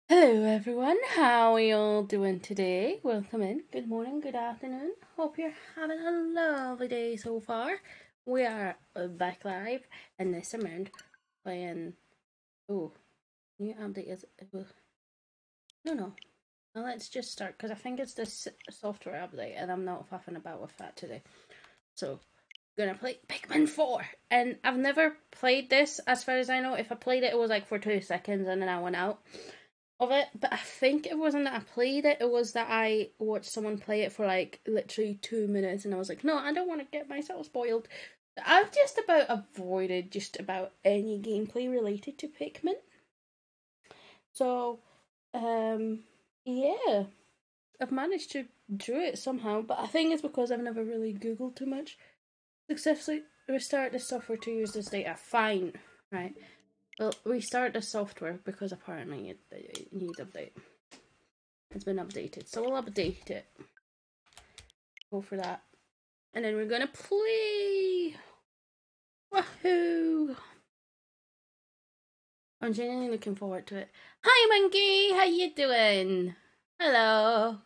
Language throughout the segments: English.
Hello everyone, how are you all doing today? Welcome in. Good morning, good afternoon. Hope you're having a lovely day so far. We are back live in this amount playing. Oh, new update is. No. Now let's just start because I think it's this software update and I'm not faffing about with that today. So, gonna play Pikmin 4. And I've never played this as far as I know. If I played it, it was like for 2 seconds and then I went out of it, but I think it wasn't that I played it, it was that I watched someone play it for like literally 2 minutes and I was like, no, I don't want to get myself spoiled. I've just about avoided just about any gameplay related to Pikmin. So, yeah, I've managed to do it somehow, but I think it's because I've never really Googled too much. Successfully restart the software to use this data. Fine, right? Well, restart the software because apparently it needs update. It's been updated, so we'll update it. Go for that. And then we're gonna play! Woohoo! I'm genuinely looking forward to it. Hi Monkey! How you doing? Hello!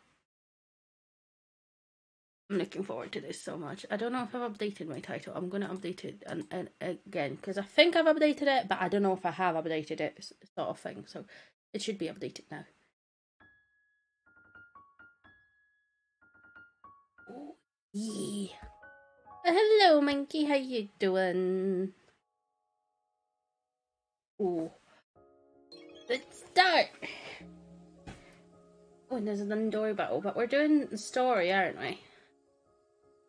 I'm looking forward to this so much. I don't know if I've updated my title. I'm gonna update it and again, because I think I've updated it, but I don't know if I have updated it, sort of thing. So it should be updated now. Oh, yeah. Hello, Monkey. How you doing? Ooh. Let's start. Oh, there's an Andori battle, but we're doing story, aren't we?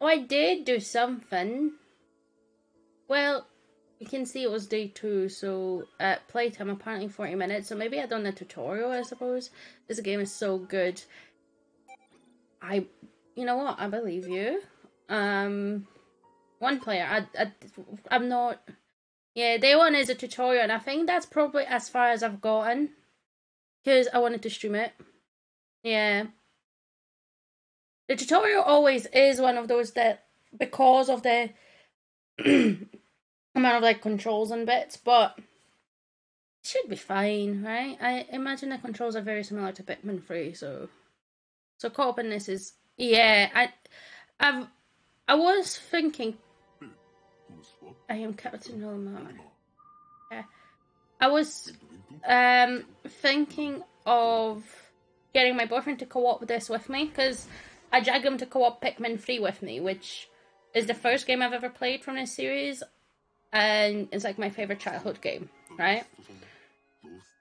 Oh, I did do something. Well, you can see it was day 2, so playtime apparently 40 minutes, so maybe I've done the tutorial, I suppose. This game is so good. You know what, I believe you. One player, I'm not... Yeah, day 1 is a tutorial, and I think that's probably as far as I've gotten. Because I wanted to stream it. Yeah. The tutorial always is one of those that, because of the amount of like controls and bits, but it should be fine, right? I imagine the controls are very similar to Pikmin 3, so co-op in this is, yeah. I was thinking. I am Captain Norma. Yeah. I was thinking of getting my boyfriend to co-op this with me, because I dragged him to co-op Pikmin 3 with me, which is the first game I've ever played from this series, and it's like my favorite childhood game, right?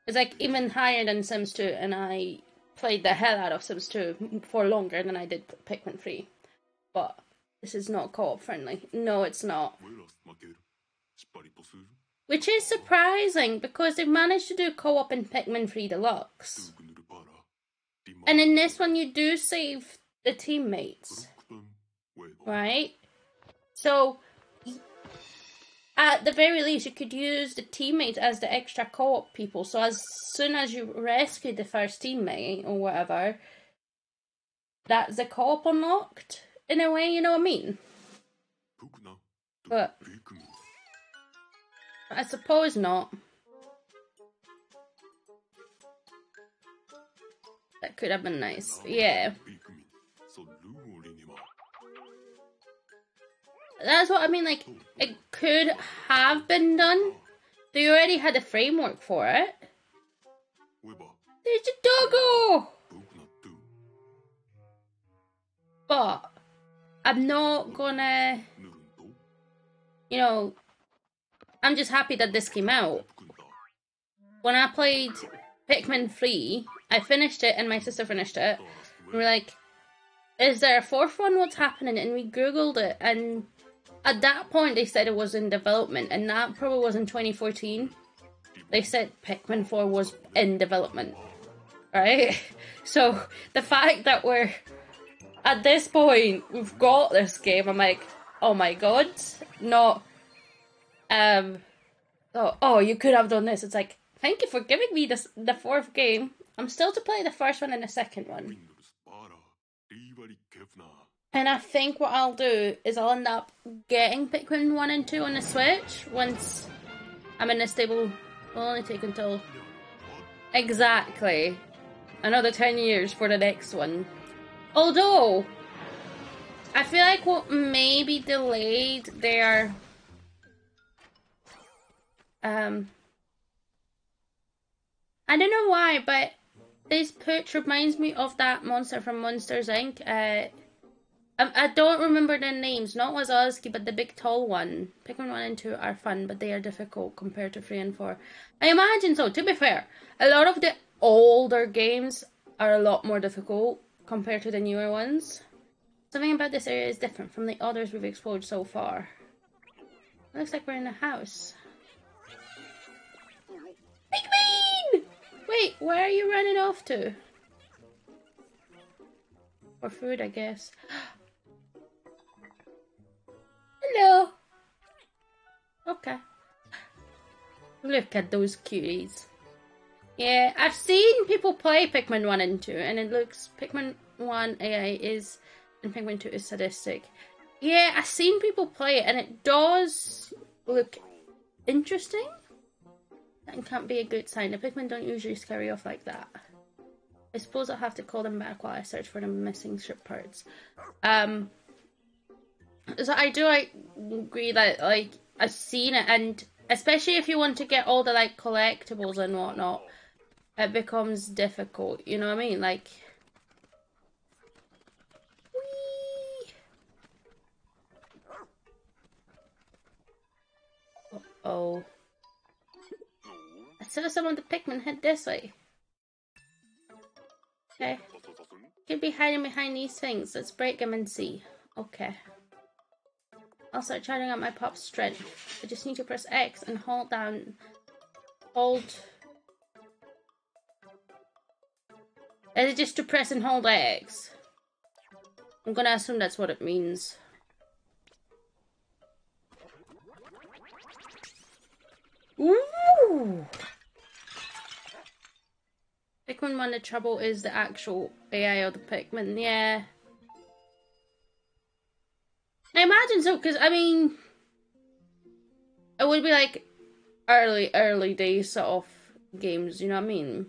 It's like even higher than Sims 2, and I played the hell out of Sims 2 for longer than I did Pikmin 3. But this is not co-op friendly. No, it's not. Which is surprising, because they've managed to do co-op in Pikmin 3 Deluxe. And in this one, you do save the teammates, right? So, at the very least, you could use the teammates as the extra co-op people. So as soon as you rescue the first teammate or whatever, that's the co-op unlocked in a way. You know what I mean? But I suppose not. That could have been nice. Yeah. That's what I mean, like, it could have been done. They already had a framework for it. There's a doggo! But I'm not gonna... You know, I'm just happy that this came out. When I played Pikmin 3, I finished it and my sister finished it. And we're like, is there a 4th one? What's happening? And we googled it, and at that point they said it was in development, and that probably was in 2014. They said Pikmin 4 was in development, right? So the fact that we're at this point, we've got this game, I'm like, oh my god, not oh, you could have done this. It's like, thank you for giving me this, the 4th game. I'm still to play the 1st one and the 2nd one. And I think what I'll do is I'll end up getting Pikmin 1 and 2 on the Switch once I'm in a stable. It'll only take until Exactly. Another 10 years for the next one. Although, I feel like what may be delayed there... I don't know why, but this pooch reminds me of that monster from Monsters, Inc. I don't remember their names, not Wazowski, but the big tall one. Pikmin 1 and 2 are fun, but they are difficult compared to 3 and 4. I imagine so, to be fair. A lot of the older games are a lot more difficult compared to the newer ones. Something about this area is different from the others we've explored so far. It looks like we're in a house. Pikmin! Wait, where are you running off to? For food, I guess. Hello. Okay. Look at those cuties. Yeah, I've seen people play Pikmin 1 and 2, and it looks... Pikmin 1 AI is... and Pikmin 2 is sadistic. Yeah, I've seen people play it, and it does look interesting. That can't be a good sign. The Pikmin don't usually scare off like that. I suppose I'll have to call them back while I search for the missing ship parts. So I do agree that, like, I've seen it, and especially if you want to get all the, like, collectibles and whatnot, it becomes difficult, you know what I mean? Like... Whee! Uh-oh. I saw some of the Pikmin head this way. Okay. Could be hiding behind these things. Let's break them and see. Okay. I'll start charging up my pop's strength. I just need to press X and hold down... Hold... Is it just to press and hold X? I'm gonna assume that's what it means. Ooh! Pikmin 1, the trouble is the actual AI of the Pikmin, yeah. I imagine so, because, I mean... It would be like early days sort of games, you know what I mean?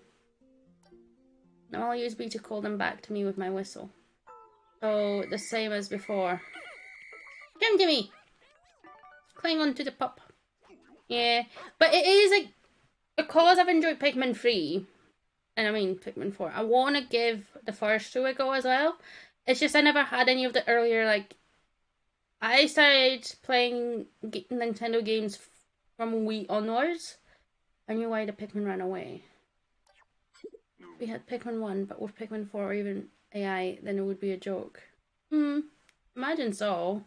Now I'll use B to call them back to me with my whistle. So, the same as before. Come to me! Cling on to the pup. Yeah, but it is like... Because I've enjoyed Pikmin 3... And I mean Pikmin 4. I want to give the first two a go as well. It's just I never had any of the earlier, like... I started playing Nintendo games from Wii onwards. I knew why the Pikmin ran away. We had Pikmin 1, but with Pikmin 4 or even AI, then it would be a joke. Imagine so.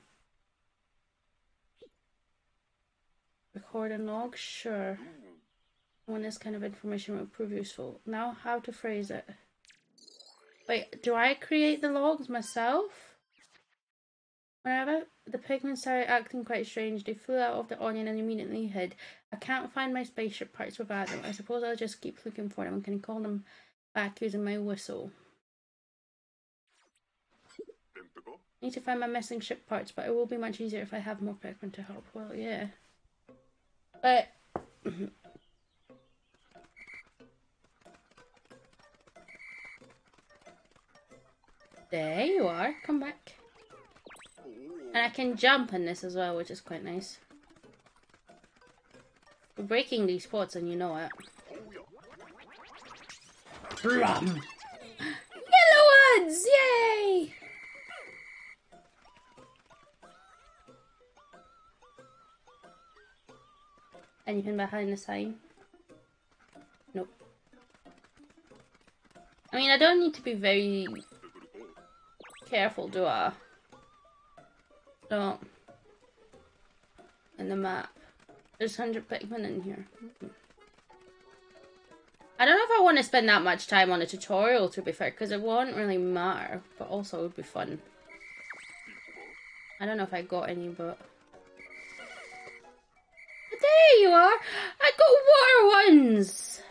Record and log? Sure. When this kind of information will prove useful. Now, how to phrase it? Wait, do I create the logs myself? Whenever the Pikmin started acting quite strange, they flew out of the onion and immediately hid. I can't find my spaceship parts without them. I suppose I'll just keep looking for them and can call them back using my whistle. Need to find my missing ship parts, but it will be much easier if I have more Pikmin to help. Well, yeah. But... There you are. Come back. And I can jump in this as well, which is quite nice. We're breaking these pots and you know it. Yellow ones! Yay! Anything behind the sign? Nope. I mean, I don't need to be very careful, do I? No. In the map. There's 100 Pikmin in here. I don't know if I want to spend that much time on a tutorial, to be fair, because it won't really matter, but also it would be fun. I don't know if I got any, but... There you are! I got water ones!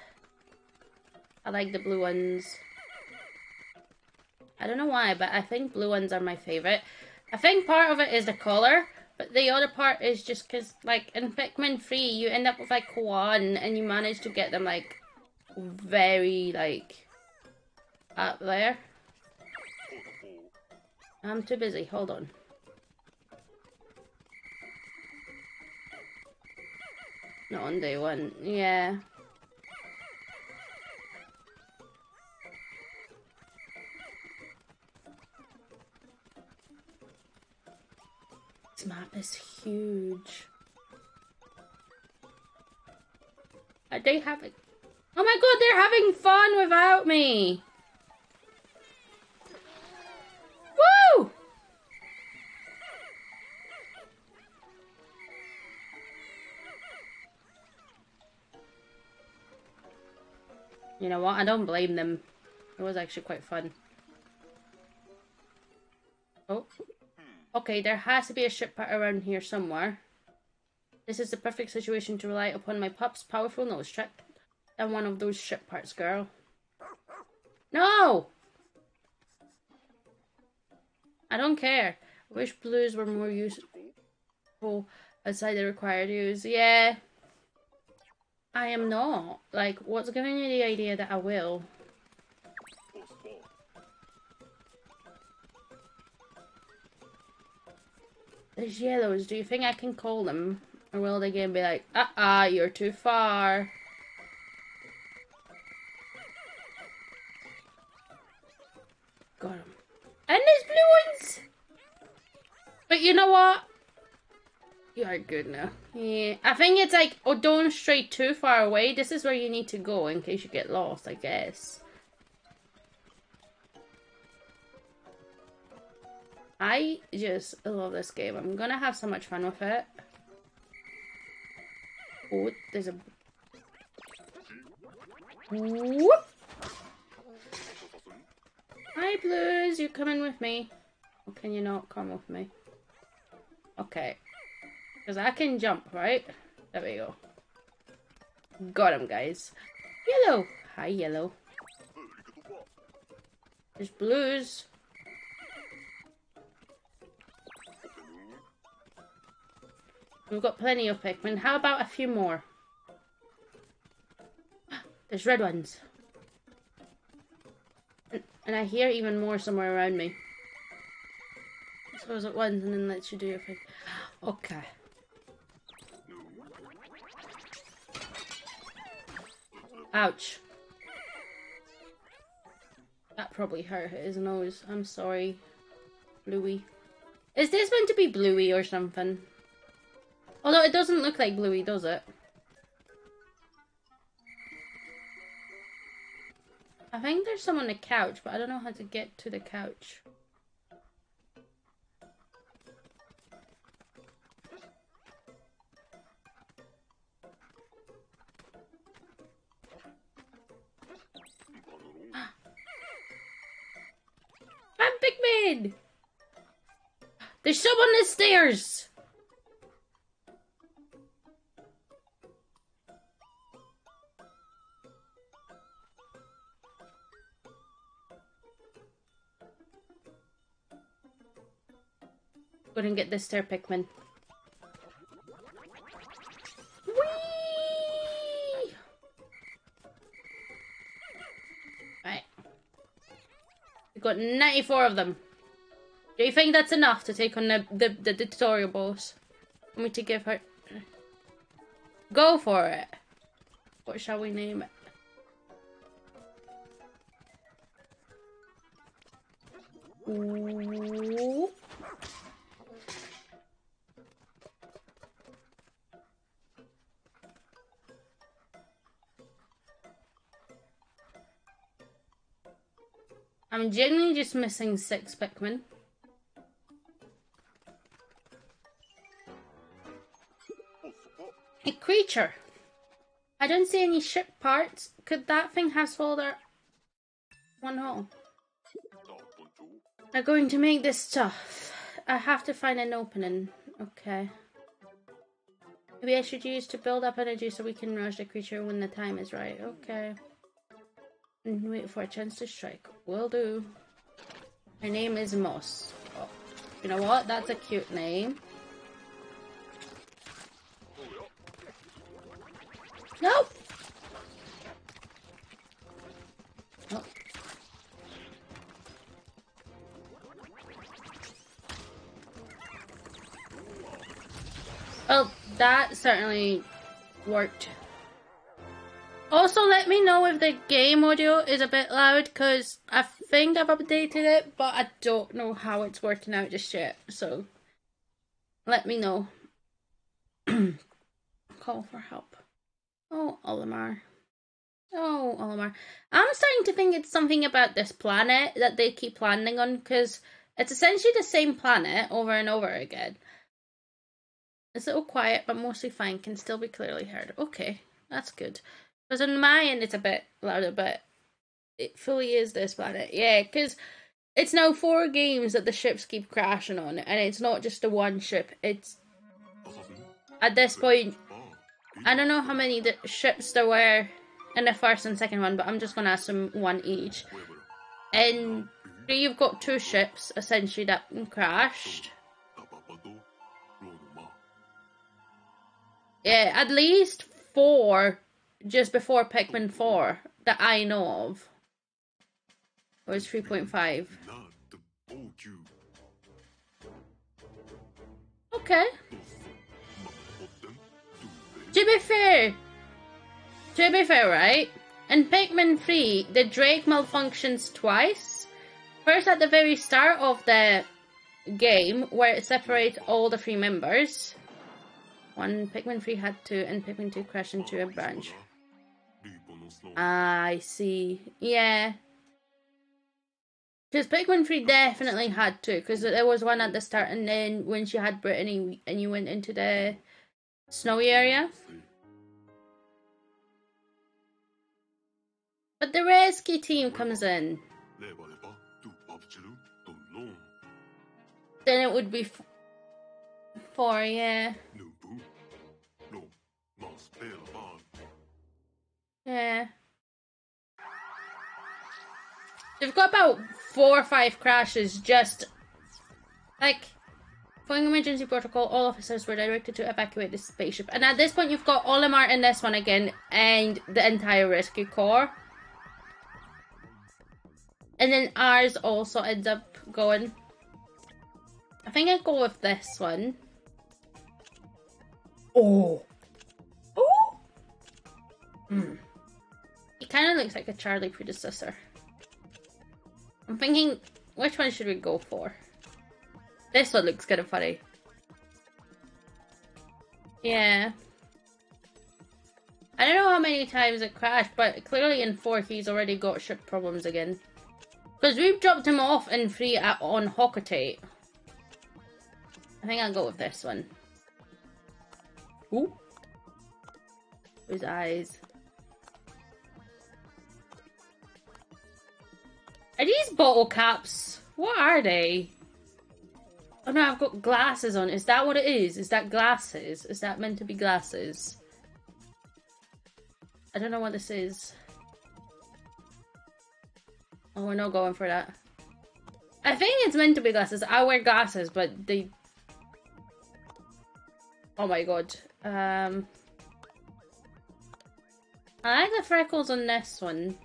I like the blue ones. I don't know why, but I think blue ones are my favourite. I think part of it is the colour, but the other part is just because, like, in Pikmin 3, you end up with, like, one, and you manage to get them, like, very, like, up there. I'm too busy. Hold on. Not on day one. Yeah. This map is huge. Are they having... Oh my god, they're having fun without me! Woo! You know what? I don't blame them. It was actually quite fun. Oh. Okay, there has to be a ship part around here somewhere. This is the perfect situation to rely upon my pup's powerful nose trick. And one of those ship parts, girl. No! I don't care. I wish blues were more useful outside the required use. Yeah. I am not. Like, what's giving me the idea that I will? There's yellows. Do you think I can call them? Or will they again be like, you're too far? Got him. And there's blue ones! But you know what? You are good now. Yeah. I think it's like, oh, don't stray too far away. This is where you need to go in case you get lost, I guess. I just love this game. I'm gonna have so much fun with it. Oh, there's a... Whoop! Hi, Blues. You coming with me? Or can you not come with me? Okay. Because I can jump, right? There we go. Got him, guys. Yellow. Hi, Yellow. There's Blues. We've got plenty of Pikmin. How about a few more? There's red ones. And I hear even more somewhere around me. Throws at once and then lets you do your thing. Okay. Ouch. That probably hurt his nose. I'm sorry, Bluey. Is this meant to be Bluey or something? Although it doesn't look like Bluey, does it? I think there's some on the couch, but I don't know how to get to the couch. I'm Pikmin! There's some on the stairs! Go and get this stair, Pikmin. Whee! Right. We've got 94 of them. Do you think that's enough to take on the tutorial boss? Want me to give her... Go for it. What shall we name it? Ooh. I'm genuinely just missing 6 Pikmin. A creature. I don't see any ship parts. Could that thing have swallowed our one hole? I'm going to make this tough. I have to find an opening. Okay. Maybe I should use to build up energy so we can rush the creature when the time is right. Okay. And wait for a chance to strike. Will do. Her name is Moss. Oh, you know what? That's a cute name. Nope! Well, that certainly worked. Also, let me know if the game audio is a bit loud, because I think I've updated it, but I don't know how it's working out just yet, so let me know. Call for help. Oh, Olimar. Oh, Olimar. I'm starting to think it's something about this planet that they keep landing on, because it's essentially the same planet over and over again. It's a little quiet, but mostly fine, can still be clearly heard. Okay, that's good. Because on my end, it's a bit louder, but it fully is this planet. Yeah, because it's now 4 games that the ships keep crashing on, and it's not just the one ship. It's, at this point, I don't know how many ships there were in the first and second one, but I'm just going to assume 1 each. And you've got 2 ships, essentially, that crashed. Yeah, at least 4 just before Pikmin 4 that I know of. Or it's 3.5. Okay. To be fair, right? In Pikmin 3, the Drake malfunctions twice. First at the very start of the game, where it separates all the 3 members. One Pikmin 3 had to, and Pikmin 2 crashed into a branch. I see. Yeah. Because Pikmin 3 definitely had to, because there was one at the start, and then when she had Brittany, and you went into the snowy area. But the rescue team comes in. Then it would be 4, yeah. Yeah. They've got about 4 or 5 crashes just... Like, following emergency protocol, all officers were directed to evacuate the spaceship. And at this point, you've got Olimar in this one again, and the entire rescue corps. And then ours also ends up going. I think I'd go with this one. Oh! Oh! He kind of looks like a Charlie predecessor. I'm thinking, which one should we go for? This one looks kind of funny. Yeah. I don't know how many times it crashed, but clearly in 4 he's already got ship problems again. Because we've dropped him off in 3 on Hocketate. I think I'll go with this one. Ooh. His eyes. Are these bottle caps? What are they? Oh no, I've got glasses on. Is that what it is? Is that glasses? Is that meant to be glasses? I don't know what this is. Oh, we're not going for that. I think it's meant to be glasses. I wear glasses, but they... Oh my god. I like the freckles on this one.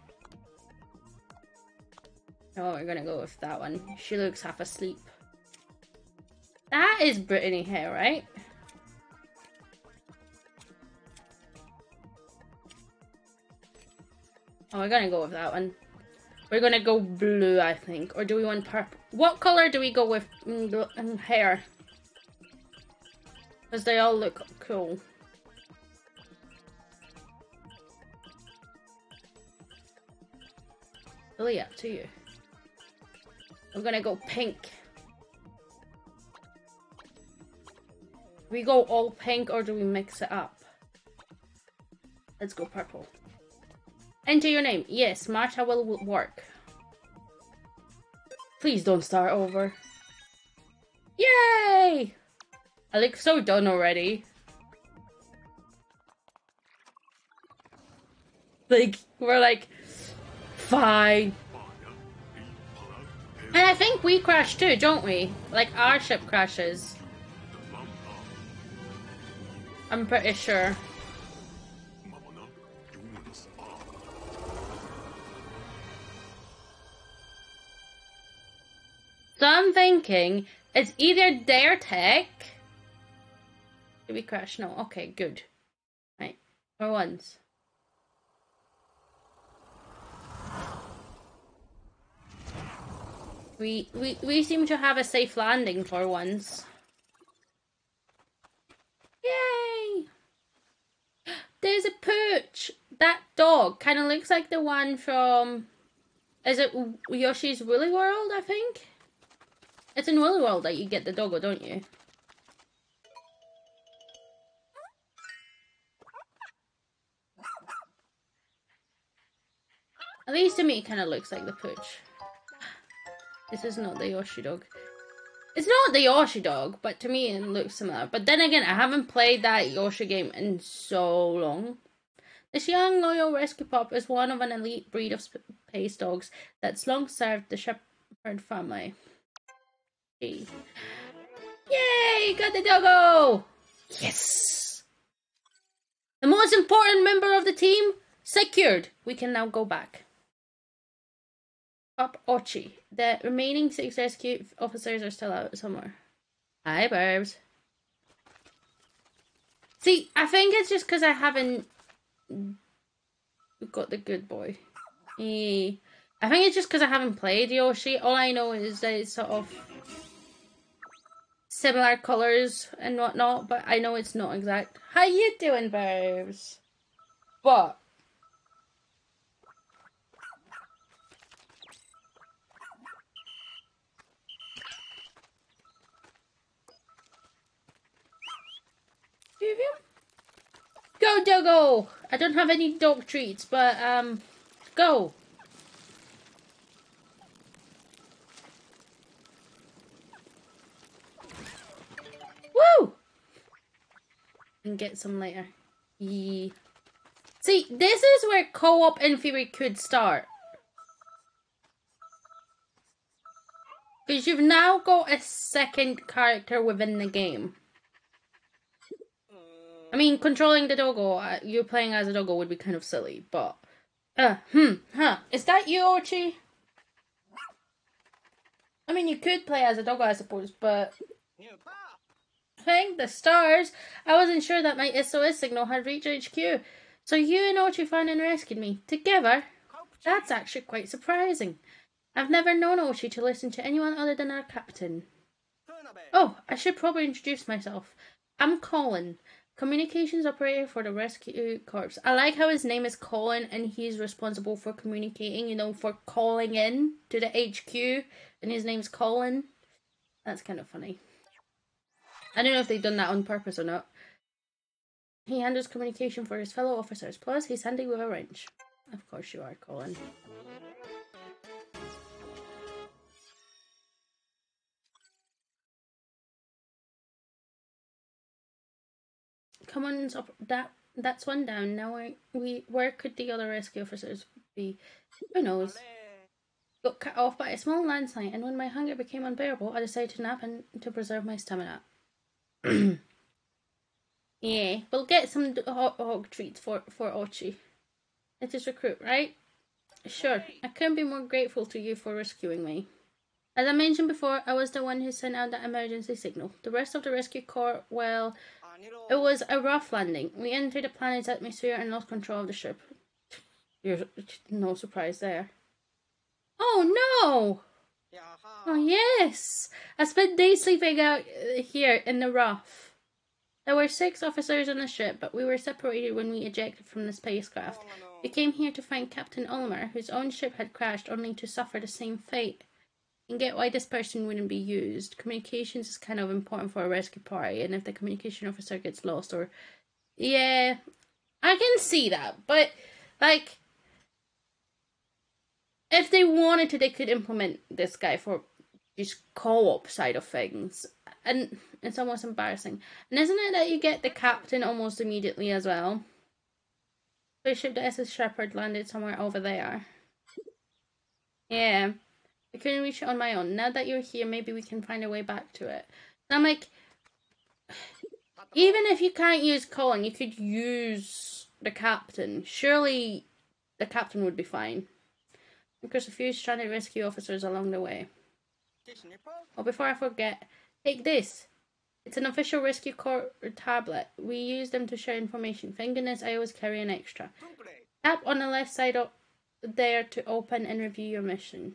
Oh, we're gonna go with that one. She looks half asleep. That is Brittany hair, right? Oh, we're gonna go with that one. We're gonna go blue, I think. Or do we want purple? What color do we go with in hair? Because they all look cool. Really up to you. We're gonna go pink. Do we go all pink or do we mix it up? Let's go purple. Enter your name. Yes, Marta will work. Please don't start over. Yay! I look so done already. Like, we're like, fine. And I think we crash too, don't we? Like, our ship crashes. I'm pretty sure. So I'm thinking it's either their tech Did we crash? No. Okay, good. Right. For once. We seem to have a safe landing for once. Yay! There's a pooch! That dog kind of looks like the one from... Is it Yoshi's Woolly World, I think? It's in Woolly World that you get the doggo, don't you? At least to me, it kind of looks like the pooch. This is not the Yoshi dog. It's not the Yoshi dog, but to me it looks similar. But then again, I haven't played that Yoshi game in so long. This young, loyal rescue pup is one of an elite breed of space dogs that's long served the shepherd family. Yay! Got the doggo! Yes! The most important member of the team secured. We can now go back. Up Ochi. The remaining 6 rescue officers are still out somewhere. Hi, Barbs. See, I think it's just because I haven't got the good boy. I think it's just because I haven't played Yoshi. All I know is that it's sort of similar colours and whatnot, but I know it's not exact. How you doing, Barbs? What? Go, doggo! I don't have any dog treats, but, go! Woo! And get some later. Yeah. See, this is where co-op in theory could start. Because you've now got a second character within the game. I mean, controlling the doggo, you playing as a doggo would be kind of silly, but... Is that you, Ochi? I mean, you could play as a doggo, I suppose, but... Thank the stars! I wasn't sure that my SOS signal had reached HQ. So you and Ochi found and rescued me. Together? That's actually quite surprising. I've never known Ochi to listen to anyone other than our captain. Oh, I should probably introduce myself. I'm Colin, communications operator for the rescue corps. I like how his name is Colin and he's responsible for communicating, you know, for calling in to the HQ, and his name's Colin. That's kind of funny. I don't know if they've done that on purpose or not. He handles communication for his fellow officers, plus he's handy with a wrench. Of course you are, Colin. Come on, that's one down. Now where could the other rescue officers be? Who knows? Got cut off by a small landslide, and when my hunger became unbearable, I decided to nap and to preserve my stamina. Yeah, we'll get some hog treats for Ochi. Let us recruit, right? Sure. I couldn't be more grateful to you for rescuing me. As I mentioned before, I was the one who sent out that emergency signal. The rest of the rescue corps, well, it was a rough landing. We entered the planet's atmosphere and lost control of the ship. There's no surprise there. Oh no! Oh yes! I spent days sleeping out here in the rough. There were 6 officers on the ship, but we were separated when we ejected from the spacecraft. We came here to find Captain Ulmer, whose own ship had crashed, only to suffer the same fate. You can get why this person wouldn't be used. Communications is kind of important for a rescue party, and if the communication officer gets lost or... Yeah, I can see that, but, like, if they wanted to, they could implement this guy for just co-op side of things. And it's almost embarrassing. And isn't it that you get the captain almost immediately as well? Spaceship the SS Shepherd landed somewhere over there. Yeah. I couldn't reach it on my own. Now that you're here, maybe we can find a way back to it. And I'm like, even if you can't use Colin, you could use the captain. Surely the captain would be fine. Because a few stranded rescue officers along the way. Oh, before I forget, take this. It's an official rescue corps tablet. We use them to share information. Thank goodness I always carry an extra. Tap on the left side of there to open and review your mission.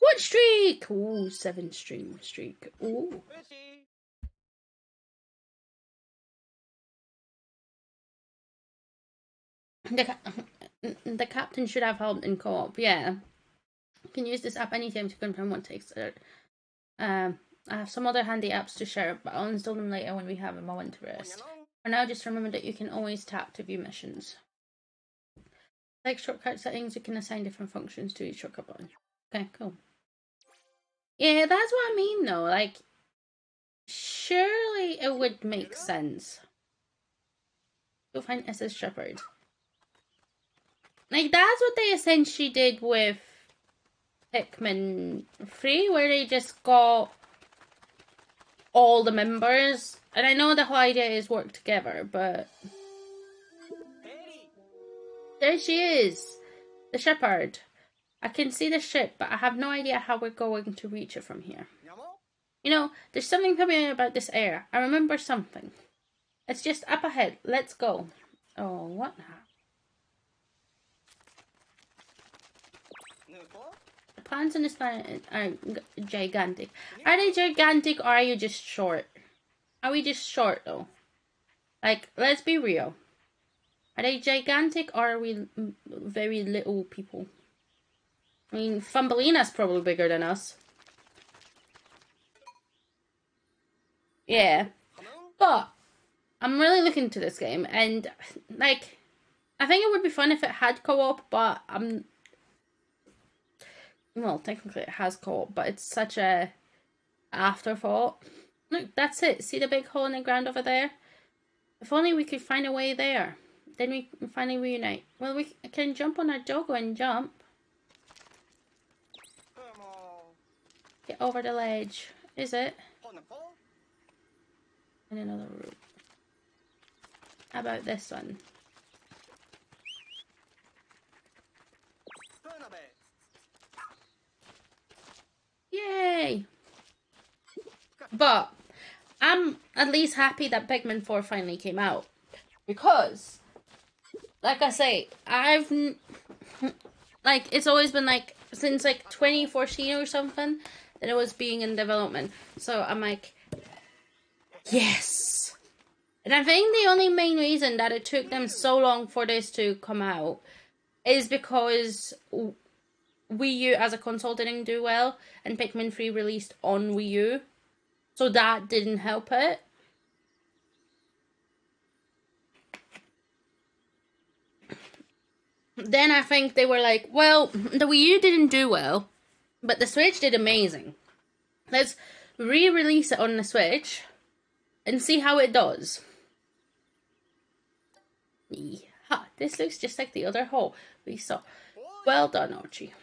What streak? Ooh, 7 stream streak. Ooh. The captain should have helped in co-op. Yeah. You can use this app anytime to confirm what takes it. I have some other handy apps to share, but I'll install them later when we have a moment to rest. For now, just remember that you can always tap to view missions. Like shortcut settings, you can assign different functions to each shortcut button. Okay, cool. Yeah, that's what I mean though. Like, surely it would make sense. Go find SS Shepherd. Like, that's what they essentially did with Pikmin 3, where they just got all the members. And I know the whole idea is work together, but... There she is! The Shepherd. I can see the ship, but I have no idea how we're going to reach it from here. You know, there's something familiar about this area. I remember something. It's just up ahead. Let's go. Oh, what now? The plants on this planet are gigantic. Are they gigantic or are you just short? Are we just short though? Like, let's be real. Are they gigantic or are we very little people? I mean, Thumbelina's probably bigger than us. Yeah. But I'm really looking to this game, and like, I think it would be fun if it had co-op, but well, technically it has co-op, but it's such a afterthought. Look, that's it. See the big hole in the ground over there? If only we could find a way there. Then we can finally reunite. Well, we can jump on our doggo and jump. Get over the ledge. Is it? And another route. How about this one? Yay! But I'm at least happy that Pikmin 4 finally came out. Because, like I say, like, it's always been like, since like 2014 or something, that it was being in development. So I'm like, yes! And I think the only main reason that it took them so long for this to come out is because Wii U as a console didn't do well, and Pikmin 3 released on Wii U. So that didn't help it. Then I think they were like, well, the Wii U didn't do well, but the Switch did amazing. Let's re-release it on the Switch and see how it does. Yeah, this looks just like the other hole we saw. Well done, Archie.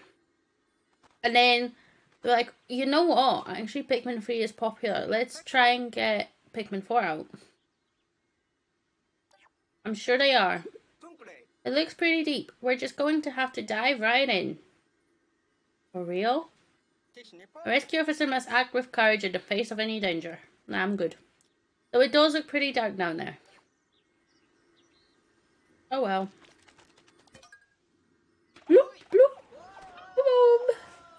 And then they're like, you know what? Actually, Pikmin 3 is popular. Let's try and get Pikmin 4 out. I'm sure they are. It looks pretty deep. We're just going to have to dive right in. For real? A rescue officer must act with courage in the face of any danger. Nah, I'm good. Though it does look pretty dark down there. Oh well. Bloop, bloop, boom.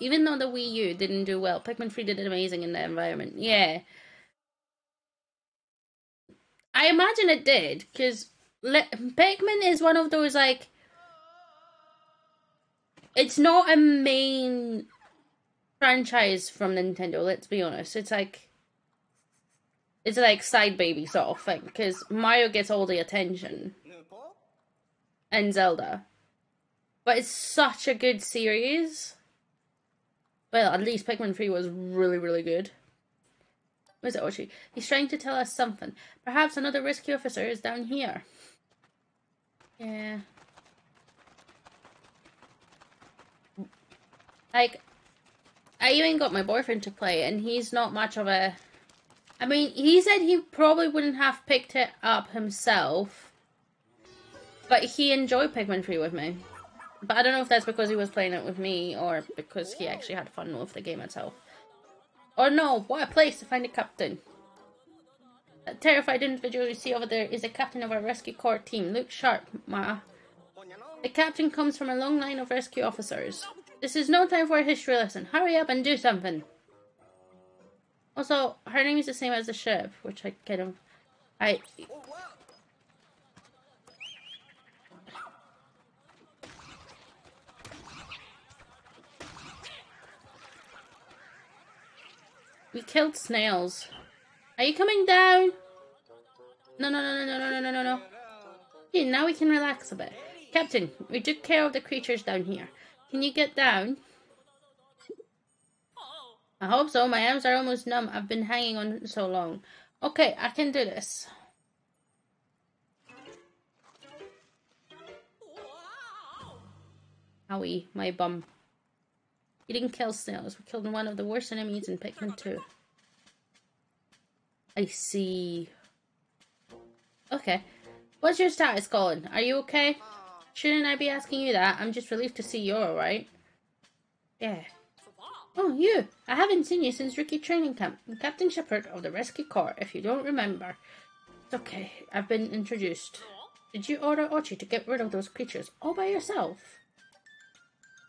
Even though the Wii U didn't do well, Pikmin 3 did amazing in the environment. Yeah. I imagine it did, because Pikmin is one of those, like, it's not a main franchise from Nintendo, let's be honest. It's like side baby sort of thing, because Mario gets all the attention. And Zelda. But it's such a good series. Well, at least Pikmin 3 was really, really good. Where's it, Oshi? He's trying to tell us something. Perhaps another rescue officer is down here. Yeah. Like, I even got my boyfriend to play, and he's not much of a... I mean, he said he probably wouldn't have picked it up himself. But he enjoyed Pikmin 3 with me. But I don't know if that's because he was playing it with me or because he actually had fun with the game itself. Oh no, what a place to find a captain. That terrified individual you see over there is the captain of our rescue corps team. Look sharp, Ma. The captain comes from a long line of rescue officers. This is no time for a history lesson. Hurry up and do something. Also, her name is the same as the ship, which I kind of... We killed snails. Are you coming down? No, no, no, no, no, no, no, no, no. Okay, now we can relax a bit. Captain, we took care of the creatures down here. Can you get down? I hope so. My arms are almost numb. I've been hanging on so long. Okay, I can do this. Owie, my bum. We didn't kill snails. We killed one of the worst enemies in Pikmin 2. I see. Okay. What's your status, Colin? Are you okay? Shouldn't I be asking you that? I'm just relieved to see you're alright. Yeah. Oh, you! I haven't seen you since rookie training camp. I'm Captain Shepherd of the Rescue Corps, if you don't remember. It's okay. I've been introduced. Did you order Ochi to get rid of those creatures all by yourself?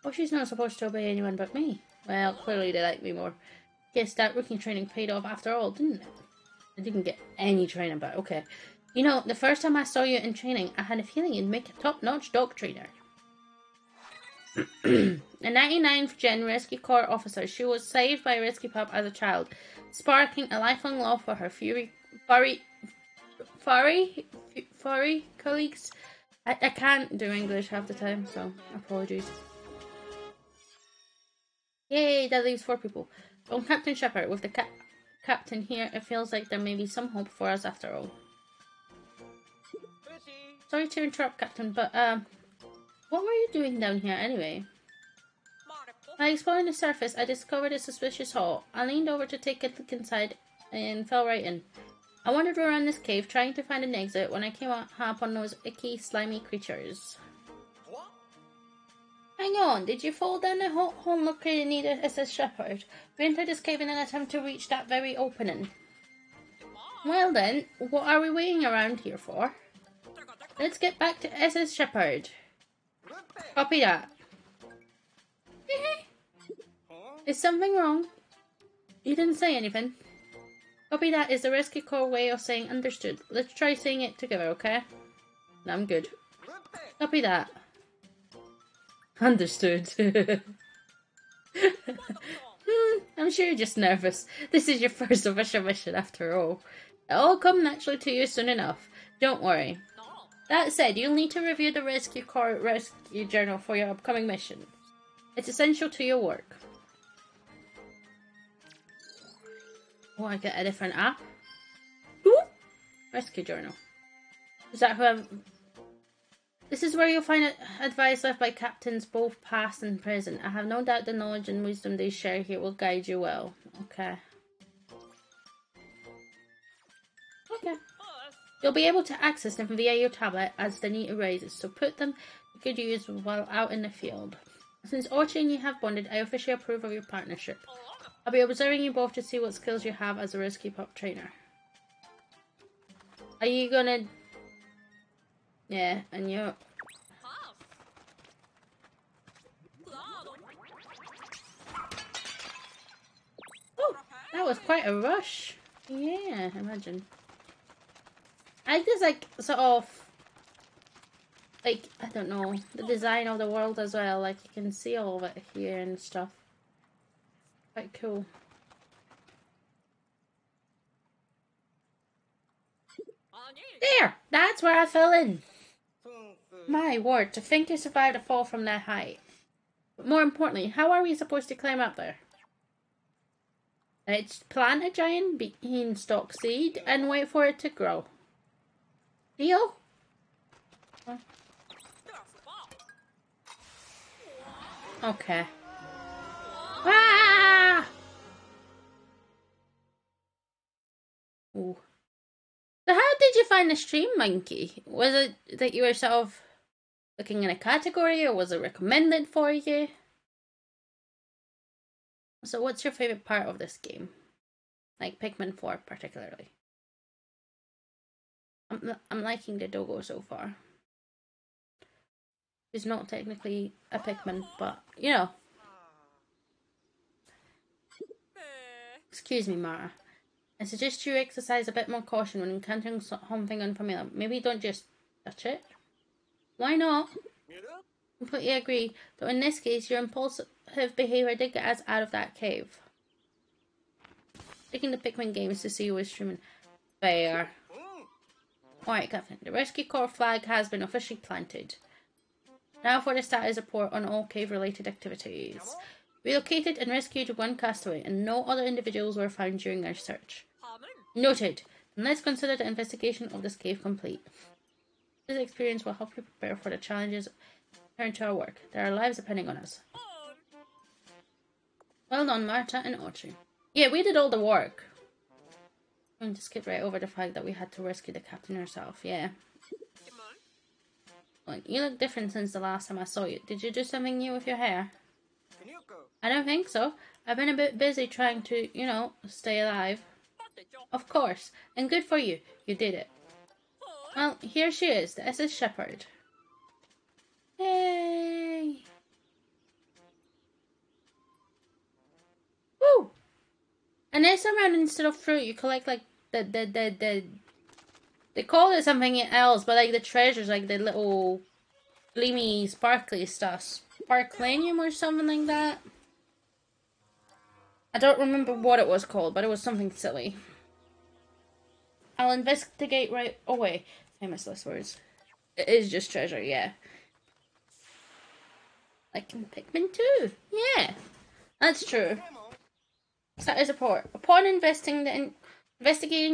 Oh, she's not supposed to obey anyone but me. Well, clearly they like me more. Guess that rookie training paid off after all, didn't it? I didn't get any training, but okay. You know, the first time I saw you in training, I had a feeling you'd make a top-notch dog trainer. A 99th Gen Rescue Corps officer, she was saved by a rescue pup as a child, sparking a lifelong love for her furry colleagues. I can't do English half the time, so apologies. Yay, that leaves 4 people. From Captain Shepherd, with the captain here, it feels like there may be some hope for us after all. Sorry to interrupt, Captain, but, what were you doing down here anyway? While exploring the surface, I discovered a suspicious hole. I leaned over to take a look inside and fell right in. I wandered around this cave, trying to find an exit, when I came up on those icky, slimy creatures. Hang on, did you fall down the hole located near the SS Shepherd? We entered this cave in an attempt to reach that very opening. Well then, what are we waiting around here for? Let's get back to SS Shepherd. Copy that. Is something wrong? You didn't say anything. Copy that is the Rescue Corps way of saying understood. Let's try saying it together, okay? No, I'm good. Copy that. Understood. I'm sure you're just nervous. This is your first official mission after all. It'll all come naturally to you soon enough. Don't worry. That said, you'll need to review the Rescue Corps Rescue Journal for your upcoming mission. It's essential to your work. Oh, I get a different app. Ooh. Rescue Journal. Is that who I'm... This is where you'll find advice left by captains both past and present. I have no doubt the knowledge and wisdom they share here will guide you well. Okay. Okay. You'll be able to access them via your tablet as the need arises, so put them to good use while out in the field. Since Orchie and you have bonded, I officially approve of your partnership. I'll be observing you both to see what skills you have as a rescue pup trainer. Are you gonna... Yeah, and you... Oh, that was quite a rush. Yeah, imagine. I like this, like, sort of... Like, I don't know, the design of the world as well. Like, you can see all of it here and stuff. Quite cool. There! That's where I fell in. My word, to think you survived a fall from that height. But more importantly, how are we supposed to climb up there? Let's plant a giant beanstalk seed and wait for it to grow. Deal? Okay. Ah! Ooh. So how did you find the stream monkey? Was it that you were sort of looking in a category, or was it recommended for you? So what's your favourite part of this game? Like Pikmin 4 particularly. I'm liking the doggo so far. He's not technically a Pikmin, but, you know. Excuse me, Mara. I suggest you exercise a bit more caution when encountering something unfamiliar. Maybe don't just touch it. Why not? Completely agree. Though in this case, your impulsive behaviour did get us out of that cave. Taking the Pikmin games to see who is streaming. Fair. Alright, Captain. The Rescue Corps flag has been officially planted. Now for the status report on all cave-related activities. We located and rescued one castaway, and no other individuals were found during our search. Noted. And let's consider the investigation of this cave complete. This experience will help you prepare for the challenges inherent to our work. There are lives depending on us. Well done, Marta and Audrey. Yeah, we did all the work. I'm going to skip right over the fact that we had to rescue the captain herself, yeah. Well, you look different since the last time I saw you. Did you do something new with your hair? I don't think so. I've been a bit busy trying to, you know, stay alive. Of course. And good for you. You did it. Well, here she is, the SS Shepherd. Yay! Woo! And this around, instead of fruit, you collect like the they call it something else, but like the treasures, like the little gleamy, sparkly stuff. Sparklanium or something like that. I don't remember what it was called, but it was something silly. I'll investigate right away. Famous last words. It is just treasure, yeah. Like in Pikmin 2. Yeah, that's true. Status report. Upon investigating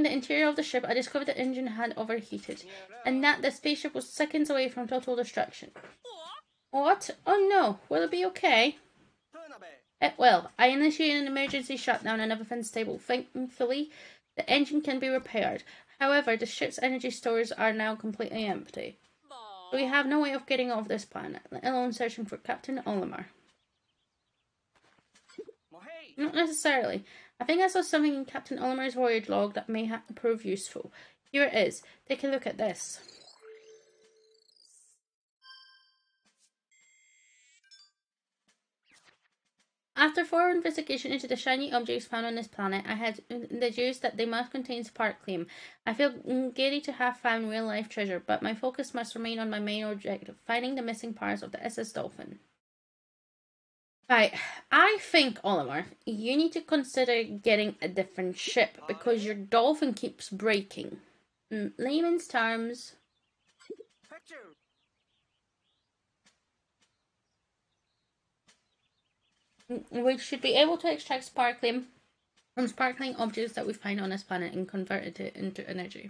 the interior of the ship, I discovered the engine had overheated, and that the spaceship was seconds away from total destruction. What? Oh no, will it be okay? It will. I initiated an emergency shutdown and everything's stable. Thankfully, the engine can be repaired. However, the ship's energy stores are now completely empty. So we have no way of getting off this planet, let alone searching for Captain Olimar. Not necessarily. I think I saw something in Captain Olimar's voyage log that may prove useful. Here it is. Take a look at this. After thorough investigation into the shiny objects found on this planet, I had deduced that they must contain sparklium. I feel giddy to have found real-life treasure, but my focus must remain on my main objective, finding the missing parts of the SS Dolphin. Right, I think, Olimar, you need to consider getting a different ship, because your Dolphin keeps breaking. In layman's terms... We should be able to extract sparklium from sparkling objects that we find on this planet and convert it into energy.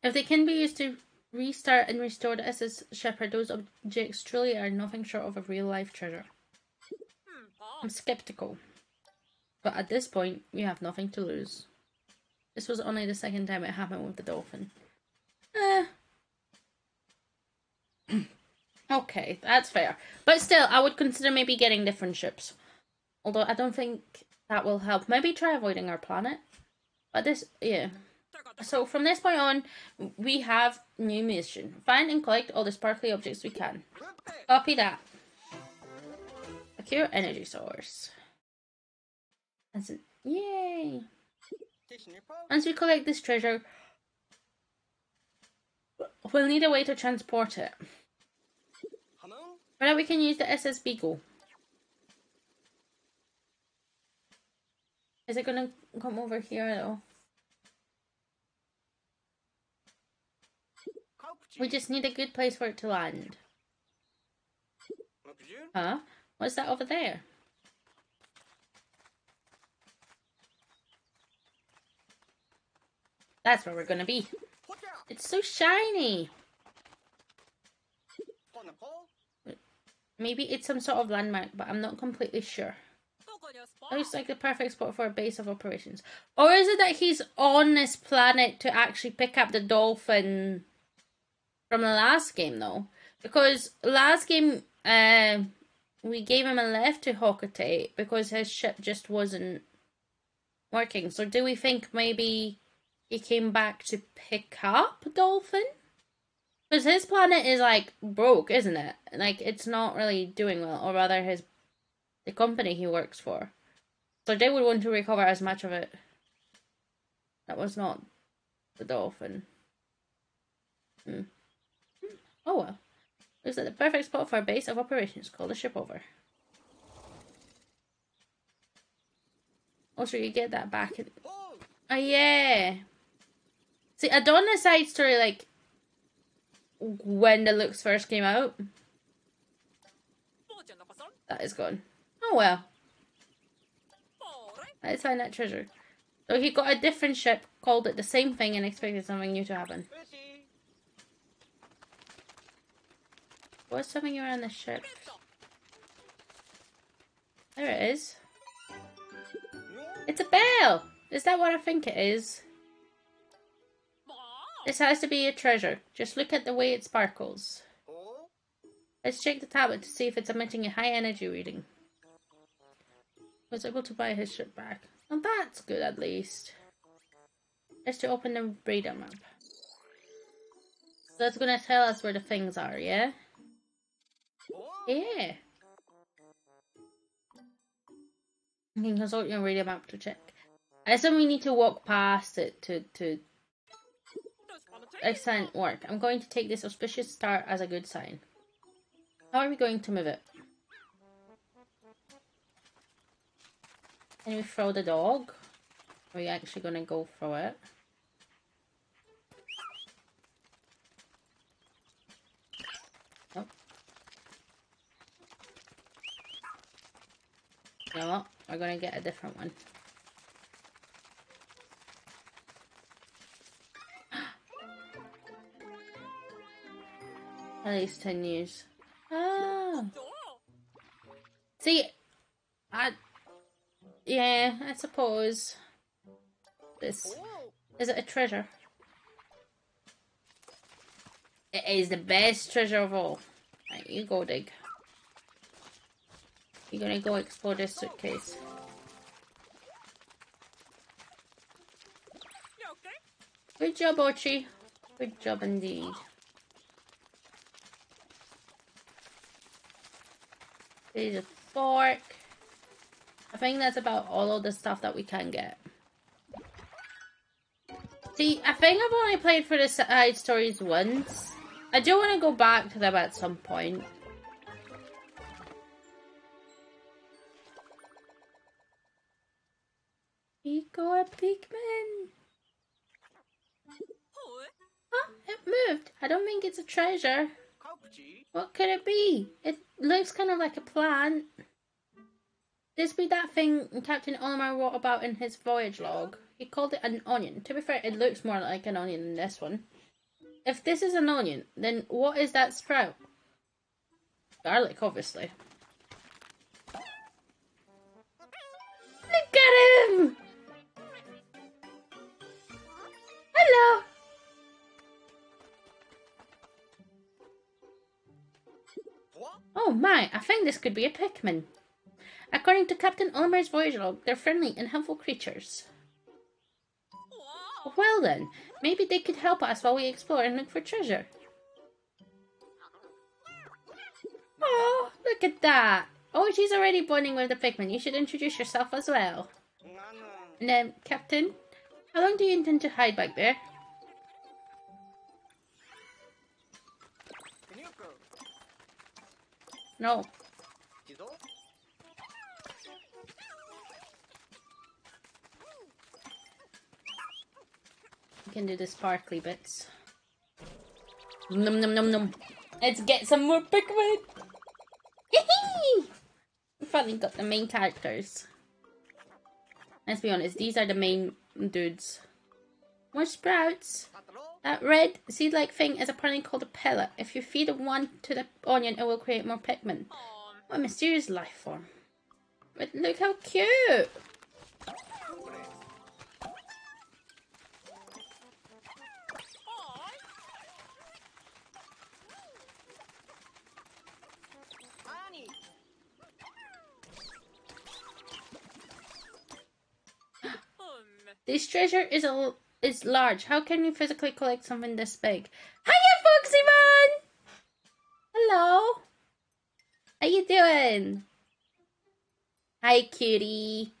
If they can be used to restart and restore the SS Shepherd, those objects truly are nothing short of a real-life treasure. I'm skeptical, but at this point, we have nothing to lose. This was only the second time it happened with the Dolphin. Okay, that's fair. But still, I would consider maybe getting different ships. Although I don't think that will help. Maybe try avoiding our planet. But this, yeah. So from this point on, we have new mission. Find and collect all the sparkly objects we can. Copy that. Secure energy source. That's it. Yay! Once we collect this treasure, we'll need a way to transport it. For that, we can use the SS Beagle. Is it gonna come over here though? We just need a good place for it to land. Huh? What's that over there? That's where we're gonna be. It's so shiny. Maybe it's some sort of landmark, but I'm not completely sure. Looks like the perfect spot for a base of operations. Or is it that he's on this planet to actually pick up the dolphin from the last game, though? Because last game, we gave him a lift to Hokate because his ship just wasn't working. So do we think maybe he came back to pick up Dolphin? Because his planet is like broke, isn't it? Like it's not really doing well, or rather the company he works for. So they would want to recover as much of it. That was not the Dolphin. Oh well. Looks like the perfect spot for a base of operations. Call the ship over. Also, you get that back. Oh yeah. See, I done a side story like when the looks first came out. That is gone. Oh well. Let's find that treasure. So he got a different ship, called it the same thing, and expected something new to happen. What's something around the ship? There it is. It's a bell! Is that what I think it is? This has to be a treasure. Just look at the way it sparkles. Let's check the tablet to see if it's emitting a high energy reading. I was able to buy his ship back. Well, that's good at least. Let's to open the radar map. So that's gonna tell us where the things are, yeah? Yeah. You can consult your radar map to check. I assume we need to walk past it to excellent work. I'm going to take this auspicious start as a good sign. How are we going to move it? Can we throw the dog? Are we actually gonna go throw it? Nope. You know what? We're gonna get a different one. At least 10 years. Ah. See, yeah, I suppose. This. Is it a treasure? It is the best treasure of all. Right, you go dig. You're gonna go explore this suitcase. Good job, Ochi. Good job indeed. There's a fork. I think that's about all of the stuff that we can get. See, I think I've only played for the side stories once. I do want to go back to them at some point. Eco a Pikmin. Huh? It moved. I don't think it's a treasure. What could it be? It looks kind of like a plant. This be that thing Captain Olimar wrote about in his voyage log. He called it an onion. To be fair, it looks more like an onion than this one. If this is an onion, then what is that sprout? Garlic, obviously. Look at him! Hello! Oh my, I think this could be a Pikmin. According to Captain Olimer's voyage log, they're friendly and helpful creatures. Well then, maybe they could help us while we explore and look for treasure. Oh, look at that! Oh, she's already bonding with the Pikmin. You should introduce yourself as well. And then, Captain, how long do you intend to hide back there? No. You can do the sparkly bits. Num num num num. Let's get some more Pikmin! We finally got the main characters. Let's be honest, these are the main dudes. More sprouts. That red seed-like thing is apparently called a pellet. If you feed one to the onion, it will create more Pikmin. What a mysterious life form. But look how cute! This treasure is large. How can you physically collect something this big? Hiya, Foxy Man! Hello. How you doing? Hi, cutie.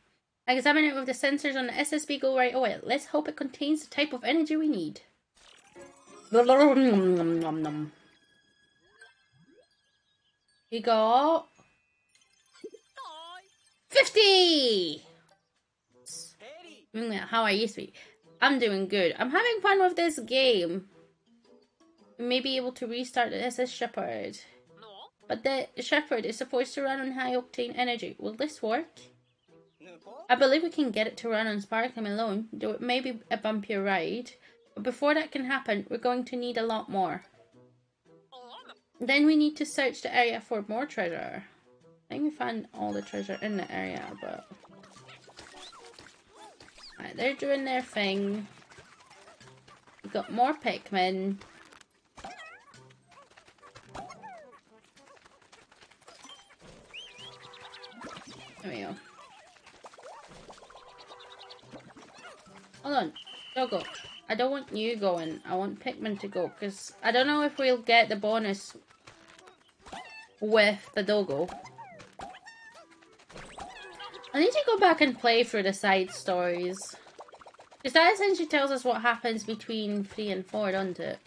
Examine it with the sensors on the SSB. Go right away. Let's hope it contains the type of energy we need. We got 50! How are you, sweet? I'm doing good. I'm having fun with this game. We may be able to restart the SS Shepherd. But the Shepherd is supposed to run on high-octane energy. Will this work? I believe we can get it to run on sparkling alone, though it may be a bumpier ride. But before that can happen, we're going to need a lot more. Then we need to search the area for more treasure. I think we found all the treasure in the area, but... Alright, they're doing their thing. We got more Pikmin. There we go. Hold on, Doggo. I don't want you going. I want Pikmin to go, because I don't know if we'll get the bonus with the Doggo. I need to go back and play through the side stories. Because that essentially tells us what happens between 3 and 4, doesn't it?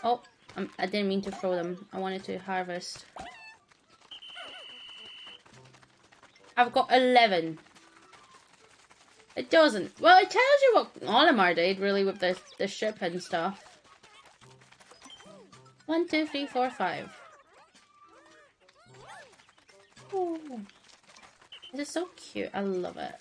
Oh, I didn't mean to throw them. I wanted to harvest. I've got 11. It doesn't. Well, it tells you what Olimar did, really, with the ship and stuff. 1, 2, 3, 4, 5. Ooh. This is so cute. I love it.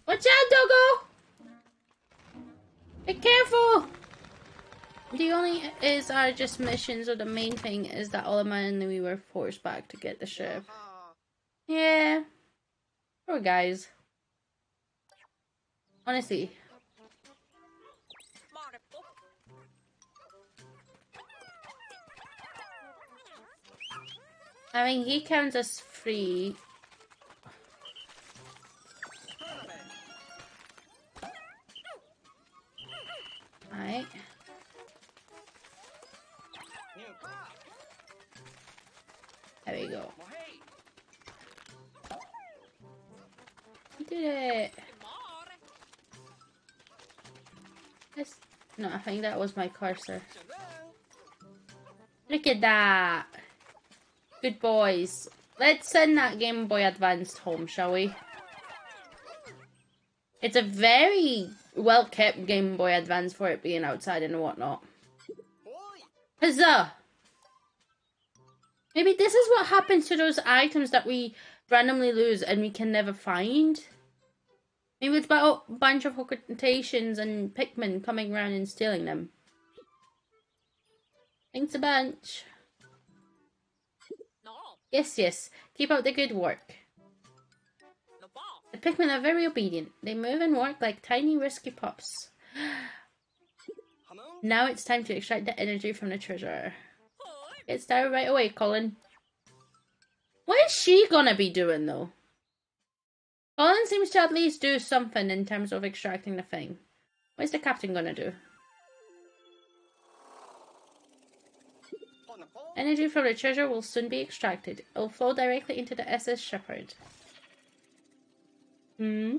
Watch out, Doggo! Be careful! The only are just missions, or the main thing is that Olimar and we were forced back to get the ship. Yeah. Poor guys. Honestly. I mean, he counts as free. Right. There we go. We did it. No, I think that was my cursor. Look at that. Good boys. Let's send that Game Boy Advance home, shall we? It's a very well kept Game Boy Advance for it being outside and whatnot. Huzzah! Maybe this is what happens to those items that we randomly lose and we can never find. Maybe it's about a bunch of occultations and Pikmin coming around and stealing them. Thanks a bunch. Yes, yes. Keep up the good work. The Pikmin are very obedient. They move and work like tiny rescue pups. Now it's time to extract the energy from the treasure. Get started right away, Colin. What is she gonna be doing, though? Colin seems to at least do something in terms of extracting the thing. What is the captain gonna do? Energy from the treasure will soon be extracted. It will flow directly into the SS Shepherd. Hmm?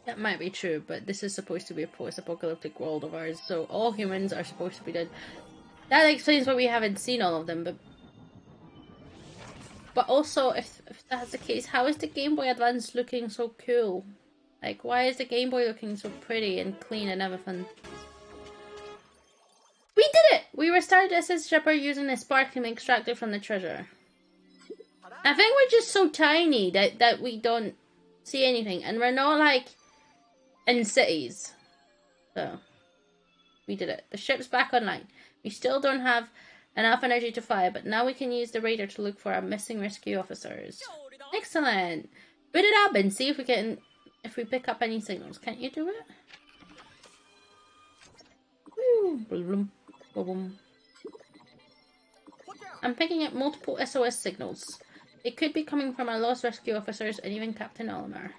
That might be true, but this is supposed to be a post-apocalyptic world of ours, so all humans are supposed to be dead. That explains why we haven't seen all of them, but also, if that's the case, how is the Game Boy Advance looking so cool? Like, why is the Game Boy looking so pretty and clean and everything? We did it! We restarted SS Shepherd using the sparkling extracted from the treasure. I think we're just so tiny that we don't see anything, and we're not, like, in cities. So, we did it. The ship's back online. We still don't have enough energy to fly, but now we can use the radar to look for our missing rescue officers. Excellent! Boot it up and see if we pick up any signals. Can't you do it? Woo. I'm picking up multiple SOS signals. They could be coming from our lost rescue officers and even Captain Olimar.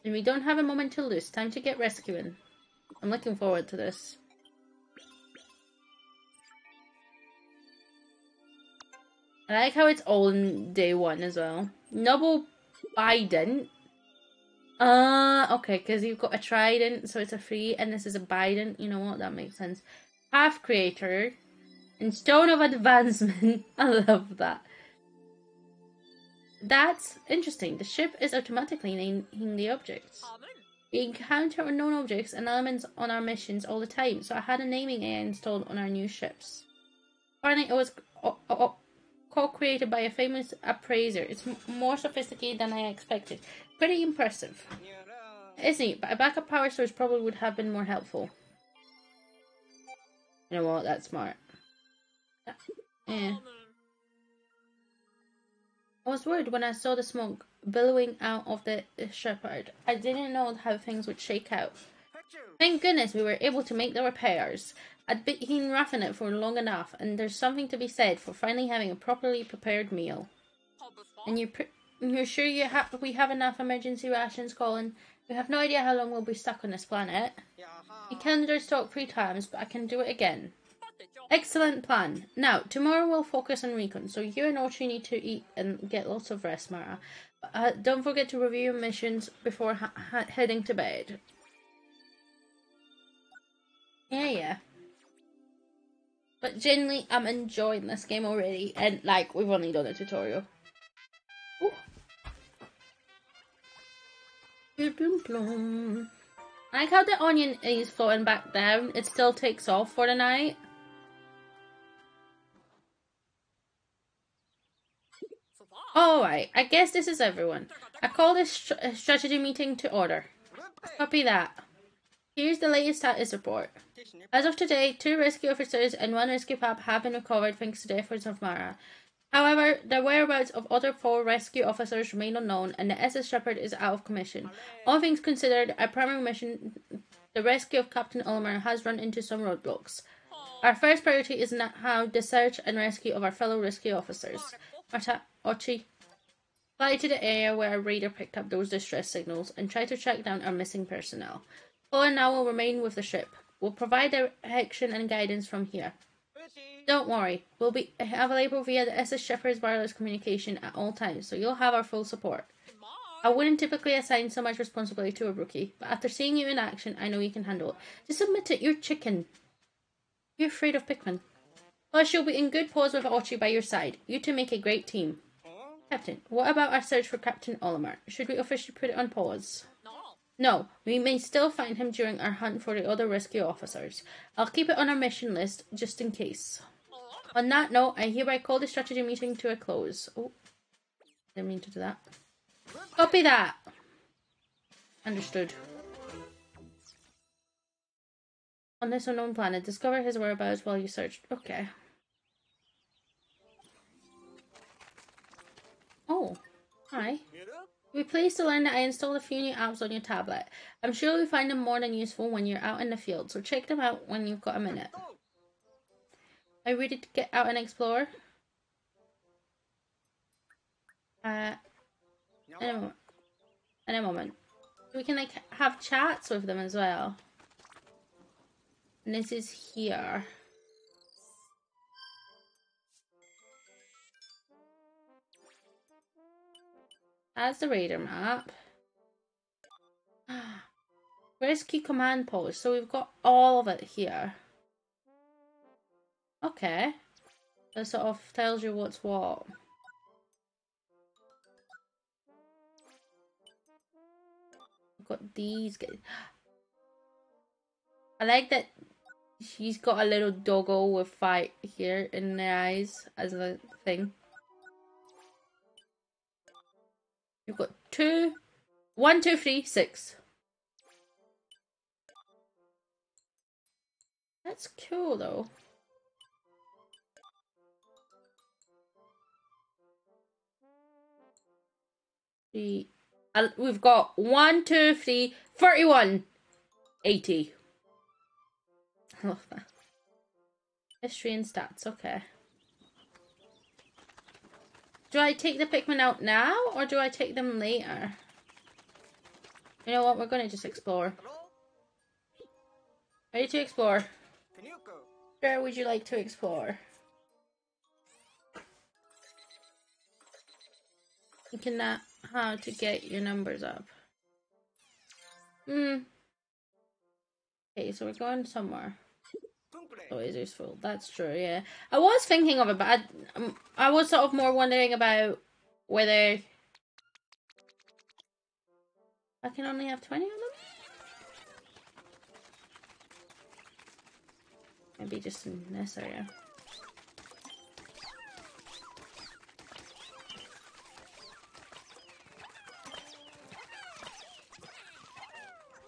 And we don't have a moment to lose. Time to get rescuing. I'm looking forward to this. I like how it's all in day one as well. Noble Bident. Okay, because you've got a trident, so it's a free, and this is a bident. You know what? That makes sense. Half Creator. And Stone of Advancement. I love that. That's interesting. The ship is automatically naming the objects. We encounter unknown objects and elements on our missions all the time, so I had a naming AI installed on our new ships. Apparently it was co-created by a famous appraiser. It's more sophisticated than I expected. Pretty impressive. Isn't it? But a backup power source probably would have been more helpful. You know what? That's smart. Yeah. I was worried when I saw the smoke billowing out of the shepherd. I didn't know how things would shake out. Thank goodness we were able to make the repairs. I'd been roughing it for long enough, and there's something to be said for finally having a properly prepared meal. And you're sure we have enough emergency rations, Colin? We have no idea how long we'll be stuck on this planet. You can understock 3 times, but I can do it again. Excellent plan. Now, tomorrow we'll focus on recon, so you and Archie need to eat and get lots of rest, Mara. Don't forget to review your missions before heading to bed. Yeah. But generally, I'm enjoying this game already, and like, we've only done a tutorial. Ooh. I like how the onion is floating back down. It still takes off for the night. Alright, I guess this is everyone. I call this strategy meeting to order. Copy that. Here's the latest status report. As of today, 2 rescue officers and 1 rescue pup have been recovered thanks to the efforts of Mara. However, the whereabouts of other 4 rescue officers remain unknown, and the SS Shepherd is out of commission. All things considered, our primary mission, the rescue of Captain Olimar, has run into some roadblocks. Our first priority is now the search and rescue of our fellow rescue officers. Archie, fly to the area where our radar picked up those distress signals and try to track down our missing personnel. Colin now will remain with the ship. We'll provide direction and guidance from here. Don't worry, we'll be available via the SS Shepherd's wireless communication at all times, so you'll have our full support. I wouldn't typically assign so much responsibility to a rookie, but after seeing you in action, I know you can handle it. Just admit it, you're chicken. You're afraid of Pikmin. Plus, you'll be in good pause with Archie by your side. You two make a great team. Captain, what about our search for Captain Olimar? Should we officially put it on pause? No, we may still find him during our hunt for the other rescue officers. I'll keep it on our mission list, just in case. On that note, I hereby call the strategy meeting to a close. Oh, didn't mean to do that. Copy that! Understood. On this unknown planet, discover his whereabouts while you search. Okay. Oh, hi. We're pleased to learn that I installed a few new apps on your tablet. I'm sure you'll find them more than useful when you're out in the field, so check them out when you've got a minute. Are you ready to get out and explore? In a moment. We can like have chats with them as well. And this is here. That's the radar map. Rescue command post. So we've got all of it here. Okay. That sort of tells you what's what. We've got these guys. I like that she's got a little doggo with fight here in their eyes as a thing. You've got 2, 1, 2, 3, 6. That's cool though. We've got 1, 2, 3, 31. 80. I love that. History and stats, okay. Do I take the Pikmin out now, or do I take them later? You know what, we're gonna just explore. Ready to explore? Where would you like to explore? You cannot how to get your numbers up. Okay, so we're going somewhere. Oh, is useful. That's true, yeah. I was thinking of it, but I was sort of more wondering about whether I can only have 20 of them? Maybe just in this area.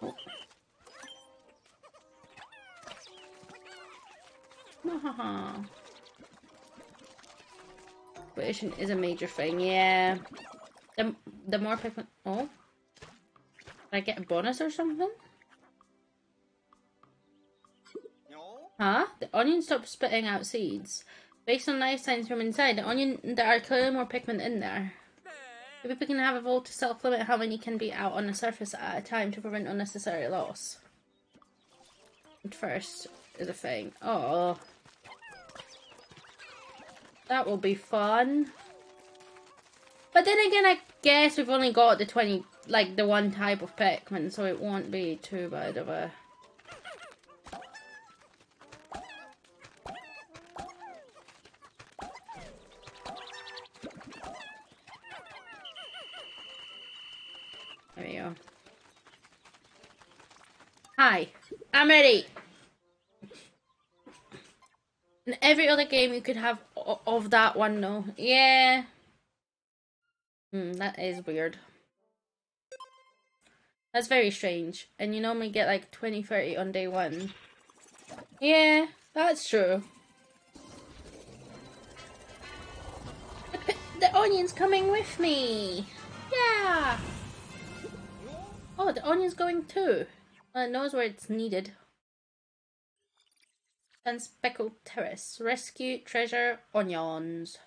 Oh. Competition is a major thing, yeah. The more Pikmin... Oh? Did I get a bonus or something? Huh? The onion stopped spitting out seeds. Based on life signs from inside, there are clearly more Pikmin in there. Maybe we can have a vote to self-limit how many can be out on the surface at a time to prevent unnecessary loss. And first is a thing. Oh. That will be fun. But then again, I guess we've only got the 20, like the one type of Pikmin, so it won't be too bad of a... There we go. Hi, I'm ready. In every other game you could have of that one, though. Yeah. That is weird. That's very strange. And you normally get like 20, 30 on day one. Yeah, that's true. The onion's coming with me. Yeah. Oh, the onion's going too. Well, it knows where it's needed. And speckled terrace. Rescue, treasure, onions.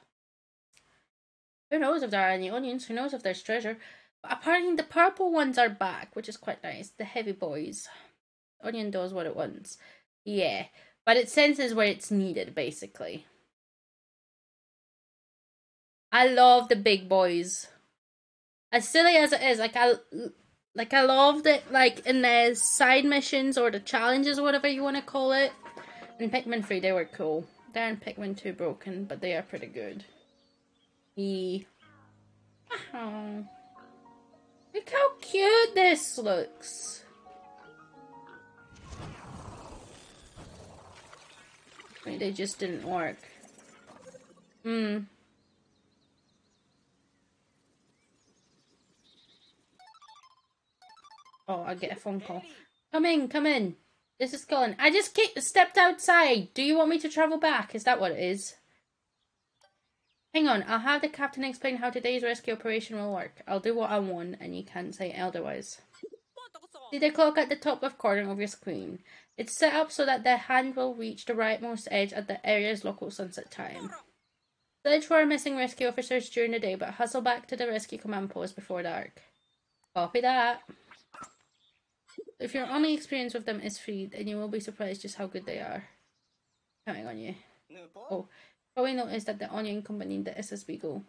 Who knows if there are any onions? Who knows if there's treasure? But apparently the purple ones are back, which is quite nice. The heavy boys. The onion does what it wants. Yeah. But it senses where it's needed, basically. I love the big boys. As silly as it is, I loved it, like, in the side missions or the challenges or whatever you want to call it. In Pikmin 3, they were cool. They're in Pikmin 2 broken, but they are pretty good. Oh. Look how cute this looks. Wait, they just didn't work. Oh, I get a phone call. Come in, come in. This is Colin. I just stepped outside. Do you want me to travel back? Is that what it is? Hang on, I'll have the captain explain how today's rescue operation will work. I'll do what I want, and you can't say otherwise. See the clock at the top left corner of your screen. It's set up so that the hand will reach the rightmost edge at the area's local sunset time. Search for missing rescue officers during the day, but hustle back to the rescue command post before dark. Copy that. If your only experience with them is free, then you will be surprised just how good they are. Counting on you. Oh, probably noticed that the onion accompanied the SS Beagle.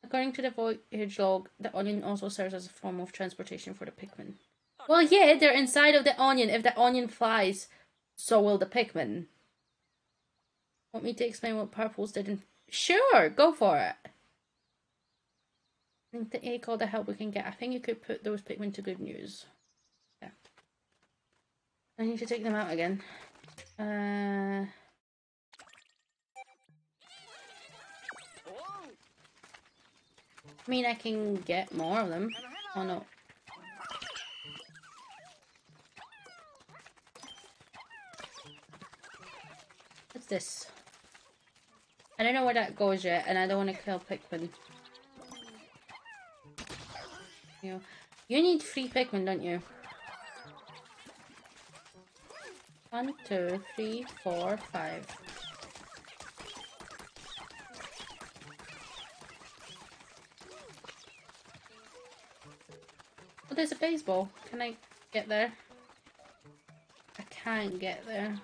According to the voyage log, the onion also serves as a form of transportation for the Pikmin. Well, yeah, they're inside of the onion. If the onion flies, so will the Pikmin. Want me to explain what purples did in... Sure, go for it. I think the egg all the help we can get. I think you could put those Pikmin to good use. Yeah. I need to take them out again. I mean, I can get more of them. Oh no. What's this? I don't know where that goes yet, and I don't want to kill Pikmin. You need 3 Pikmin, don't you? 1, 2, 3, 4, 5. Oh, there's a baseball. Can I get there? I can't get there.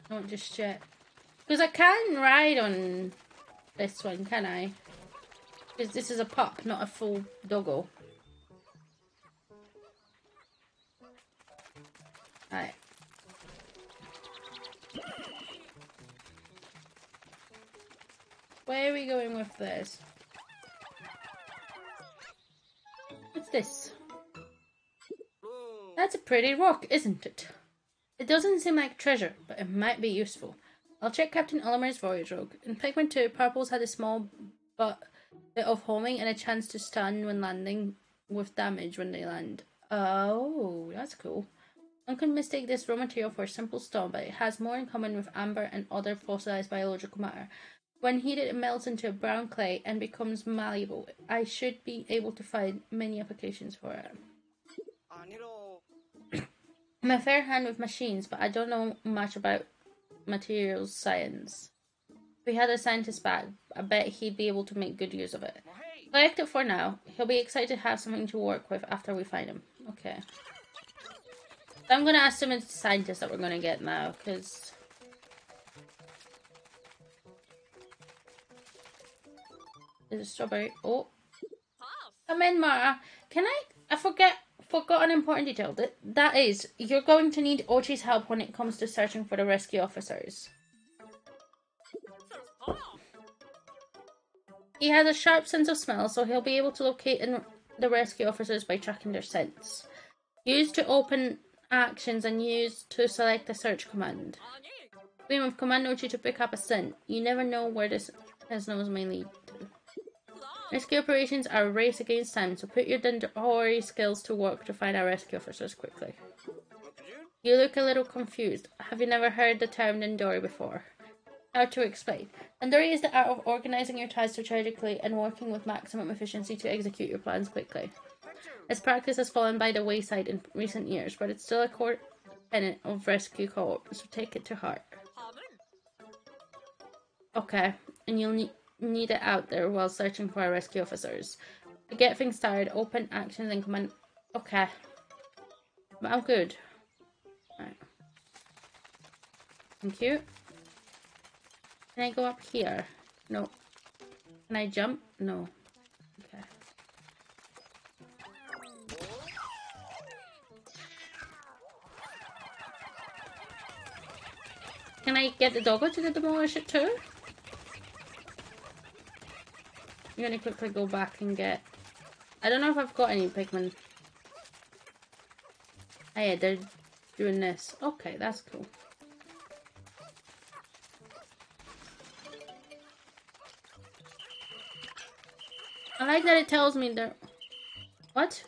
Not just yet. Because I can ride on this one, can I? Because this is a pup, not a full doggo. Right. Where are we going with this? What's this? That's a pretty rock, isn't it? It doesn't seem like treasure, but it might be useful. I'll check Captain Olimer's voyage log. In Pikmin 2, Purples had a small bit of homing and a chance to stun when landing with damage when they land. Oh, that's cool. One can mistake this raw material for a simple stone, but it has more in common with amber and other fossilized biological matter. When heated, it melts into a brown clay and becomes malleable. I should be able to find many applications for it. I'm a fair hand with machines, but I don't know much about materials science. If we had a scientist back, I bet he'd be able to make good use of it. Collect it for now. He'll be excited to have something to work with after we find him. Okay. So I'm going to assume it's the scientist that we're going to get now, because... There's a strawberry. Oh. Come in, Mara. Can I forgot an important detail. That is, you're going to need Ochi's help when it comes to searching for the rescue officers. He has a sharp sense of smell, so he'll be able to locate the rescue officers by tracking their scents. Use to open actions and use to select the search command. Beam with command Ochi to pick up a scent. You never know where his nose may lead to. Rescue operations are a race against time, so put your Dandori skills to work to find our rescue officers quickly. You look a little confused. Have you never heard the term Dandori before? How to explain. Dandori is the art of organizing your tasks strategically and working with maximum efficiency to execute your plans quickly. Its practice has fallen by the wayside in recent years, but it's still a core tenet of rescue co-op, so take it to heart. Okay, and you'll need it out there while searching for our rescue officers. To get things started, open actions and command. Okay. But I'm good. Right. Thank you. Can I go up here? No. Can I jump? No. Okay. Can I get the doggo to demolish it too? I'm gonna quickly go back and get... I don't know if I've got any Pikmin. Oh yeah, they're doing this. Okay, that's cool. I like that it tells me they're... What?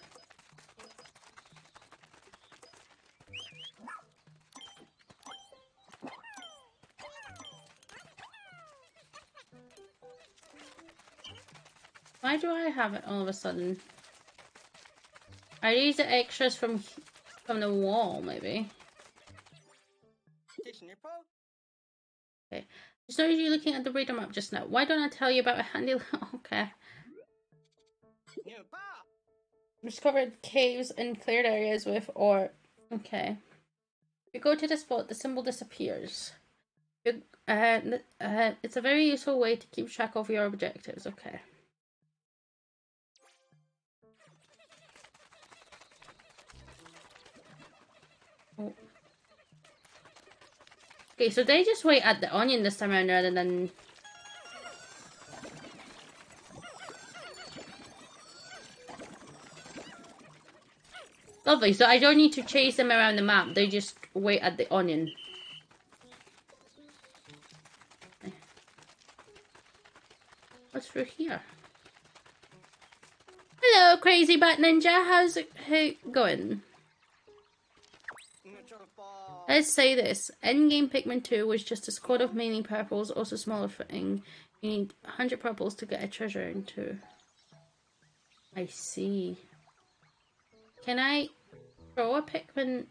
Why do I have it all of a sudden? Are these the extras from the wall, maybe? Okay. Just noticed you looking at the radar map just now. Why don't I tell you about a handy... Okay. Discovered caves and cleared areas with ore. Okay. If you go to the spot, the symbol disappears. It's a very useful way to keep track of your objectives. Okay. Oh. Okay, so they just wait at the onion this time around rather than... Lovely, so I don't need to chase them around the map, they just wait at the onion. What's through here? Hello, Crazy Bat Ninja, how's it going? Let's say this, endgame Pikmin 2 was just a squad of mainly purples, also smaller thing. You need 100 purples to get a treasure into. I see. Can I throw a Pikmin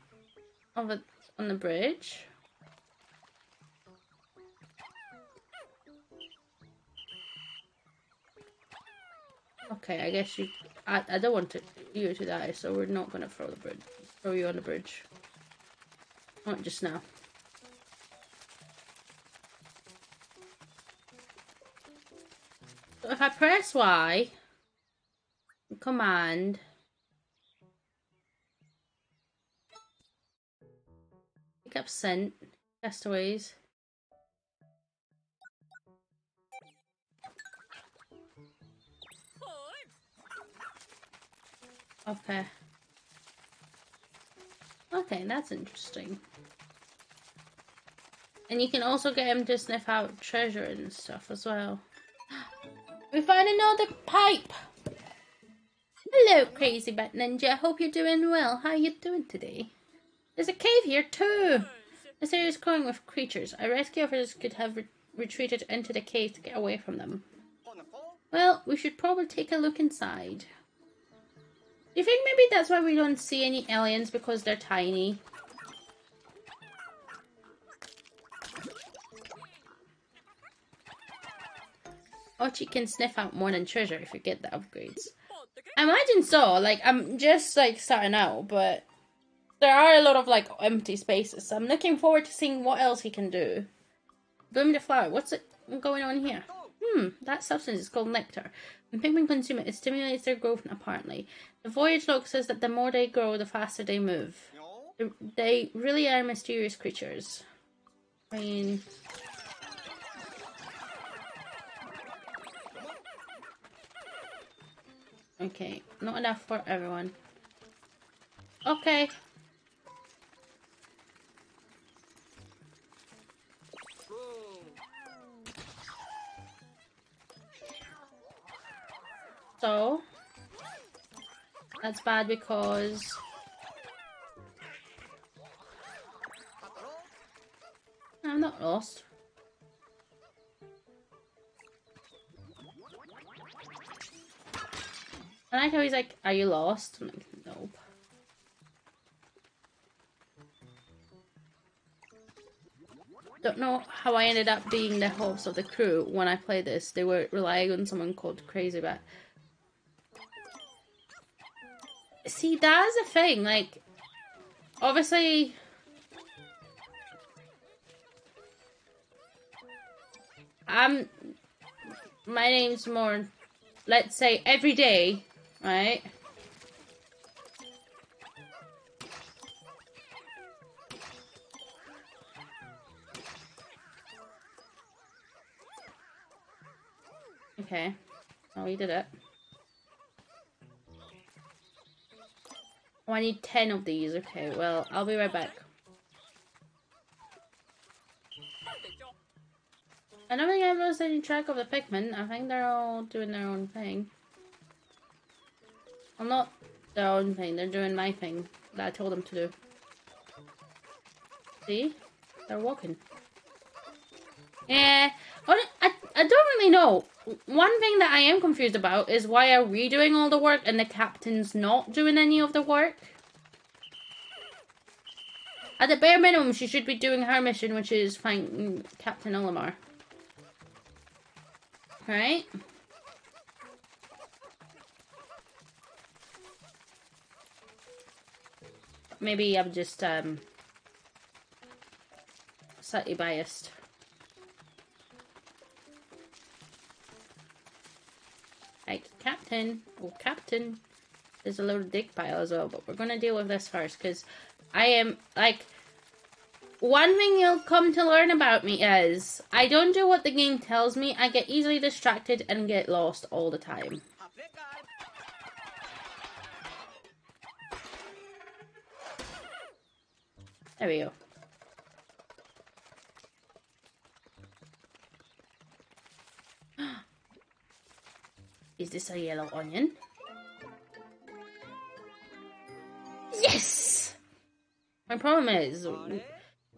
on the bridge? Okay, I guess you. I don't want you to die, so we're not gonna throw you on the bridge. Not just now. So if I press Y, command, pick up scent, castaways. Okay. Okay, that's interesting. And you can also get him to sniff out treasure and stuff as well. We found another pipe! Hello, Crazy Bat Ninja. Hope you're doing well. How are you doing today? There's a cave here too! This area is crawling with creatures. Our rescue officers could have retreated into the cave to get away from them. Well, we should probably take a look inside. Do you think maybe that's why we don't see any aliens, because they're tiny? Ochi can sniff out more than treasure if you get the upgrades. I imagine so. Like, I'm just like starting out, but there are a lot of like empty spaces. So I'm looking forward to seeing what else he can do. Bloom the flower. What's it going on here? That substance is called nectar. When Pikmin consume it, it stimulates their growth apparently. The voyage log says that the more they grow, the faster they move. They really are mysterious creatures. I mean... Okay, not enough for everyone. Okay. So, that's bad because... I'm not lost. I like how he's like, are you lost? I'm like, nope. Don't know how I ended up being the host of the crew when I played this. They were relying on someone called Crazy Bat. See, that's the thing, like, obviously... My name's more, let's say, every day, right? Okay. Oh, we did it. Oh, I need 10 of these. Okay, well, I'll be right back. I don't think I've lost any track of the Pikmin. I think they're all doing their own thing. Well, not their own thing. They're doing my thing that I told them to do. See? They're walking. Yeah. I don't really know. One thing that I am confused about is why are we doing all the work and the captain's not doing any of the work? At the bare minimum, she should be doing her mission, which is find Captain Olimar. Right? Maybe I'm just slightly biased. Like, Captain. Oh, Captain. There's a load of dig pile as well, but we're gonna deal with this first, because I am, like... One thing you'll come to learn about me is, I don't do what the game tells me. I get easily distracted and get lost all the time. There we go. Is this a yellow onion? Yes! My problem is,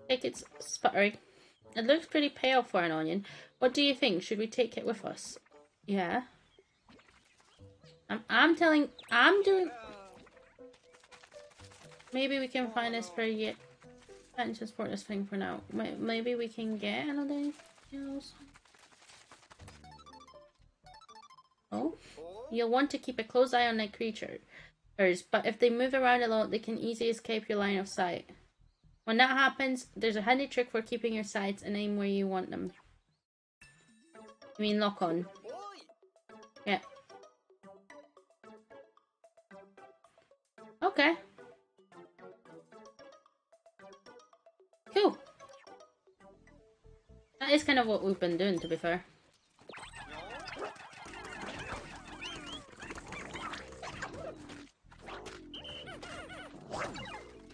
like, it's sputtering. It looks pretty pale for an onion. What do you think? Should we take it with us? Yeah. I'm doing... Maybe we can find this for yet. Can't transport this thing for now. Maybe we can get another else. Oh, you'll want to keep a close eye on the creatures, but if they move around a lot, they can easily escape your line of sight. When that happens, there's a handy trick for keeping your sights and aim where you want them. I mean, lock on. Yeah. Okay. Cool. That is kind of what we've been doing, to be fair.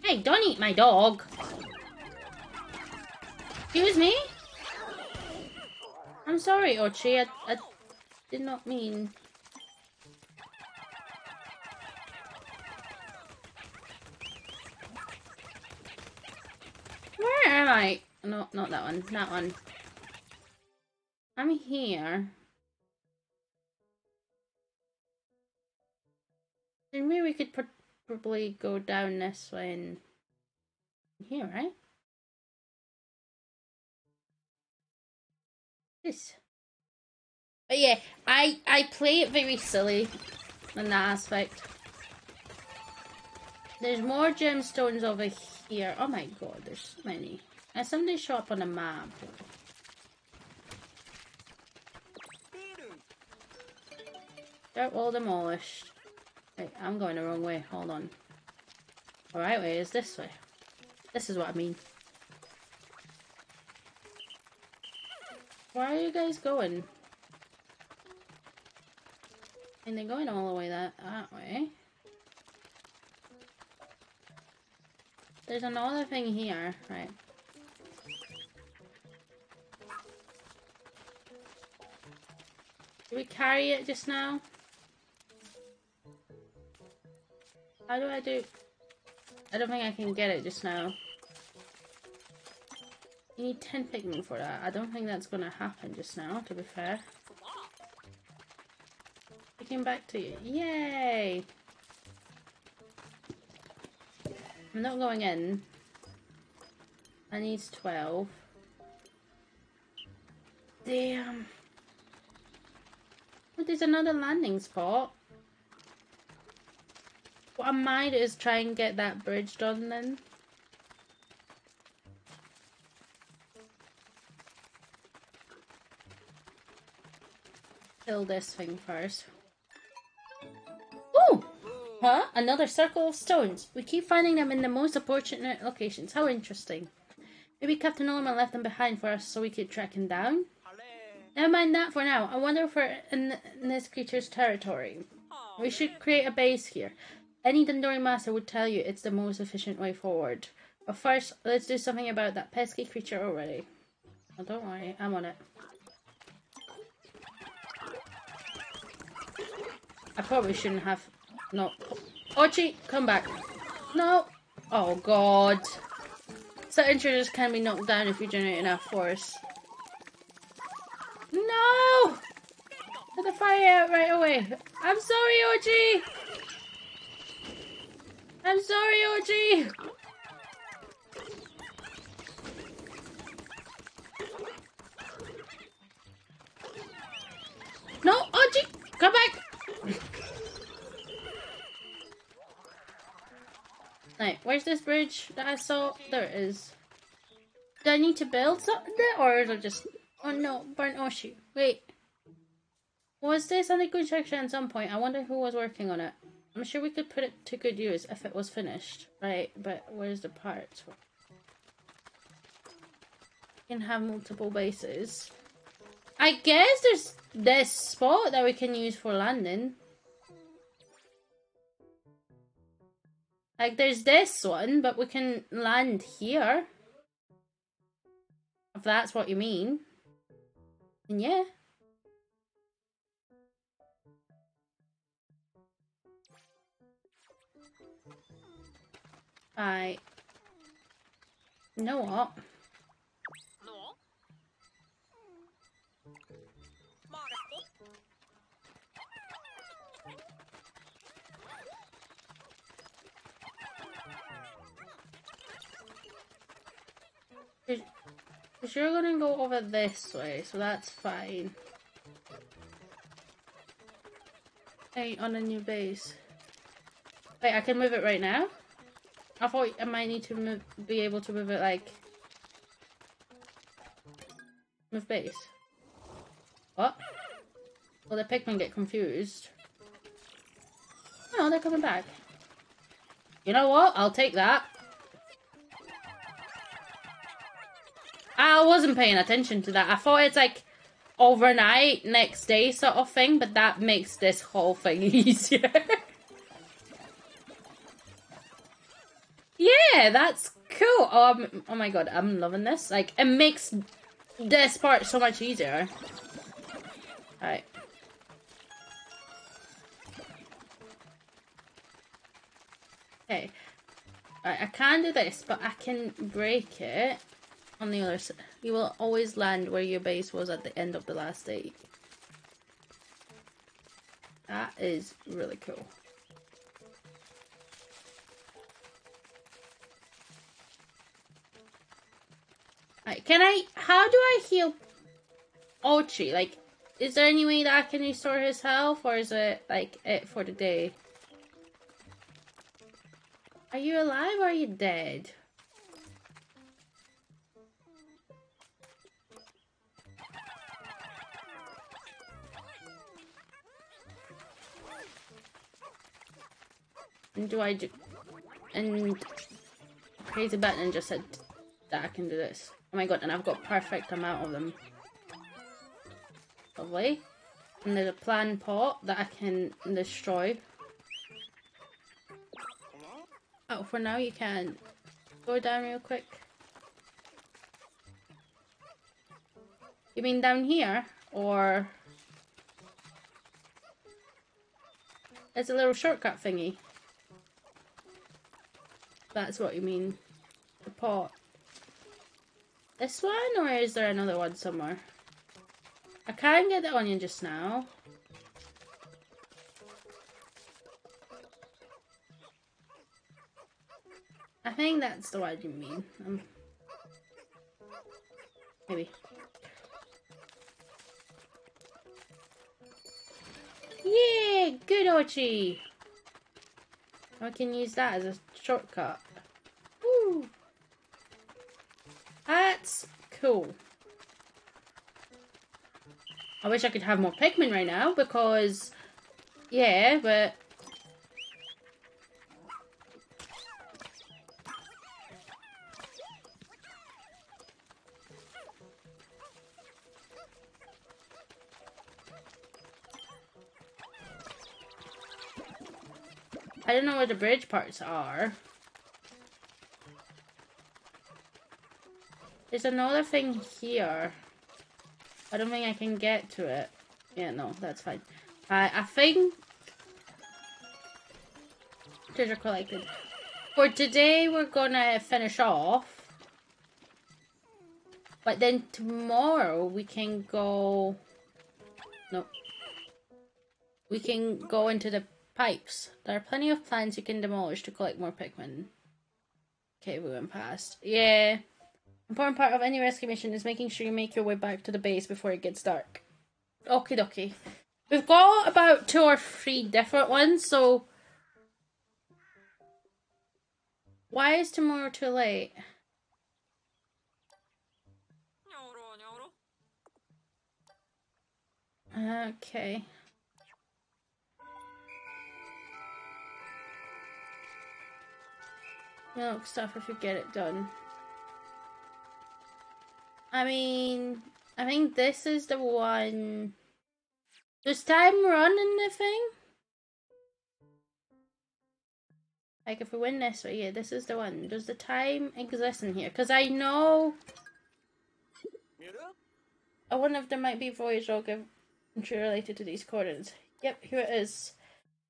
Hey, don't eat my dog! Excuse me? I'm sorry, Ochi. I did not mean... Where am I? No, not that one. That one. I'm here. Then maybe we could probably go down this way and... Here, right? This. But yeah, I play it very silly in that aspect. There's more gemstones over here. Oh my god, there's so many. And some they show up on the map. They're all demolished. Wait, I'm going the wrong way. Hold on. The right way is this way. This is what I mean. Where are you guys going? And they're going all the way that way. There's another thing here, right? Did we carry it just now? How do I do? I don't think I can get it just now. You need 10 Pikmin for that. I don't think that's gonna happen just now, to be fair. I came back to you. Yay! I'm not going in. I need 12. Damn. But there's another landing spot. What I might is try and get that bridge done then. Kill this thing first. Ooh! Huh? Another circle of stones. We keep finding them in the most unfortunate locations. How interesting. Maybe Captain Norman left them behind for us so we could track him down? Never mind that for now. I wonder if we're in this creature's territory. We should create a base here. Any Dundori master would tell you it's the most efficient way forward. But first, let's do something about that pesky creature already. Oh, don't worry. I'm on it. I probably shouldn't have... No. Ochi, come back. No. Oh, God. Certain intruders can be knocked down if you generate enough force. No! Put the fire out right away. I'm sorry, Ochi. I'm sorry, Ochi. No, Ochi, come back. Right, where's this bridge that I saw? There it is. Do I need to build something there, or is it just... Oh no, burnt Oshi. Wait. Was this under construction at some point? I wonder who was working on it. I'm sure we could put it to good use if it was finished. Right, but where's the parts? We can have multiple bases. I guess there's this spot that we can use for landing. Like, there's this one, but we can land here. If that's what you mean. And yeah. You know what? Because you're gonna go over this way, so that's fine. Hey, on a new base. Wait, I can move it right now? I thought I might need to be able to move it, like... Move base. What? Well, the Pikmin get confused. Oh, they're coming back. You know what? I'll take that. I wasn't paying attention to that. I thought it's like overnight, next day sort of thing, but that makes this whole thing easier. Yeah, that's cool. Oh my god, I'm loving this. Like, it makes this part so much easier. Alright. Okay. Alright, I can do this, but I can break it on the other side. You will always land where your base was at the end of the last day. That is really cool. Right, how do I heal Ochi? Like, is there any way that I can restore his health, or is it, like, it for the day? Are you alive or are you dead? And and crazy button just said that I can do this. Oh my god, and I've got perfect amount of them. Lovely. And there's a plant pot that I can destroy. Oh, for now you can. Go down real quick. You mean down here? Or... It's a little shortcut thingy. That's what you mean. The pot. This one, or is there another one somewhere? I can't get the onion just now. I think that's the one you mean. Maybe. Yeah, good Ochi! I can use that as a shortcut. Woo! That's cool. I wish I could have more Pikmin right now, because... Yeah, but... I don't know where the bridge parts are. There's another thing here. I don't think I can get to it. Yeah, no, that's fine. I think... Treasure collected. For today, we're gonna finish off. But then tomorrow, we can go... Nope. We can go into the pipes. There are plenty of plants you can demolish to collect more Pikmin. Okay, we went past. Yeah. Important part of any rescue mission is making sure you make your way back to the base before it gets dark. Okie dokie. We've got about 2 or 3 different ones, so... Why is tomorrow too late? Okay. Milk stuff if you get it done. I mean, I think this is the one... Does time run in the thing? Like, if we win this way, yeah, this is the one. Does the time exist in here? Because I know... I wonder if there might be voyage log entry related to these coordinates. Yep, here it is.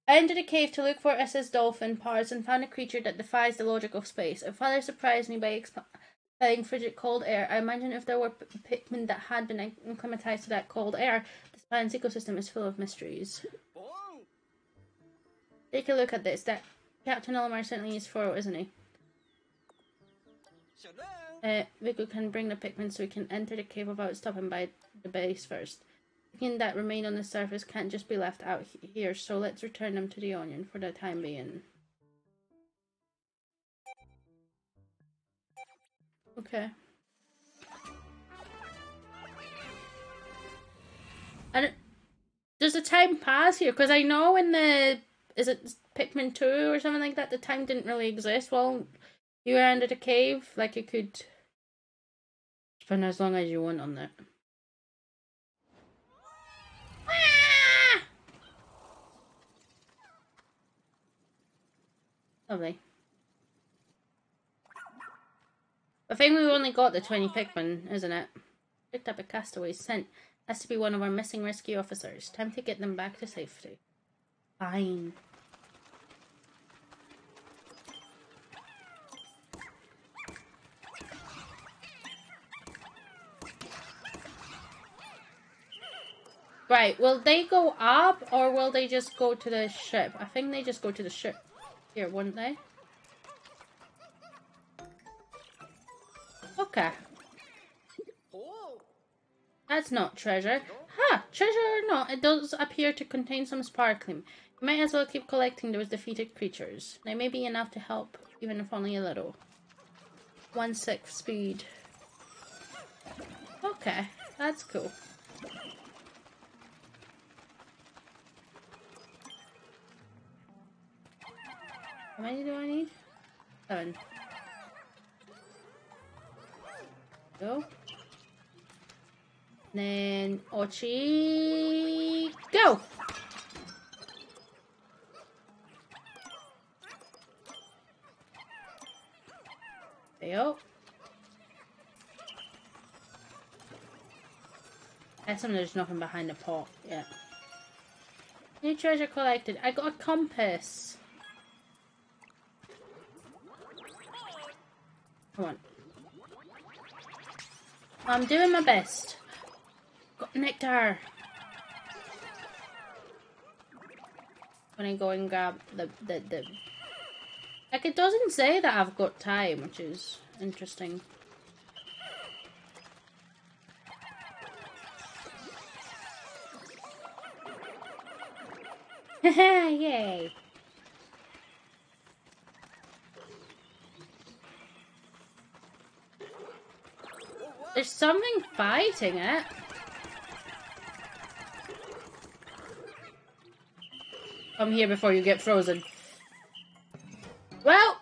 I entered a cave to look for SS dolphin parts and found a creature that defies the logic of space. It further surprised me by expelling frigid cold air. I imagine if there were Pikmin that had been acclimatized to that cold air, this planet's ecosystem is full of mysteries. Take a look at this. That Captain Olimar certainly is thorough, isn't he? Vigo can bring the Pikmin so we can enter the cave without stopping by the base first. Pikmin that remain on the surface can't just be left out here, so let's return them to the onion for the time being. Okay. And does the time pass here? Because I know in the... Is it Pikmin 2 or something like that? The time didn't really exist while you were under the cave. Like, you could spend as long as you want on it. Ah! Lovely. I think we've only got the 20 Pikmin, isn't it? Picked up a castaway scent. Has to be one of our missing rescue officers. Time to get them back to safety. Fine. Right, will they go up or will they just go to the ship? I think they just go to the ship here, wouldn't they? Okay. That's not treasure. Huh, treasure or not, it does appear to contain some sparkling. You might as well keep collecting those defeated creatures. They may be enough to help, even if only a little. 1/6 speed. Okay, that's cool. How many do I need? 7. Go. Then Ochi, go! Fail. I assume there's nothing behind the pot yet. New treasure collected. I got a compass. Come on. I'm doing my best. Got nectar. When I go and grab the like, it doesn't say that I've got time, which is interesting. Haha, yay. There's something fighting it. Come here before you get frozen. Well,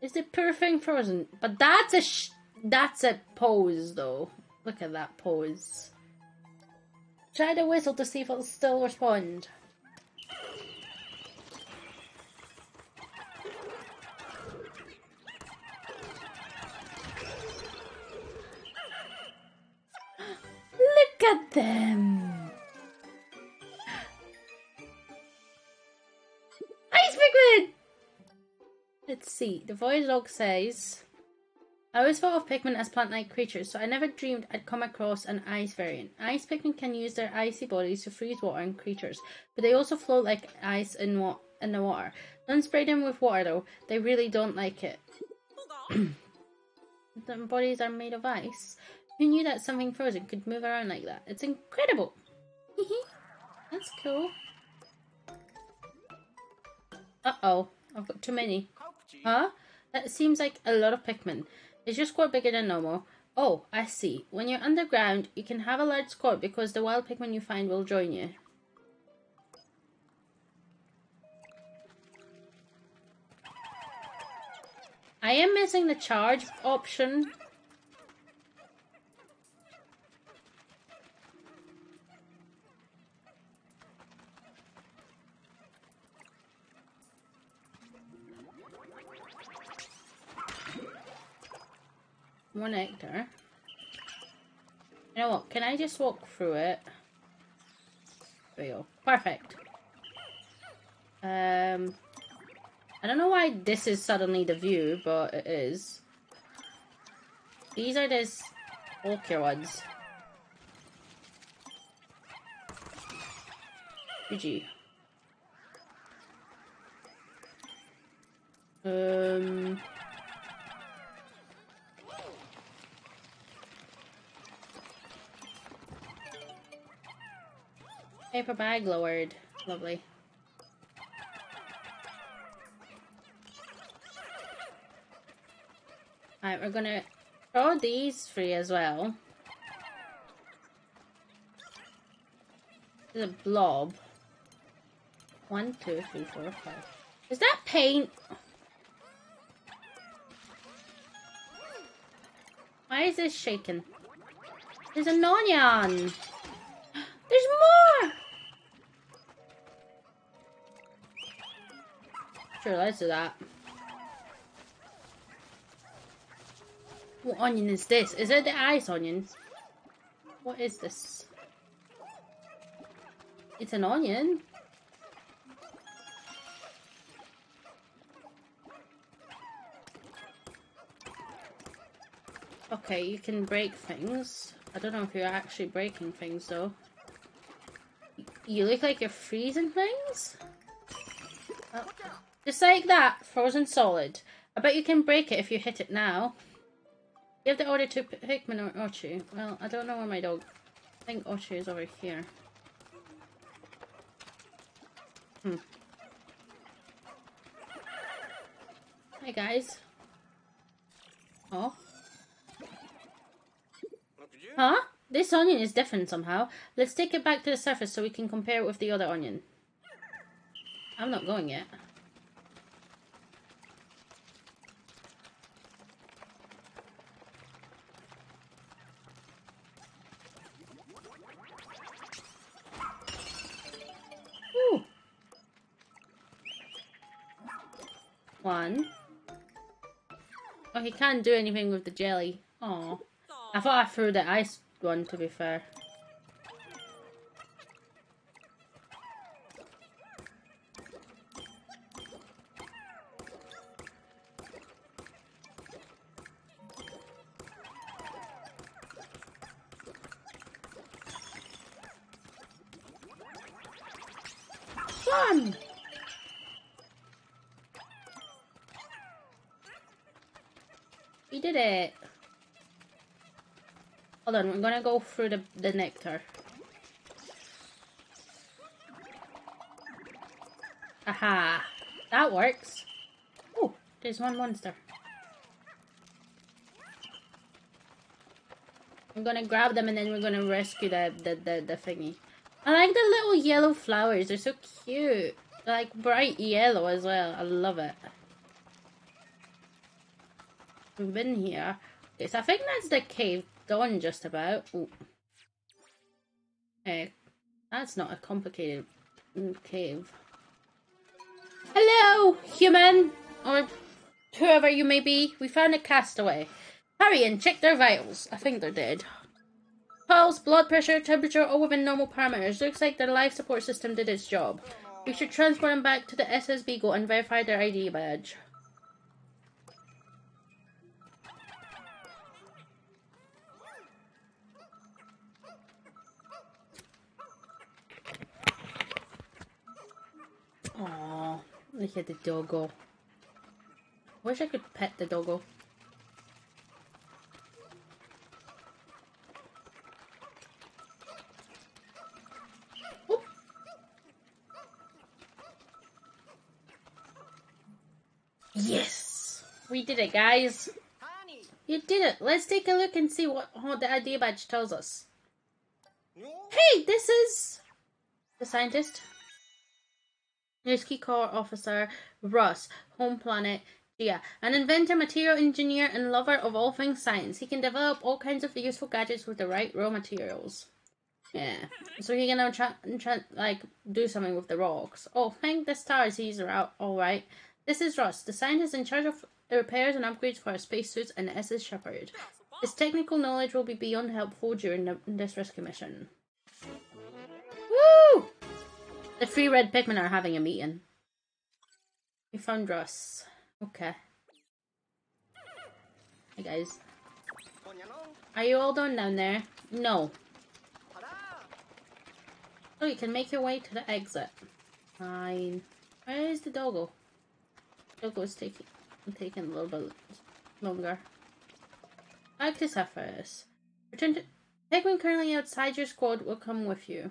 is the poor thing frozen? But that's a pose though. Look at that pose. Try to whistle to see if it'll still respond. Look at them! Ice Pikmin! Let's see. The voyage log says, I always thought of Pikmin as plant-like creatures, so I never dreamed I'd come across an ice variant. Ice Pikmin can use their icy bodies to freeze water and creatures, but they also float like ice in the water. Don't spray them with water though, they really don't like it. Their bodies are made of ice. Who knew that something frozen could move around like that? It's incredible! That's cool. Uh-oh, I've got too many. Huh? That seems like a lot of Pikmin. It's just quite bigger than normal. Oh, I see. When you're underground, you can have a large squad because the wild Pikmin you find will join you. I am missing the charge option. More nectar. You know what? Can I just walk through it? There we go. Perfect. I don't know why this is suddenly the view, but it is. These are these bulkier ones. GG. Paper bag lowered. Lovely. Alright, we're gonna throw these free as well. There's a blob. 1, 2, 3, 4, 5. Is that paint? Why is this shaking? There's an onion! There's more! Sure, let's do that. What onion is this? Is it the ice onions? What is this? It's an onion. Okay, you can break things. I don't know if you're actually breaking things though. You look like you're freezing things? Oh. Just like that, frozen solid. I bet you can break it if you hit it now. You have to order to Pikmin or Ochu. Well, I don't know where my dog... I think Ochu is over here. Hi guys. Oh. Huh? This onion is different somehow. Let's take it back to the surface so we can compare it with the other onion. I'm not going yet. Woo. 1. Oh, he can't do anything with the jelly. Oh. I thought I threw the ice one, to be fair. Fun! We did it! Hold on, we're gonna go through the nectar. Aha! That works. Oh, there's one monster. I'm gonna grab them and then we're gonna rescue the thingy. I like the little yellow flowers. They're so cute. They're like bright yellow as well. I love it. We've been here. Okay, so I think that's the cave done just about. Ooh. Okay, that's not a complicated cave. Hello, human, or whoever you may be. We found a castaway. Hurry and check their vitals. I think they're dead. Pulse, blood pressure, temperature, all within normal parameters. Looks like their life support system did its job. We should transport them back to the SS Beagle and verify their ID badge. Aww, look at the doggo. Wish I could pet the doggo. Oop. Yes! We did it, guys. You did it. Let's take a look and see what the ID badge tells us. Hey, this is the scientist. Rescue Corps Officer Russ, home planet Gia, an inventor, material engineer, and lover of all things science. He can develop all kinds of useful gadgets with the right raw materials. Yeah, so you're gonna try like do something with the rocks. Oh, thank the stars, he's out. All right. This is Russ, the scientist in charge of the repairs and upgrades for our spacesuits and SS Shepherd. His technical knowledge will be beyond helpful during this rescue mission. Woo! The 3 red Pikmin are having a meeting. We found Russ. Okay. Hey guys. Are you all done down there? No. Oh, you can make your way to the exit. Fine. Where is the doggo? Doggo is taking... I'm taking a little bit longer. Back to surface. Return to Pikmin currently outside your squad will come with you.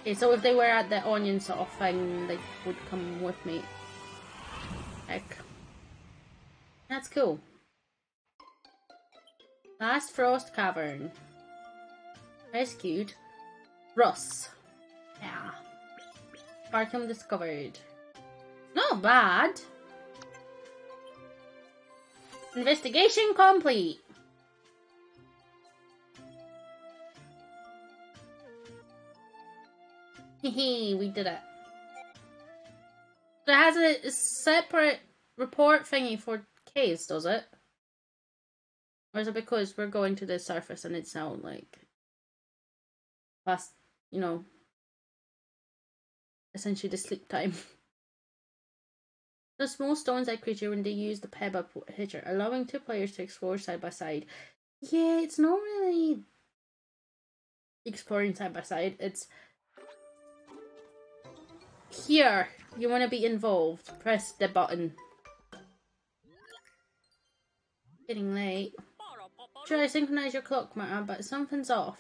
Okay, so if they were at the onion sort of thing, they would come with me. Heck. That's cool. Last Frost Cavern. Rescued. Russ. Yeah. Sparkle discovered. Not bad. Investigation complete. Hehe, we did it. So it has a separate report thingy for caves, does it? Or is it because we're going to the surface and it's now like past, you know, essentially the sleep time. The small stones that creature when they use the pebble hitcher, allowing two players to explore side by side. Yeah, it's not really exploring side by side. It's here. You want to be involved. Press the button. Getting late. Try to synchronize your clock, Marta, but something's off.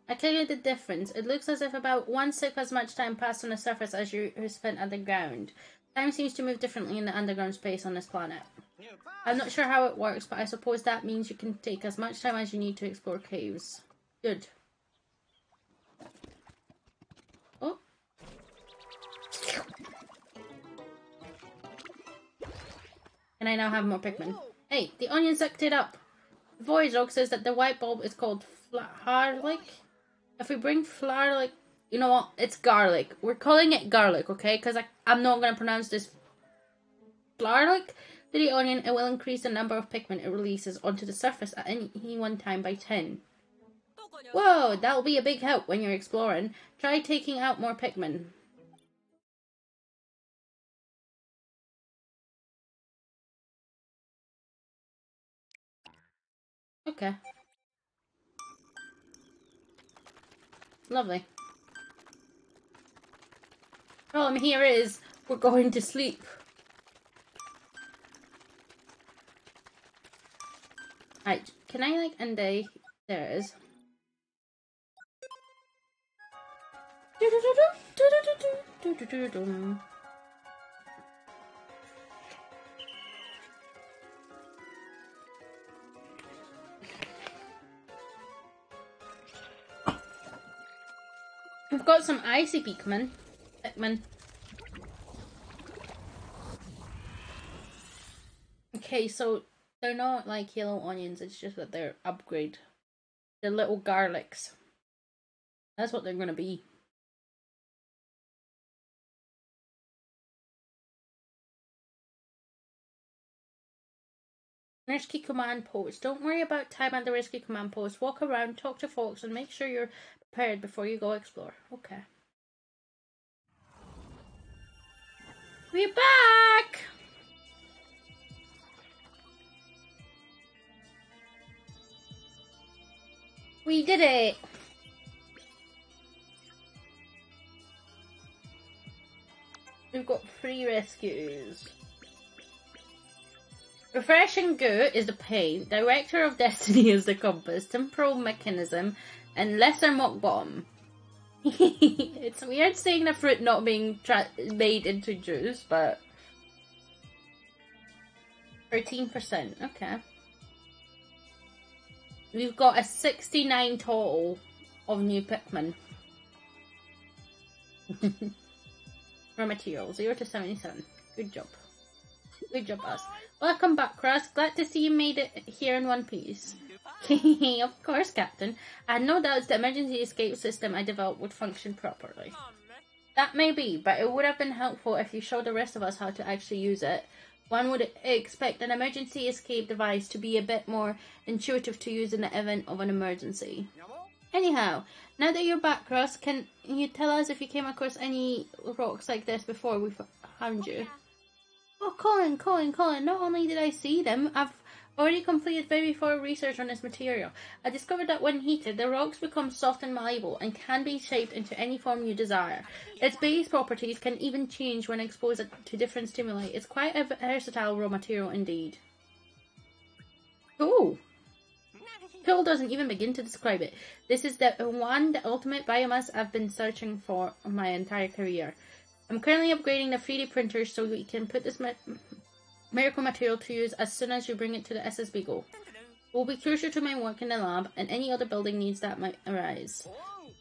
I calculated the difference. It looks as if about 1/6 as much time passed on the surface as you spent underground. Time seems to move differently in the underground space on this planet. I'm not sure how it works, but I suppose that means you can take as much time as you need to explore caves. Good. Oh. Can I now have more Pikmin? Hey, the onion sucked it up. Voyage log says that the white bulb is called garlic. If we bring garlic, you know what? It's garlic. We're calling it garlic, okay? Because I'm not going to pronounce this garlic. To the onion, it will increase the number of Pikmin it releases onto the surface at any one time by 10. Whoa, that'll be a big help when you're exploring. Try taking out more Pikmin. Okay. Lovely. Problem here is, we're going to sleep. Right, can I like undo? There it is. We've got some icy Pikmin. Okay, so they're not like yellow onions, it's just that they're upgrade. They're little garlics. That's what they're gonna be. Rescue command post. Don't worry about time at the rescue command post. Walk around, talk to folks, and make sure you're prepared before you go explore. Okay. We're back! We did it! We've got 3 rescues. Refreshing Goo is the paint, Director of Destiny is the compass, Temporal Mechanism, and Lesser Mock Bomb. It's weird seeing the fruit not being made into juice, but 13%, okay. We've got a 69 total of new Pikmin. Raw material, 0 to 77. Good job. Good job, us. Welcome back, Russ. Glad to see you made it here in one piece. Of course, Captain. I had no doubts the emergency escape system I developed would function properly. That may be, but it would have been helpful if you showed the rest of us how to actually use it. One would expect an emergency escape device to be a bit more intuitive to use in the event of an emergency. Anyhow, now that you're back, Russ, can you tell us if you came across any rocks like this before we found you? Oh, Colin, not only did I see them, I've Already completed very thorough research on this material. I discovered that when heated, the rocks become soft and malleable and can be shaped into any form you desire. Its base properties can even change when exposed to different stimuli. It's quite a versatile raw material indeed. Cool. Phil doesn't even begin to describe it. This is the ultimate biomass I've been searching for my entire career. I'm currently upgrading the 3D printers so we can put this miracle material to use as soon as you bring it to the SSB Go. It will be crucial to my work in the lab and any other building needs that might arise.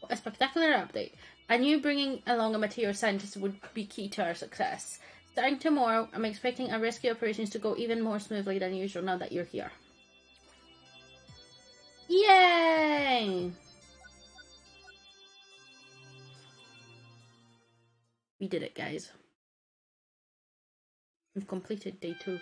A spectacular update. I knew bringing along a material scientist would be key to our success. Starting tomorrow, I'm expecting our rescue operations to go even more smoothly than usual now that you're here. Yay! We did it, guys. We've completed day 2.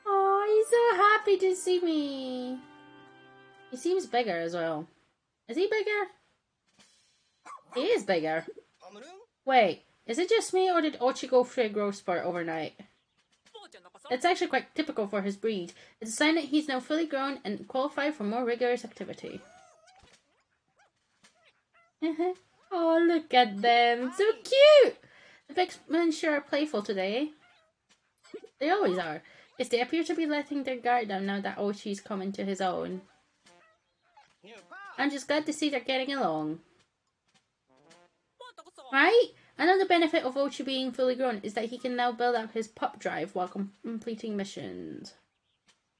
Oh, he's so happy to see me. He seems bigger as well. Is he bigger? He is bigger. Wait, is it just me or did Ochi go through a growth spurt overnight? It's actually quite typical for his breed. It's a sign that he's now fully grown and qualified for more rigorous activity. Oh, look at them. So cute! The Pikmin sure are playful today. They always are. Yes, they appear to be letting their guard down now that Ochi's coming to his own. I'm just glad to see they're getting along. Right? Another benefit of Ochi being fully grown is that he can now build up his pup drive while completing missions.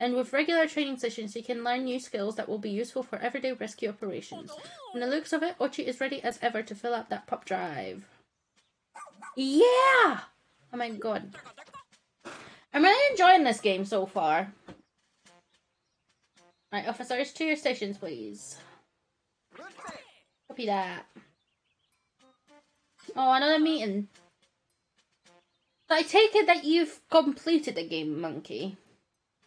And with regular training sessions, he can learn new skills that will be useful for everyday rescue operations. From the looks of it, Ochi is ready as ever to fill up that pup drive. Yeah! Oh my god. I'm really enjoying this game so far. Right, officers, to your stations, please. Copy that. Oh, another meeting. So I take it that you've completed the game, Monkey.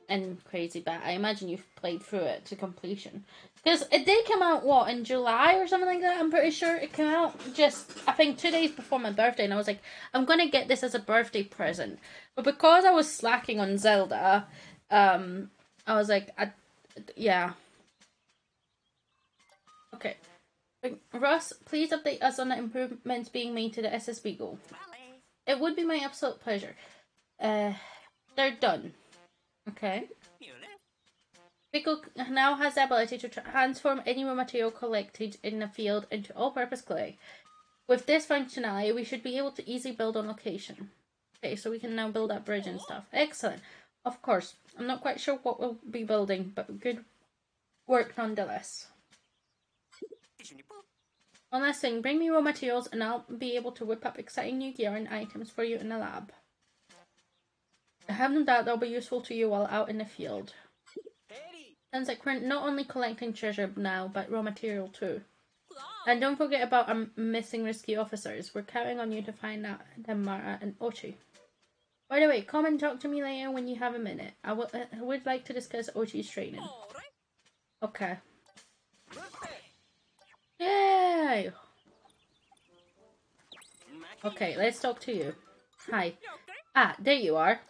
And Crazy Bat. I imagine you've played through it to completion. Because it did come out, what, in July or something like that? I'm pretty sure it came out just, I think, 2 days before my birthday. And I was like, I'm going to get this as a birthday present. But because I was slacking on Zelda, I was like, yeah. Okay. Russ, please update us on the improvements being made to the SSB Go. It would be my absolute pleasure. They're done. Okay. Pickle now has the ability to transform any raw material collected in the field into all-purpose clay. With this functionality, we should be able to easily build on location. Okay, so we can now build that bridge and stuff. Excellent. Of course, I'm not quite sure what we'll be building, but good work nonetheless. One last thing, bring me raw materials and I'll be able to whip up exciting new gear and items for you in the lab. I have no doubt they'll be useful to you while out in the field. Sounds like we're not only collecting treasure now, but raw material too. And don't forget about our missing rescue officers. We're counting on you to find out them, Mara and Ochi. By the way, come and talk to me later when you have a minute. I would like to discuss Ochi's training. Okay. Yay! Okay, let's talk to you. Hi. Ah, there you are.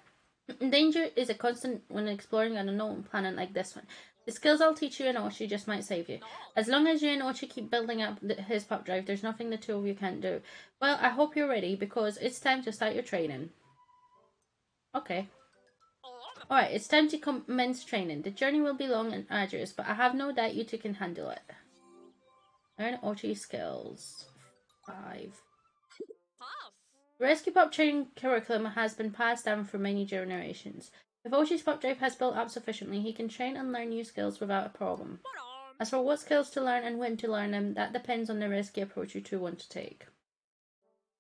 Danger is a constant when exploring an unknown planet like this one. The skills I'll teach you and Ochi just might save you. As long as you and Ochi keep building up his pup drive, there's nothing the two of you can't do. Well, I hope you're ready, because it's time to start your training. Okay. Alright, it's time to commence training. The journey will be long and arduous, but I have no doubt you two can handle it. Learn Ochi skills. 5. The Rescue Pup training curriculum has been passed down for many generations. If Ochi's pup drive has built up sufficiently, he can train and learn new skills without a problem. As for what skills to learn and when to learn them, that depends on the rescue approach you two want to take.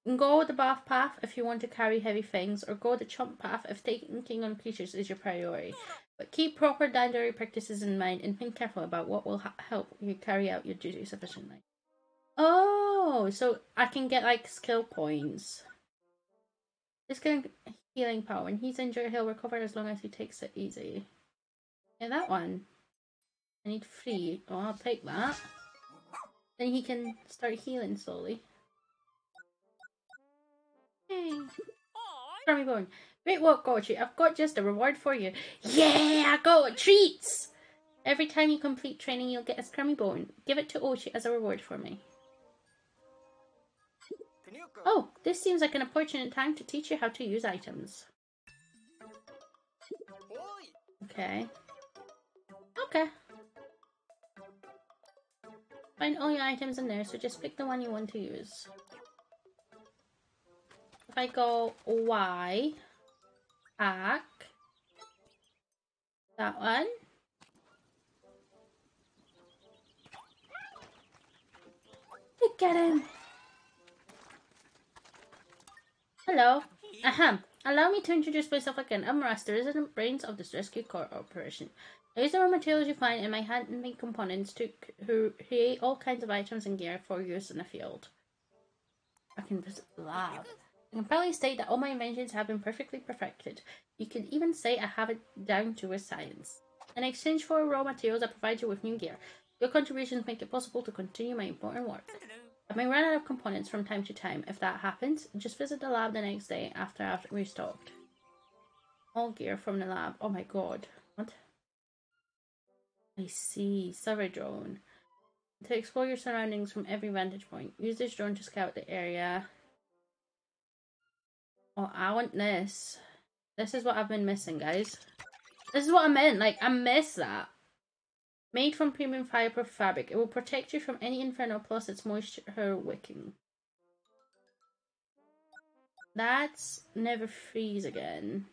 You can go the bath path if you want to carry heavy things, or go the chomp path if taking on creatures is your priority. But keep proper dandelion practices in mind and think careful about what will help you carry out your duties efficiently. Oh, so I can get like skill points. This can healing power. When he's injured, he'll recover as long as he takes it easy. Yeah, that one. I need 3. Oh, I'll take that. Then he can start healing slowly. Yay! Crummy bone. Great work, Ochi. I've got just a reward for you. Yeah, I got treats! Every time you complete training, you'll get a scrummy bone. Give it to Ochi as a reward for me. Oh, this seems like an opportune time to teach you how to use items. Okay. Okay. Find all your items in there, so just pick the one you want to use. If I go Y, back, that one. Look at him. Hello. Ahem. Allow me to introduce myself again. I'm Russ, the resident brains of this rescue corporation. I use the raw materials you find in my handmade components to create all kinds of items and gear for use in the field. I can visit the lab. I can proudly state that all my inventions have been perfectly perfected. You could even say I have it down to a science. In exchange for raw materials, I provide you with new gear. Your contributions make it possible to continue my important work. I may run out of components from time to time. If that happens, just visit the lab the next day after I've restocked. All gear from the lab. Oh my god. What? I see. Survey drone. To explore your surroundings from every vantage point. Use this drone to scout the area. Oh, I want this. This is what I've been missing, guys. This is what I meant. Like, I miss that. Made from premium fireproof fabric. It will protect you from any inferno plus its moisture wicking. That's never freeze again.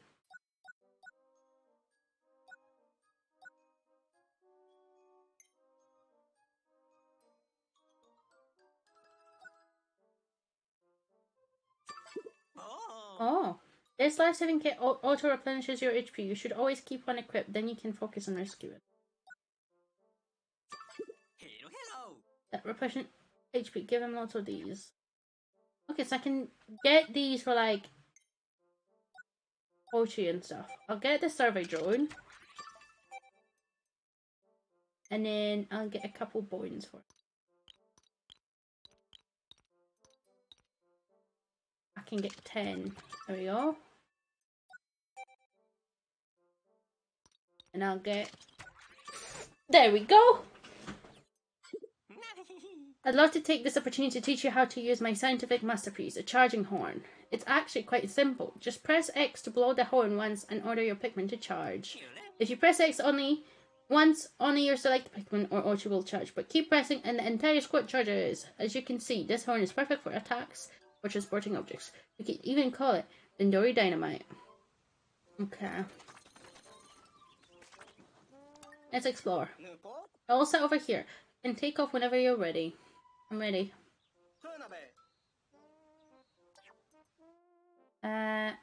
Oh. This life-saving kit auto-replenishes your HP. You should always keep one equipped, then you can focus on rescuing. That repletion HP, give him lots of these. Okay, so I can get these for like Ochi and stuff. I'll get the survey drone. And then I'll get a couple bones for it. I can get 10. There we go. And I'll get... There we go! I'd love to take this opportunity to teach you how to use my scientific masterpiece, a charging horn. It's actually quite simple. Just press X to blow the horn once and order your Pikmin to charge. If you press X once, only your select Pikmin or Ochi will charge, but keep pressing and the entire squad charges. As you can see, this horn is perfect for attacks or transporting objects. You can even call it Dendori Dynamite. Okay. Let's explore. All set over here. You can take off whenever you're ready. I'm ready. I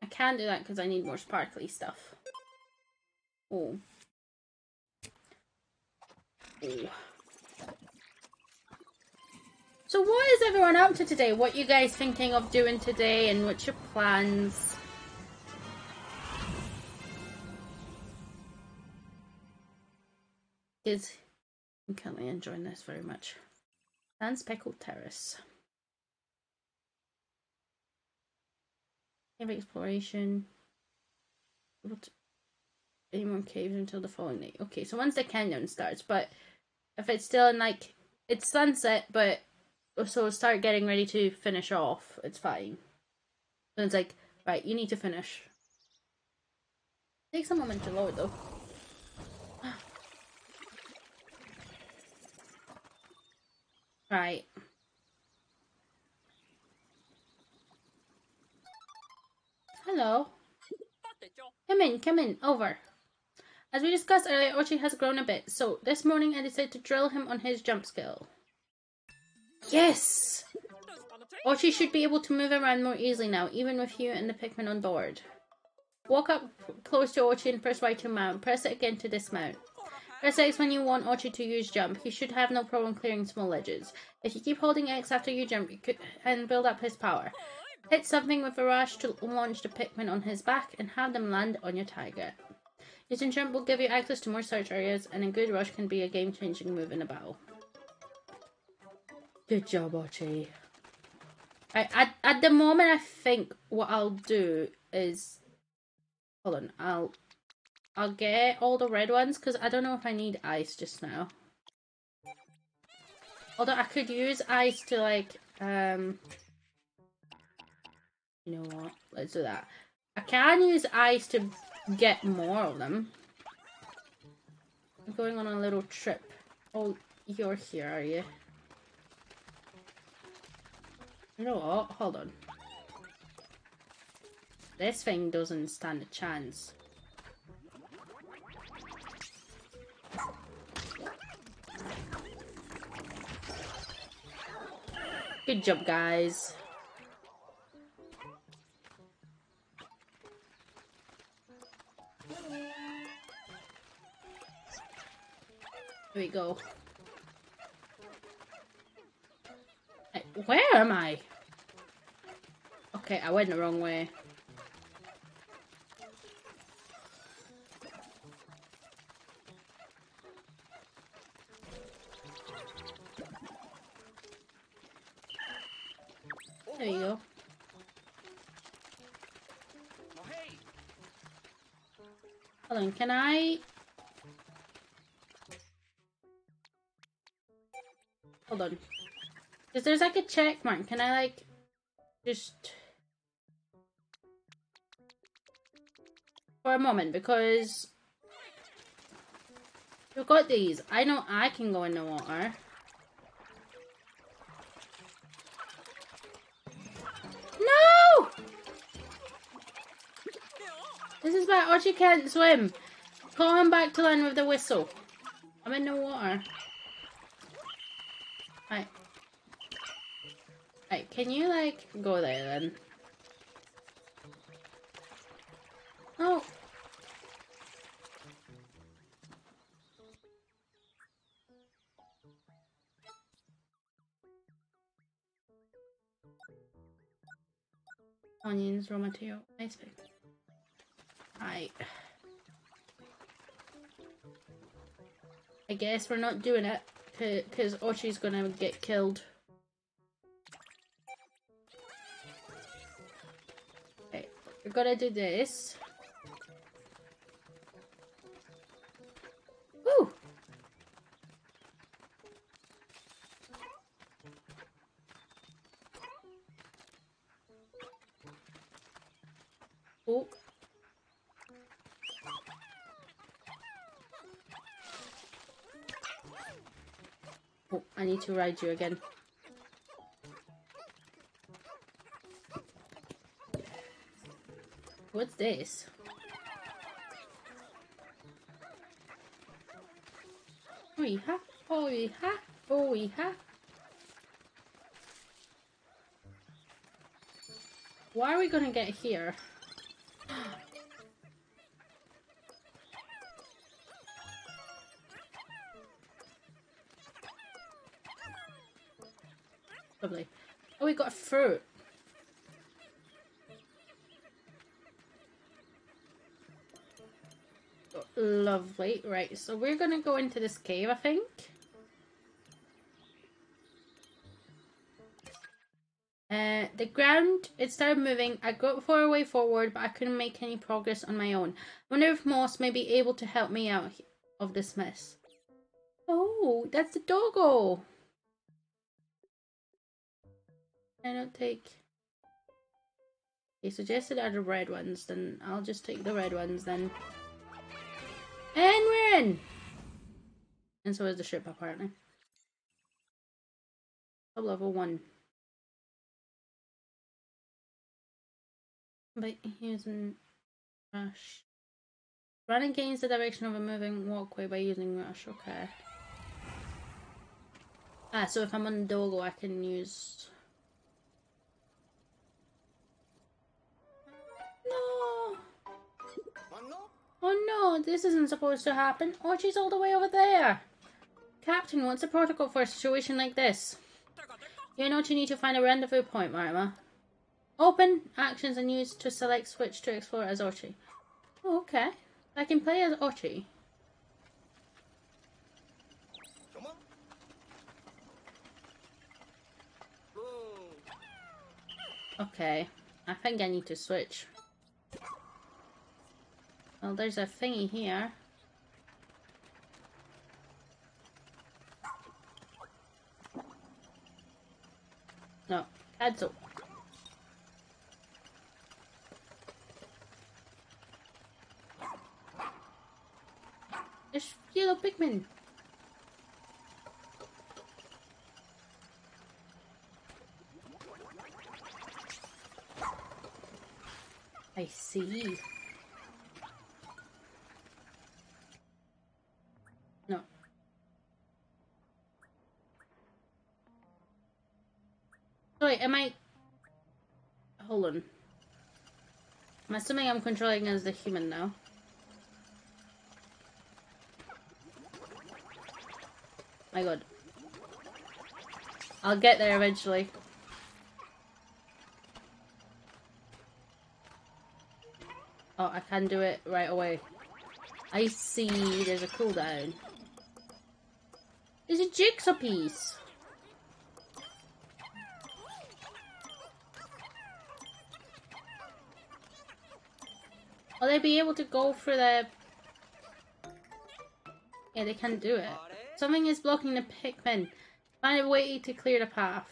can't do that because I need more sparkly stuff. Oh. Oh. So what is everyone up to today? What you guys thinking of doing today and what's your plans? I'm currently enjoying this very much. And Speckled Terrace. Cave exploration. Any more caves until the following night. Okay, so once the countdown starts, but if it's still in like it's sunset, but so start getting ready to finish off, it's fine. And it's like, right, you need to finish. It takes a moment to load though. Right. Hello. Come in, over. As we discussed earlier, Ochi has grown a bit, so this morning I decided to drill him on his jump skill. Yes! Ochi should be able to move around more easily now, even with you and the Pikmin on board. Walk up close to Ochi and press Y to mount. Press it again to dismount. Press X when you want Ochi to use jump. He should have no problem clearing small ledges. If you keep holding X after you jump, you could and build up his power. Hit something with a rush to launch the Pikmin on his back and have them land on your target. Using jump will give you access to more search areas, and a good rush can be a game-changing move in a battle. Good job, Ochi. At the moment, I think what I'll do is, hold on, I'll get all the red ones because I don't know if I need ice just now. Although I could use ice to like, you know what? Let's do that. I can use ice to get more of them. I'm going on a little trip. Oh, you're here, are you? You know what? Hold on. This thing doesn't stand a chance. Good job, guys. Here we go. Hey, where am I? Okay, I went the wrong way. There you go. Hold on, can I... Hold on. Because there's like a check mark. Can I like... just... for a moment, because... we've got these. I know I can go in the water. No! This is why Archie can't swim. Call him back to land with the whistle. I'm in the water. Right. Right, can you like go there then? Oh. Onions, raw material, ice pick. Right. I guess we're not doing it because Archie's gonna get killed. Okay, we're gonna do this. Woo! Oh. Oh, I need to ride you again. What's this? Oh-yee-ha, oh-yee-ha, oh-yee-ha. Why are we gonna get here? Lovely. Oh, we got a fruit. Lovely. Right, so we're gonna go into this cave, I think. The ground, it started moving. I got far away forward, but I couldn't make any progress on my own. I wonder if Moss may be able to help me out of this mess. Oh, that's the doggo. I don't take... He suggested are the red ones, then I'll just take the red ones then. And we're in! And so is the ship, apparently. Level 1. By using rush. Run against the direction of a moving walkway by using rush. Okay. Ah, so if I'm on the doggo, I can use... No! Oh no, this isn't supposed to happen. Oh, she's all the way over there. Captain, what's the protocol for a situation like this? You know you need to find a rendezvous point, mmartimma. Open actions and use to select switch to explore as Archie. Oh, okay. I can play as Archie. Okay, I think I need to switch. Well, there's a thingy here. No, cancel. There's yellow Pikmin. I see. No. Wait, am I... Hold on. I'm assuming I'm controlling as the human now. My god. I'll get there eventually. Oh, I can do it right away. I see. There's a cooldown. There's a jigsaw piece. Will they be able to go for the... Yeah, they can't do it. Something is blocking the Pikmin. Find a way to clear the path.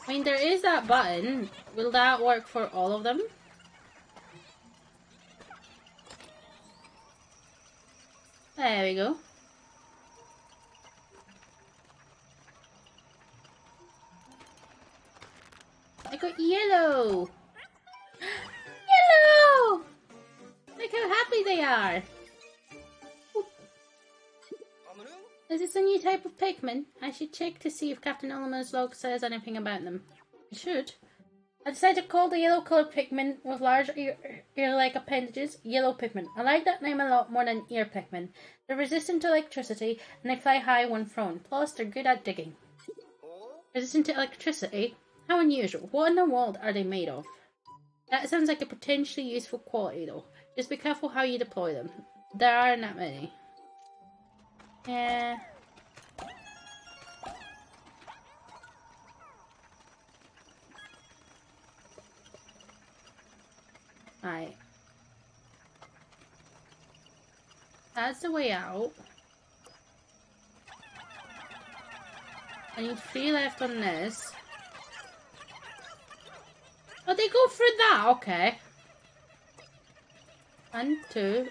I mean, there is that button. Will that work for all of them? There we go. I got yellow! Yellow! Look how happy they are! Is this a new type of Pikmin? I should check to see if Captain Oliver's log says anything about them. I should. I decided to call the yellow coloured Pikmin with large ear-like appendages yellow Pikmin. I like that name a lot more than ear Pikmin. They're resistant to electricity and they fly high when thrown. Plus, they're good at digging. Resistant to electricity? How unusual. What in the world are they made of? That sounds like a potentially useful quality though. Just be careful how you deploy them. There aren't that many. Yeah. Right. That's the way out. I need 3 left on this. Oh, they go through that? Okay. 1, 2.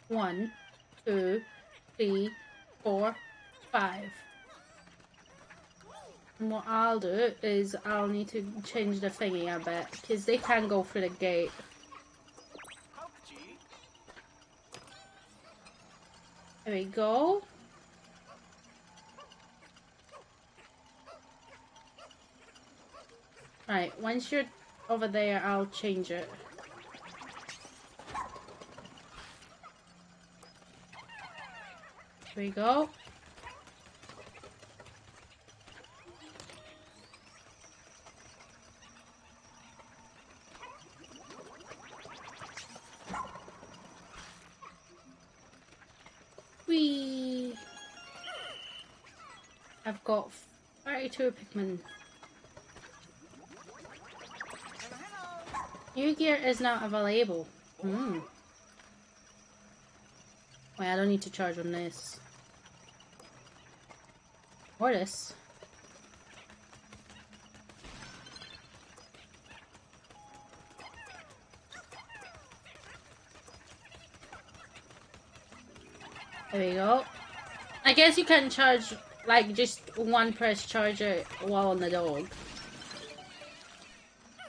1, 2, 3, 4, 5. And what I'll do is I'll need to change the thingy a bit because they can't go through the gate. There we go. Right, once you're over there, I'll change it. There we go. I've got 32 Pikmin. New gear is not available. Wait, I don't need to charge on this. Or this. There we go. I guess you can charge, like, just one press charger while on the dog.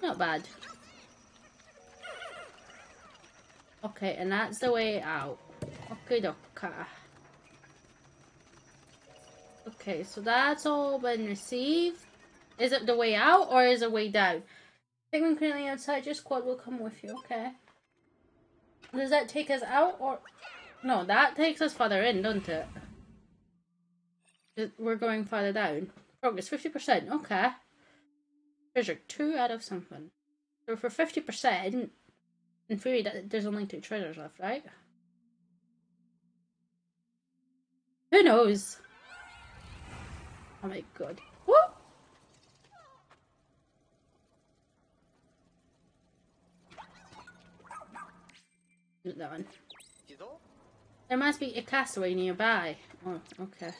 Not bad. Okay, and that's the way out. Okay, doka. Okay, so that's all been received. Is it the way out or is it way down? Pikmin currently outside, your squad will come with you, okay. Does that take us out or... No, that takes us further in, doesn't it? We're going farther down. Progress 50%, okay. Treasure 2 out of something. So for 50%, in theory, there's only 2 treasures left, right? Who knows? Oh my god. What? That one. There must be a castaway nearby. Oh, okay.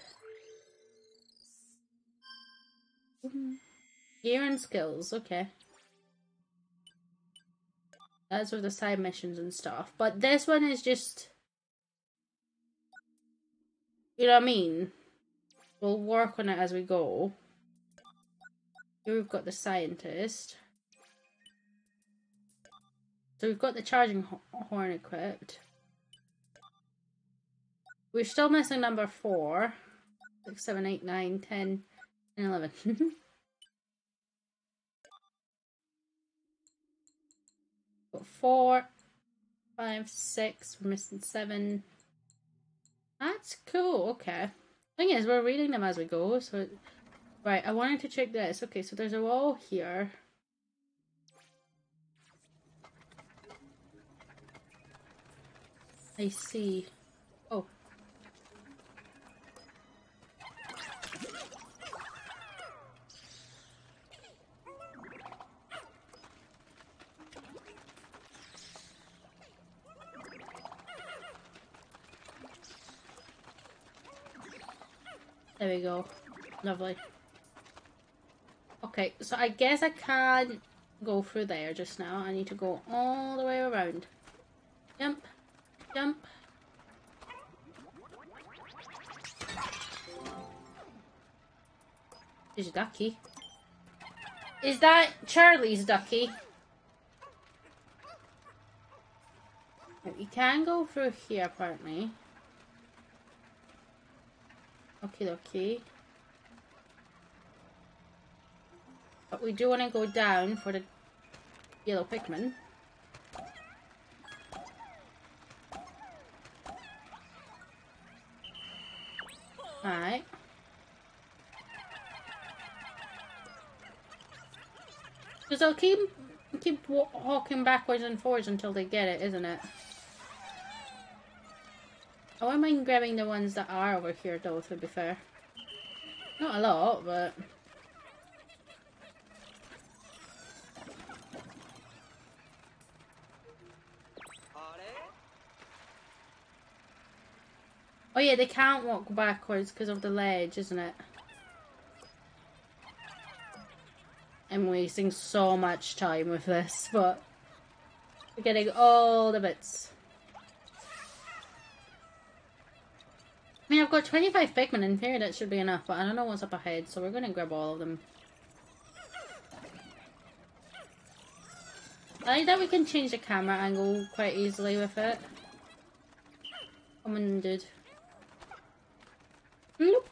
Gear and skills, okay. That's with the side missions and stuff. But this one is just... You know what I mean? We'll work on it as we go. Here we've got the scientist. So we've got the charging horn equipped. We're still missing number 4. 6, 7, 8, 9, 10, and 11. Got 4, 5, 6. We're missing 7. That's cool. Okay. Thing is, we're reading them as we go. So, right. I wanted to check this. Okay, so there's a wall here. I see. Oh. There we go. Lovely. Okay, so I guess I can't go through there just now. I need to go all the way around. Jump. Jump. There's a ducky. Is that Charlie's ducky? You can go through here, apparently. Okay. But we do want to go down for the yellow Pikmin. Alright. Because they'll keep walking backwards and forwards until they get it, isn't it? I wouldn't mind grabbing the ones that are over here, though, to be fair. Not a lot, but... Oh yeah, they can't walk backwards because of the ledge, isn't it? I'm wasting so much time with this, but... we're getting all the bits. I mean, I've got 25 Pikmin. In theory, that should be enough, but I don't know what's up ahead, so we're going to grab all of them. I like that we can change the camera angle quite easily with it. Come on, dude. Nope.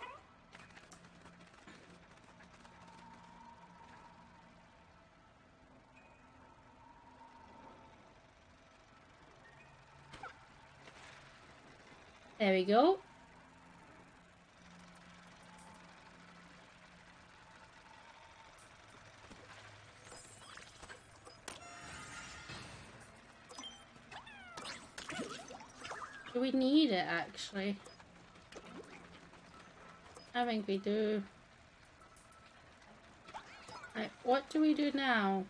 There we go. Do we need it, actually? I think we do. Right, what do we do now?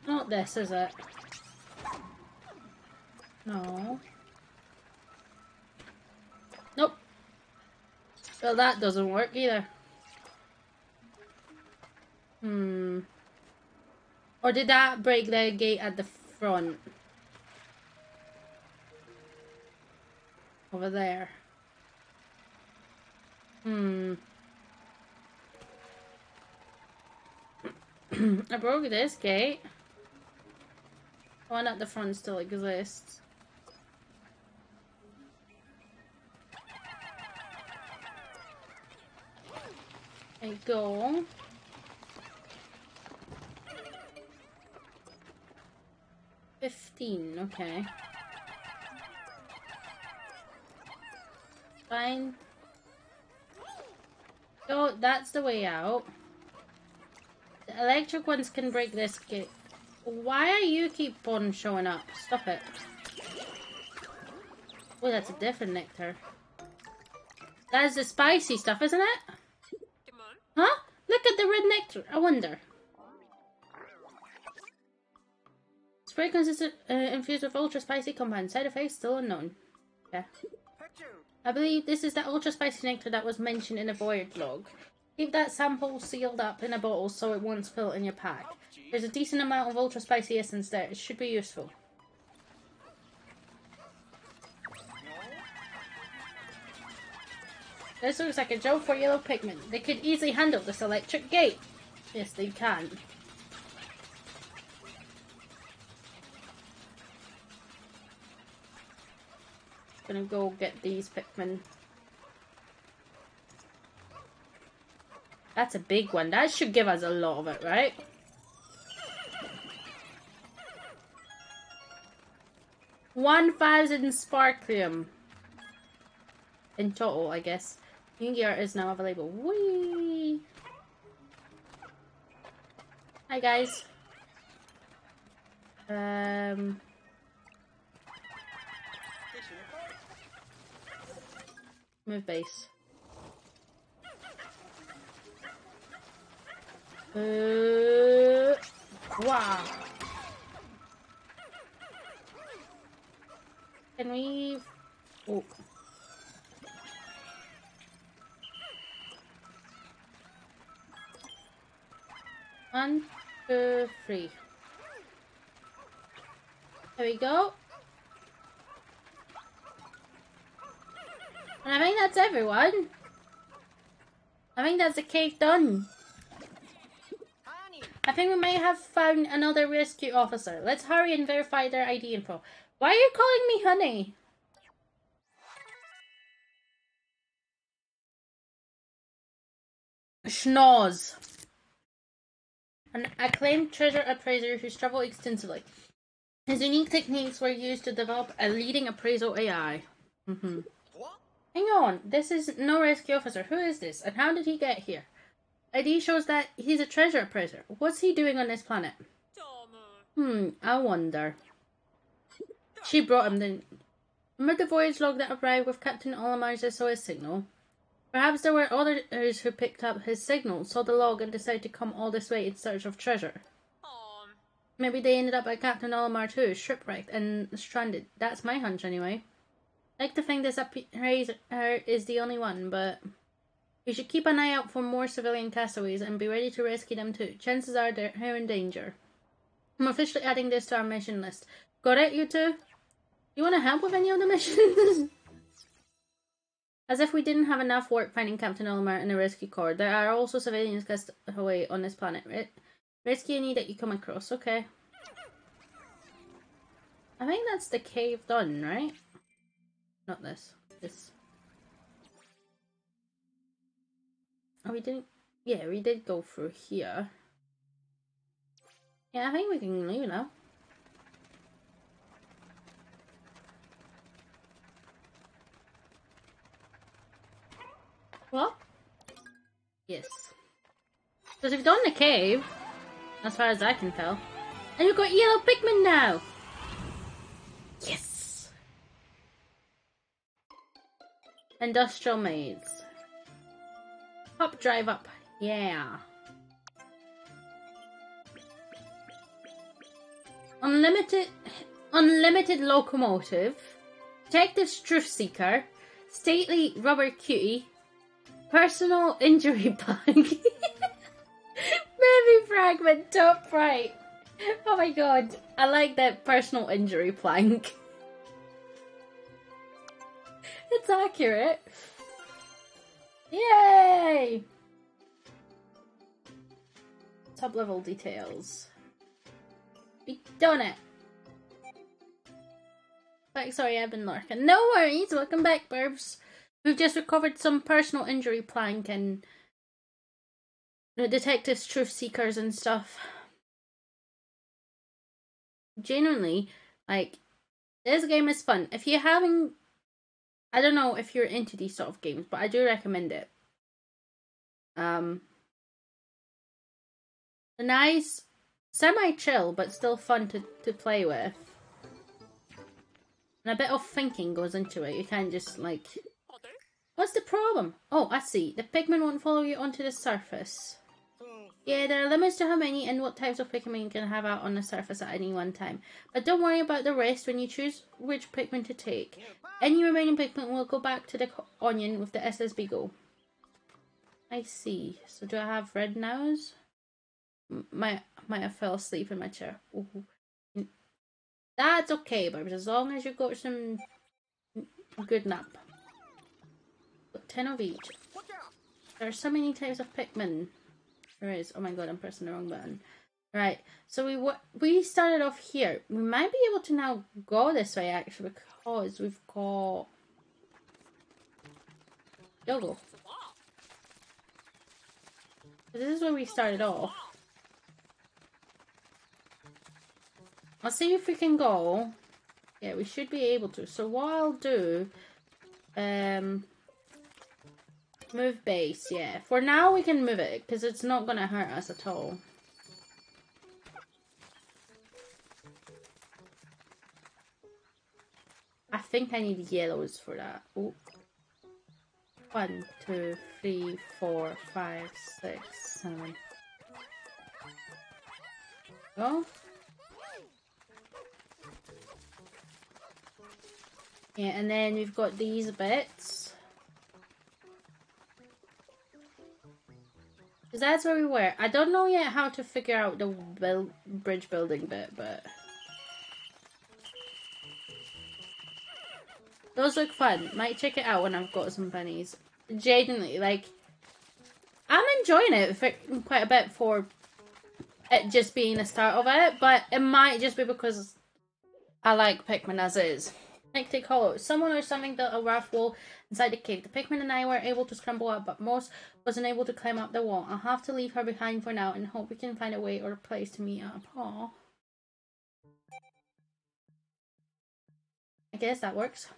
Not this, is it? No. Nope. Well, that doesn't work either. Or did that break the gate at the front? Over there. I broke this gate. The one at the front still exists. There you go. $15, okay. Fine. Oh, that's the way out. The electric ones can break this gate. Why are you keep on showing up? Stop it. Oh, that's a different nectar. That is the spicy stuff, isn't it? Huh? Look at the red nectar. I wonder. Spray consistent infused with ultra spicy compound. Side effects still unknown. Yeah. I believe this is the ultra spicy nectar that was mentioned in the voyage log. Keep that sample sealed up in a bottle so it won't spill in your pack. There's a decent amount of ultra spicy essence there. It should be useful. This looks like a job for yellow Pikmin. They could easily handle this electric gate. Yes, they can. Gonna go get these Pikmin. That's a big one. That should give us a lot of it, right? $1,000 sparklium. In total, I guess. New gear is now available. Whee! Hi, guys. Move base. Wow. Can we... Oh. One, two, three. There we go. And I think that's everyone. I think that's the cave done. I think we may have found another rescue officer. Let's hurry and verify their ID info. Why are you calling me honey? Schnoz. An acclaimed treasure appraiser who's traveled extensively. His unique techniques were used to develop a leading appraisal AI. Hang on, this is no rescue officer. Who is this, and how did he get here? ID shows that he's a treasure appraiser. What's he doing on this planet? I wonder. She brought him then. Remember the voyage log that arrived with Captain Olimar's SOS signal? Perhaps there were others who picked up his signal, saw the log, and decided to come all this way in search of treasure. Maybe they ended up at Captain Olimar too, shipwrecked and stranded. That's my hunch anyway. I like to think this appraiser is the only one, but we should keep an eye out for more civilian castaways and be ready to rescue them too. Chances are they're in danger. I'm officially adding this to our mission list. Got it, you two? You want to help with any of the missions? As if we didn't have enough work finding Captain Olimar and the rescue corps, there are also civilians cast away on this planet, right? Rescue any that you come across, okay. I think that's the cave done, right? Not this. This. Oh, we didn't... Yeah, we did go through here. Yeah, I think we can leave now. What? Yes. Because we've done the cave, as far as I can tell. And we've got yellow Pikmin now! Yes! Industrial maids. Hop, drive up. Yeah. Unlimited locomotive. Detective truth seeker. Stately rubber cutie. Personal injury plank. Baby fragment top right. Oh my god. I like that personal injury plank. It's accurate. Yay! Top level details. We done it. Like, sorry, I've been lurking. No worries, welcome back, burbs. We've just recovered some personal injury plank and the detectives, truth seekers and stuff. Genuinely, like, this game is fun. If you haven't I don't know if you're into these sort of games, but I do recommend it. Nice, semi-chill, but still fun to play with. And a bit of thinking goes into it. You can't just like... What's the problem? Oh, I see. The Pikmin won't follow you onto the surface. Yeah, there are limits to how many and what types of Pikmin you can have out on the surface at any one time. But don't worry about the rest when you choose which Pikmin to take. Any remaining Pikmin will go back to the onion with the SSB go. I see. So do I have red nows? Might have fell asleep in my chair. Ooh. That's okay, but as long as you got some good nap. Got 10 of each. There are so many types of Pikmin. There is. Oh my god, I'm pressing the wrong button. Right, so we started off here. We might be able to now go this way actually because we've got Yogo. So this is where we started off. I'll see if we can go. Yeah, we should be able to. So what I'll do, move base. Yeah, for now we can move it because it's not gonna hurt us at all. I think I need yellows for that. Oh. 1, 2, 3, 4, 5, 6, 7. Go. Yeah, and then we've got these bits. Because that's where we were. I don't know yet how to figure out the bridge building bit, but... Those look fun. Might check it out when I've got some pennies. Genuinely, like... I'm enjoying it for quite a bit for it just being the start of it, but it might just be because I like Pikmin as is. Hectic Hollow. Someone or something built a rough wall inside the cave. The Pikmin and I were able to scramble up, but Moss wasn't able to climb up the wall. I'll have to leave her behind for now and hope we can find a way or a place to meet up. Aww. I guess that works.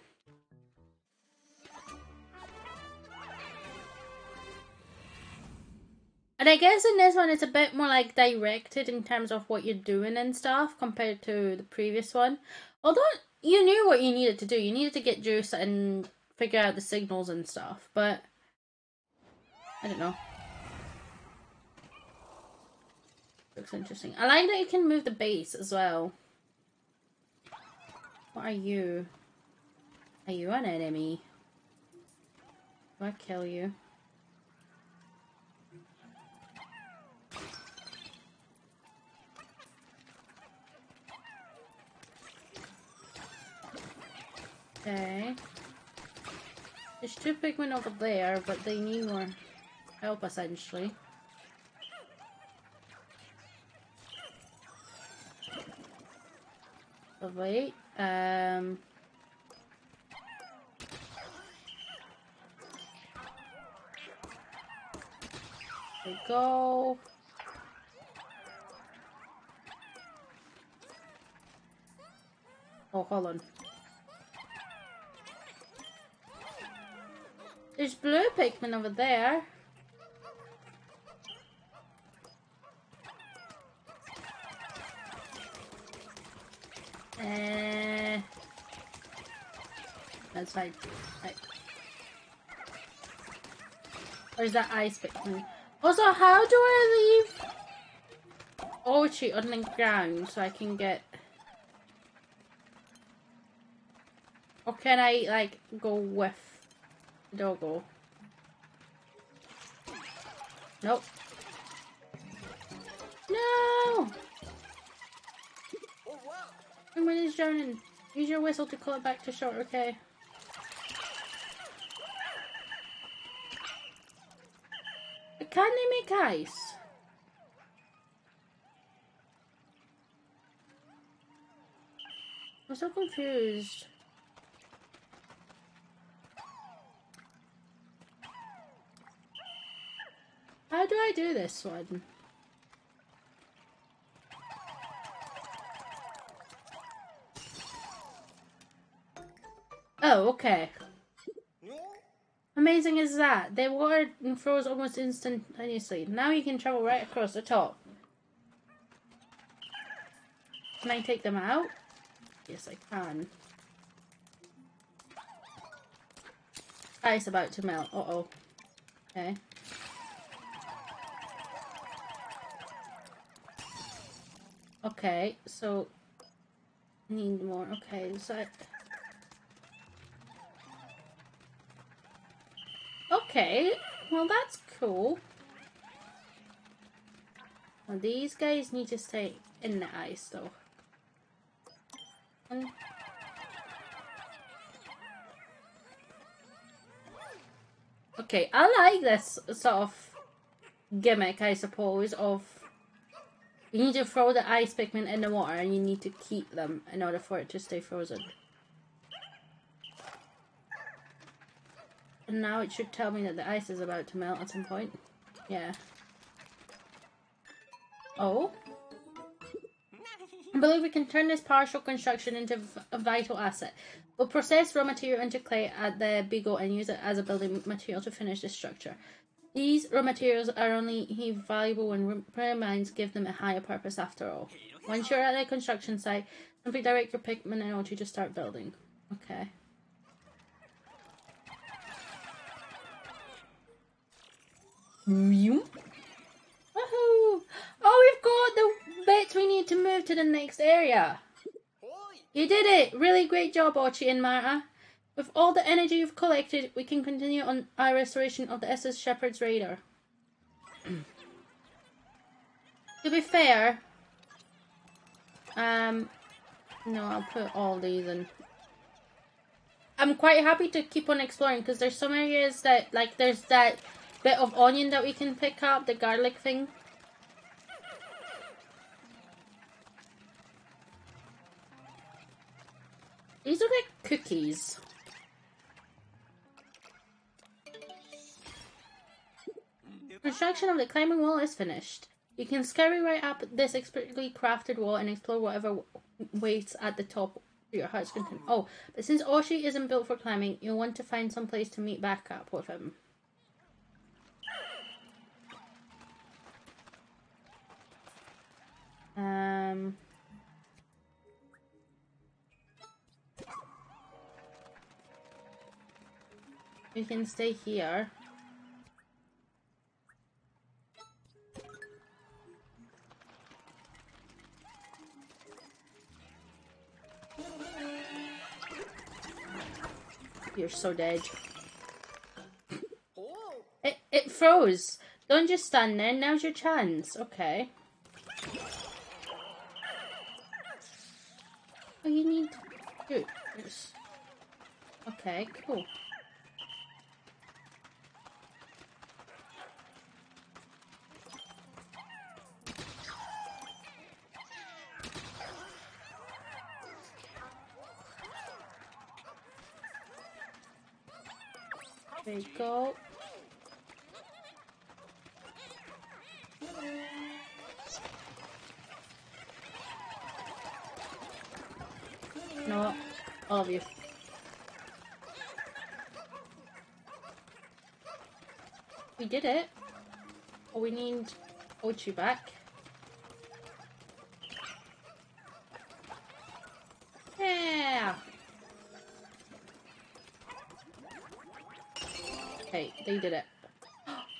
And I guess in this one it's a bit more like directed in terms of what you're doing and stuff compared to the previous one. Although you knew what you needed to do. You needed to get juice and figure out the signals and stuff, but I don't know. Looks interesting. I like that you can move the base as well. What are you? Are you an enemy? Do I kill you? Okay. There's 2 Pikmin over there, but they need more help essentially. So wait, there we go. Oh, hold on. There's blue Pikmin over there. That's fine. Right. Where's that ice Pikmin? Also, how do I leave Ochi on the ground so I can get... Or can I, like, go with Doggo? Nope. No! Pikmin is drowning. Use your whistle to call it back to shore, okay? But can they make ice? I'm so confused. How do I do this one? Oh, okay. amazing is that? The water froze almost instantaneously. Now you can travel right across the top. Can I take them out? Yes, I can. Ice about to melt. Uh-oh. Okay. Okay, so... need more. Okay, so... okay, well that's cool. Well, these guys need to stay in the ice though. Okay, I like this sort of gimmick, I suppose, of you need to throw the ice Pikmin in the water and you need to keep them in order for it to stay frozen. And now it should tell me that the ice is about to melt at some point. Yeah. Oh. I believe we can turn this partial construction into a vital asset. We'll process raw material into clay at the Beagle and use it as a building material to finish the structure. These raw materials are only valuable when repair mines give them a higher purpose after all. Once you're at the construction site, simply direct your Pikmin and Ulti to start building. Okay. Woohoo! Oh, we've got the bits we need to move to the next area. You did it! Really great job, Archie and Marta. With all the energy you've collected, we can continue on our restoration of the SS Shepherd's Raider. To be fair, no, I'll put all these in. I'm quite happy to keep on exploring because there's some areas that, like, there's that bit of onion that we can pick up, the garlic thing. These are like cookies. Construction of the climbing wall is finished. You can scurry right up this expertly crafted wall and explore whatever waits at the top of your heart's content. Oh, but since Oshi isn't built for climbing, you'll want to find some place to meet back up with him. We can stay here. You're so dead. It froze. Don't just stand there. Now's your chance. Okay. Oh, you need to do this. Okay, cool. There you go. No, all of you. We did it. Oh, we need Ochi back. Yeah. Okay, they did it.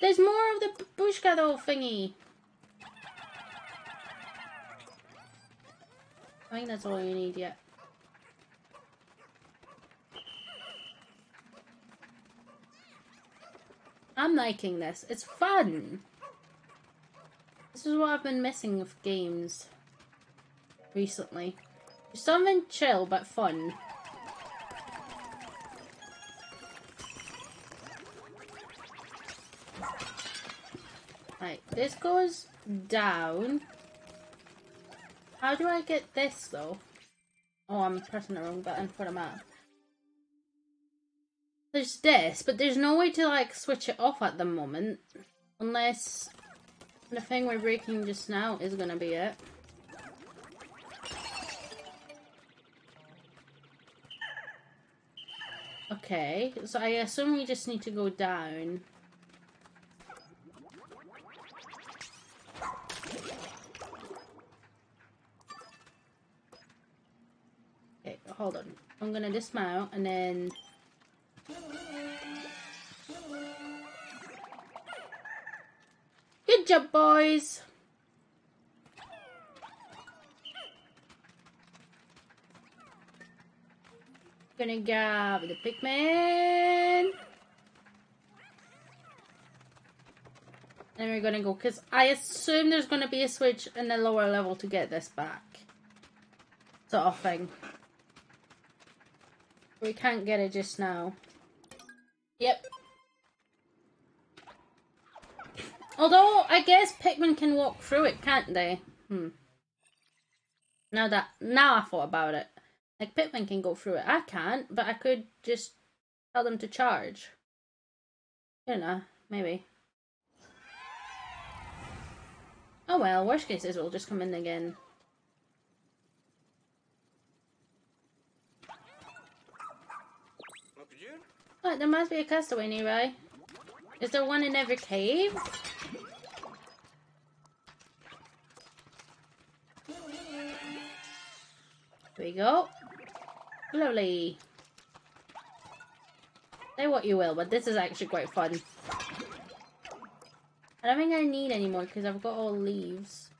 There's more of the bushcattle thingy. I think that's all you need yet. I'm liking this. It's fun. This is what I've been missing of games recently. Something chill but fun. Right, this goes down. How do I get this though? Oh, I'm pressing the wrong button for the map. There's this, but there's no way to like switch it off at the moment. Unless the thing we're breaking just now is gonna be it. Okay, so I assume we just need to go down. Okay, hold on. I'm gonna dismount and then... Good job, boys! Gonna grab the Pikmin. And we're gonna go, because I assume there's gonna be a switch in the lower level to get this back. Sort of thing. We can't get it just now. Yep. Although, I guess Pikmin can walk through it, can't they? Now I thought about it. Like, Pikmin can go through it. I can't, but I could just tell them to charge. I don't know, maybe. Oh well, worst case is we'll just come in again. Oh, there must be a castaway nearby. Is there one in every cave? There we go. Lovely. Say what you will, but this is actually quite fun. I don't think I need any more because I've got all leaves.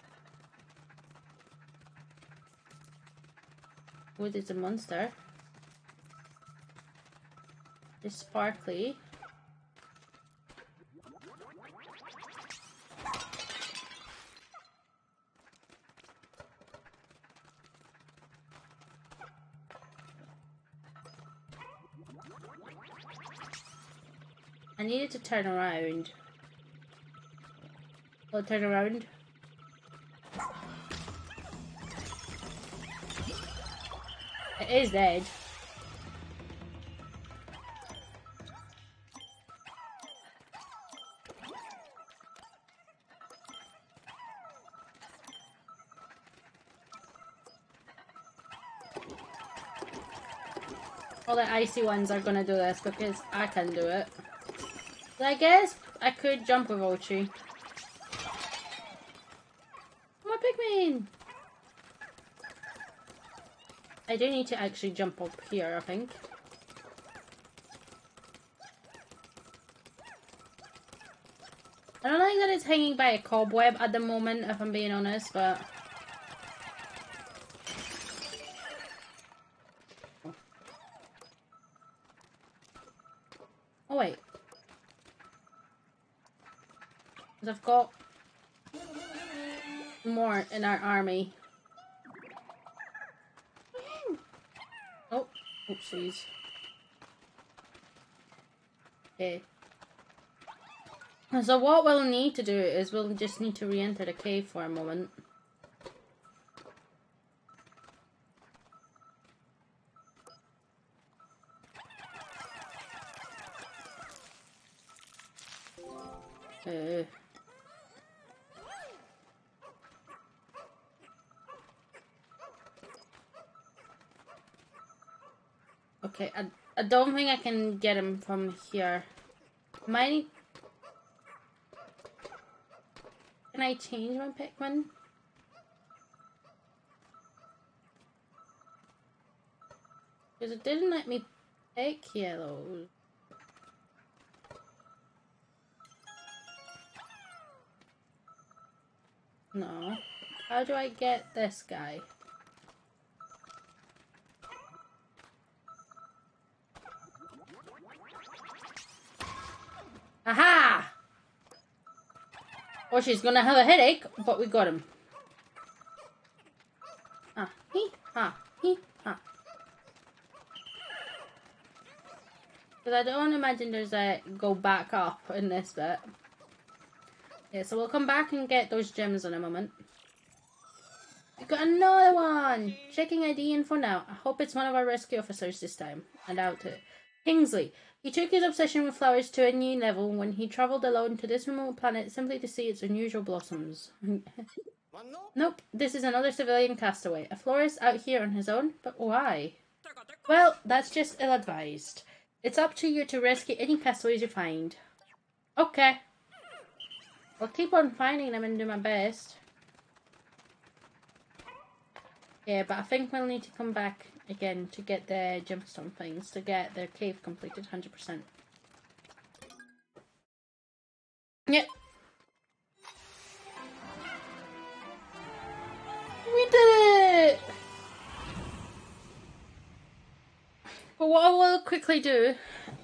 Oh, there's a monster. It's sparkly. I needed to turn around. Will it turn around? It is dead. All the icy ones are gonna do this because I can do it. So I guess I could jump with Ochi. More Pikmin! I do need to actually jump up here, I think. I don't like that it's hanging by a cobweb at the moment, if I'm being honest, but... Oh wait. Because I've got more in our army. Oh, oopsies. Okay. So what we'll need to do is we'll just need to re-enter the cave for a moment. Okay, I don't think I can get him from here. Can I change my Pikmin? Because it didn't let me pick yellows. No. How do I get this guy? Aha! Or she's gonna have a headache, but we got him. Ah, hee, ha, hee, ha. Because I don't imagine there's a go back up in this bit. Yeah, so we'll come back and get those gems in a moment. We got another one! Checking ID info now. I hope it's one of our rescue officers this time. I doubt it. Kingsley. He took his obsession with flowers to a new level when he travelled alone to this remote planet simply to see its unusual blossoms. Nope, this is another civilian castaway. A florist out here on his own? But why? Well, that's just ill-advised. It's up to you to rescue any castaways you find. Okay. I'll keep on finding them and do my best. Yeah, but I think we'll need to come back again to get the gemstone things, to get the cave completed 100%. Yep. We did it! But what I will quickly do,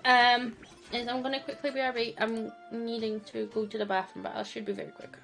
is I'm going to quickly be right. I'm needing to go to the bathroom, but I should be very quick.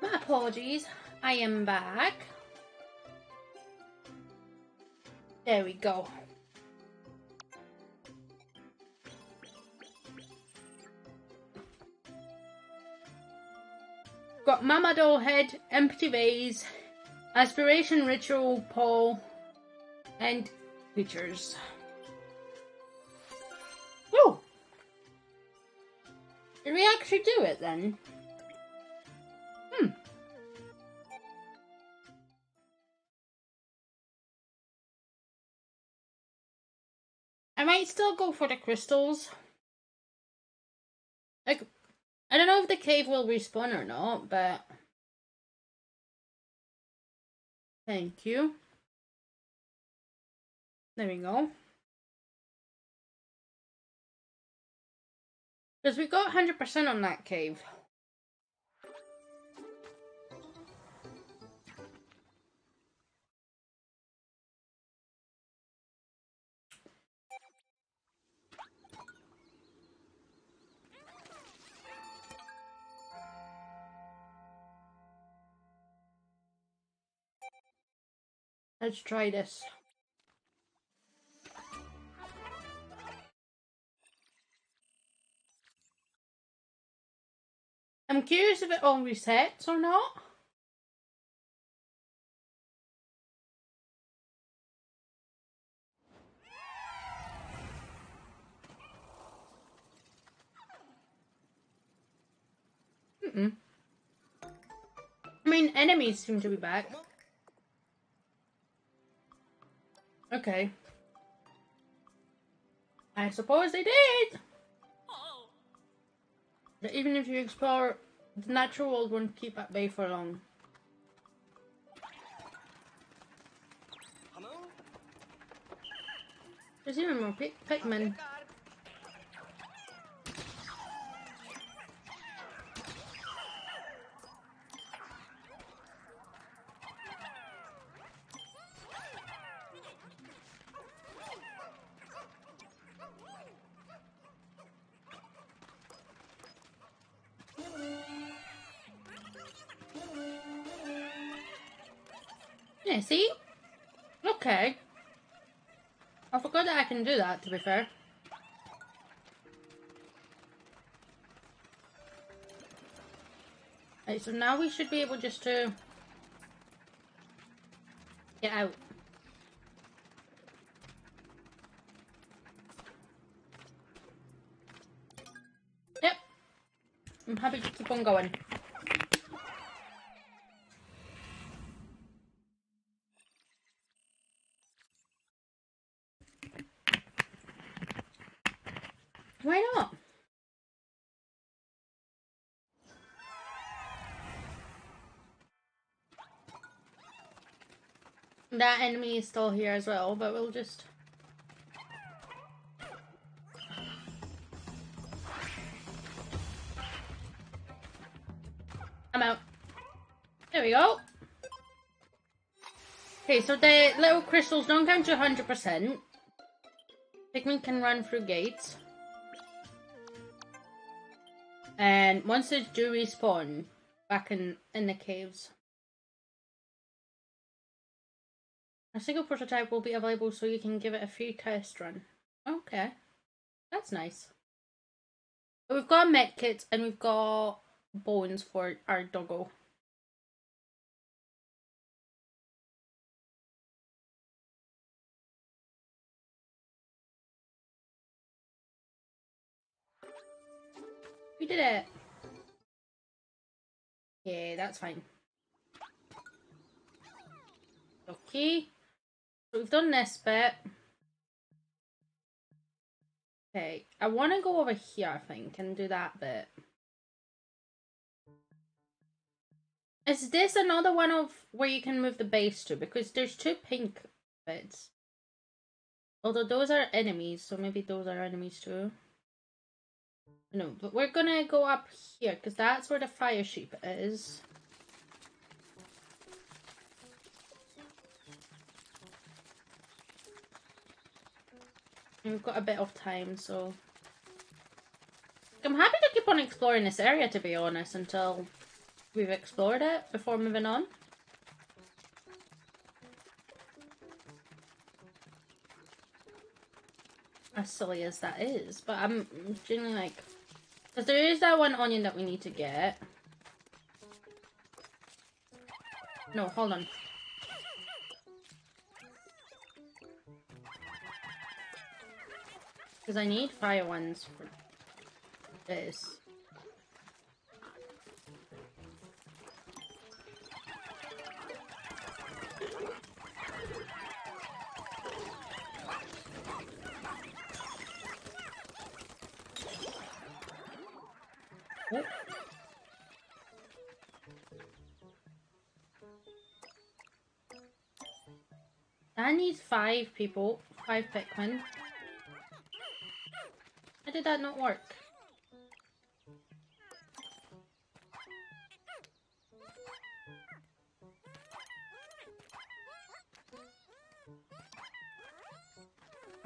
My apologies, I am back. There we go. Got Mama Doll Head, Empty Vase, Aspiration Ritual Pole, and Features. Oh! Did we actually do it then? I might still go for the crystals. Like, I don't know if the cave will respawn or not, but thank you. There we go. Because we got 100% on that cave. Let's try this. I'm curious if it all resets or not. I mean, enemies seem to be back. Okay. I suppose they did! But even if you explore, the natural world won't keep at bay for long. There's even more Pikmin. Yeah, see? Okay. I forgot that I can do that, to be fair. Right, so now we should be able just to get out. Yep. I'm happy to keep on going. Why not? That enemy is still here as well, but we'll just... I'm out. There we go. Okay, so the little crystals don't count to 100%. Pikmin can run through gates. And once they do respawn back in the caves. A single prototype will be available so you can give it a free test run. Okay. That's nice. But we've got med kits and we've got bones for our doggo. We did it. Yeah, that's fine. Okay. So we've done this bit. Okay. I want to go over here, I think, and do that bit. Is this another one of where you can move the base to? Because there's two pink bits. Although those are enemies, so maybe those are enemies too. No, but we're gonna go up here, because that's where the fire sheep is. And we've got a bit of time, so... I'm happy to keep on exploring this area, to be honest, until we've explored it before moving on. As silly as that is, but I'm genuinely like... Because there is that one onion that we need to get. No, hold on. Because I need fire ones for this. I need 5 people. 5 Pikmin. How did that not work?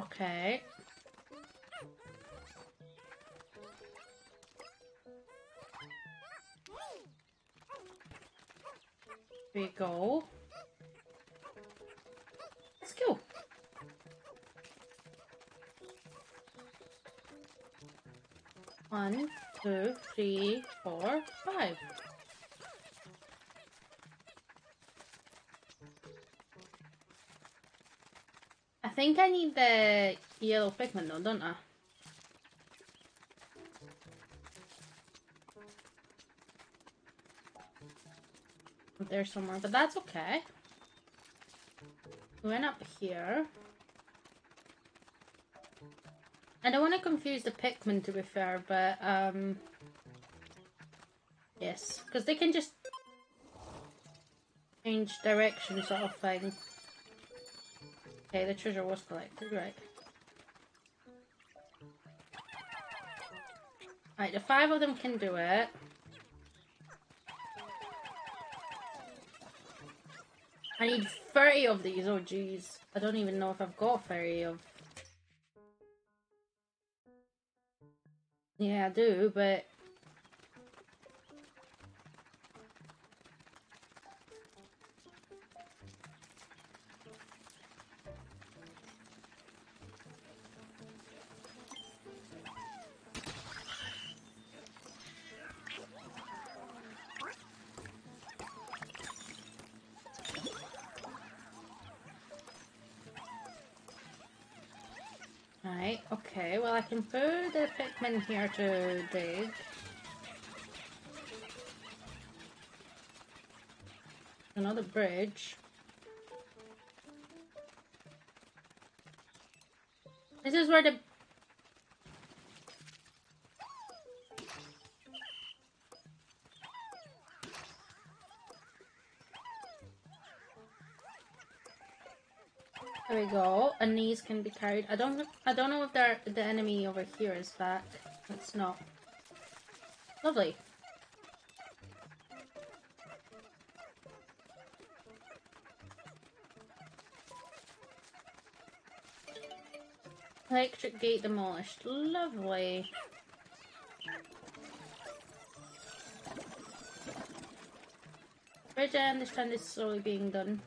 Okay. Here we go. Let's go. One, 2, 3, 4, 5. I think I need the yellow Pikmin though, don't I? There somewhere, but that's okay. We went up here. I don't want to confuse the Pikmin, to be fair, but yes, because they can just change direction sort of thing. Okay, the treasure was collected, right. Right, the 5 of them can do it. I need 30 of these, oh jeez. I don't even know if I've got 30 of... Yeah, I do, but... Right, okay, well I can put the Pikmin here to dig. Another bridge. This is where the... There we go, and these can be carried. I don't know if the enemy over here is back. It's not. Lovely. Electric gate demolished. Lovely. Bridge, I understand, is slowly being done.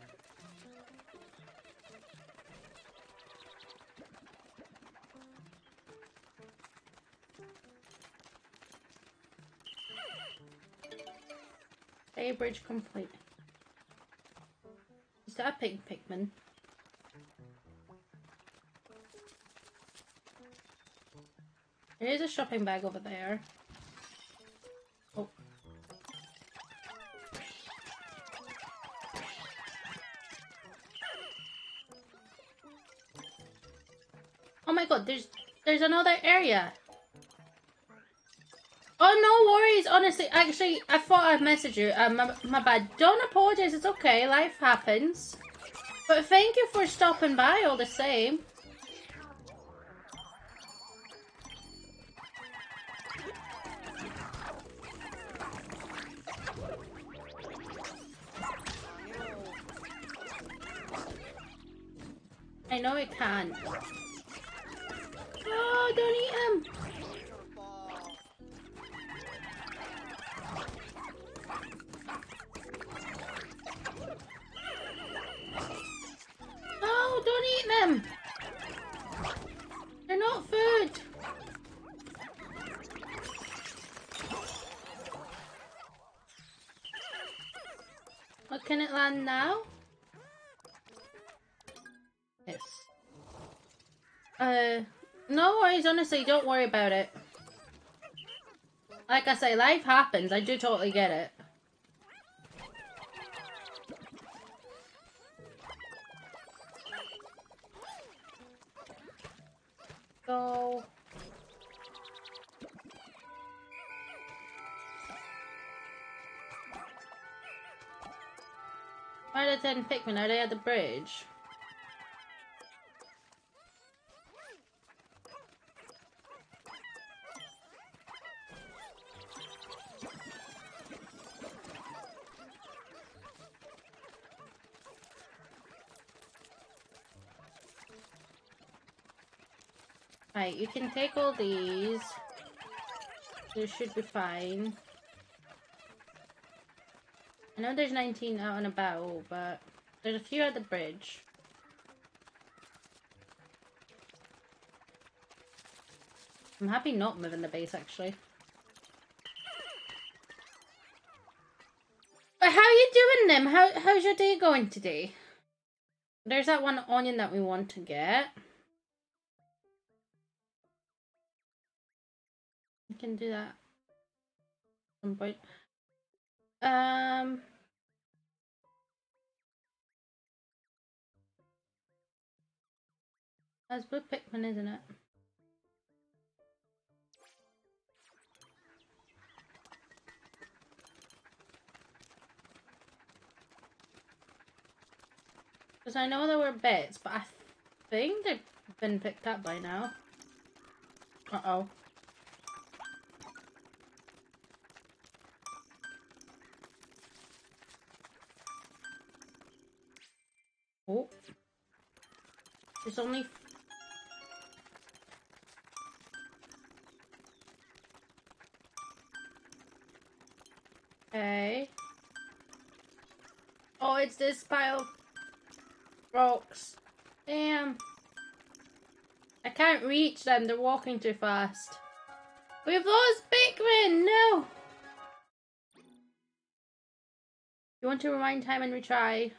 A bridge complete. Is that a pig Pikmin? There is a shopping bag over there. Oh. Oh my god, there's another area. Oh, no worries. Honestly, actually, I thought I'd message you. My bad. Don't apologize. It's okay. Life happens. But thank you for stopping by all the same. I know it can't. Oh, don't eat him. No, don't eat them. They're not food. What, can it land now? Yes. No worries, honestly, don't worry about it. Like I say, life happens. I do totally get it. So... 5 out of 10 Pikmin, are they at the bridge? Right, you can take all these. This should be fine. I know there's 19 out and about, but there's a few at the bridge. I'm happy not moving the base, actually. But how are you doing, Nim? How's your day going today? There's that one onion that we want to get. We can do that at some point. That's blue Pikmin, isn't it? Because I know there were bits, but I think they've been picked up by now. Uh-oh. Oh. There's only... Okay. Oh, it's this pile of rocks. Damn. I can't reach them. They're walking too fast. We've lost Pikmin! No! You want to rewind time and retry?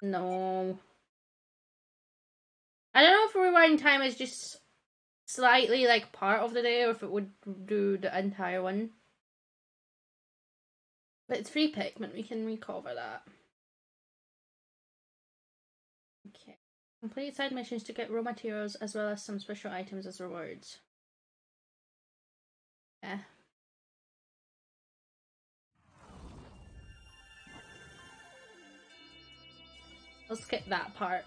No. I don't know if rewind time is just slightly like part of the day or if it would do the entire one. But it's free Pikmin, we can recover that. Okay. Complete side missions to get raw materials as well as some special items as rewards. Yeah. I'll skip that part.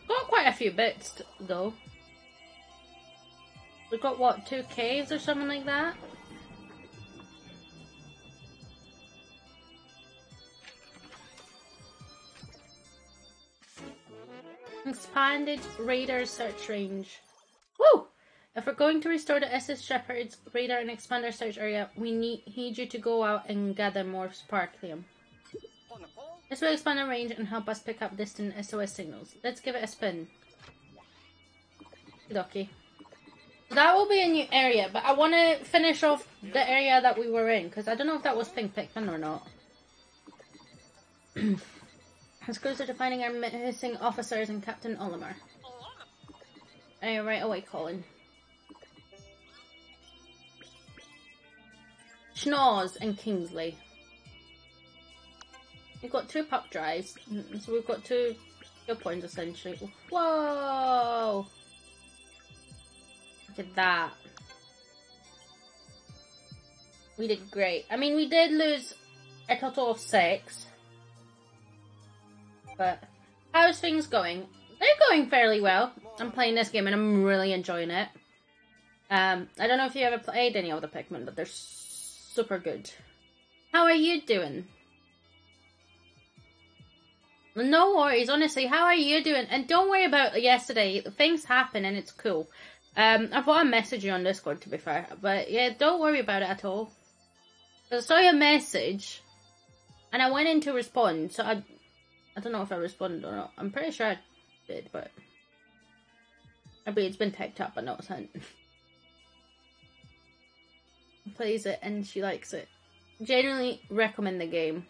Got quite a few bits though. We've got what, 2 caves or something like that? Expanded radar search range. Woo! If we're going to restore the SS Shepherd's radar and expand our search area, we need you to go out and gather more sparklium. This will expand our range and help us pick up distant SOS signals. Let's give it a spin. Okie. That will be a new area, but I want to finish off the area that we were in, because I don't know if that was Pink Pikmin or not. It's closer to finding our missing officers and Captain Olimar. Right away, Colin. Schnoz and Kingsley. We've got 2 pup drives, so we've got 2 skill points essentially. Whoa! Look at that. We did great. I mean, we did lose a total of 6. But how's things going? They're going fairly well. I'm playing this game and I'm really enjoying it. I don't know if you ever played any of the Pikmin, but they're super good. How are you doing? No worries, honestly. How are you doing? And don't worry about yesterday. Things happen and it's cool. I thought I'd message you on Discord, to be fair. But yeah, don't worry about it at all. I saw your message and I went in to respond, so I don't know if I responded or not. I'm pretty sure I did, but maybe it's been typed up but not sent. Plays it and she likes it. Generally recommend the game.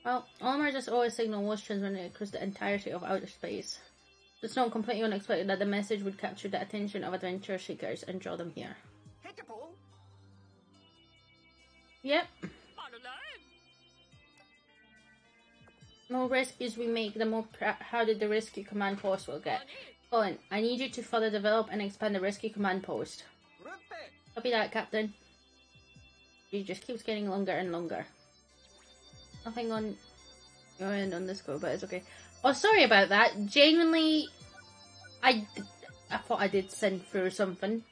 Well, Olimar just always signal was transmitted across the entirety of outer space. It's not completely unexpected that the message would capture the attention of adventure seekers and draw them here. Yep. The more rescues we make, the more crowded the rescue command post will get. Colin, I need you to further develop and expand the rescue command post. Copy that, Captain. It just keeps getting longer and longer. Nothing on your end on this go, but it's okay. Oh, sorry about that. Genuinely, I thought I did send through something.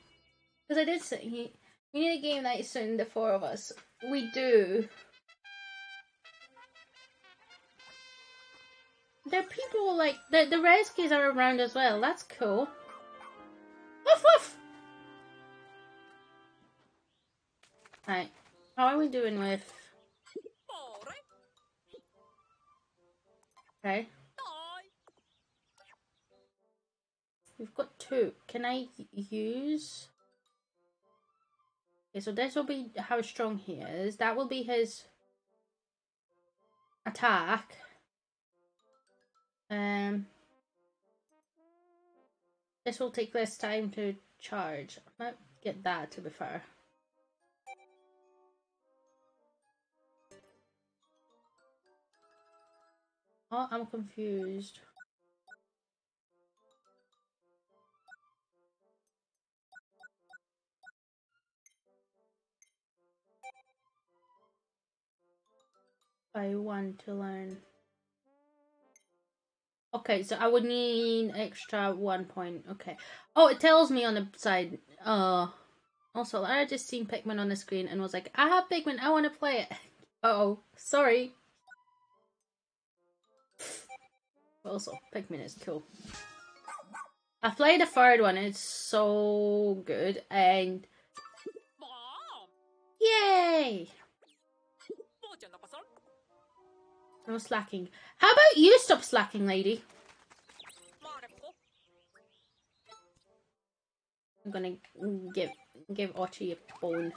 Because I did say, we need a game night soon, the 4 of us. We do. There are people like the rescues are around as well. That's cool. Woof woof. Right. How are we doing with? Okay. We've got 2. Can I use? Okay, so this will be how strong he is. That will be his attack. This will take less time to charge. I might get that, to be fair. Oh, I'm confused. I want to learn. Okay, so I would need extra 1 point. Okay. Oh, it tells me on the side. Also, I just seen Pikmin on the screen and was like, I have Pikmin, I want to play it. Uh-oh, sorry. Also, Pikmin is cool. I played the 3rd one, it's so good, and... Yay! No slacking. How about you stop slacking, lady? I'm gonna give Ochi a bone.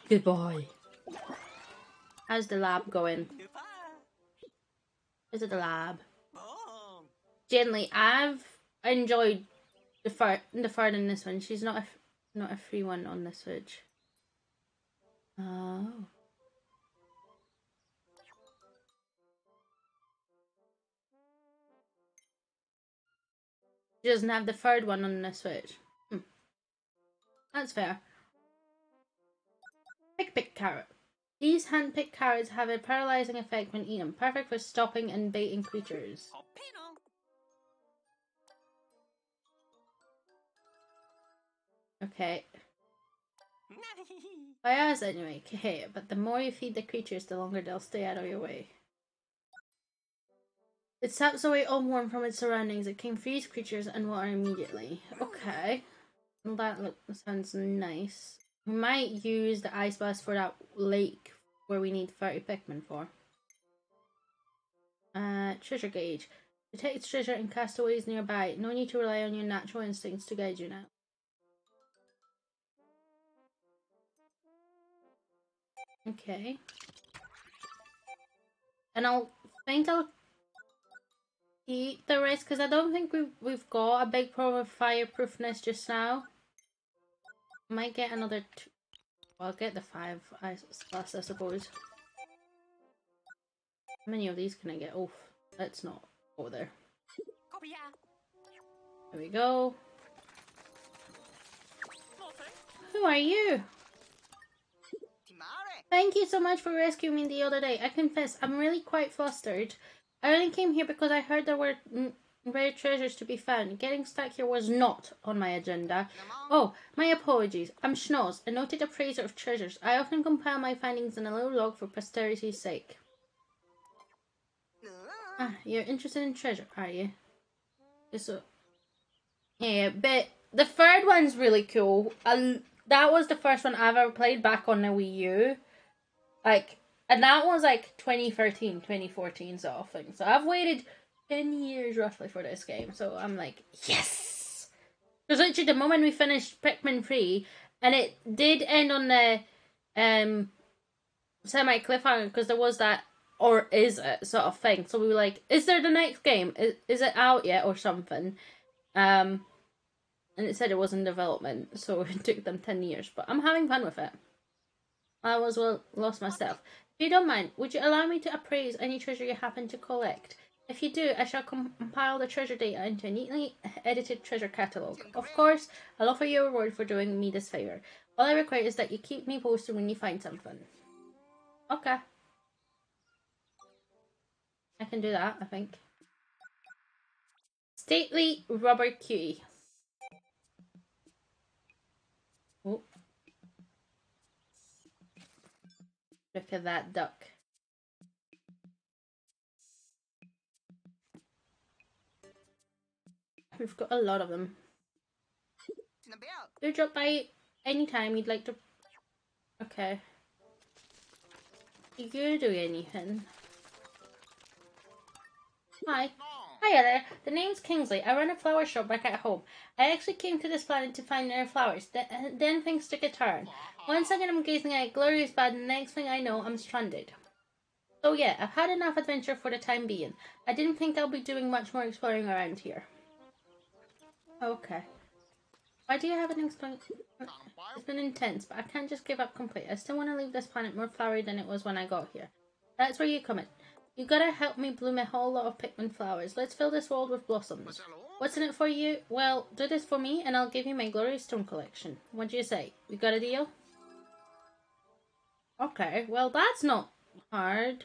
Good boy. How's the lab going? Is it the lab? Generally, I've enjoyed the third in this one. She's not a free one on the Switch. Oh. She doesn't have the 3rd one on the Switch. That's fair. Pick carrot. These hand-picked carrots have a paralyzing effect when eaten, perfect for stopping and baiting creatures. Okay. I asked anyway, okay, but the more you feed the creatures, the longer they'll stay out of your way. It saps away all warmth from its surroundings. It can freeze creatures and water immediately. Okay. Well, that sounds nice. We might use the ice blast for that lake where we need 30 Pikmin for. Treasure gauge. Detect treasure and castaways nearby. No need to rely on your natural instincts to guide you now. Okay. And I'll keep the rest because I don't think we've got a big problem of fireproofness just now. Might get another 2. Well, I'll get the 5 ice blast, I suppose. How many of these can I get? Oh, let's not go there. There we go. Who are you? Thank you so much for rescuing me the other day. I confess, I'm really quite flustered. I only came here because I heard there were rare treasures to be found. Getting stuck here was not on my agenda. Oh, my apologies. I'm Schnoz, a noted appraiser of treasures. I often compile my findings in a little log for posterity's sake. Ah, you're interested in treasure, are you? So, yeah, but the 3rd one's really cool. That was the first one I've ever played back on the Wii U. Like, and that was like 2013, 2014 sort of thing. So I've waited 10 years roughly for this game. So I'm like, yes! Because literally the moment we finished Pikmin 3, and it did end on the semi-cliffhanger because there was that, or is it sort of thing. So we were like, is there the next game? Is it out yet or something? And it said it was in development, so it took them 10 years. But I'm having fun with it. I was well lost myself. If you don't mind, would you allow me to appraise any treasure you happen to collect? If you do, I shall compile the treasure data into a neatly edited treasure catalogue. Of course, I'll offer you a reward for doing me this favour. All I require is that you keep me posted when you find something. Okay. I can do that, I think. Stately rubber cutie. Oh. Look at that duck. We've got a lot of them. Do drop by anytime you'd like to. Okay. You do anything? Hi. Hiya there. The name's Kingsley. I run a flower shop back at home. I actually came to this planet to find rare flowers. Then things took a turn. One second I'm gazing at glorious bud, and the next thing I know, I'm stranded. So yeah, I've had enough adventure for the time being. I didn't think I'll be doing much more exploring around here. Okay. Why do you have an explain? It's been intense, but I can't just give up completely. I still want to leave this planet more flowery than it was when I got here. That's where you come in. You gotta help me bloom a whole lot of Pikmin flowers. Let's fill this world with blossoms. What's in it for you? Well, do this for me, and I'll give you my glorious stone collection. What do you say? We got a deal? Okay, well that's not hard.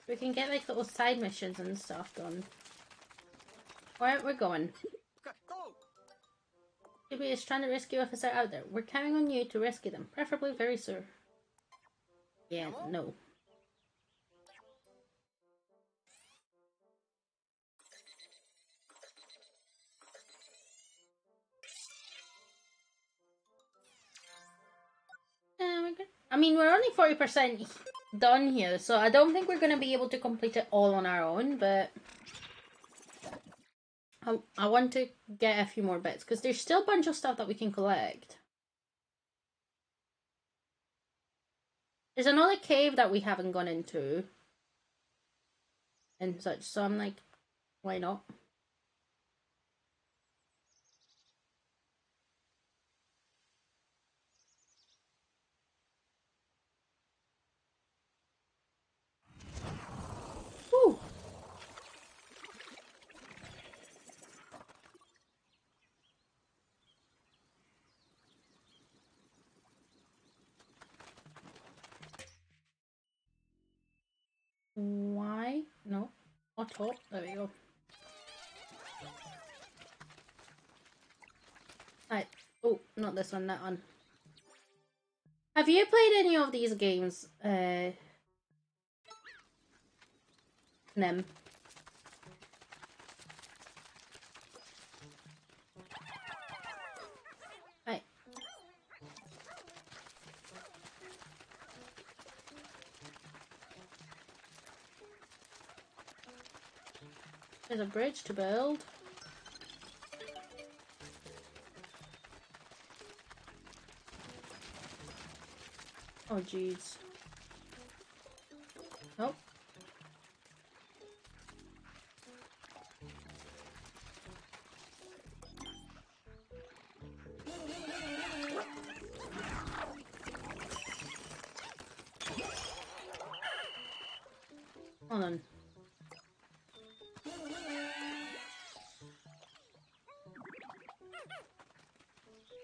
We can get like little side missions and stuff done. Where we're going? Should be a stranded rescue officer out there. We're counting on you to rescue them, preferably very soon. Yeah, no. I mean, we're only 40% done here, so I don't think we're going to be able to complete it all on our own, but I want to get a few more bits, because there's still a bunch of stuff that we can collect. There's another cave that we haven't gone into, and such, so I'm like, why not? Woo! Why? No. Auto. There we go. Right. Oh, not this one, that one. Have you played any of these games, Nem? Right. There's a bridge to build. Oh, jeez. Nope. Hold on.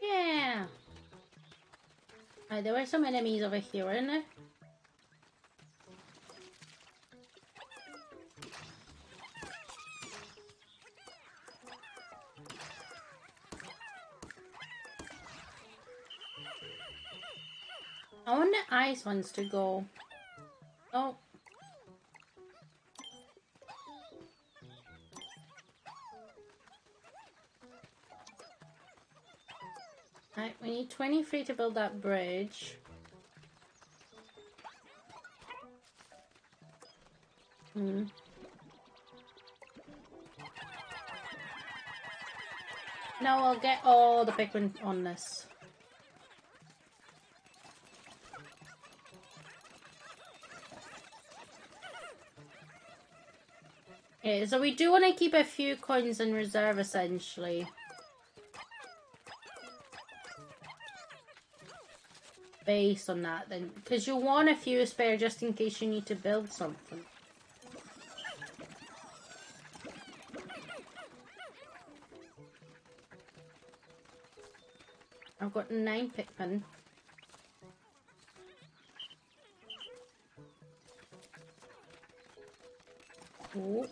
Yeah! Right, there were some enemies over here, weren't there? I want the ice ones to go. Oh. Right, we need 23 to build that bridge. Now I'll get all the Pikmin on this. Yeah, so we do want to keep a few coins in reserve, essentially. Based on that, then. Because you want a few spare just in case you need to build something. I've got 9 Pikmin. Oh.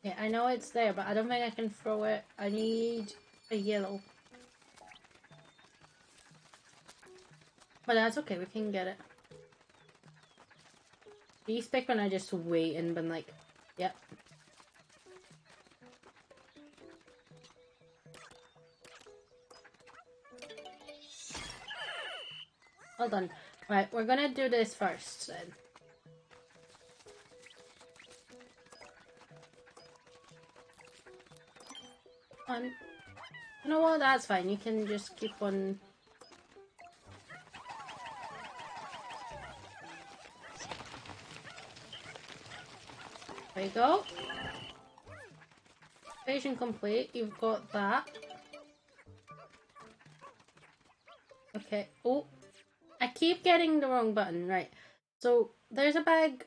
Yeah, I know it's there, but I don't think I can throw it. I need a yellow. But that's okay, we can get it. These Pikmin are just waiting, been like, yep. Well done. Right, we're gonna do this first then. You know what? That's fine. You can just keep on. There you go. Station complete. You've got that. Okay. Oh, I keep getting the wrong button. Right. So there's a bag.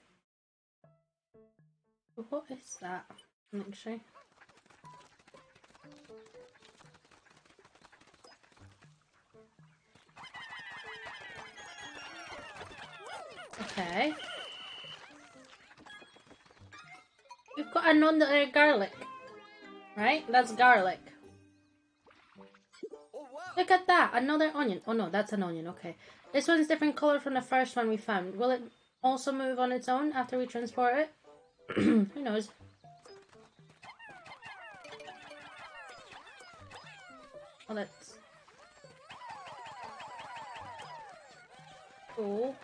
What is that? Actually. Okay. We've got another garlic. Right? That's garlic. Look at that! Another onion. Oh no, that's an onion. Okay. This one's different color from the first one we found. Will it also move on its own after we transport it? Who knows? Well, let's... Cool.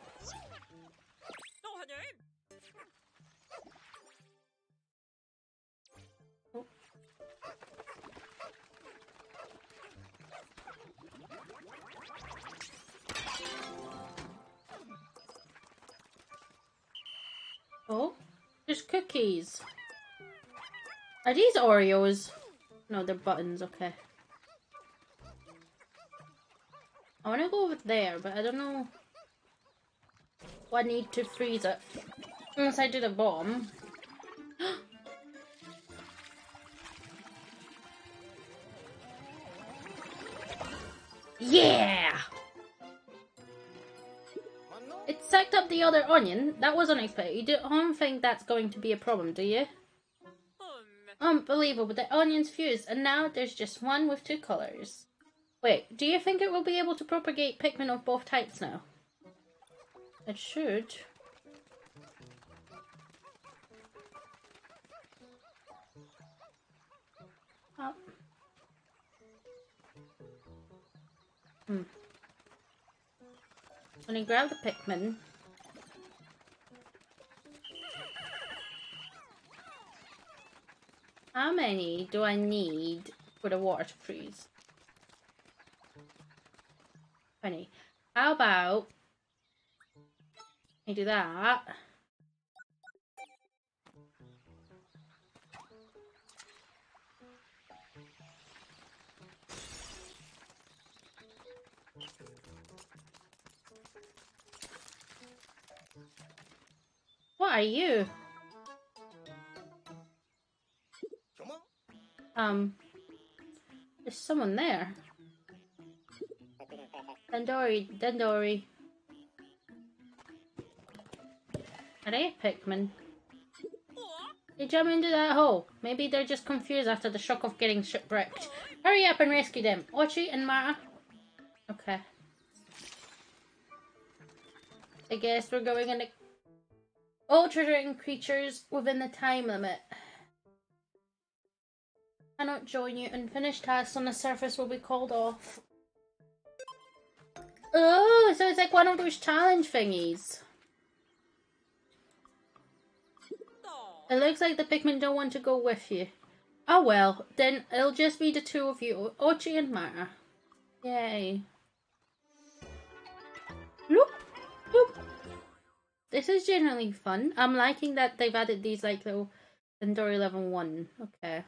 Oh, there's cookies. Are these Oreos? No, they're buttons, okay. I want to go over there, but I don't know what I need to freeze it. Unless I do the bomb. Yeah! It sucked up the other onion. That was unexpected. You don't think that's going to be a problem, do you? Unbelievable, the onions fused, and now there's just one with two colours. Wait, do you think it will be able to propagate Pikmin of both types now? It should. Oh. When you grab the Pikmin... How many do I need for the water to freeze? 20. How about... I do that. What are you? There's someone there. Dandori. Are they a Pikmin? They jump into that hole. Maybe they're just confused after the shock of getting shipwrecked. Hurry up and rescue them. Ochi and Mara. Okay. I guess we're going in the... All treasuring creatures within the time limit. Cannot join you. Unfinished tasks on the surface will be called off. Oh, so it's like one of those challenge thingies. It looks like the Pikmin don't want to go with you. Oh well, then it'll just be the two of you, Ochi and Mara. Yay. Loop, loop. This is generally fun. I'm liking that they've added these like little Dandori level 1. Okay.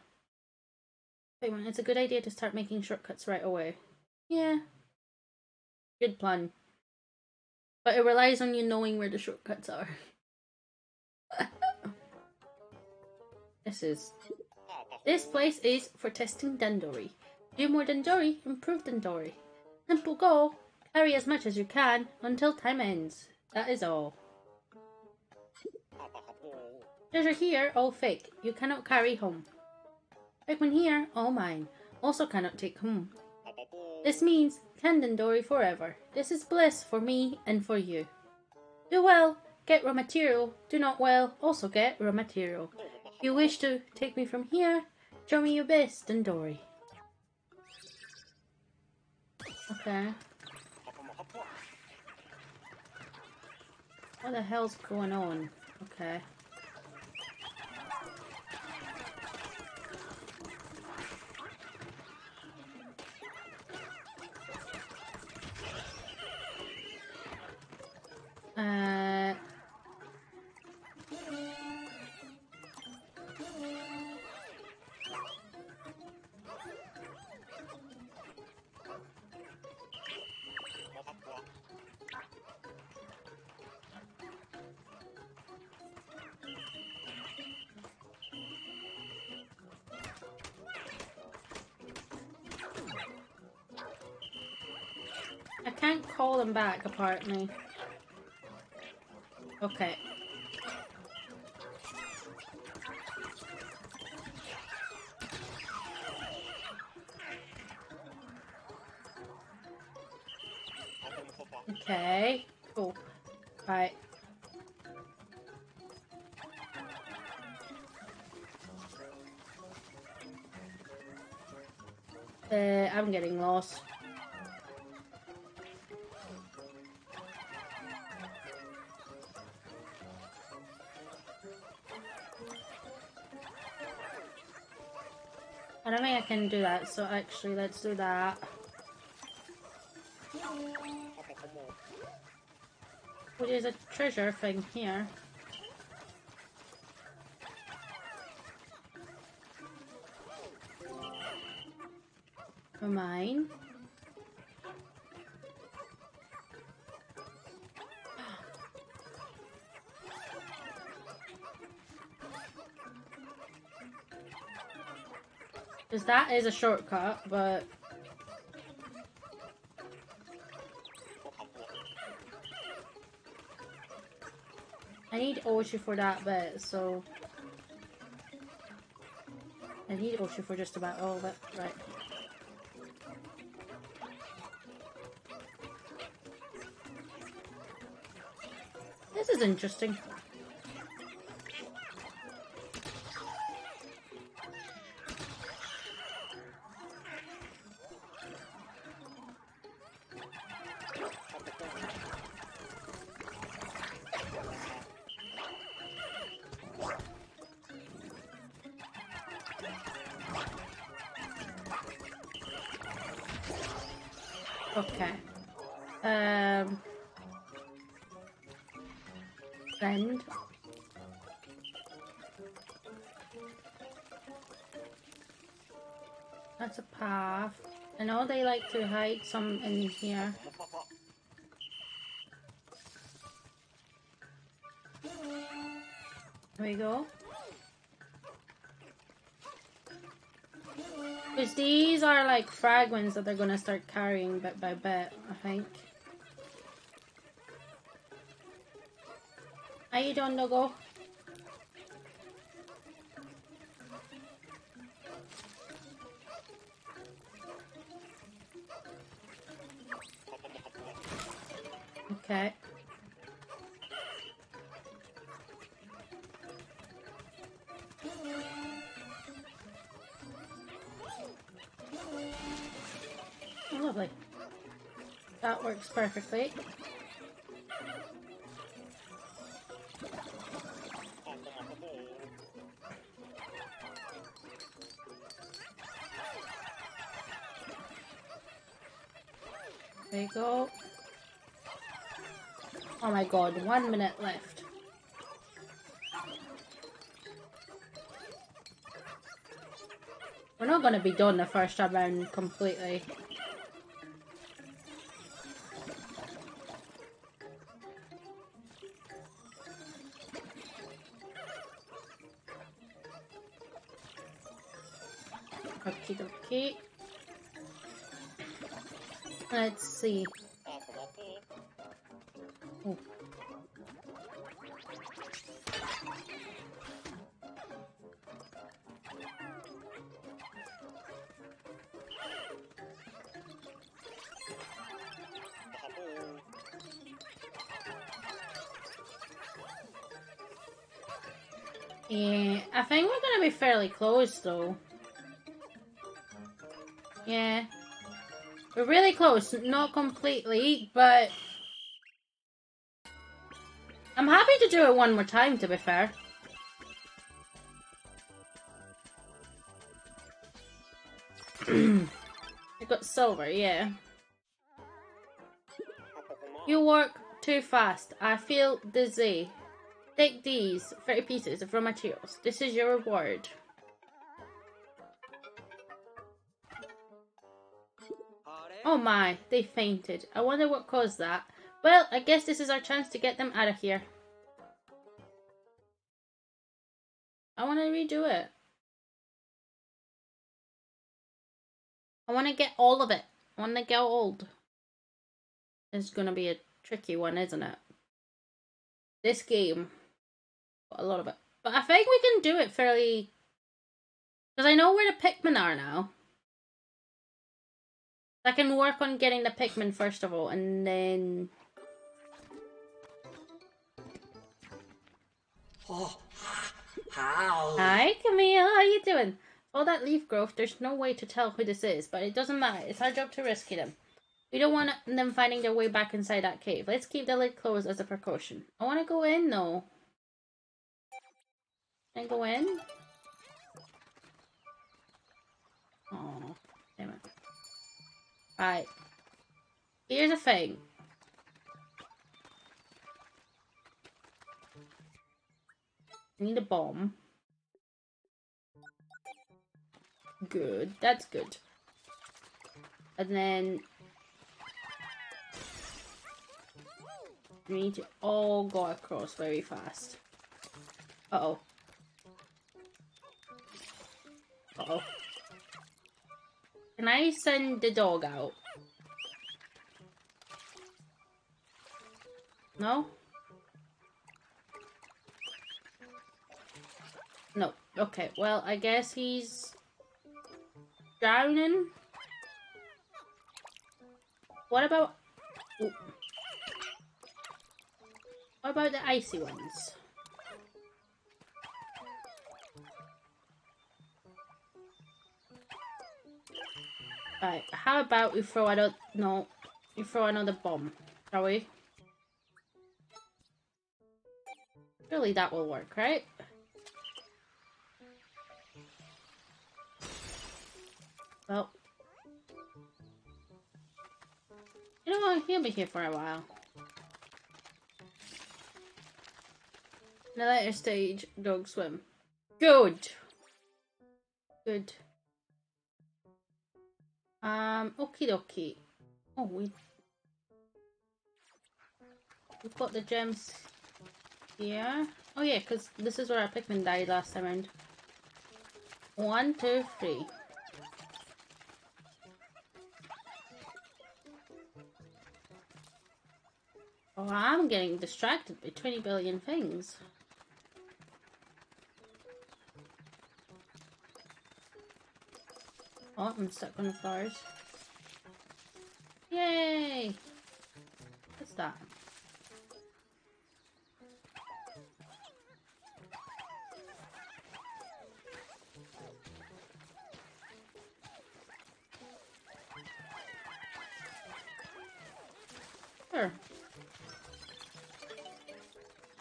It's a good idea to start making shortcuts right away. Yeah. Good plan. But it relies on you knowing where the shortcuts are. This place is for testing Dandori. Do more Dandori, improve Dandori. Simple goal. Carry as much as you can until time ends. That is all. Treasure here, all fake. You cannot carry home. Pikmin here, all mine. Also cannot take home. This means Dandori forever. This is bliss for me and for you. Do well. Get raw material. Do not well. Also get raw material. If you wish to take me from here, show me your best and Dory. Okay. What the hell's going on? Okay. I can't call them back, apparently. Okay. Okay. Cool. Right. I'm getting lost. I don't think I can do that, so actually let's do that. Oh, there's a treasure thing here. For mine. Because that is a shortcut, but... I need Oshi for that bit, so... I need Oshi for just about all of it. Right. This is interesting. Okay. Friend. That's a path. I know they like to hide some in here. There we go. Because these are like fragments that they're gonna start carrying bit by bit, I think. How you doing, Nuggle? Okay. Oh, lovely. That works perfectly. There you go. Oh my god, 1 minute left. We're not going to be done the first round completely. Okie dokie. Let's see. Oh. Yeah, I think we're gonna be fairly close though. Yeah. We're really close, not completely, but I'm happy to do it one more time, to be fair. I got silver, yeah. You work too fast. I feel dizzy. Take these 30 pieces of raw materials. This is your reward. Oh my, they fainted. I wonder what caused that. Well, I guess this is our chance to get them out of here. I want to redo it. I want to get all of it. I want to get old. It's going to be a tricky one, isn't it? This game. Got a lot of it. But I think we can do it fairly... Because I know where the Pikmin are now. I can work on getting the Pikmin first of all, and then... Oh, how? Hi, Camille. How you doing? All that leaf growth, there's no way to tell who this is, but it doesn't matter. It's our job to rescue them. We don't want them finding their way back inside that cave. Let's keep the lid closed as a precaution. I want to go in, though. Can I go in? Oh, damn it. Right. Here's the thing. I need a bomb. Good. That's good. And then... we need to all go across very fast. Uh-oh. Uh-oh. Can I send the dog out? No? No. Okay, well, I guess he's... drowning? What about... ooh. What about the icy ones? Right, how about we throw another... no. We throw another bomb, shall we? Surely that will work, right? Well... you know what? He'll be here for a while. In the later stage, dogs swim. Good! Good. Okie dokie. Oh, we've got the gems here. Oh yeah, because this is where our Pikmin died last time around. 1, 2, 3. Oh, I'm getting distracted by 20 billion things. Oh, I'm stuck on the flowers. Yay! What's that? Sure.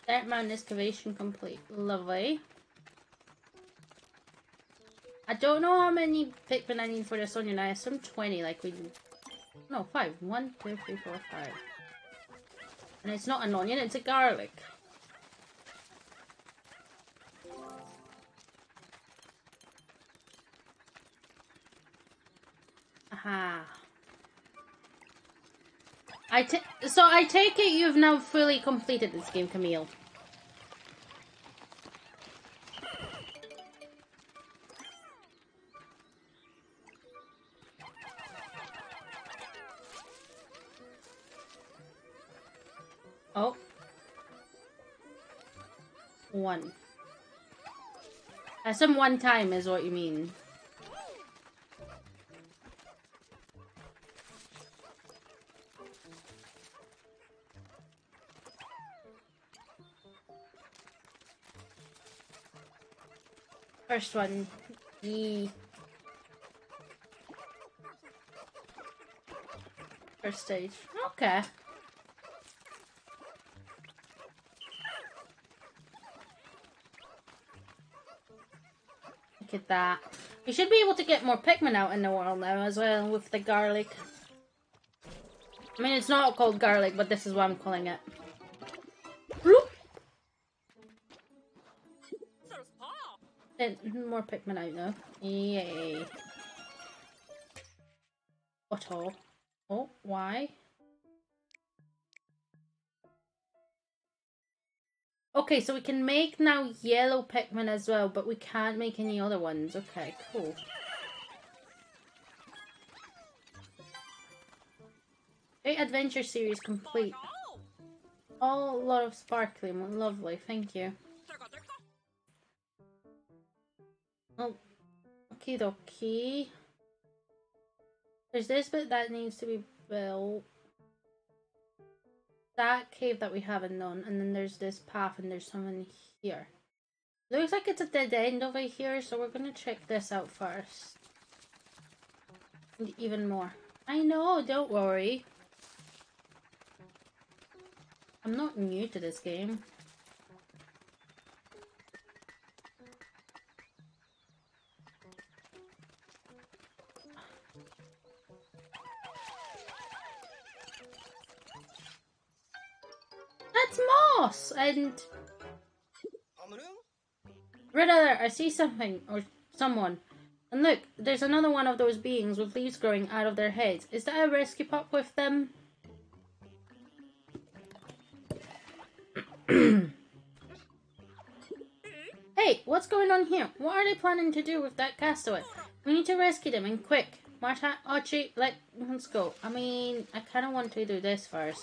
Start mountain excavation complete. Lovely. I don't know how many Pikmin I need for this onion. I assume 20, like we... no, 5. 1, 2, 3, 4, 5. And it's not an onion, it's a garlic. Aha. So I take it you've now fully completed this game, Camille. Oh. 1. Some one time is what you mean. First one. Yee. First stage. Okay. Look at that. We should be able to get more Pikmin out in the world now as well with the garlic. I mean, it's not called garlic, but this is what I'm calling it. Bloop. More Pikmin out now. Yay. Auto. Oh, why? Okay, so we can make now yellow Pikmin as well, but we can't make any other ones. Okay, cool. Great Adventure Series complete. Oh, a lot of sparkling. Lovely, thank you. Oh, okie dokie. There's this bit that needs to be built. That cave that we haven't done, and then there's this path, and there's someone here. Looks like it's a dead end over here, so we're gonna check this out first. And even more. I know, don't worry. I'm not new to this game. That's moss! And... Red alert, I see something, or someone. And look, there's another one of those beings with leaves growing out of their heads. Is that a rescue pup with them? Hey, what's going on here? What are they planning to do with that castaway? We need to rescue them, and quick. Marta, Archie, let's go. I mean, I kind of want to do this first.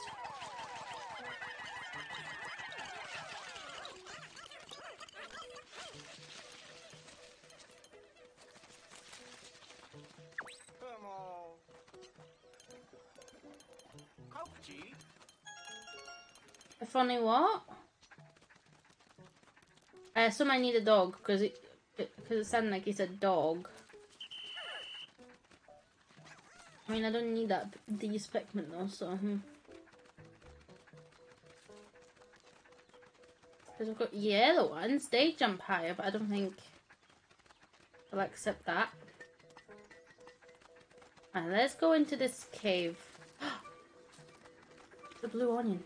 A funny what? I assume I need a dog because it sounded like he said dog. I mean, I don't need these Pikmin though, so because we've got yellow ones. They jump higher, but I don't think I'll accept that. Alright, let's go into this cave. The blue onion.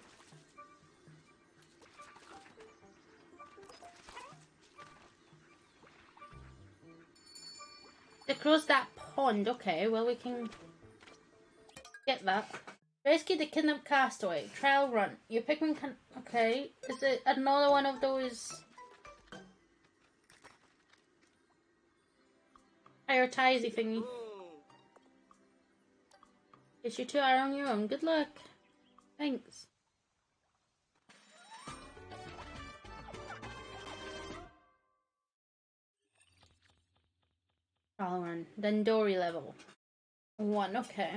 Across that pond. Okay, well we can get that. Rescue the kidnapped castaway. Trial run. Your Pikmin can... Okay. Is it another one of those... prioritizing thingy? Guess you two are on your own. Good luck. Thanks. Trial run. Dandori level 1. Okay.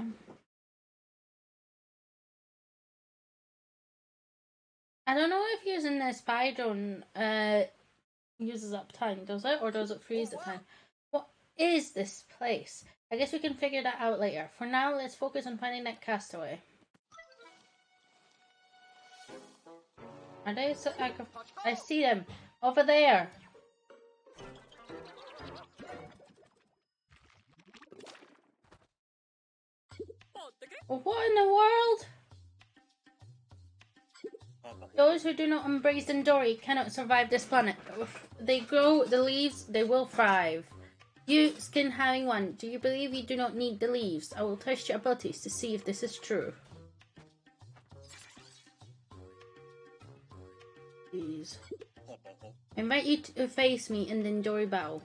I don't know if using the spy drone uses up time, does it? Or does it freeze the time? What is this place? I guess we can figure that out later. For now, let's focus on finding that castaway. Are they so... I see them! Over there! What in the world? Those who do not embrace Dandori cannot survive this planet. If they grow the leaves, they will thrive. You, skin having one, do you believe you do not need the leaves? I will test your abilities to see if this is true. Please. I invite you to face me in the Dandori battle.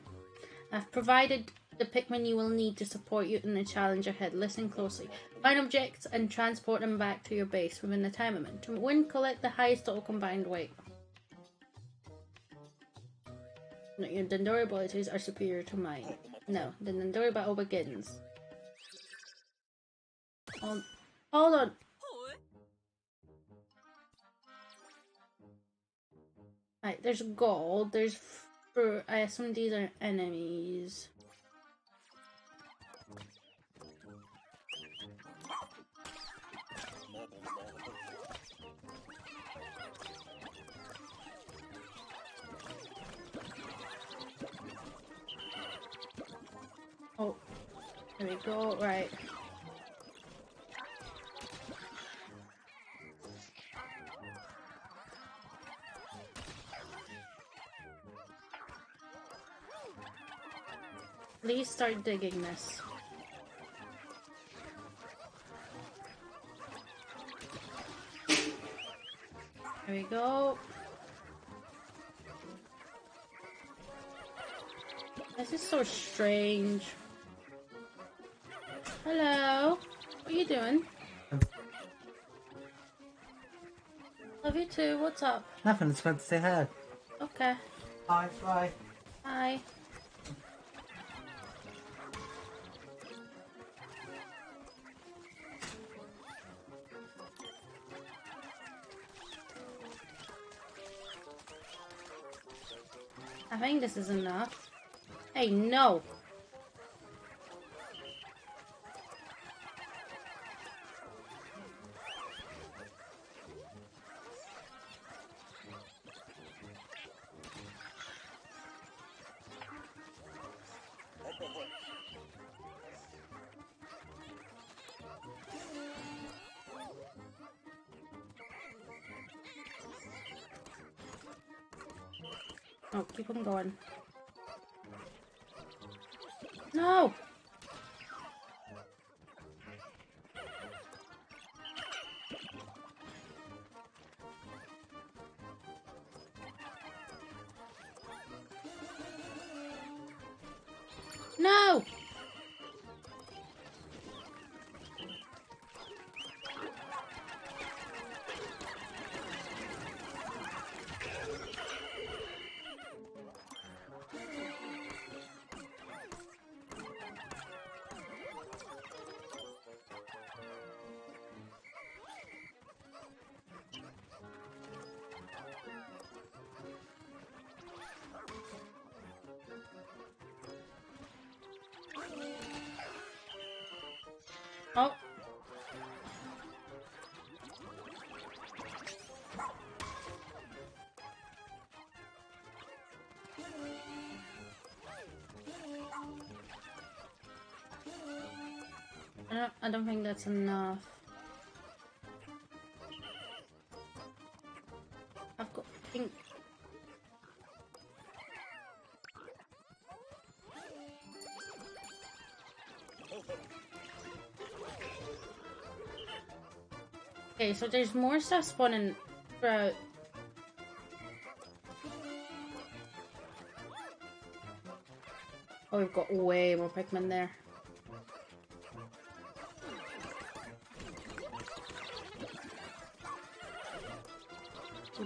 I've provided the Pikmin you will need to support you in the challenge ahead. Listen closely. Find objects and transport them back to your base within the time limit. To win, collect the highest total combined weight. No, your Dandori abilities are superior to mine. No, the Dandori battle begins. Hold on. Right, there's gold, there's fruit. I assume these are enemies. Oh, there we go, right. Please start digging this. There we go. This is so strange. Hello. What are you doing? Love you too. What's up? Nothing, just went to say hi. Okay. Hi, bye. Hi. I think this is enough. Hey, no. Oh, keep on going. No! No! Oh. I don't think that's enough. I've got pink. Okay, so there's more stuff spawning throughout. Oh, we've got way more Pikmin there.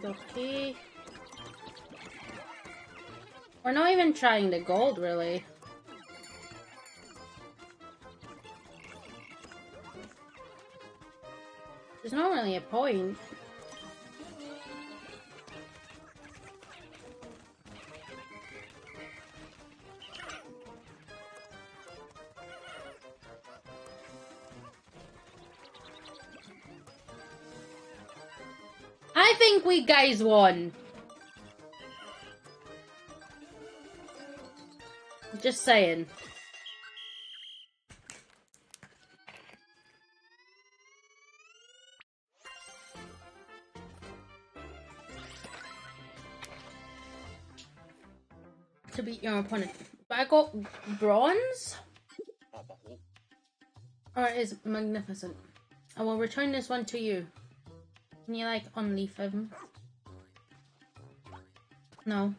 Okay. We're not even trying the gold, really. There's not really a point. I think we guys won. Just saying. To beat your opponent. But I got bronze? Art is magnificent. I will return this one to you. Can you like unleaf him? No.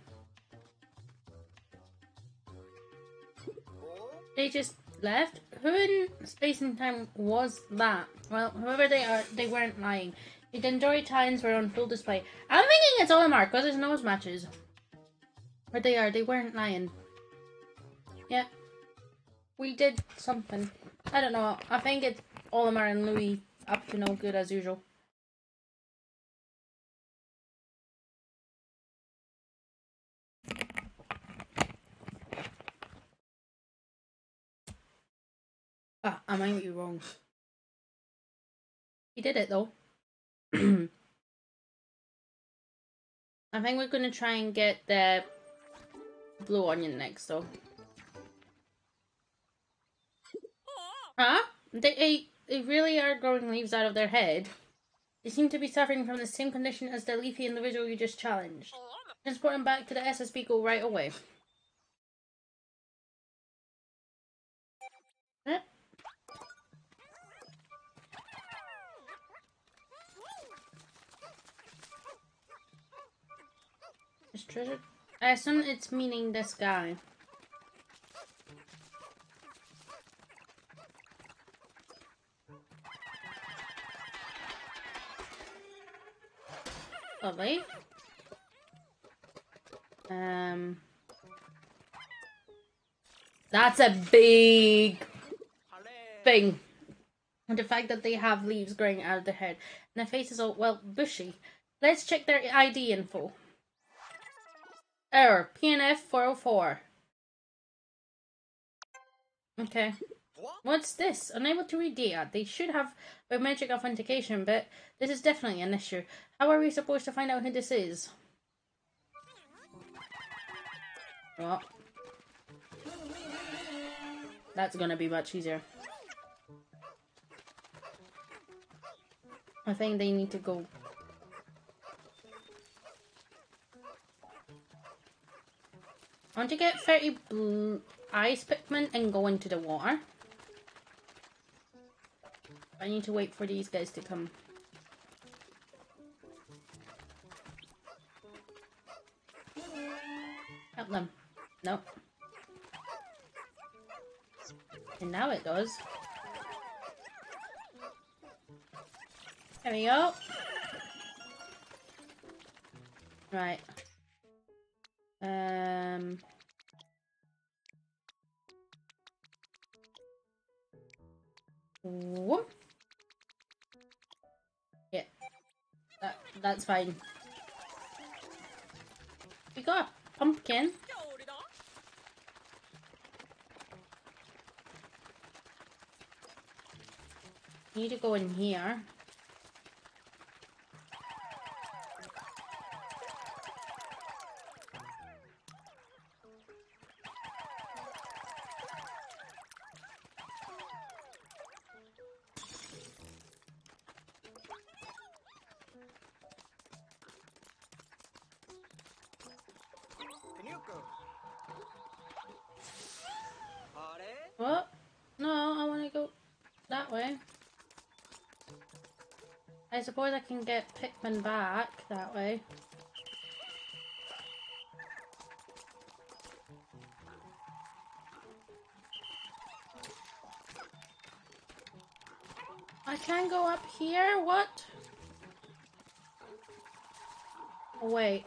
They just left? Who in space and time was that? Well, whoever they are, they weren't lying. The Dendroid talents were on full display. I'm thinking it's Olimar because there's nose matches. But they are, they weren't lying. Yeah. We did something. I don't know. I think it's Olimar and Louis up to no good as usual. Ah, I might be wrong. He did it though. I think we're gonna try and get the blue onion next though. Huh? They really are growing leaves out of their head. They seem to be suffering from the same condition as the leafy individual you just challenged. Transport him back to the SSB go right away. Eh? Is treasure? I assume it's meaning this guy. Lovely. That's a big thing. And the fact that they have leaves growing out of their head. And their face is all, well, bushy. Let's check their ID info. Error. PNF 404. Okay. What's this? Unable to read data. They should have biometric authentication, but this is definitely an issue. How are we supposed to find out who this is? Well, that's gonna be much easier. I think they need to go. I want to get 30 blue ice Pikmin and go into the water. I need to wait for these guys to come. Help them. Nope. And now it does. There we go. Right. Whoop. Yeah. That's fine. We got a pumpkin. Need to go in here. What? No, I want to go that way. I suppose I can get Pikmin back that way. I can't go up here? What? Oh, wait.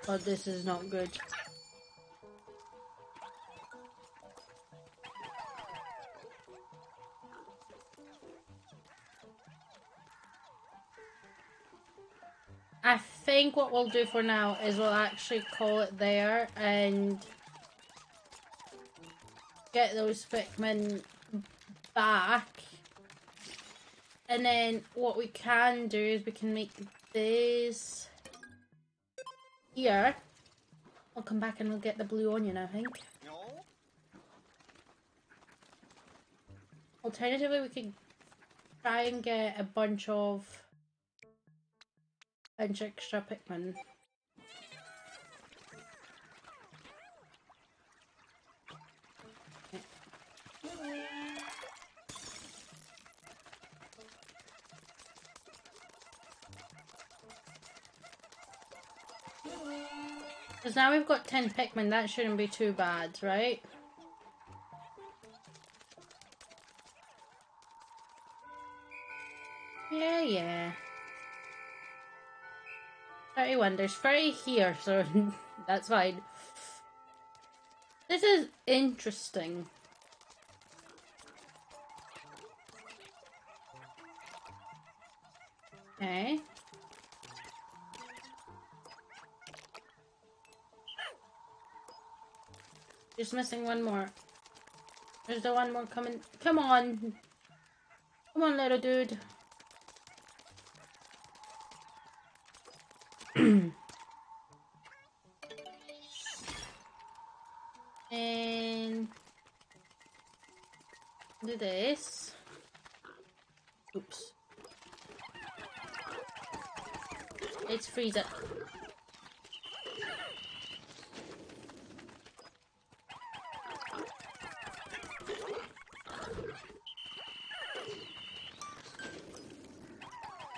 Oh, this is not good. I think what we'll do for now is we'll actually call it there and get those Pikmin back. And then what we can do is we can make this here. I'll come back and we'll get the blue onion, I think. Alternatively, we could try and get a bunch of extra Pikmin. Because now we've got 10 Pikmin, that shouldn't be too bad, right? Yeah. 31, there's 30 here, so that's fine. This is interesting. Okay. Just missing one more. There's the one more coming. Come on. Come on, little dude. And do this. Oops. Let's freeze it.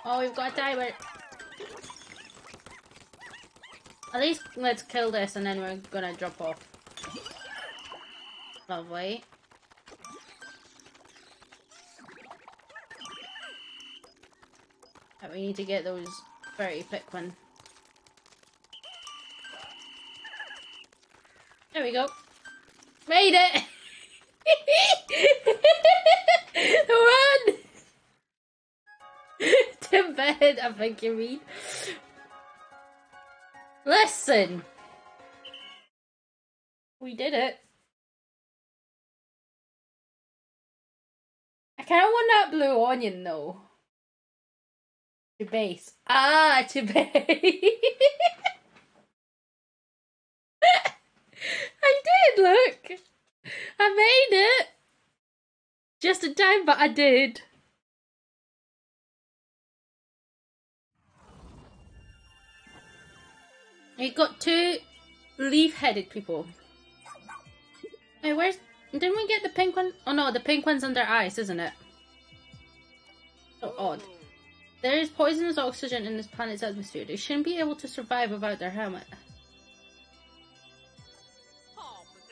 Oh, we've got a timer. At least let's kill this and then we're gonna drop off. Lovely. But we need to get those 30 Pikmin. There we go. Made it! Run! To bed, I think you mean. Listen! We did it. I kind of want that blue onion though. To base. Ah, to base. I did, look. I made it. Just in time, but I did. We got 2 leaf-headed people. Hey, where's... Didn't we get the pink one? Oh no, the pink one's under ice, isn't it? So odd. There is poisonous oxygen in this planet's atmosphere. They shouldn't be able to survive without their helmet.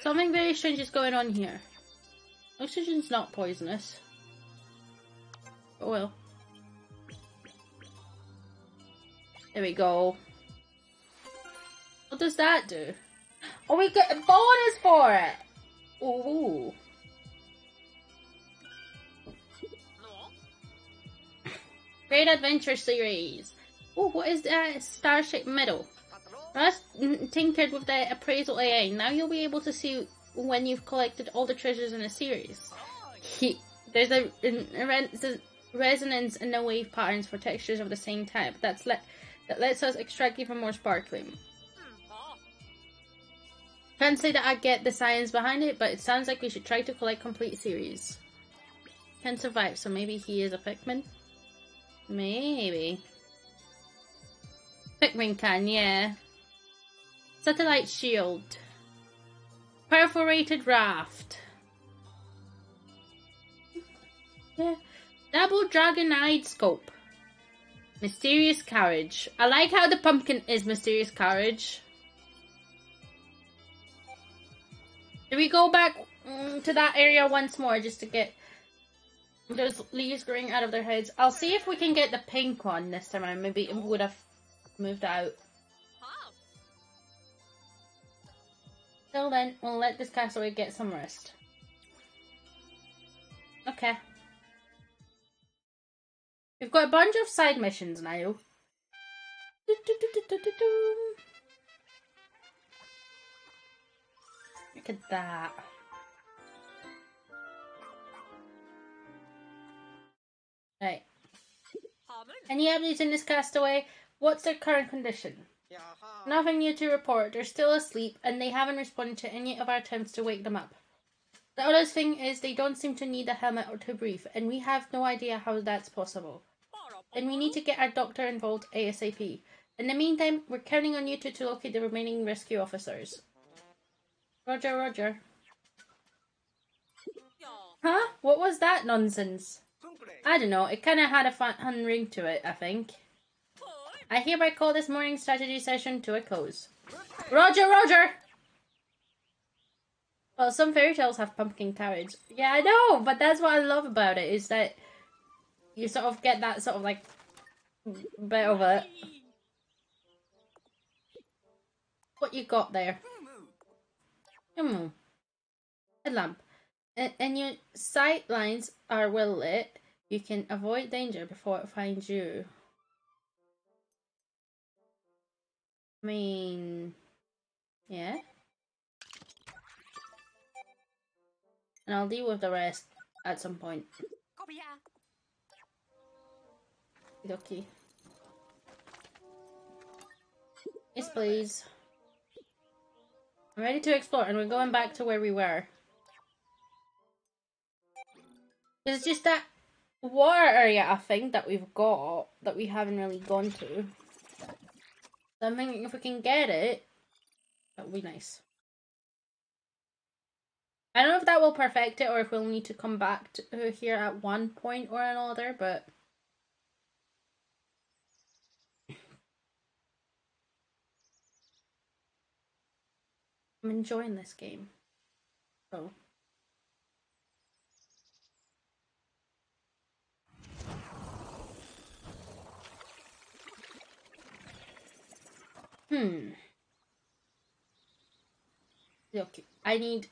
Something very strange is going on here. Oxygen's not poisonous. Oh well. There we go. What does that do? Oh, we get a bonus for it! Ooh. Great Adventure Series. Oh, what is that? Star-shaped medal. That's tinkered with the appraisal AI. Now you'll be able to see when you've collected all the treasures in a series. There's a resonance in the wave patterns for textures of the same type. That lets us extract even more sparkling. Can't say that I get the science behind it, but it sounds like we should try to collect complete series. Can survive, so maybe he is a Pikmin? Maybe. Pikmin can, yeah. Satellite shield. Perforated raft. Yeah. Double dragon-eyed scope. Mysterious carriage. I like how the pumpkin is mysterious carriage. Do we go back to that area once more just to get those leaves growing out of their heads? I'll see if we can get the pink one this time around. Maybe it would have moved out. Till then, we'll let this castaway get some rest. Okay. We've got a bunch of side missions now. Look at that. Right. Any updates in this castaway? What's their current condition? Nothing new to report. They're still asleep and they haven't responded to any of our attempts to wake them up. The other thing is they don't seem to need a helmet or to breathe, and we have no idea how that's possible. And we need to get our doctor involved ASAP. In the meantime, we're counting on you two to locate the remaining rescue officers. Roger, roger. Huh? What was that nonsense? I don't know, it kinda had a fun ring to it, I think. I hereby call this morning's strategy session to a close. Roger, roger! Well, some fairy tales have pumpkin carriage. Yeah, I know, but that's what I love about it, is that you sort of get that sort of like bit of it. What you got there? Headlamp. And your sight lines are well lit. You can avoid danger before it finds you. I mean, yeah. And I'll deal with the rest at some point. Okay. Yes, please. I'm ready to explore, and we're going back to where we were. It's just that water area, I think, that we've got, that we haven't really gone to. So I'm thinking if we can get it, that would be nice. I don't know if that will perfect it, or if we'll need to come back to here at one point or another, but... I'm enjoying this game. So... Okay, I need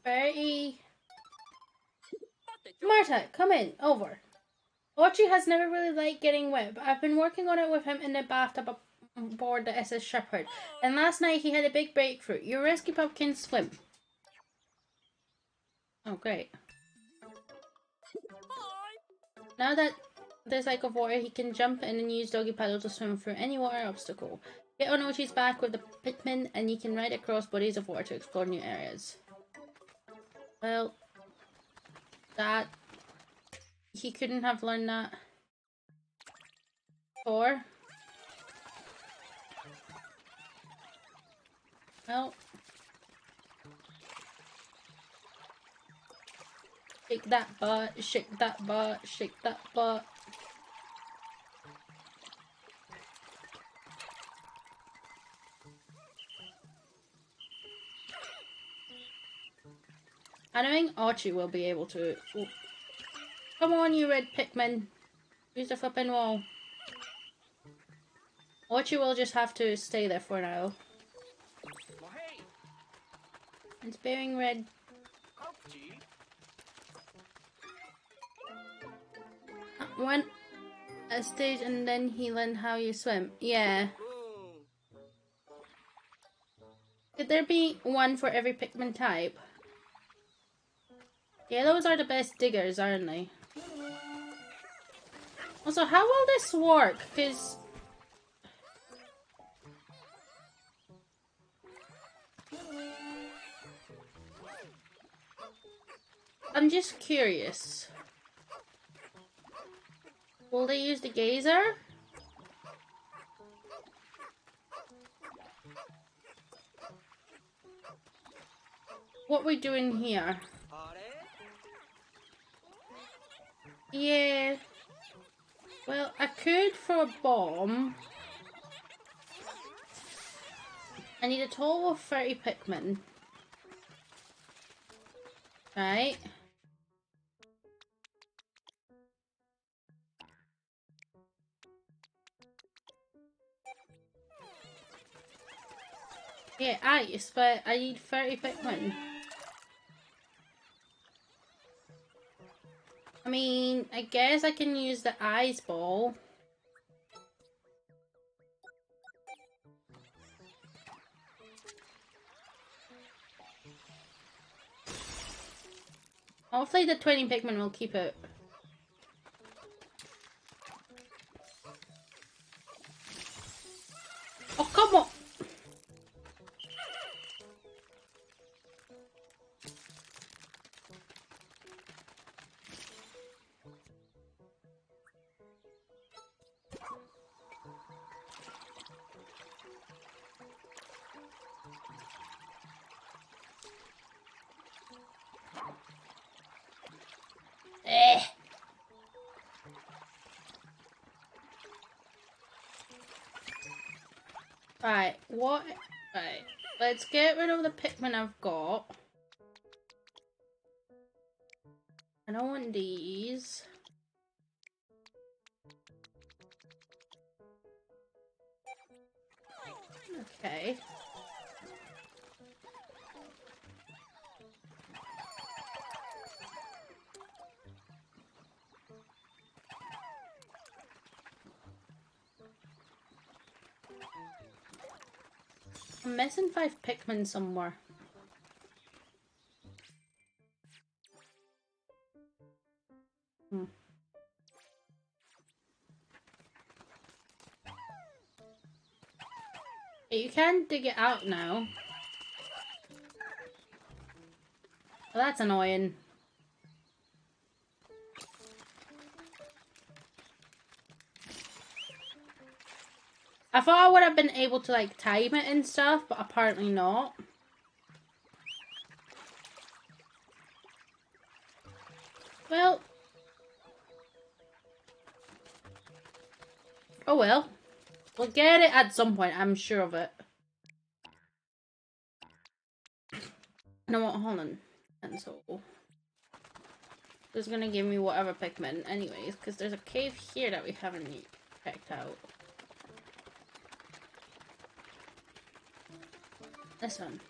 30... Marta, come in, over. Archie has never really liked getting wet, but I've been working on it with him in the bathtub aboard the SS Shepherd. And last night he had a big breakthrough. Your rescue pup can swim. Oh, great. Now that there's like a water, he can jump in and use doggy paddle to swim through any water obstacle. Get on Archie's back with the Pikmin and you can ride across bodies of water to explore new areas. Well, that... he couldn't have learned that before. Well... shake that butt, shake that butt, shake that butt. I don't think Archie will be able to... Ooh. Come on, you red Pikmin. Use the flipping wall. Archie will just have to stay there for now. It's bearing red. One a stage and then he learned how you swim. Yeah. Could there be one for every Pikmin type? Yeah, those are the best diggers, aren't they? Also, how will this work? Because... I'm just curious. Will they use the geyser? What we doing here? Yeah. Well, I could throw a bomb. I need a total of 30 Pikmin. Right. Yeah, ice, but I need 30 Pikmin. I mean, I guess I can use the ice ball. Hopefully the 20 Pikmin will keep it. Oh, come on! Eh. Right, what? Right, let's get rid of the Pikmin I've got. I don't want these. Okay. I'm missing 5 Pikmin somewhere. You can dig it out now. Well, that's annoying. I thought I would have been able to like time it and stuff, but apparently not. Well. Oh well. We'll get it at some point, I'm sure of it. No, what? Hold on. And so it's gonna give me whatever Pikmin anyways, because there's a cave here that we haven't checked out. This one.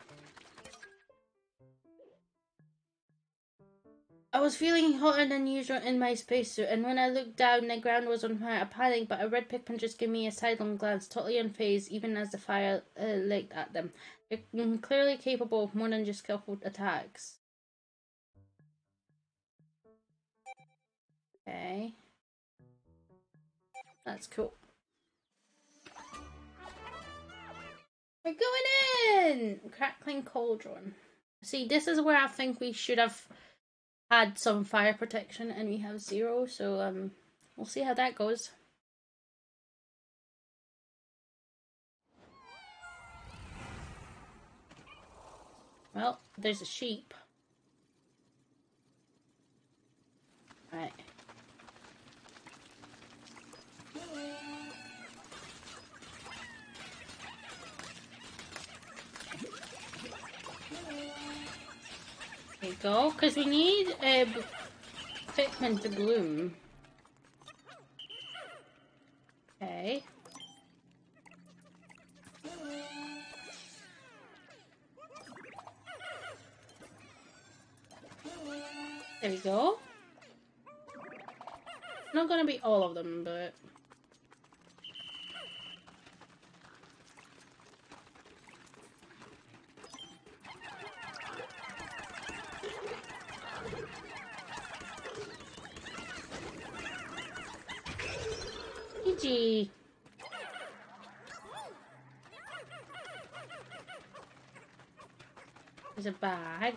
I was feeling hotter than usual in my spacesuit, and when I looked down, the ground was on fire. I panicked, but a red Pikmin just gave me a sidelong glance, totally unfazed, even as the fire licked at them. They're clearly capable of more than just skillful attacks. Okay. That's cool. We're going in! Crackling Cauldron. See, this is where I think we should have had some fire protection, and we have 0, so we'll see how that goes. Well, there's a sheep. Right. There you go, because we need Pikmin to bloom. Okay. There we go. Not gonna be all of them, but GG. There's a bag.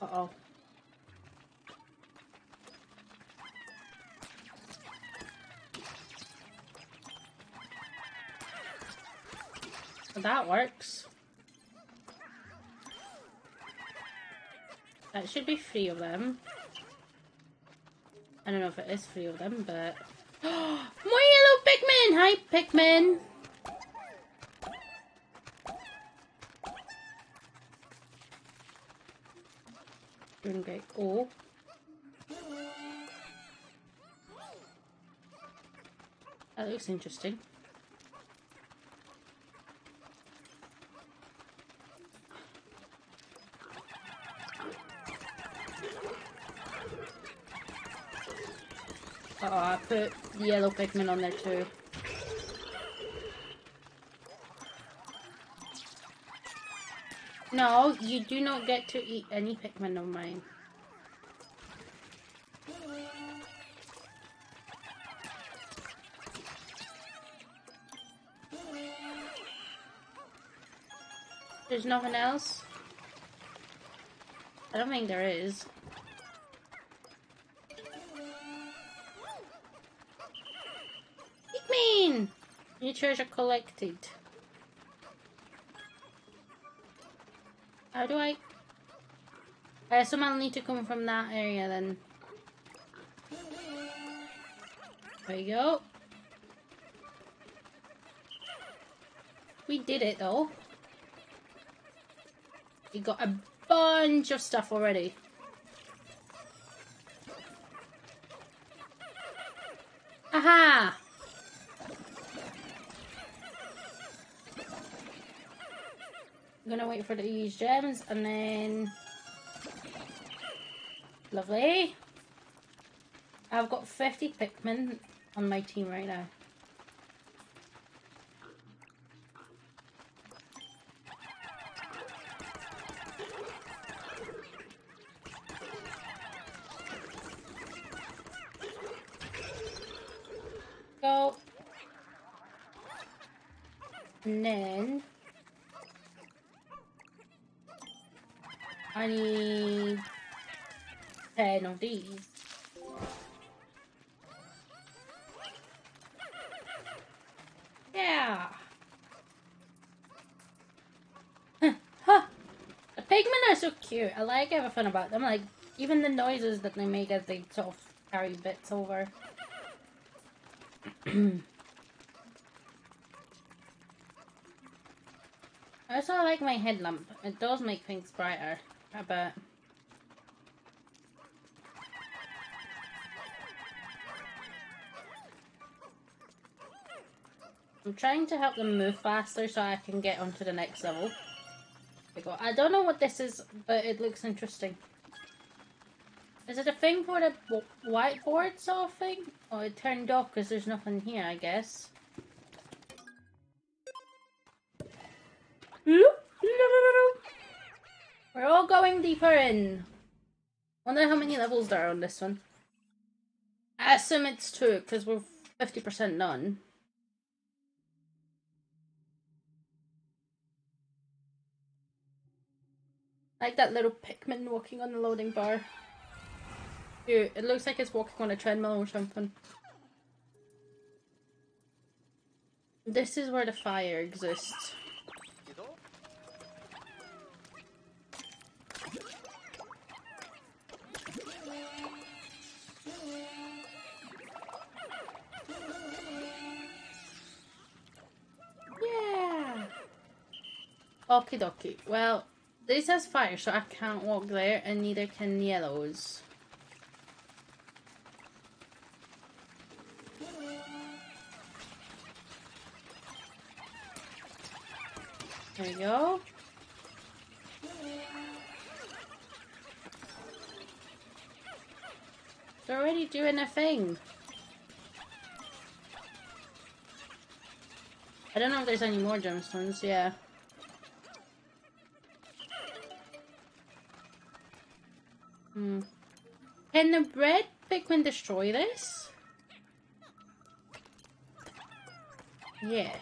Uh-oh. Well, that works. That should be 3 of them. I don't know if it is 3 of them, but... More yellow Pikmin! Hi, Pikmin! Doing great. Oh. That looks interesting. Uh oh, I put the yellow Pikmin on there too. No, you do not get to eat any Pikmin of mine. There's nothing else? I don't think there is. Pikmin! New treasure collected. How do I assume I'll need to come from that area then. There you go. We did it though. We got a bunch of stuff already. Aha! I'm gonna wait for these gems and then... Lovely. I've got 50 Pikmin on my team right now. Go. And then I need 10 of these. Yeah. Huh. The Pikmin are so cute. I like everything about them. Like even the noises that they make as they sort of carry bits over. I also like my headlamp. It does make things brighter a bit. I'm trying to help them move faster so I can get onto the next level. I don't know what this is, but it looks interesting. Is it a thing for the whiteboard sort of thing? Oh, it turned off because there's nothing here, I guess. We're all going deeper in. Wonder how many levels there are on this one. I assume it's 2 because we're 50% done. Like that little Pikmin walking on the loading bar. Dude, it looks like it's walking on a treadmill or something. This is where the fire exists. Yeah! Okie dokie. Well, this has fire, so I can't walk there, and neither can yellows. There we go. They're already doing a thing. I don't know if there's any more gemstones, yeah. Can the red Pikmin destroy this? Yeah.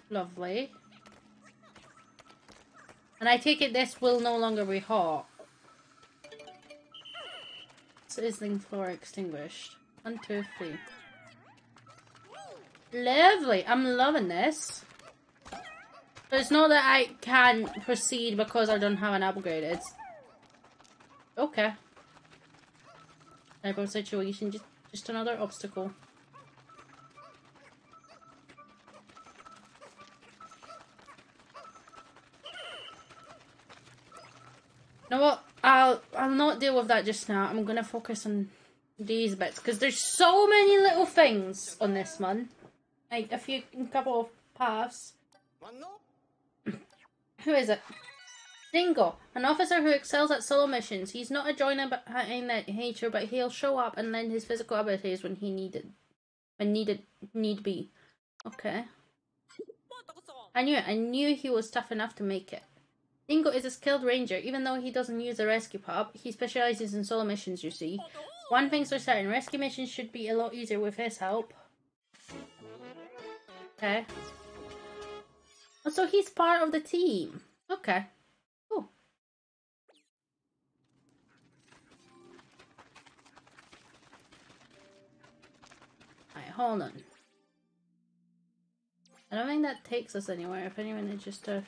Lovely. And I take it this will no longer be hot. Sizzling floor extinguished. 1, 2, 3. Lovely. I'm loving this. So it's not that I can't proceed because I don't have an upgrade. It's okay. Type of situation. Just another obstacle. You know what? I'll not deal with that just now. I'm gonna focus on these bits because there's so many little things on this one. Like a couple of paths. Who is it? Dingo, an officer who excels at solo missions. He's not a joiner behind that nature, but he'll show up and lend his physical abilities when need be. Okay. I knew it. I knew he was tough enough to make it. Dingo is a skilled ranger, even though he doesn't use a rescue pup. He specializes in solo missions, you see. One thing's for certain, rescue missions should be a lot easier with his help. Okay. Oh, so he's part of the team. Okay. Cool. Alright, hold on. I don't think that takes us anywhere. If anyone, it's just a...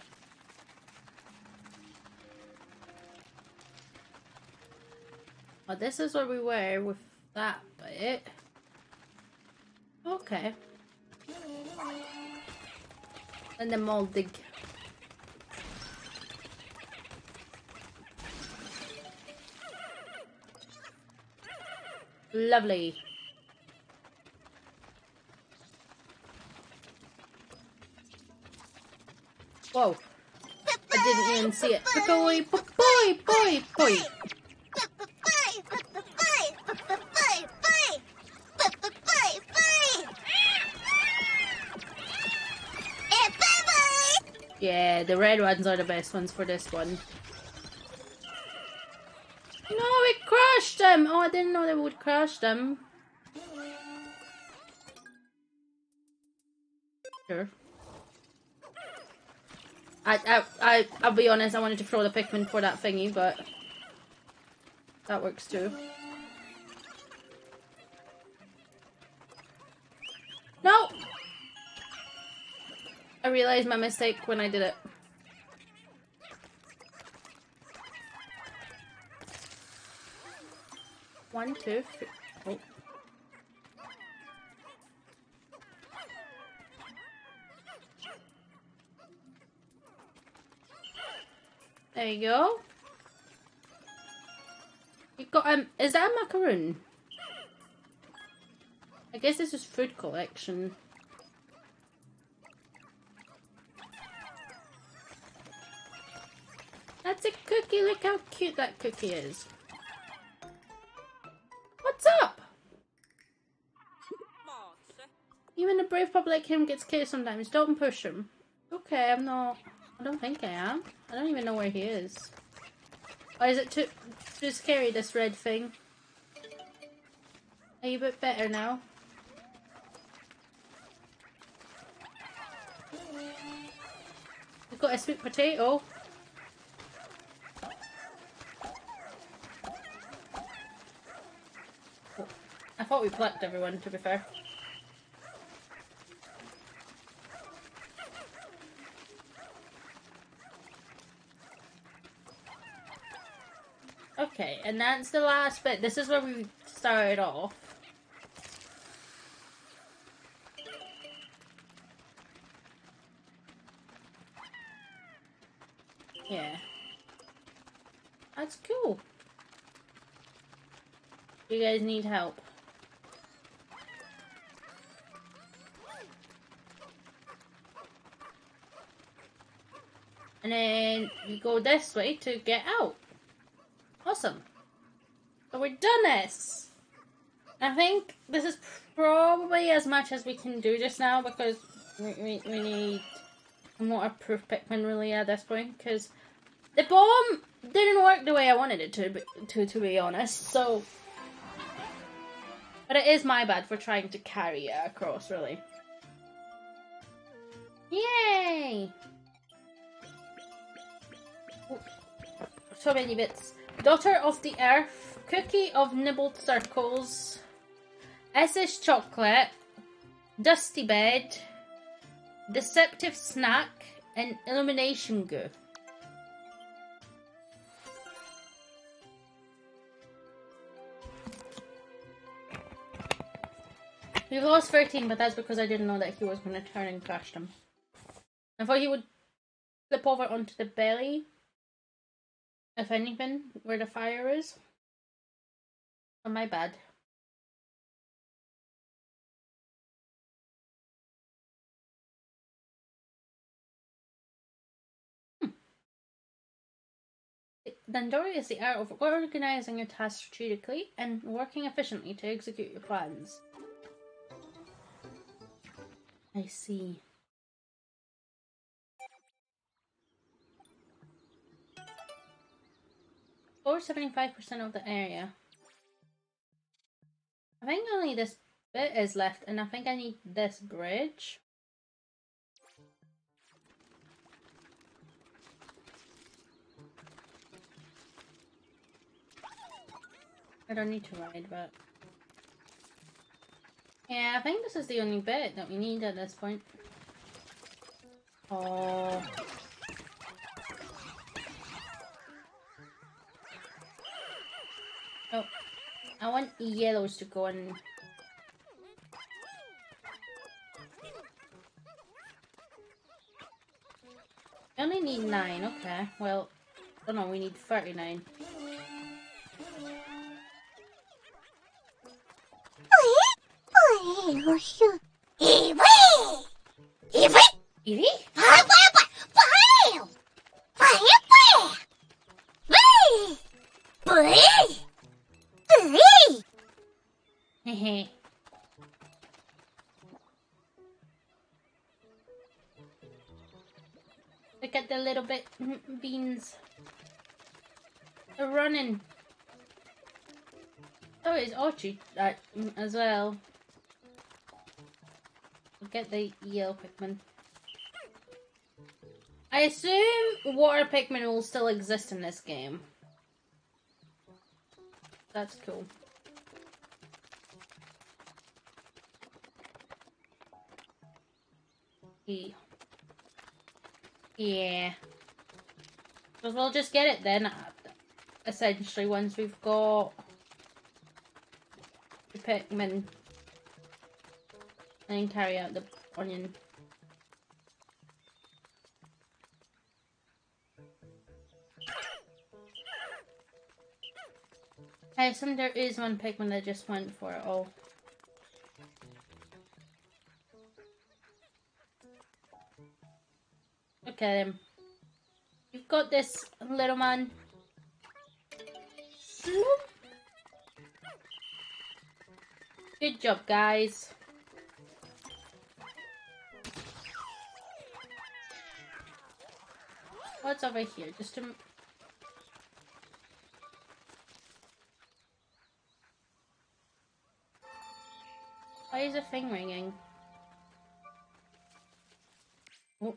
Oh, this is where we were with that bit. Okay. And the mold dig. Lovely. Whoa. I didn't even see it. Boy, boy, boy, boy. Yeah, the red ones are the best ones for this one. No, it crushed them! Oh, I didn't know they would crush them. Sure. I'll be honest, I wanted to throw the Pikmin for that thingy, but that works too. No! I realized my mistake when I did it. One, two, three. Oh. There you go. You got is that a macaroon? I guess this is food collection. That's a cookie, look how cute that cookie is. What's up? Even a brave pup like him gets killed sometimes, don't push him. Okay, I don't think I am. I don't even know where he is. Or is it too scary, this red thing? Are you a bit better now? We've got a sweet potato. Oh, I thought we plucked everyone, to be fair. Okay, and that's the last bit. This is where we started off. Yeah. That's cool. You guys need help. And then you go this way to get out. Awesome. So we're done this. I think this is probably as much as we can do just now because we need a waterproof Pikmin really at this point because the bomb didn't work the way I wanted it to be honest. So, but it is my bad for trying to carry it across, really. Yay! So many bits. Daughter of the Earth, Cookie of Nibbled Circles, Essish Chocolate, Dusty Bed, Deceptive Snack, and Illumination Goo. We've lost 13, but that's because I didn't know that he was going to turn and crush them. I thought he would flip over onto the belly, if anything, where the fire is. Oh, my bad. Dandori is the art of organizing your tasks strategically and working efficiently to execute your plans. I see. Or 75% of the area. I think only this bit is left, and I think I need this bridge. I don't need to ride, but... yeah, I think this is the only bit that we need at this point. Oh... oh, I want yellows to go in. I only need 9, okay. Well, oh no, we need 39. Hehe. beans are running. Oh, it's Archie as well. We'll get the yellow Pikmin. I assume water Pikmin will still exist in this game. That's cool. Yeah. Because we'll just get it then, essentially, once we've got the Pikmin. And then carry out the onion. I assume there is one Pikmin that just went for it all. Look at him. You've got this, little man. Good job, guys. What's over here? Just a... Why is the thing ringing? Oh.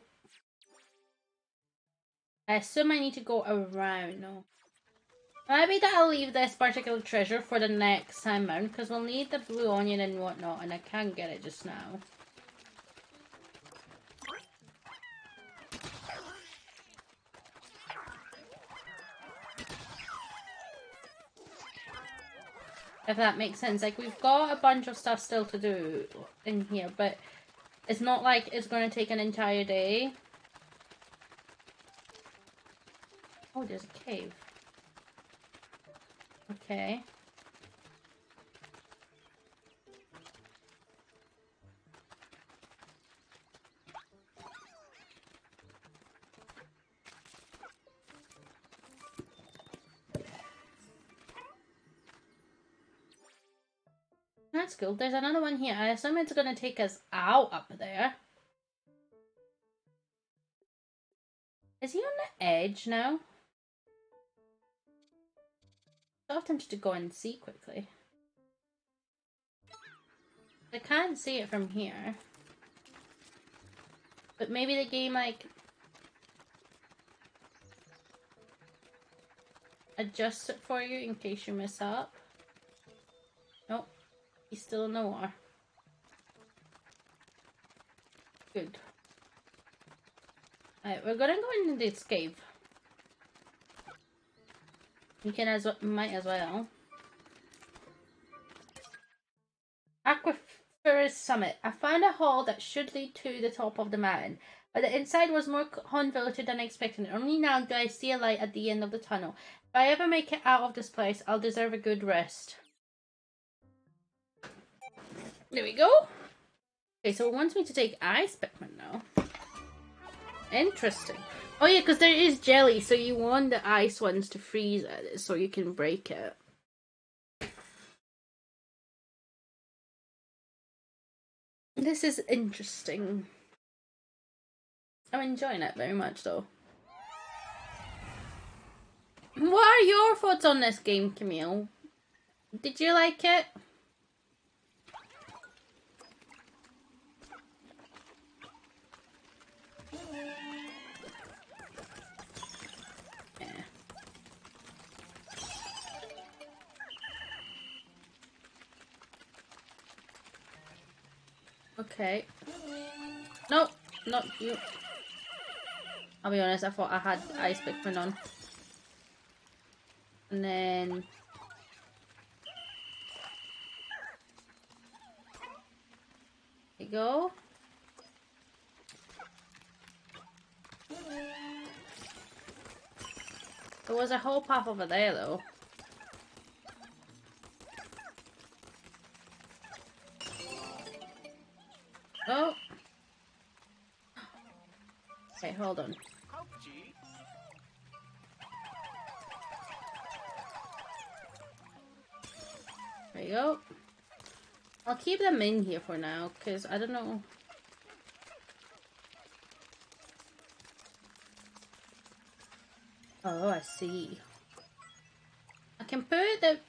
I assume I need to go around. No. Maybe that I'll leave this particular treasure for the next time round, because we'll need the blue onion and whatnot, and I can't get it just now. If that makes sense. Like, we've got a bunch of stuff still to do in here, but it's not like it's going to take an entire day. Oh, there's a cave. Okay. That's cool. There's another one here. I assume it's going to take us out up there. Is he on the edge now? I have to go and see quickly. I can't see it from here. But maybe the game, like, adjusts it for you in case you mess up. Nope. He's still in the water. Good. Alright, we're gonna go into this cave. We can might as well. Aquiferous Summit. I found a hall that should lead to the top of the mountain, but the inside was more convoluted than expected. Only now do I see a light at the end of the tunnel. If I ever make it out of this place, I'll deserve a good rest. There we go. Okay, so it wants me to take ice Pikmin now. Interesting. Oh yeah, because there is jelly, so you want the ice ones to freeze it so you can break it. This is interesting. I'm enjoying it very much though. What are your thoughts on this game, Camille? Did you like it? Okay. No, not you. I'll be honest, I thought I had ice Pikmin on. And then... There you go. There was a whole path over there though. Oh. Okay, hold on. There you go. I'll keep them in here for now, because I don't know. Oh, I see. I can put the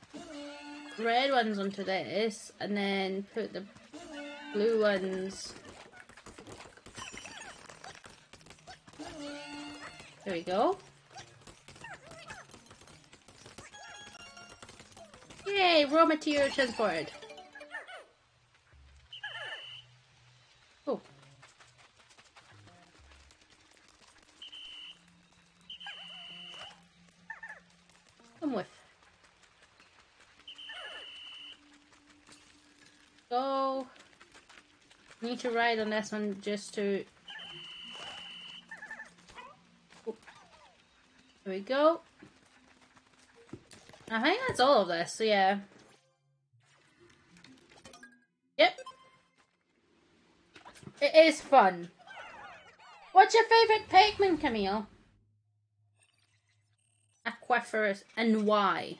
red ones onto this and then put the blue ones. There we go. Yay, raw material transported. Oh. Come with. Go. Need to ride on this one just to... Oh. There we go. I think that's all of this, so yeah. Yep. It is fun. What's your favourite Pikmin, Camille? Aquiferous, and why?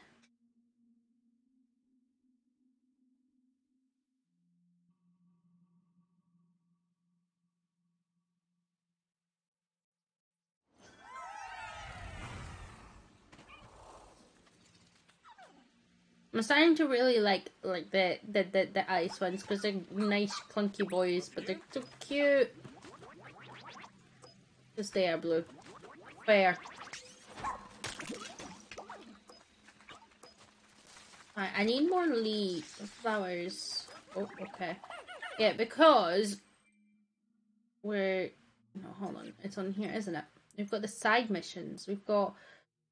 I'm starting to really like the ice ones because they're nice clunky boys, but they're so cute. Because they are blue. Fair. I need more leaf flowers. Oh, okay. Yeah, because we're... No, hold on. It's on here, isn't it? We've got the side missions. We've got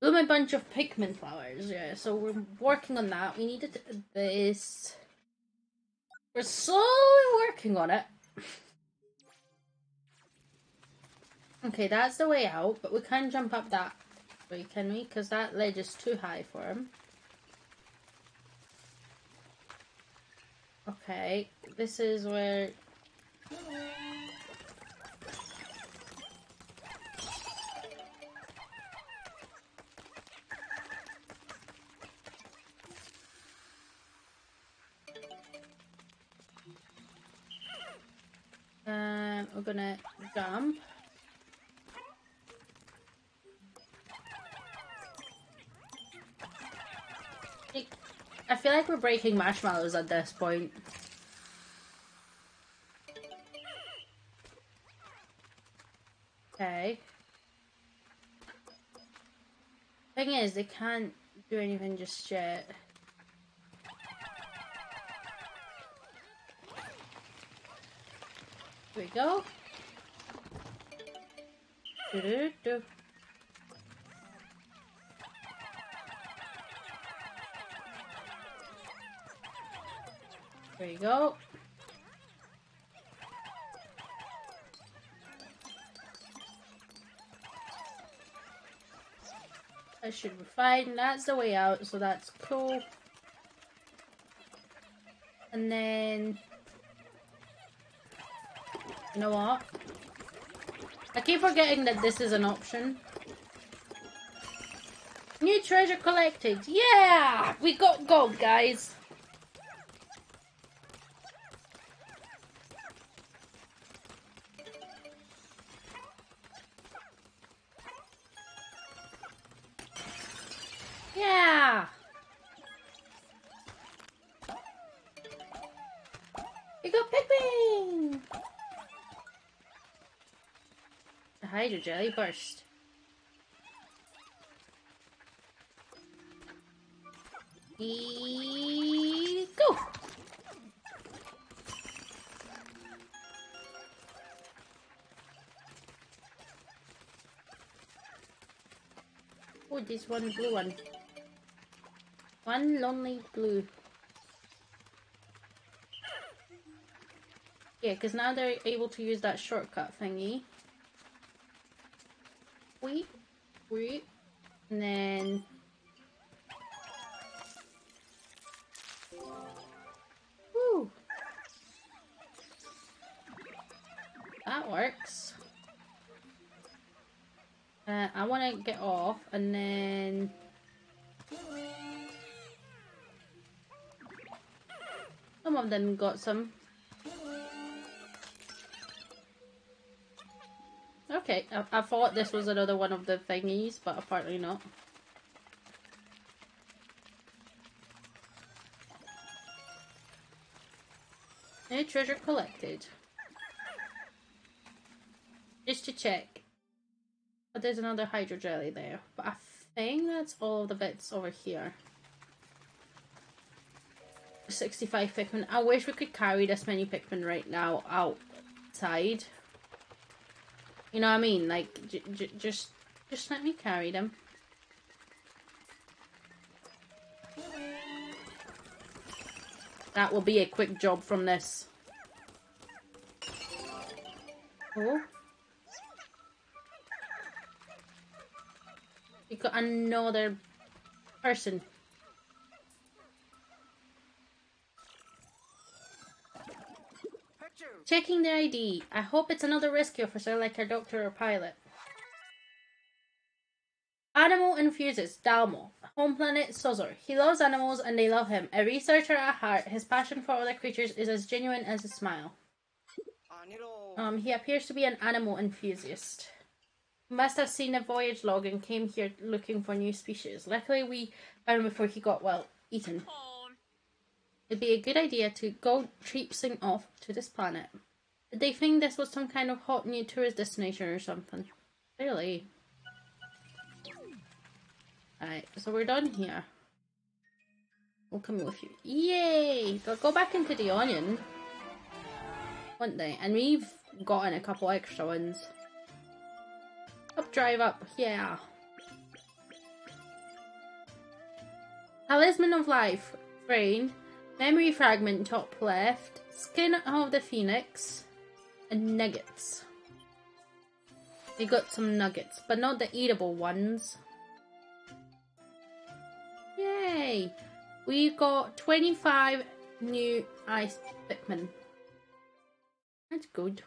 bloom a bunch of Pikmin flowers. Yeah, so we're working on that. We needed this. We're slowly working on it. Okay, that's the way out, but we can't jump up that way, can we? Because that ledge is too high for him. Okay, this is where... we're gonna jump. I feel like we're breaking marshmallows at this point. Okay. Thing is, they can't do anything just yet. Here we go. Do-do-do. There you go. That should be fine. That's the way out, so that's cool. And then... You know what? I keep forgetting that this is an option. New treasure collected. Yeah! We got gold, guys. Yeah! We got Pikmin! The Hydro Jelly burst. Go! Oh, this one blue one. One lonely blue. Yeah, because now they're able to use that shortcut thingy. Wait. And then... Woo! That works. I want to get off and then... Some of them got some. Okay. Okay, I thought this was another one of the thingies, but apparently not. New treasure collected. Just to check. But there's another hydro jelly there. But I think that's all the bits over here. 65 Pikmin. I wish we could carry this many Pikmin right now outside. You know what I mean? Like, just let me carry them. That will be a quick job from this. Oh. We got another person. Checking their ID. I hope it's another rescue officer like our doctor or pilot. Animal enthusiast, Dalmo. Home planet, Sozor. He loves animals and they love him. A researcher at heart, his passion for other creatures is as genuine as his smile. He appears to be an animal enthusiast. He must have seen a voyage log and came here looking for new species. Luckily we found him before he got, well, eaten. It'd be a good idea to go traipsing off to this planet. Did they think this was some kind of hot new tourist destination or something? Really? Alright, so we're done here. We'll come with you. Yay! They'll go back into the onion. Won't they? And we've gotten a couple extra ones. Up, drive up. Yeah. Talisman of Life. Brain. Memory fragment top left. Skin of the Phoenix. And nuggets. We got some nuggets, but not the eatable ones. Yay! We got 25 new ice Pikmin. That's good.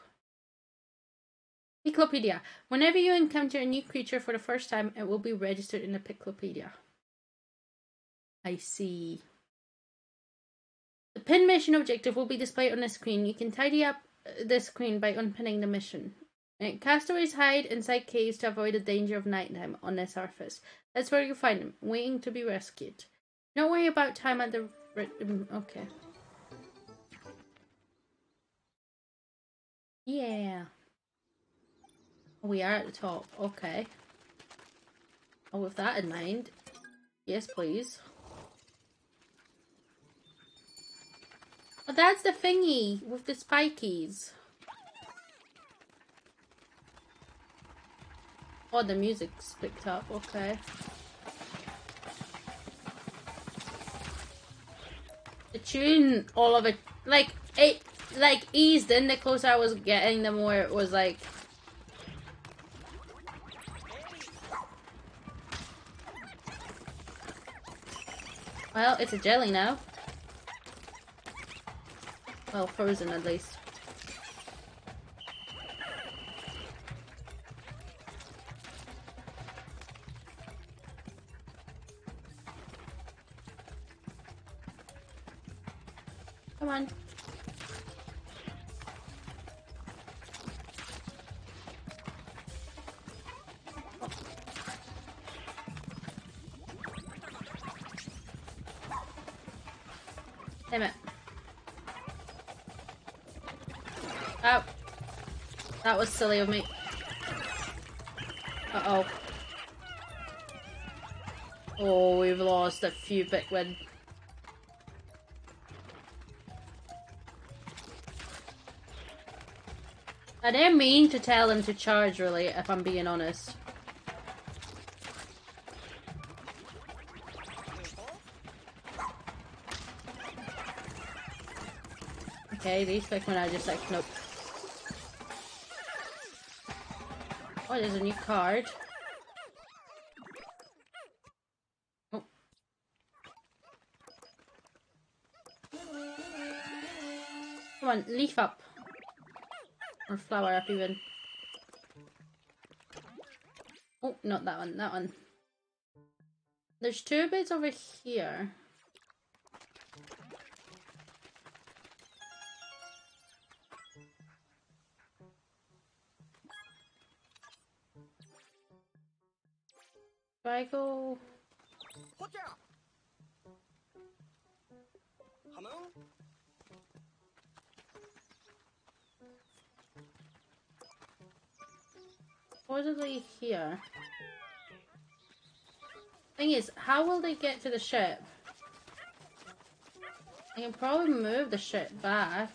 Piclopedia. Whenever you encounter a new creature for the first time, it will be registered in the Piclopedia. I see. The pin mission objective will be displayed on the screen. You can tidy up the screen by unpinning the mission. Castaways hide inside caves to avoid the danger of nighttime on the surface. That's where you find them, waiting to be rescued. Don't worry about time at the... Okay. Yeah. We are at the top. Okay. Oh, with that in mind. Yes, please. Oh, that's the thingy with the spikies. Oh, the music's picked up. Okay. The tune, all of it, like, it, like, eased in the closer I was getting, the more it was like... Well, it's a jelly now. Well, frozen at least. Come on. Damn it. Oh. That was silly of me. Uh-oh. Oh, we've lost a few Pikmin. I didn't mean to tell them to charge, really, if I'm being honest. Okay, these Pikmin are just like, nope. Oh, there's a new card. Oh. Come on, leaf up. Or flower up even. Oh, not that one, that one. There's two bits over here. Do I go? Supposedly here. Thing is, how will they get to the ship? I can probably move the ship back.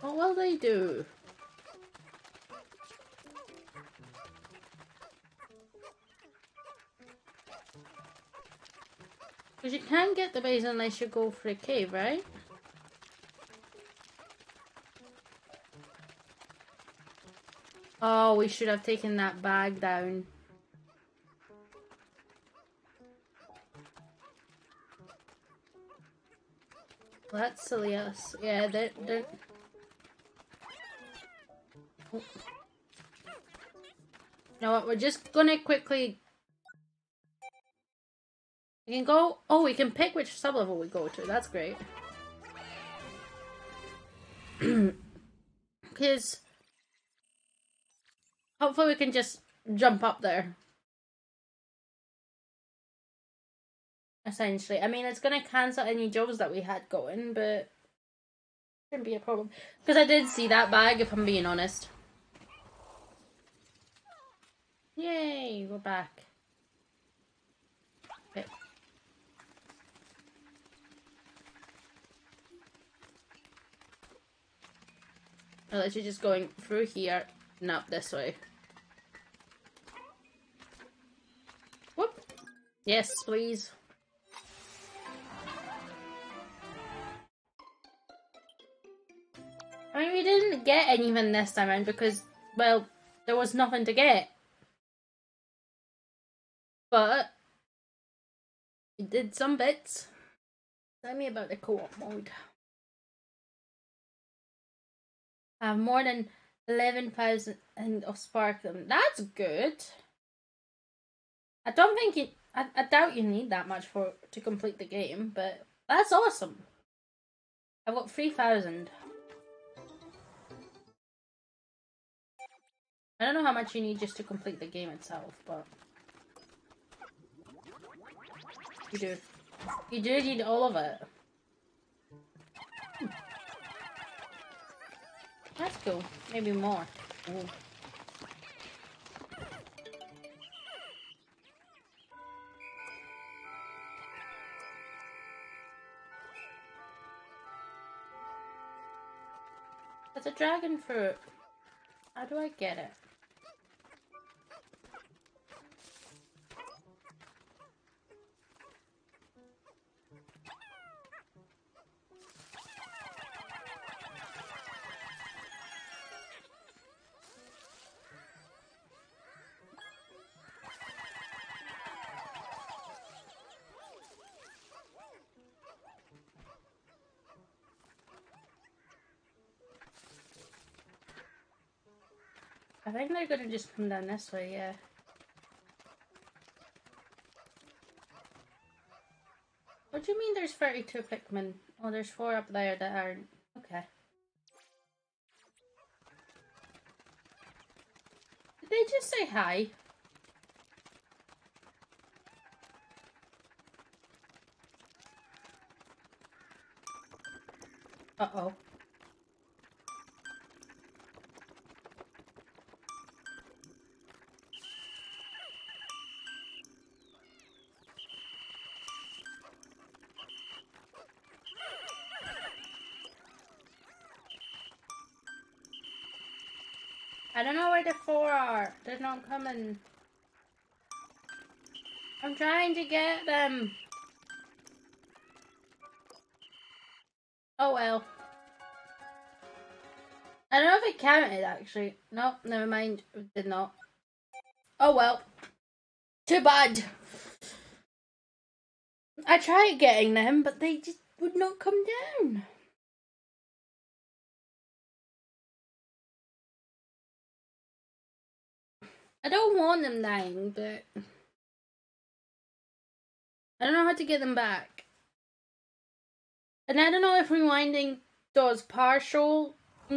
What will they do? Because you can't get the base unless you go for a cave, right? Oh, we should have taken that bag down. That's silly us. Yeah, they're... Oh. You know what, we're just gonna quickly... We can go... Oh, we can pick which sub-level we go to. That's great. Because... Hopefully we can just jump up there. Essentially. I mean, it's gonna cancel any jobs that we had going, but... Shouldn't be a problem. Because I did see that bag, if I'm being honest. Yay, we're back. Okay. Unless you're just going through here and up this way. Whoop. Yes, please. I mean, we didn't get anything this time around because, well, there was nothing to get. But we did some bits. Tell me about the co-op mode. I have more than 11,000 of sparkling. That's good. I don't think you... I doubt you need that much to complete the game, but that's awesome. I've got 3,000. I don't know how much you need just to complete the game itself, but... You do. You do need all of it. That's cool. Maybe more. Ooh. It's a dragon fruit. How do I get it? I think they're gonna just come down this way, yeah. What do you mean there's 32 Pikmin? Oh, there's 4 up there that aren't. Okay. Did they just say hi? Uh-oh. I don't know where the 4 are. They're not coming. I'm trying to get them. Oh well. I don't know if it counted actually. No, never mind. It did not. Oh well. Too bad. I tried getting them, but they just would not come down. I don't want them dying, but I don't know how to get them back. And I don't know if rewinding does partial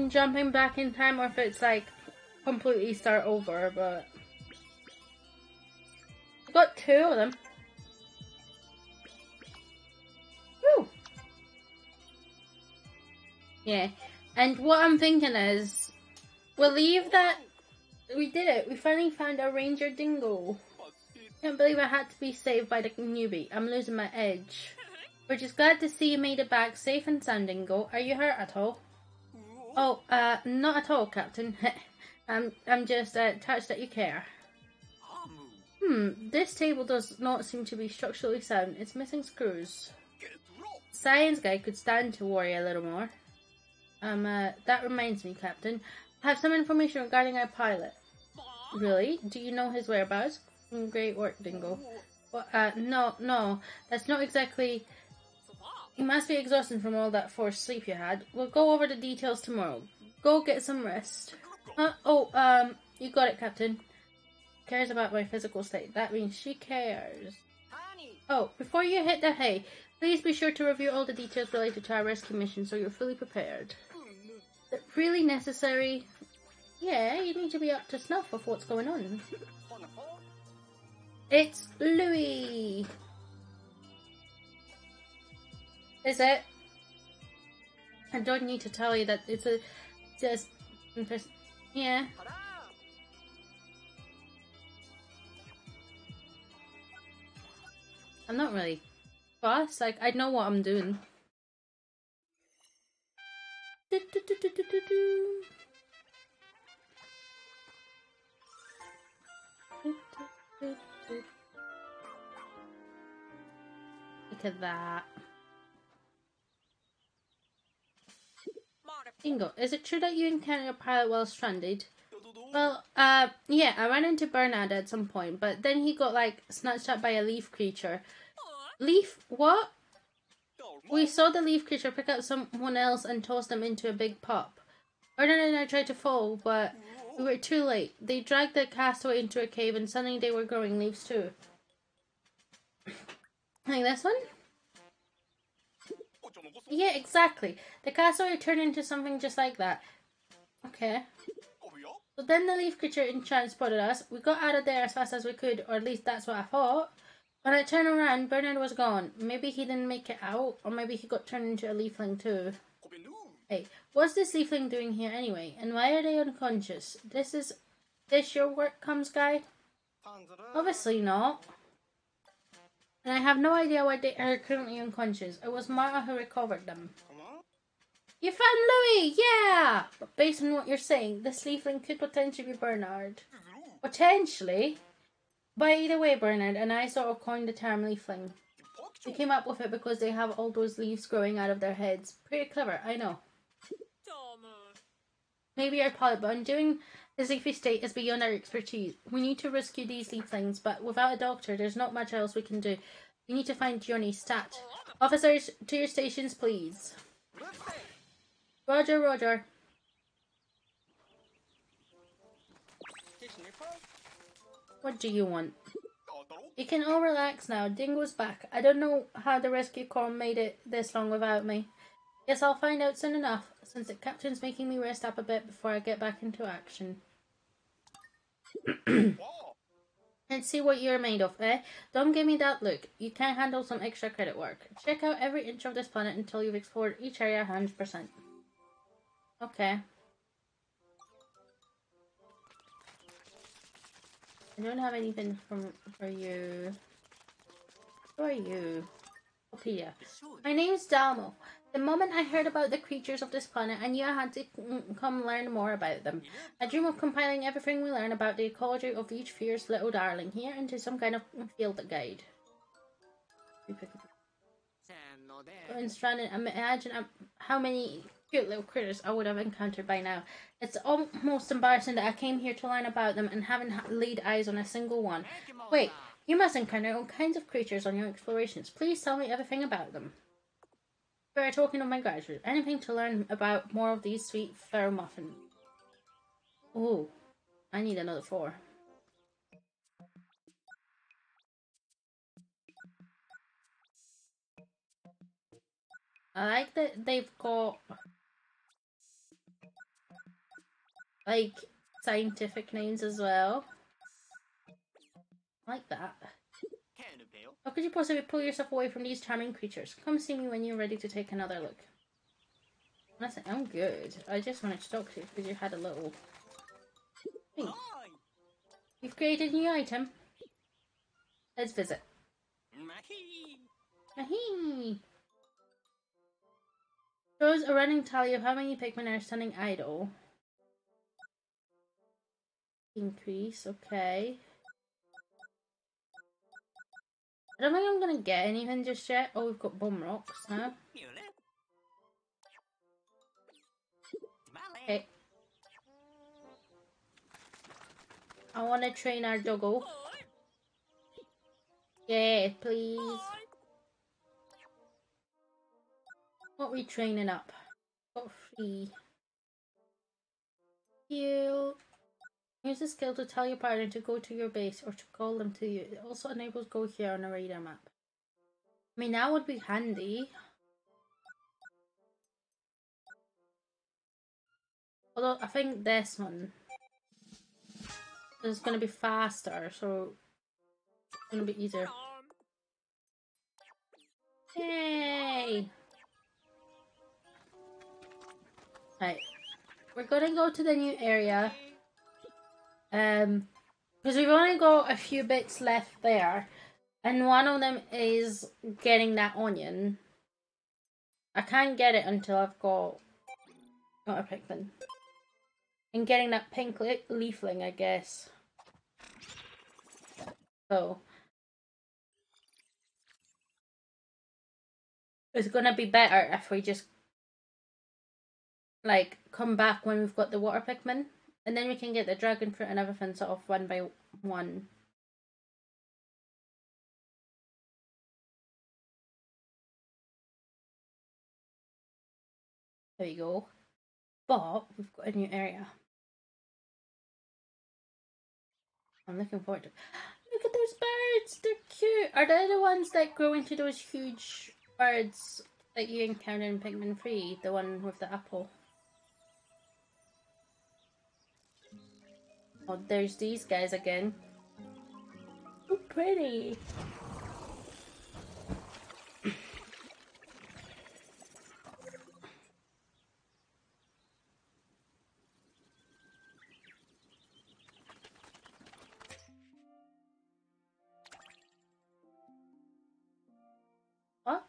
jumping back in time or if it's like completely start over, but I got 2 of them. Woo! Yeah, and what I'm thinking is, we'll leave that. We did it. We finally found a ranger dingo. Can't believe I had to be saved by the newbie. I'm losing my edge. We're just glad to see you made it back safe and sound, Dingo. Are you hurt at all? Oh, not at all, Captain. I'm just touched that you care. This table does not seem to be structurally sound. It's missing screws. Science guy could stand to worry a little more. That reminds me, Captain. I have some information regarding our pilot. Really? Do you know his whereabouts? Great work, Dingo. Well, no, that's not exactly... You must be exhausted from all that forced sleep you had. We'll go over the details tomorrow. Go get some rest. You got it, Captain. Cares about my physical state. That means she cares. Oh, before you hit the hay, please be sure to review all the details related to our rescue mission so you're fully prepared. Is it really necessary? Yeah, you need to be up to snuff with what's going on. It's Louis! Is it? I don't need to tell you that it's a just yeah. I'm not really fussed. Like, I know what I'm doing. Look at that. Bingo. Is it true that you encountered a pilot while stranded? Well, yeah, I ran into Bernard at some point, but then he got, like, snatched up by a leaf creature. Leaf? What? We saw the leaf creature pick up someone else and toss them into a big pup. Bernard and I tried to follow, but we were too late. They dragged the castaway into a cave and suddenly they were growing leaves too. Like this one? Yeah, exactly. The castaway turned into something just like that. Okay. So then the leaf creature in chance spotted us. We got out of there as fast as we could, or at least that's what I thought. When I turned around, Bernard was gone. Maybe he didn't make it out, or maybe he got turned into a leafling too. Hey, what's this leafling doing here anyway? And why are they unconscious? This your work comes, guy? Obviously not. And I have no idea why they are currently unconscious. It was Marta who recovered them. You found Louis! Yeah! But based on what you're saying, this leafling could potentially be Bernard. Potentially? But either way, Bernard and I sort of coined the term leafling. We came up with it because they have all those leaves growing out of their heads. Pretty clever, I know. Maybe our pilot, but undoing his leafy state is beyond our expertise. We need to rescue these leaflings, but without a doctor, there's not much else we can do. We need to find Johnny stat. Officers, to your stations, please. Roger, roger. What do you want? You can all relax now. Dingo's back. I don't know how the rescue corps made it this long without me. Guess I'll find out soon enough, since the captain's making me rest up a bit before I get back into action. Let's see what you're made of, eh? Don't give me that look. You can't handle some extra credit work. Check out every inch of this planet until you've explored each area 100%. Okay. I don't have anything for you. Who are you? Opia. My name's Dalmo. The moment I heard about the creatures of this planet, I knew I had to come learn more about them. I dream of compiling everything we learn about the ecology of each fierce little darling here into some kind of field guide. And stranded, imagine how many cute little critters I would have encountered by now. It's almost embarrassing that I came here to learn about them and haven't laid eyes on a single one. Wait, you must encounter all kinds of creatures on your explorations. Please tell me everything about them. We're talking of my graduate. Anything to learn about more of these sweet fur muffins. Oh, I need another 4. I like that they've got like scientific names as well. I like that. How could you possibly pull yourself away from these charming creatures? Come see me when you're ready to take another look. Listen, I'm good. I just wanted to talk to you because you had a little thing. You've created a new item. Let's visit. Mahee! Shows a running tally of how many Pikmin are standing idle. Increase, okay. I don't think I'm gonna get anything just yet. Oh, we've got bomb rocks now. Okay. I want to train our doggo. Yeah, please. What are we training up? Got 3. Heal. Use the skill to tell your partner to go to your base or to call them to you. It also enables go here on a radar map. I mean, that would be handy. Although, I think this one is going to be faster, so it's going to be easier. Yay! Right. We're going to go to the new area. Because we've only got a few bits left there. And one of them is getting that onion. I can't get it until I've got a Pikmin. And getting that pink leafling, I guess. So it's gonna be better if we just like come back when we've got the water Pikmin. And then we can get the dragon fruit and everything sort of one by one. There you go. But we've got a new area. I'm looking forward to it. Look at those birds! They're cute! Are they the ones that grow into those huge birds that you encounter in Pikmin 3? The one with the apple? Oh, there's these guys again. So pretty! What?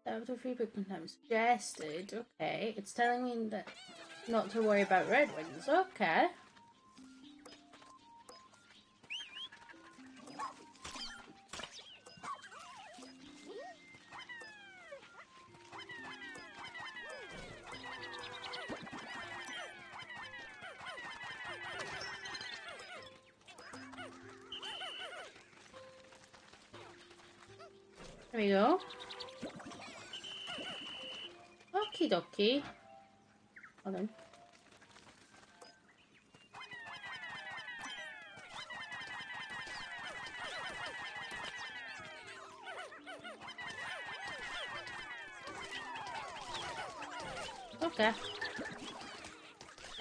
That was a free Pikmin time suggested. Okay, it's telling me that not to worry about red ones. Okay. There we go. Okie dokie. Hold on. Okay.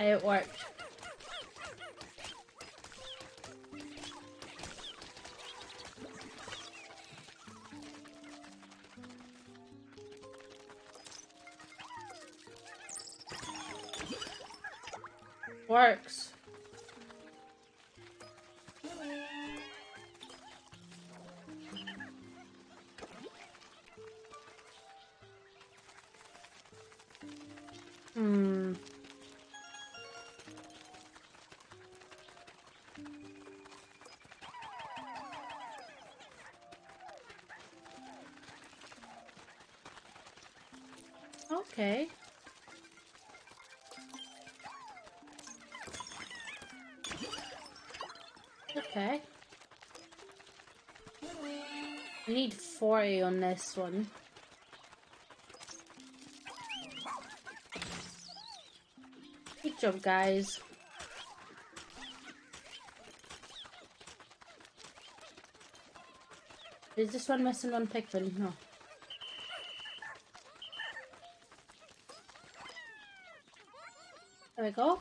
It worked. Works. Hmm. Okay. Okay. I need 40 on this one. Good job, guys. Is this one missing one Pikmin? No. There we go.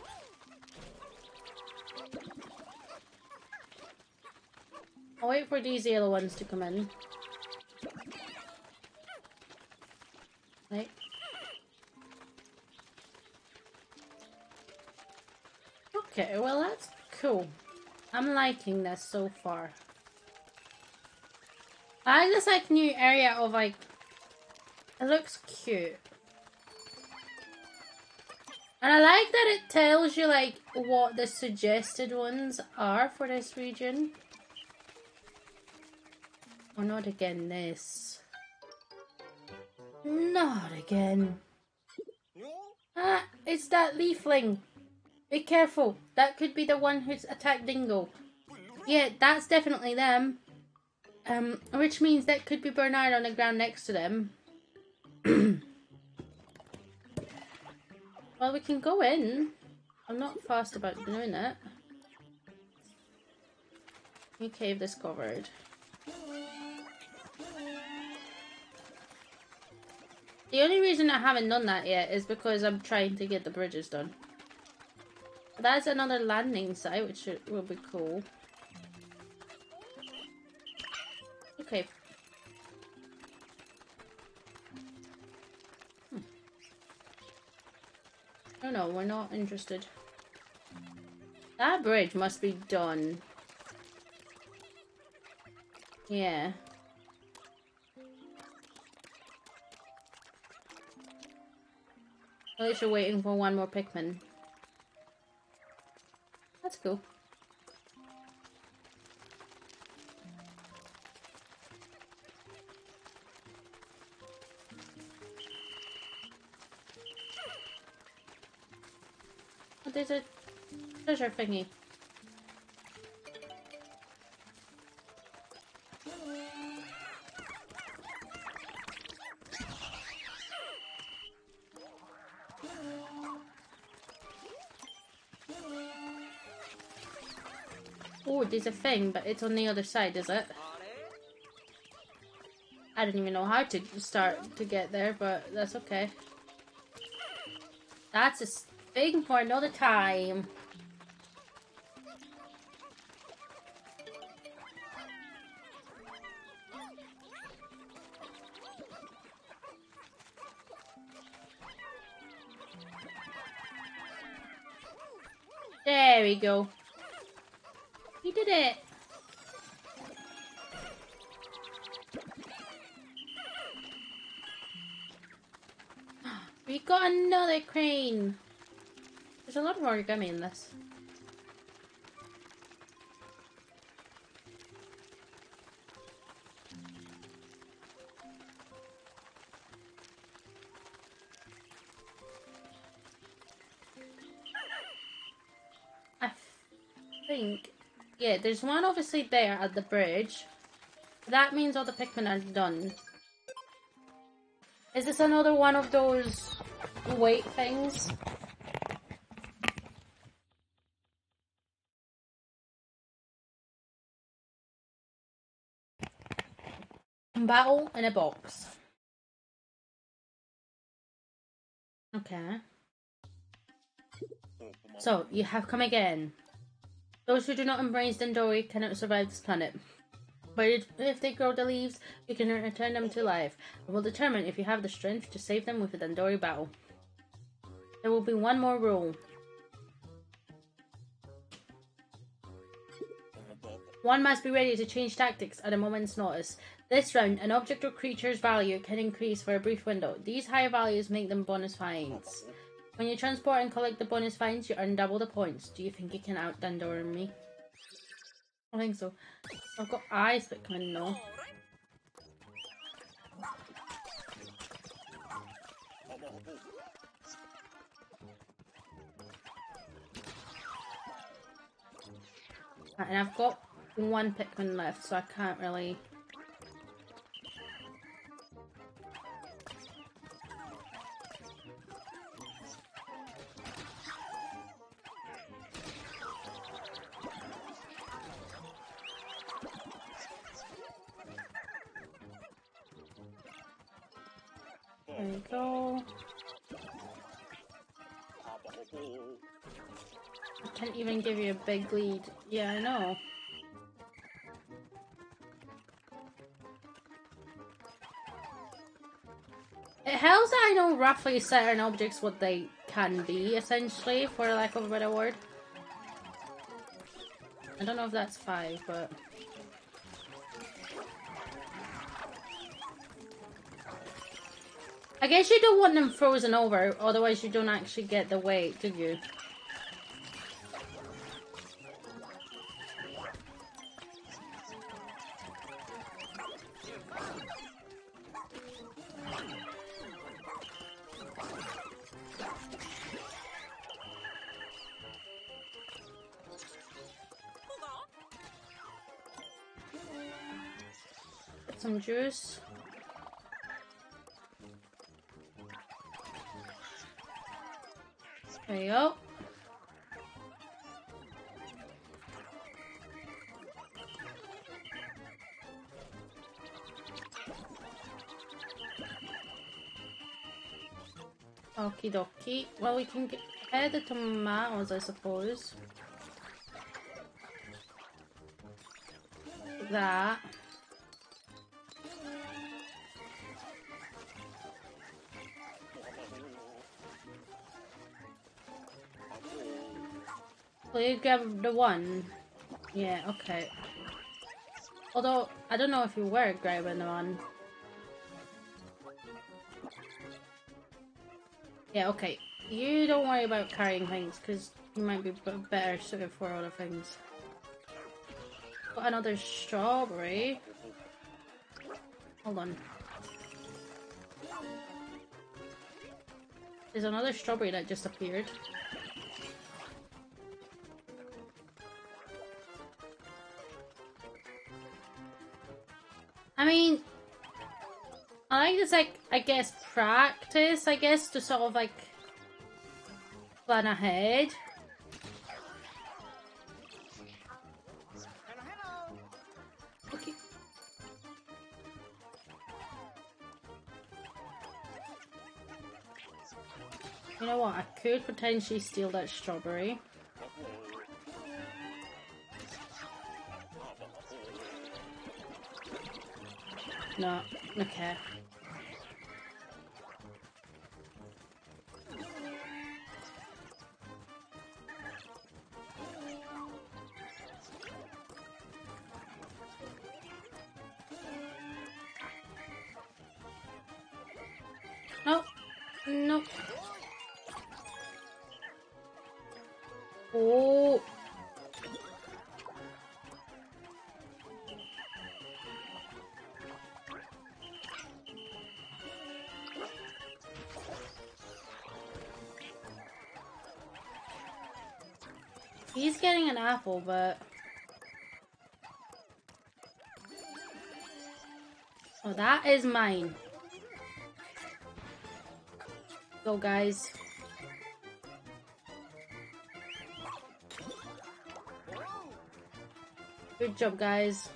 I'll wait for these yellow ones to come in. Right. Okay, well that's cool. I'm liking this so far. I like this like new area of like, it looks cute. And I like that it tells you like what the suggested ones are for this region. Oh, not again this. Not again. Ah, it's that leafling. Be careful. That could be the one who's attacked Dingo. Yeah, that's definitely them. Which means that could be Bernard on the ground next to them. Well, we can go in. I'm not fast about doing it. New cave discovered. The only reason I haven't done that yet is because I'm trying to get the bridges done. But that's another landing site, which will be cool. Okay. Oh no, we're not interested. That bridge must be done. Yeah. At least you're waiting for one more Pikmin. That's cool. Oh, there's a treasure thingy. Oh, there's a thing, but it's on the other side, is it? I didn't even know how to start to get there, but that's okay. That's a thing for another time. There we go. We did it. We got another crane. There's a lot of origami in this. I think, yeah, there's one obviously there at the bridge. That means all the Pikmin are done. Is this another one of those weight things? Battle in a box. Okay. So, you have come again. Those who do not embrace Dandori cannot survive this planet. But if they grow the leaves, you can return them to life, and will determine if you have the strength to save them with the Dandori battle. There will be one more rule. One must be ready to change tactics at a moment's notice. This round, an object or creature's value can increase for a brief window. These higher values make them bonus finds. When you transport and collect the bonus finds, you earn double the points. Do you think you can out Dandori me? I think so. I've got eyes that come in now. And I've got one Pikmin left, so I can't really... There we go. I can't even give you a big lead. Yeah, I know. It helps that I know roughly certain objects what they can be, essentially, for lack of a better word. I don't know if that's 5, but... I guess you don't want them frozen over, otherwise you don't actually get the weight, do you? Get some juice. There you go. Okie dokie. Well, we can add the tomatoes, I suppose. Like that. Will you grab the one? Yeah, okay. Although, I don't know if you were grabbing the one. Yeah, okay. You don't worry about carrying things, because you might be better suited for other things. Got another strawberry. Hold on. There's another strawberry that just appeared. I mean, I like this, like, I guess, practice, I guess, to sort of, like, plan ahead. Okay. You know what, I could potentially steal that strawberry. No, okay. Nope. Nope. Oh. He's getting an apple, but... Oh, that is mine. Go, guys. Good job, guys.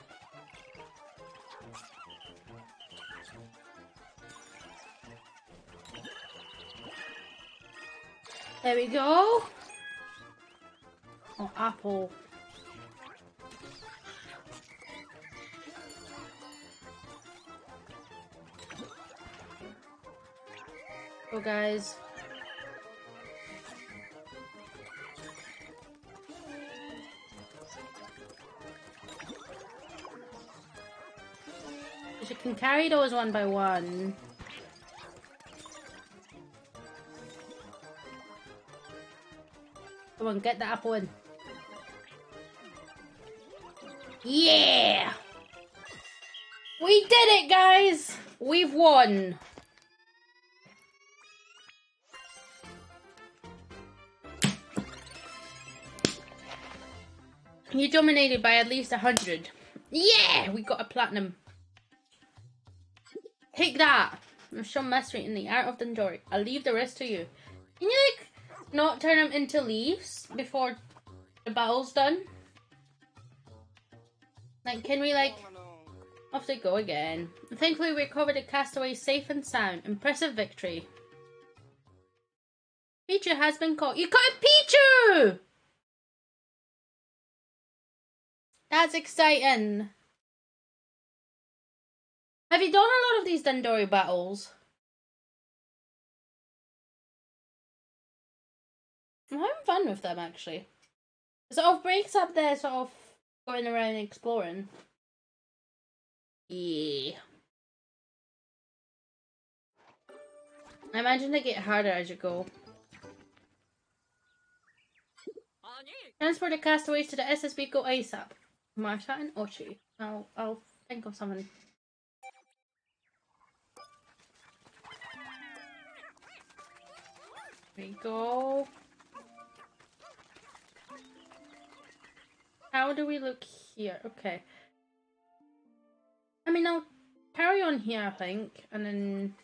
There we go. Oh, apple. Go, guys. You can carry those one by one. Come on, get the apple in. Yeah! We did it, guys! We've won! You dominated by at least 100. Yeah! We got a platinum. Take that! I'm sure mastery in the art of the enjoy. I'll leave the rest to you. Can you, like, not turn them into leaves before the battle's done? Like, can we, like... Off they go again. Thankfully, we recovered the castaways safe and sound. Impressive victory. Pichu has been caught. You caught Pichu! That's exciting. Have you done a lot of these Dandori battles? I'm having fun with them, actually. It sort of breaks up their sort of going around exploring. Yeah. I imagine they get harder as you go. Transport the castaways to the SSB Go ASAP. Marta and Ochi. I'll think of something. There we go. How do we look here? Okay. I mean, I'll carry on here, I think, and then...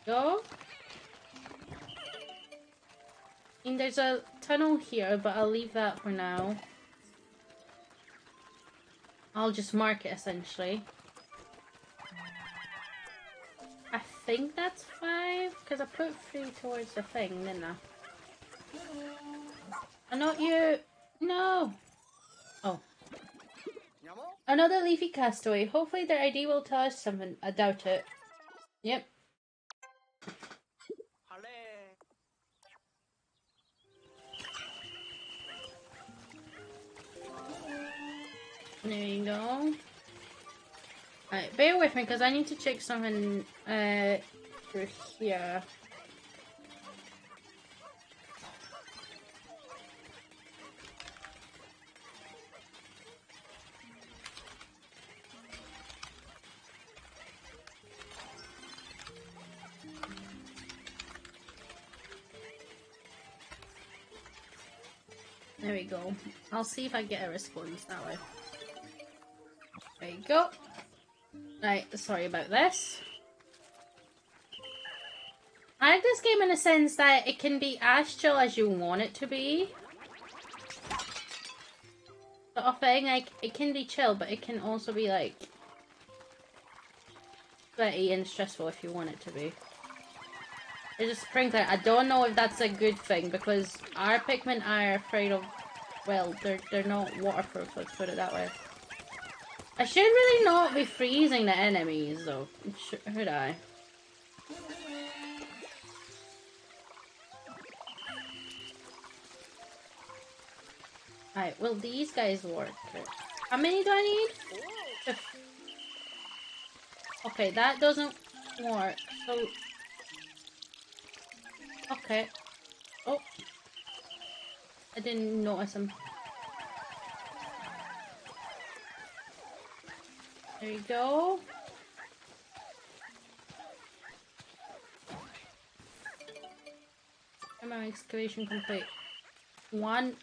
Go. And there's a tunnel here, but I'll leave that for now. I'll just mark it, essentially. I think that's 5, because I put 3 towards the thing, didn't I? Oh, not you! No! Oh. Another leafy castaway. Hopefully their ID will tell us something. I doubt it. Yep. There you go. Alright, bear with me because I need to check something through here. There we go. I'll see if I get a response that way. There you go. Right, sorry about this. I like this game in a sense that it can be as chill as you want it to be. Sort of thing, like, it can be chill, but it can also be, like, sweaty and stressful if you want it to be. There's a sprinkler. I don't know if that's a good thing, because our Pikmin are afraid of, well, they're not waterproof, let's put it that way. I should really not be freezing the enemies, though, should I? Alright, will these guys work? How many do I need? Okay, that doesn't work, so... Okay. Oh. I didn't notice him. There you go. My excavation complete. 1.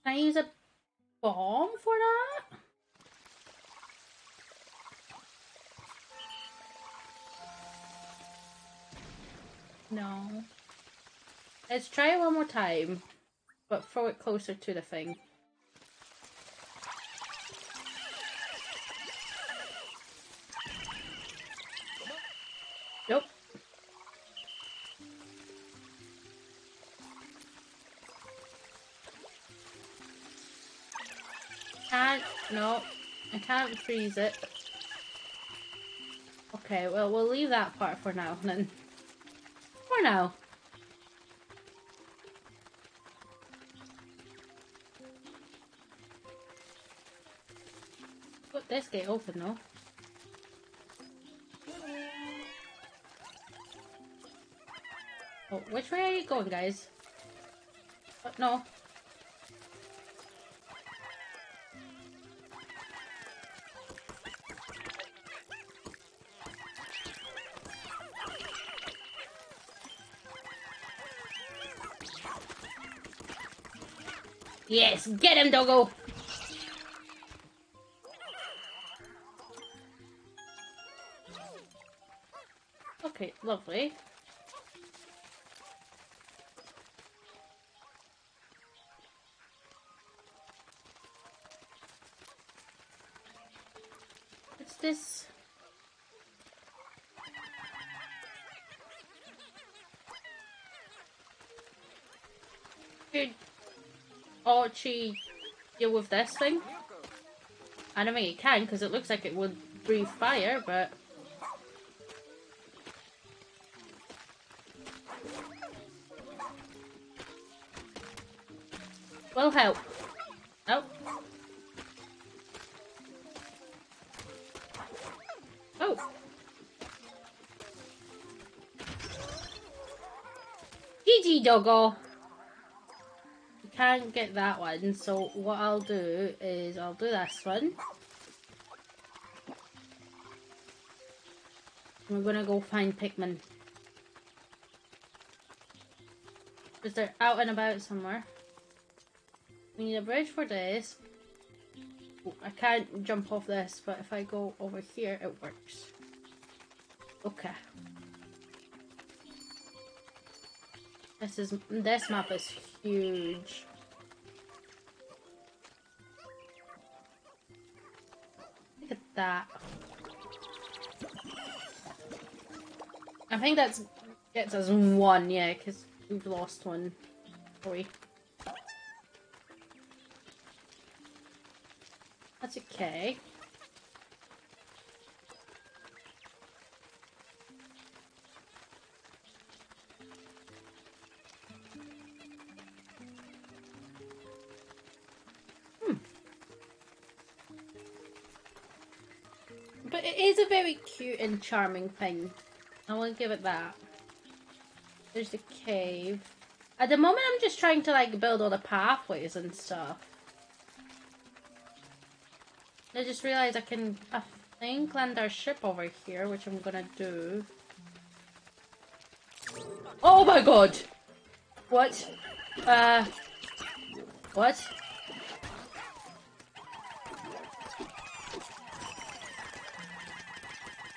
Can I use a bomb for that? No. Let's try it one more time, but throw it closer to the thing. Nope. No, I can't freeze it. Okay, well, we'll leave that part for now, then. For now. Put this gate open, though. Oh, which way are you going, guys? Oh, no. Yes, get him, doggo! Okay, lovely. this? Could Archie deal with this thing? I don't think it can because it looks like it would breathe fire, but will help. Oh. Oh. GG doggo. Can't get that one, so what I'll do is I'll do this one. We're gonna go find Pikmin. Because they're out and about somewhere. We need a bridge for this. Oh, I can't jump off this, but if I go over here, it works. Okay. This map is huge. Look at that. I think that's gets us one, yeah, because we've lost one. Boy. That's okay. But it is a very cute and charming thing. I will give it that. There's the cave. At the moment I'm just trying to like build all the pathways and stuff. I just realized I think land our ship over here, which I'm gonna do. Oh my god! What? What?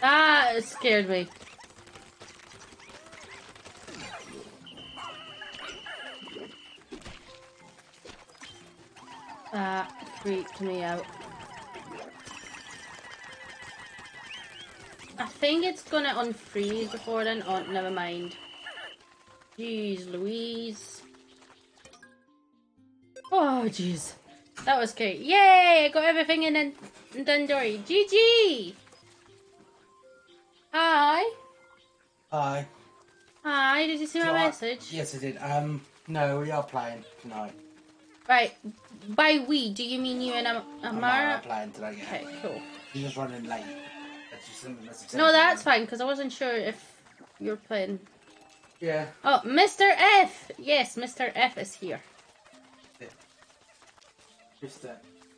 Ah, it scared me. That freaked me out. I think it's gonna unfreeze before then. Oh, never mind. Jeez Louise. Oh, jeez. That was great. Yay! I got everything in Dundori. GG! Hi! Hi. Hi, did you see my message? Yes, I did. No, we are playing tonight. Right. By we, do you mean you and Amara? I'm playing today, yeah. Okay, cool. You're just running late. That's just a message. No, that's fine, because I wasn't sure if you're playing. Yeah. Oh, Mr. F! Yes, Mr. F is here. Yeah. Just,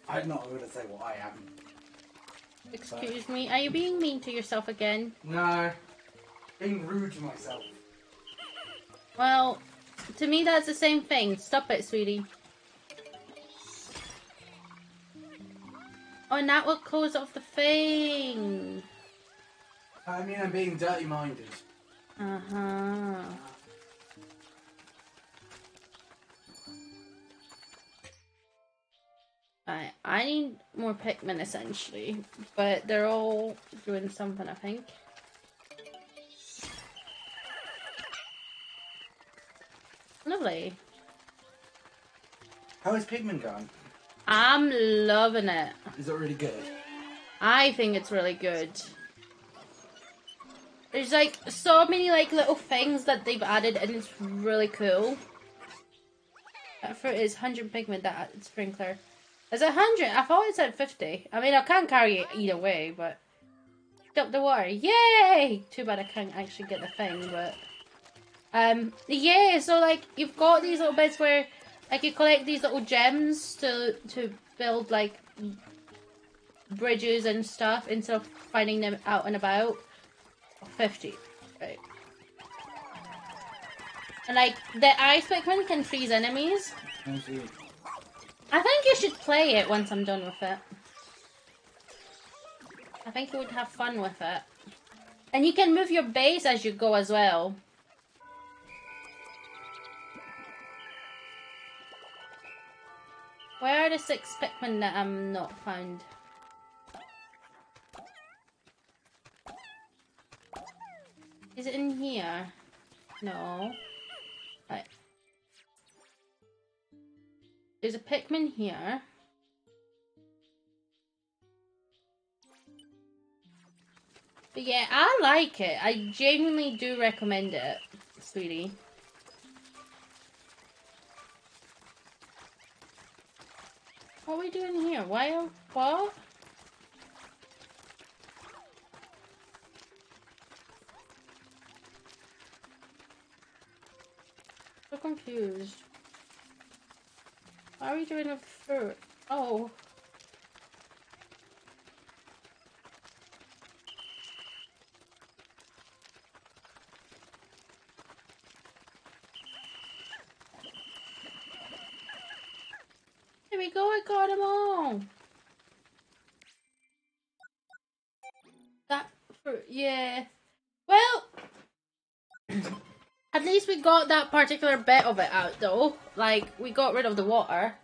I'm not going to say what I am. Excuse me, are you being mean to yourself again? No. Being rude to myself. Well, to me that's the same thing. Stop it, sweetie. Oh, and that will close off the thing. I mean, I'm being dirty-minded. Uh-huh. I need more Pikmin essentially, but they're all doing something, I think. Lovely. How is Pikmin going? I'm loving it. Is it really good? I think it's really good. There's like so many like little things that they've added and it's really cool. That fruit is 100 Pikmin, that sprinkler. Is it 100? I thought it said 50. I mean, I can carry it either way, but... Up the water. Yay! Too bad I can't actually get the thing, but... yeah, so like, you've got these little bits where... Like, you collect these little gems to build, like... bridges and stuff, instead of finding them out and about. 50. Right. And like, the ice Pikmin can freeze enemies. I think you should play it once I'm done with it. I think you would have fun with it. And you can move your base as you go as well. Where are the 6 Pikmin that I'm not found? Is it in here? No. Right. There's a Pikmin here. But yeah, I like it. I genuinely do recommend it, sweetie. What are we doing here? Why? What? So confused. Why are we doing a fruit? Oh. There we go, I got them all. That fruit, yeah. Well, at least we got that particular bit of it out though. Like, we got rid of the water.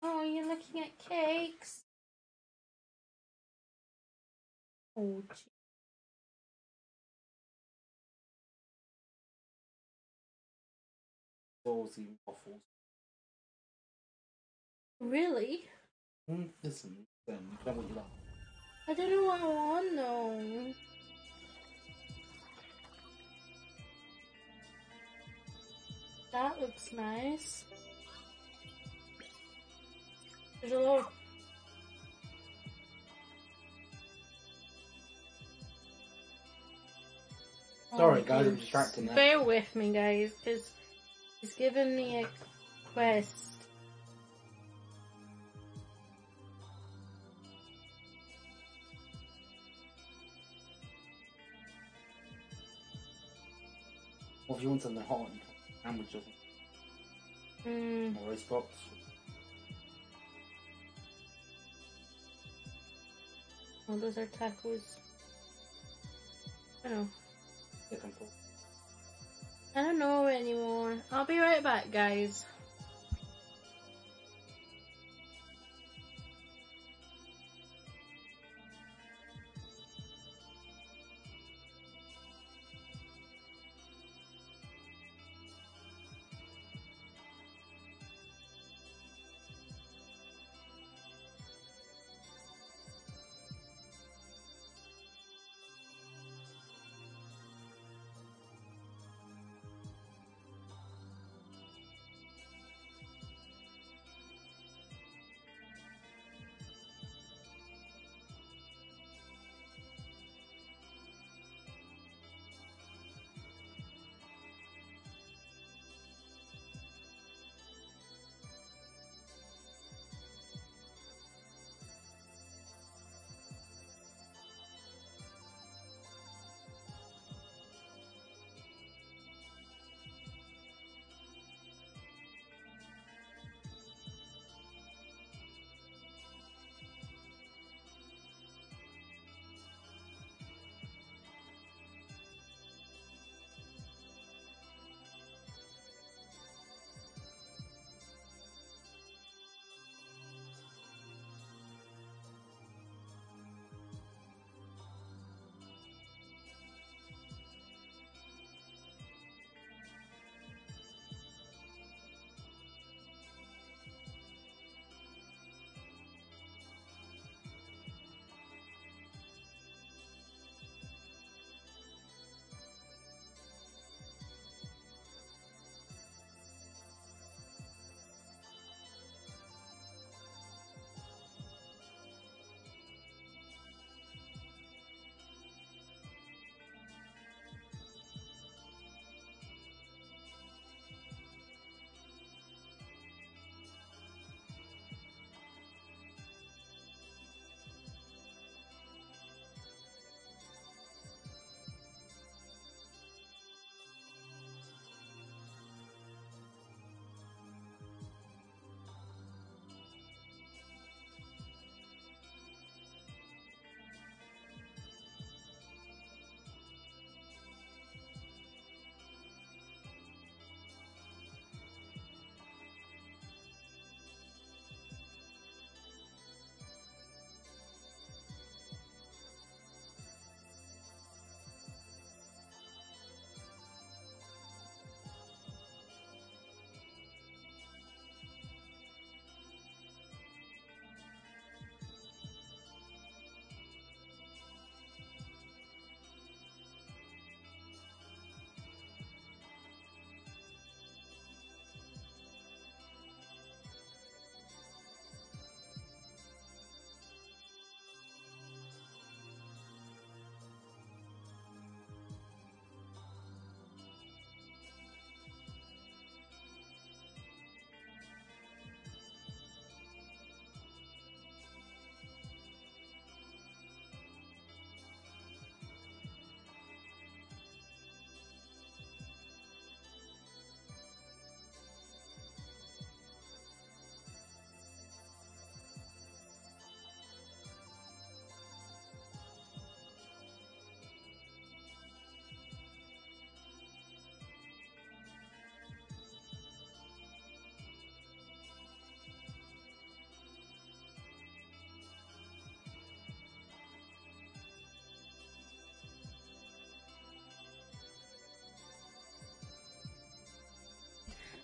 Oh, you're looking at cakes. Oh, gee. Ballsy waffles. Really? Listen, then tell what you like. I don't know what I want though. That looks nice. There's a lot of... Sorry, guys, I'm distracting now. Bear with me, guys, because he's given me a quest. What if you want something hot? Sandwich or something? Or rice box? Oh, those are tacos. I don't know. I don't know anymore. I'll be right back, guys.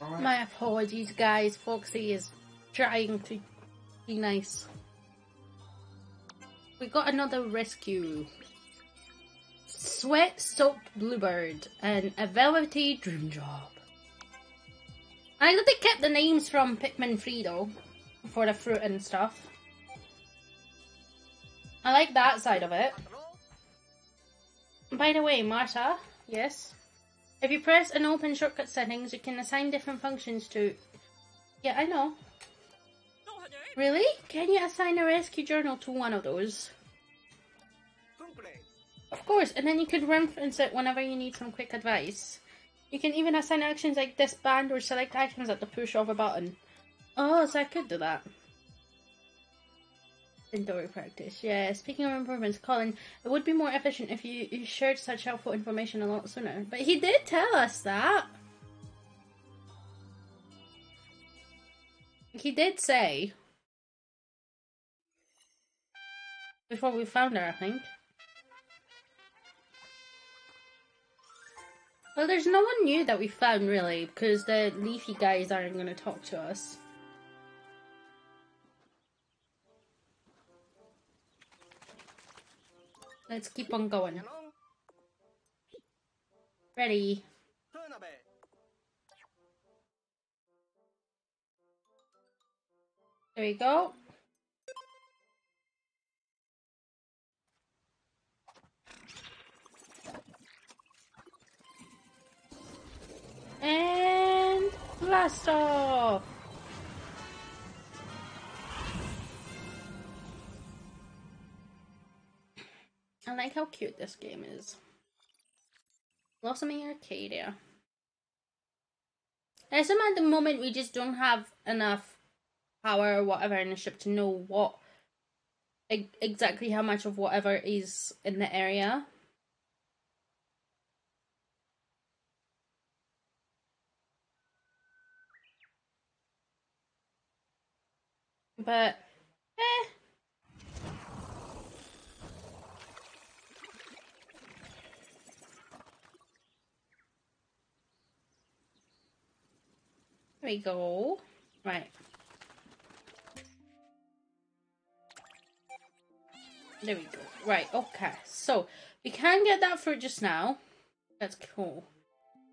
Alright. My apologies, guys. Foxy is trying to be nice. We got another rescue. Sweat-soaked bluebird and a velvety dream job. I think they kept the names from Pikmin 3 though, for the fruit and stuff. I like that side of it. By the way, Marta, yes? If you press and open shortcut settings, you can assign different functions to... Yeah, I know. Really? Can you assign a rescue journal to one of those? Of course, and then you could reference it whenever you need some quick advice. You can even assign actions like disband or select items at the push of a button. Oh, so I could do that. Indoor practice. Yeah, speaking of improvements, Colin, it would be more efficient if you shared such helpful information a lot sooner. But he did tell us that. He did say. Before we found her, I think. Well, there's no one new that we found, really, because the leafy guys aren't going to talk to us. Let's keep on going. Ready. There we go. And blast off! I like how cute this game is. Blossoming Arcadia. I assume at the moment we just don't have enough power or whatever in the ship to know what exactly how much of whatever is in the area. But there we go. Right. There we go. Right, okay. So, we can get that fruit just now. That's cool.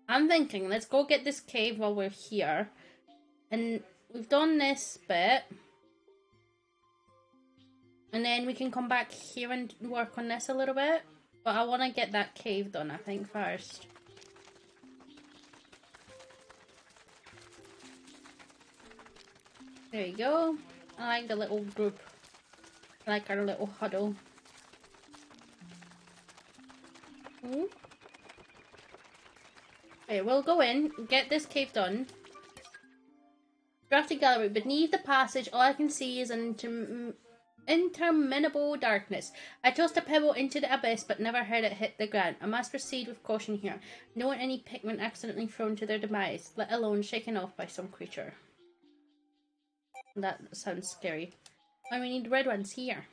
I'm thinking, let's go get this cave while we're here. And we've done this bit. And then we can come back here and work on this a little bit. But I want to get that cave done, I think, first. There you go. I like the little group. I like our little huddle. Ooh. Okay, we'll go in, get this cave done. Drafty gallery. Beneath the passage, all I can see is an interminable darkness. I tossed a pebble into the abyss, but never heard it hit the ground. I must proceed with caution here. I don't want any Pikmin accidentally thrown to their demise, let alone shaken off by some creature. That sounds scary. And we need red ones here.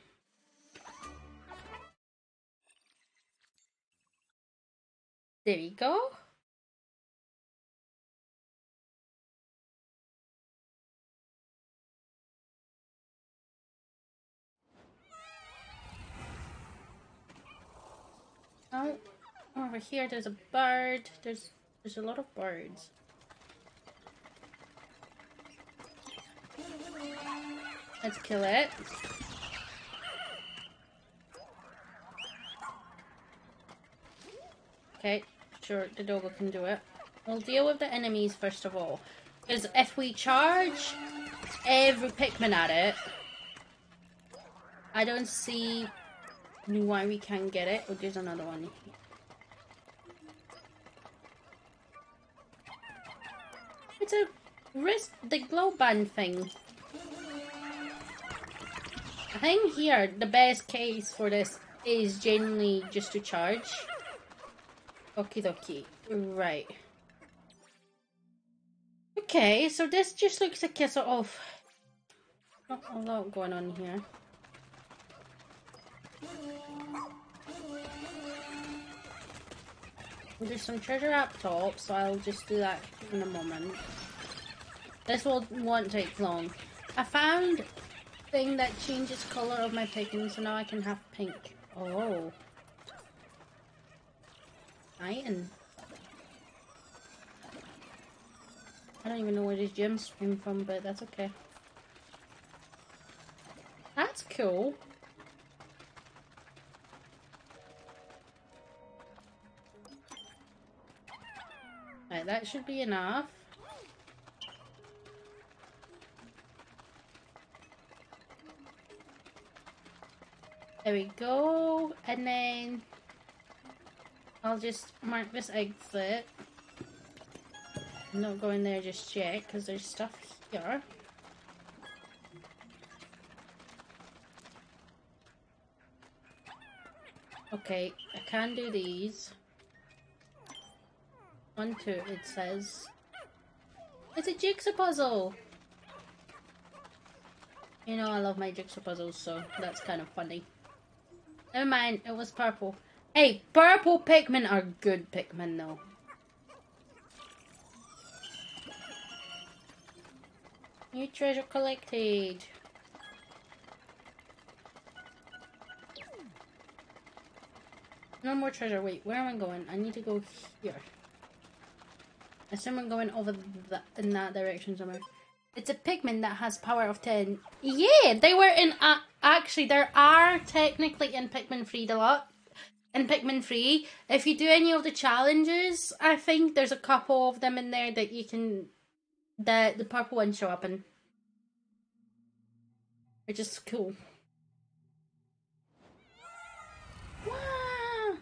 There you go. Oh, over here there's a bird. There's a lot of birds. Let's kill it. Okay, sure, the doggo can do it. We'll deal with the enemies first of all. Because if we charge every Pikmin at it, I don't see why we can't get it. Oh, there's another one. It's a wrist, the glow band thing. I think here, the best case for this is generally just to charge. Okie dokie. Right. Okay, so this just looks like a sort of... not a lot going on here. There's some treasure up top, so I'll just do that in a moment. This won't take long. I found thing that changes color of my Pikmin, so now I can have pink. Oh. Iron. I don't even know where these gems came from, but that's okay. That's cool. Right, that should be enough. There we go. And then I'll just mark this exit. I'm not going there just yet because there's stuff here. Okay, I can do these. 1, 2, it says. It's a jigsaw puzzle! You know I love my jigsaw puzzles, so that's kind of funny. Never mind, it was purple. Hey, purple Pikmin are good Pikmin though. New treasure collected. No more treasure. Wait, where am I going? I need to go here. I assume I'm going over in that direction somewhere. It's a Pikmin that has power of 10. Yeah, they were in... actually, there are technically in Pikmin 3 Deluxe. In Pikmin 3, if you do any of the challenges, I think there's a couple of them in there that you can... The purple ones show up in. Which is cool. Wow.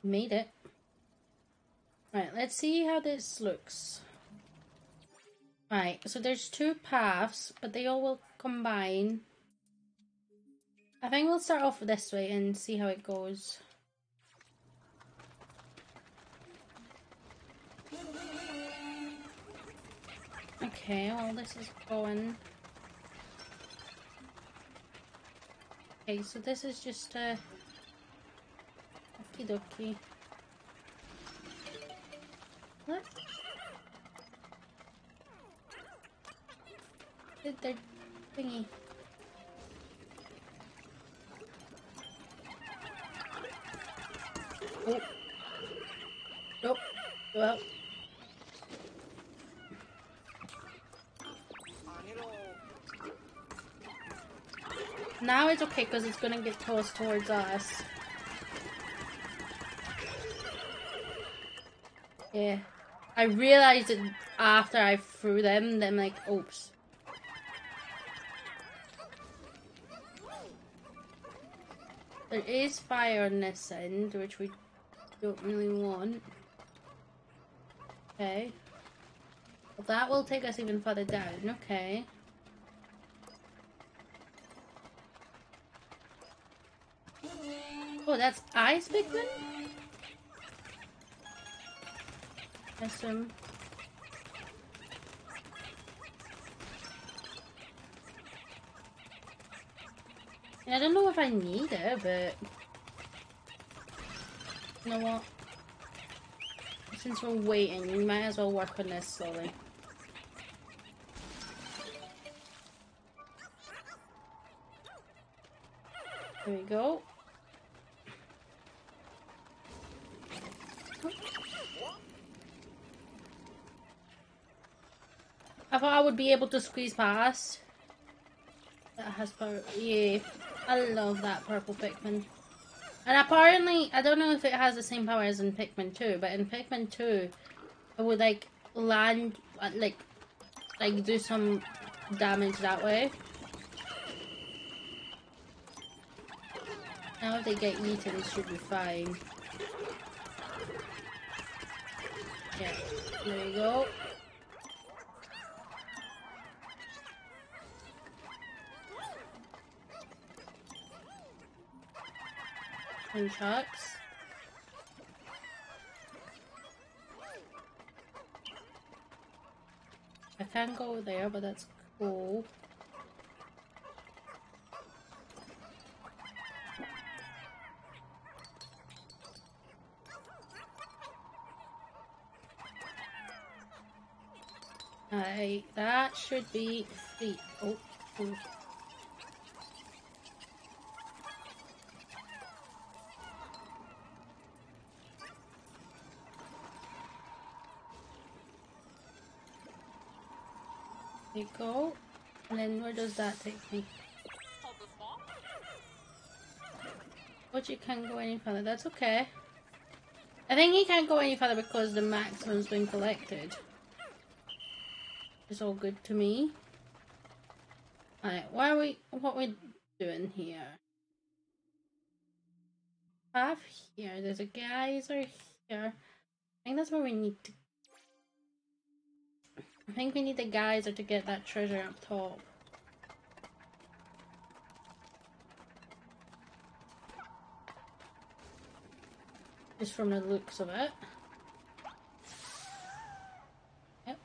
Made it. Right, let's see how this looks. Right, so there's 2 paths, but they all will combine. I think we'll start off this way and see how it goes. Okay, well this is going. Okay, so this is just a... Okie dokie. What? Did their thingy. Oh. Nope. Well. Now it's okay because it's gonna get tossed towards us. Yeah. I realized it after I threw them, then like, oops. There is fire on this end, which we don't really want. Okay. Well, that will take us even further down. Okay. Oh, that's ice Pikmin? Awesome. I don't know if I need it, but you know what? Since we're waiting, we might as well work on this slowly. There we go. I thought I would be able to squeeze past. That has power. Yeah, I love that purple Pikmin. And apparently, I don't know if it has the same power as in Pikmin 2, but in Pikmin 2, it would like land, like do some damage that way. Now if they get eaten, it should be fine. Yeah, there you go. And chucks. I can't go there, but that's cool. That should be free. Oh. Oh. There you go. And then where does that take me? But you can't go any further. That's okay. I think you can't go any further because the maximum's been collected. It's all good to me. Alright, what are we doing here? Half here. There's a geyser here. I think that's where we need to. I think we need the geyser to get that treasure up top. Just from the looks of it. Yep.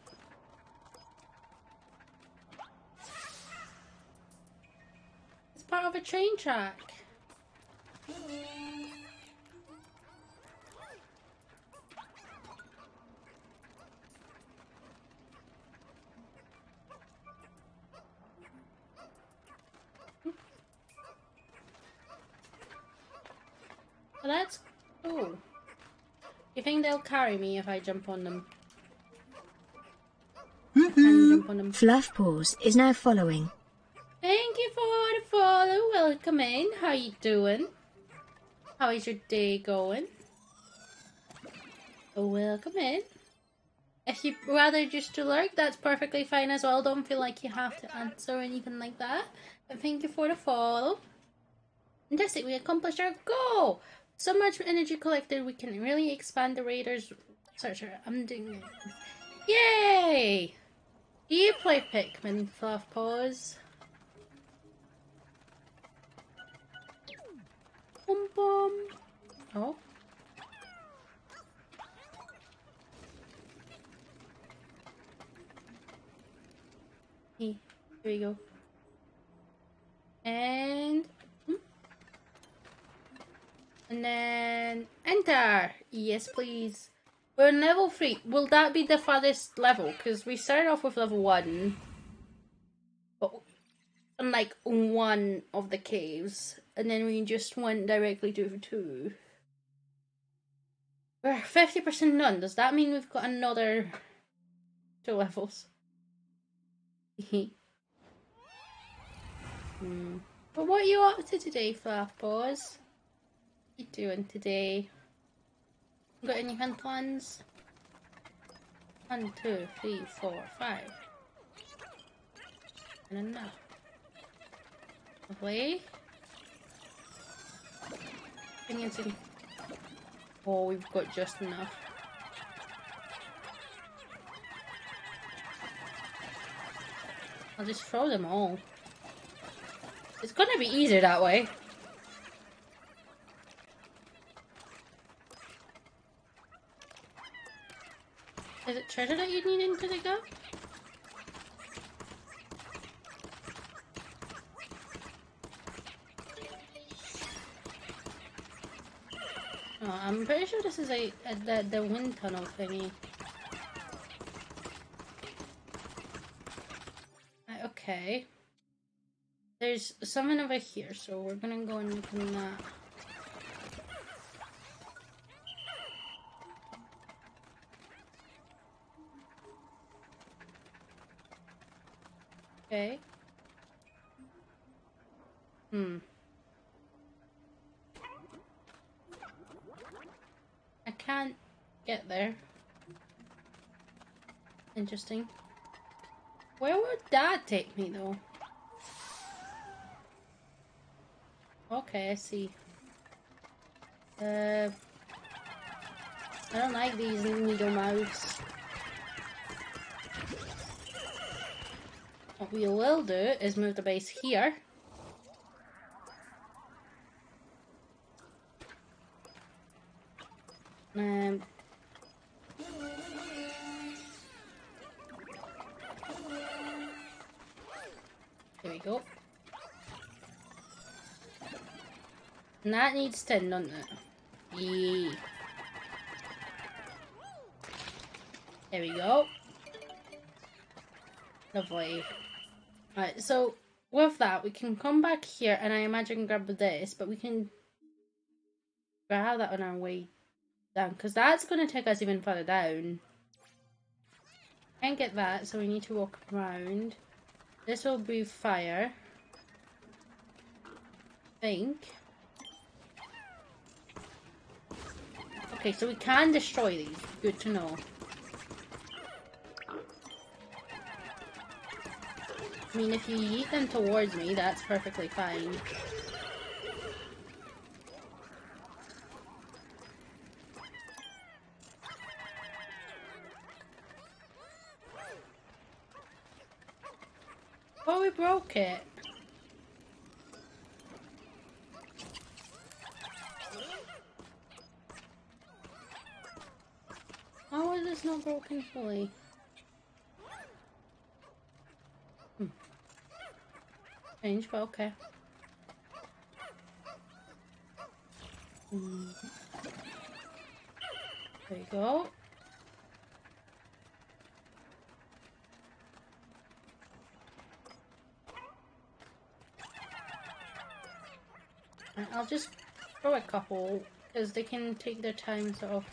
It's part of a train track. Well, that's cool. You think they'll carry me if I jump on them? Jump on them. Fluff Paws is now following. Thank you for the follow. Welcome in. How you doing? How is your day going? Welcome in. If you'd rather just to lurk, that's perfectly fine as well. Don't feel like you have to answer or anything like that. But thank you for the follow. Fantastic, we accomplished our goal! So much energy collected, we can really expand the Raiders searcher. I'm doing it. Yay! Do you play Pikmin, Fluff Paws? Boom boom. Oh. Here we go. And then enter. Yes, please. We're on level 3. Will that be the farthest level? Because we started off with level 1. But on like one of the caves. And then we just went directly to 2. We're 50% done. Does that mean we've got another 2 levels? But what are you up to today, Fluff Paws? What are you doing today? Got any fun plans? 1, 2, 3, 4, 5. And enough. Lovely. Oh, we've got just enough. I'll just throw them all. It's gonna be easier that way. Is it treasure that you need into the gap? Oh, I'm pretty sure this is the wind tunnel thingy. Okay. There's something over here, so we're gonna go and look in that. Okay. I can't get there. Interesting. Where would that take me, though? Okay, I see. I don't like these needle mouths. What we will do is move the base here. There we go. And that needs 10, doesn't it? Yeah. There we go. Lovely. Right, so with that, we can come back here and I imagine grab this, but we can grab that on our way down, because that's going to take us even further down. Can't get that, so we need to walk around. This will be fire. I think. Okay, so we can destroy these. Good to know. I mean, if you yeet them towards me, that's perfectly fine. Oh, we broke it. How is this not broken fully? Strange, but okay. There you go. I'll just throw a couple, because they can take their time sort of.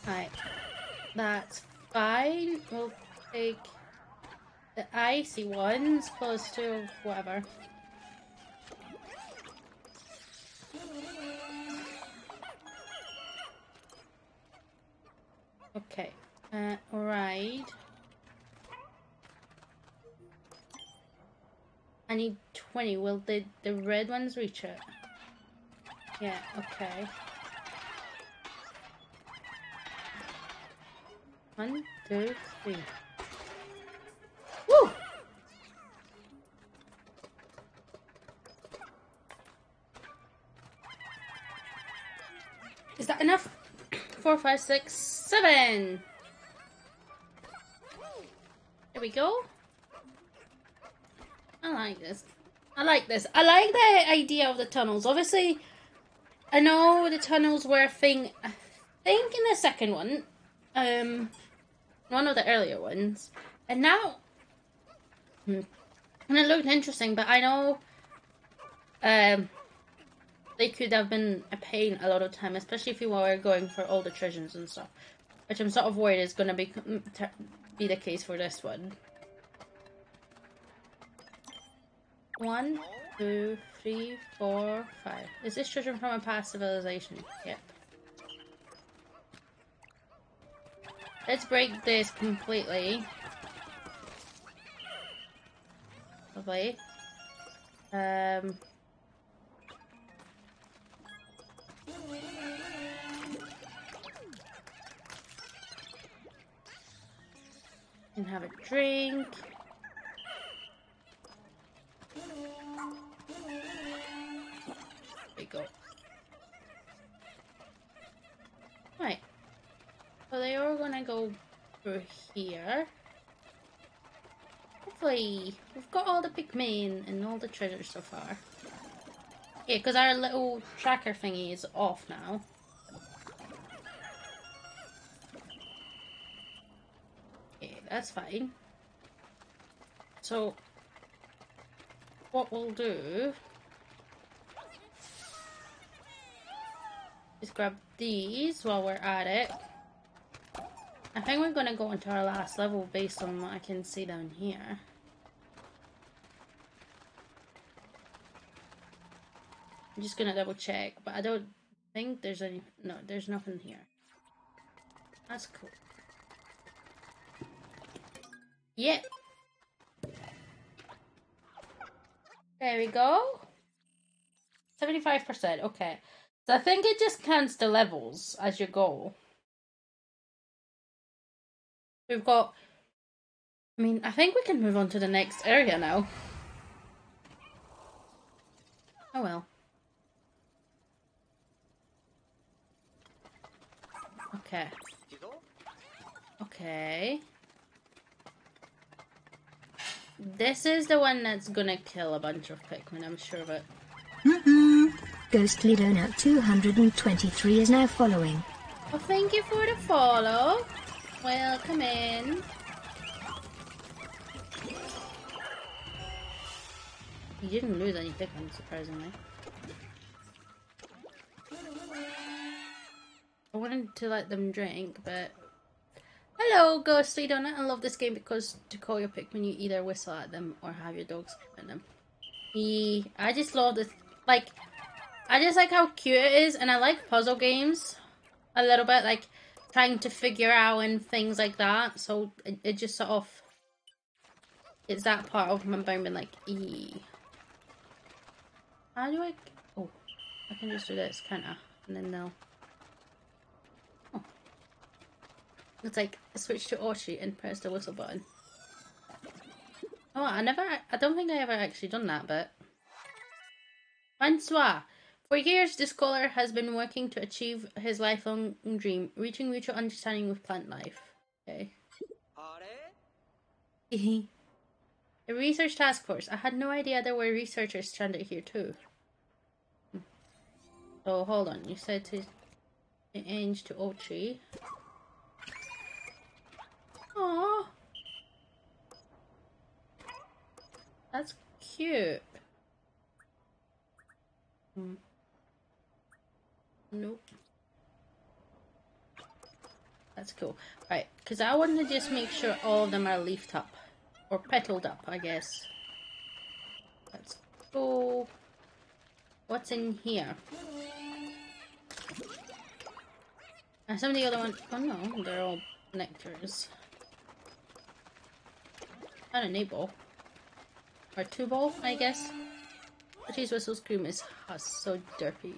Right, that's fine. We'll take the icy ones close to whatever. Okay, right. I need 20. Will the red ones reach it? Yeah, okay. 1, 2, 3. Woo! Is that enough? 4, 5, 6, 7. There we go. I like this. I like this. I like the idea of the tunnels. Obviously, I know the tunnels were a thing. I think in the second one, one of the earlier ones, and now, and it looked interesting. But I know, they could have been a pain a lot of time, especially if you were going for all the treasures and stuff, which I'm sort of worried is going to be the case for this one. 1, 2, 3, 4, 5. Is this treasure from a past civilization? Yep. Let's break this completely. Lovely. Can have a drink. There we go. Right. So they are gonna go through here. Hopefully, we've got all the Pikmin and all the treasures so far. Yeah, because our little tracker thingy is off now. Okay, that's fine. So, what we'll do is grab these while we're at it. I think we're gonna go into our last level based on what I can see down here. I'm just gonna double check, but I don't think there's any. No, there's nothing here. That's cool. Yeah. There we go. 75%. Okay. So I think it just counts the levels as you go. We've got. I mean, I think we can move on to the next area now. Oh well. Okay. Okay. This is the one that's gonna kill a bunch of Pikmin, I'm sure of it. Ghostly Donut 223 is now following. Well, thank you for the follow. Welcome in. You didn't lose any Pikmin, surprisingly. I wanted to let them drink, but... Hello, Ghostly Donut. I love this game because to call your Pikmin, you either whistle at them or have your dog scream at them. I just love this. Like, I just like how cute it is, and I like puzzle games a little bit, like trying to figure out and things like that. So it just sort of... It's that part of my brain being like, How do I... Oh, I can just do this, can't I? And then they'll... Oh. It's like, switch to Oshi and press the whistle button. Oh, I don't think I ever actually done that bit. Francois. For years, the scholar has been working to achieve his lifelong dream, reaching mutual understanding with plant life. Okay. A research task force. I had no idea there were researchers stranded here too. So hold on, you said to change to Ochi. Aww. That's cute. Nope. That's cool. Right, because I want to just make sure all of them are leafed up. Or petaled up, I guess. Let's go. What's in here? And some of the other ones... Oh no, they're all nectars. And an 8-ball. Or 2-ball, I guess. The cheese whistle scream is so dirty.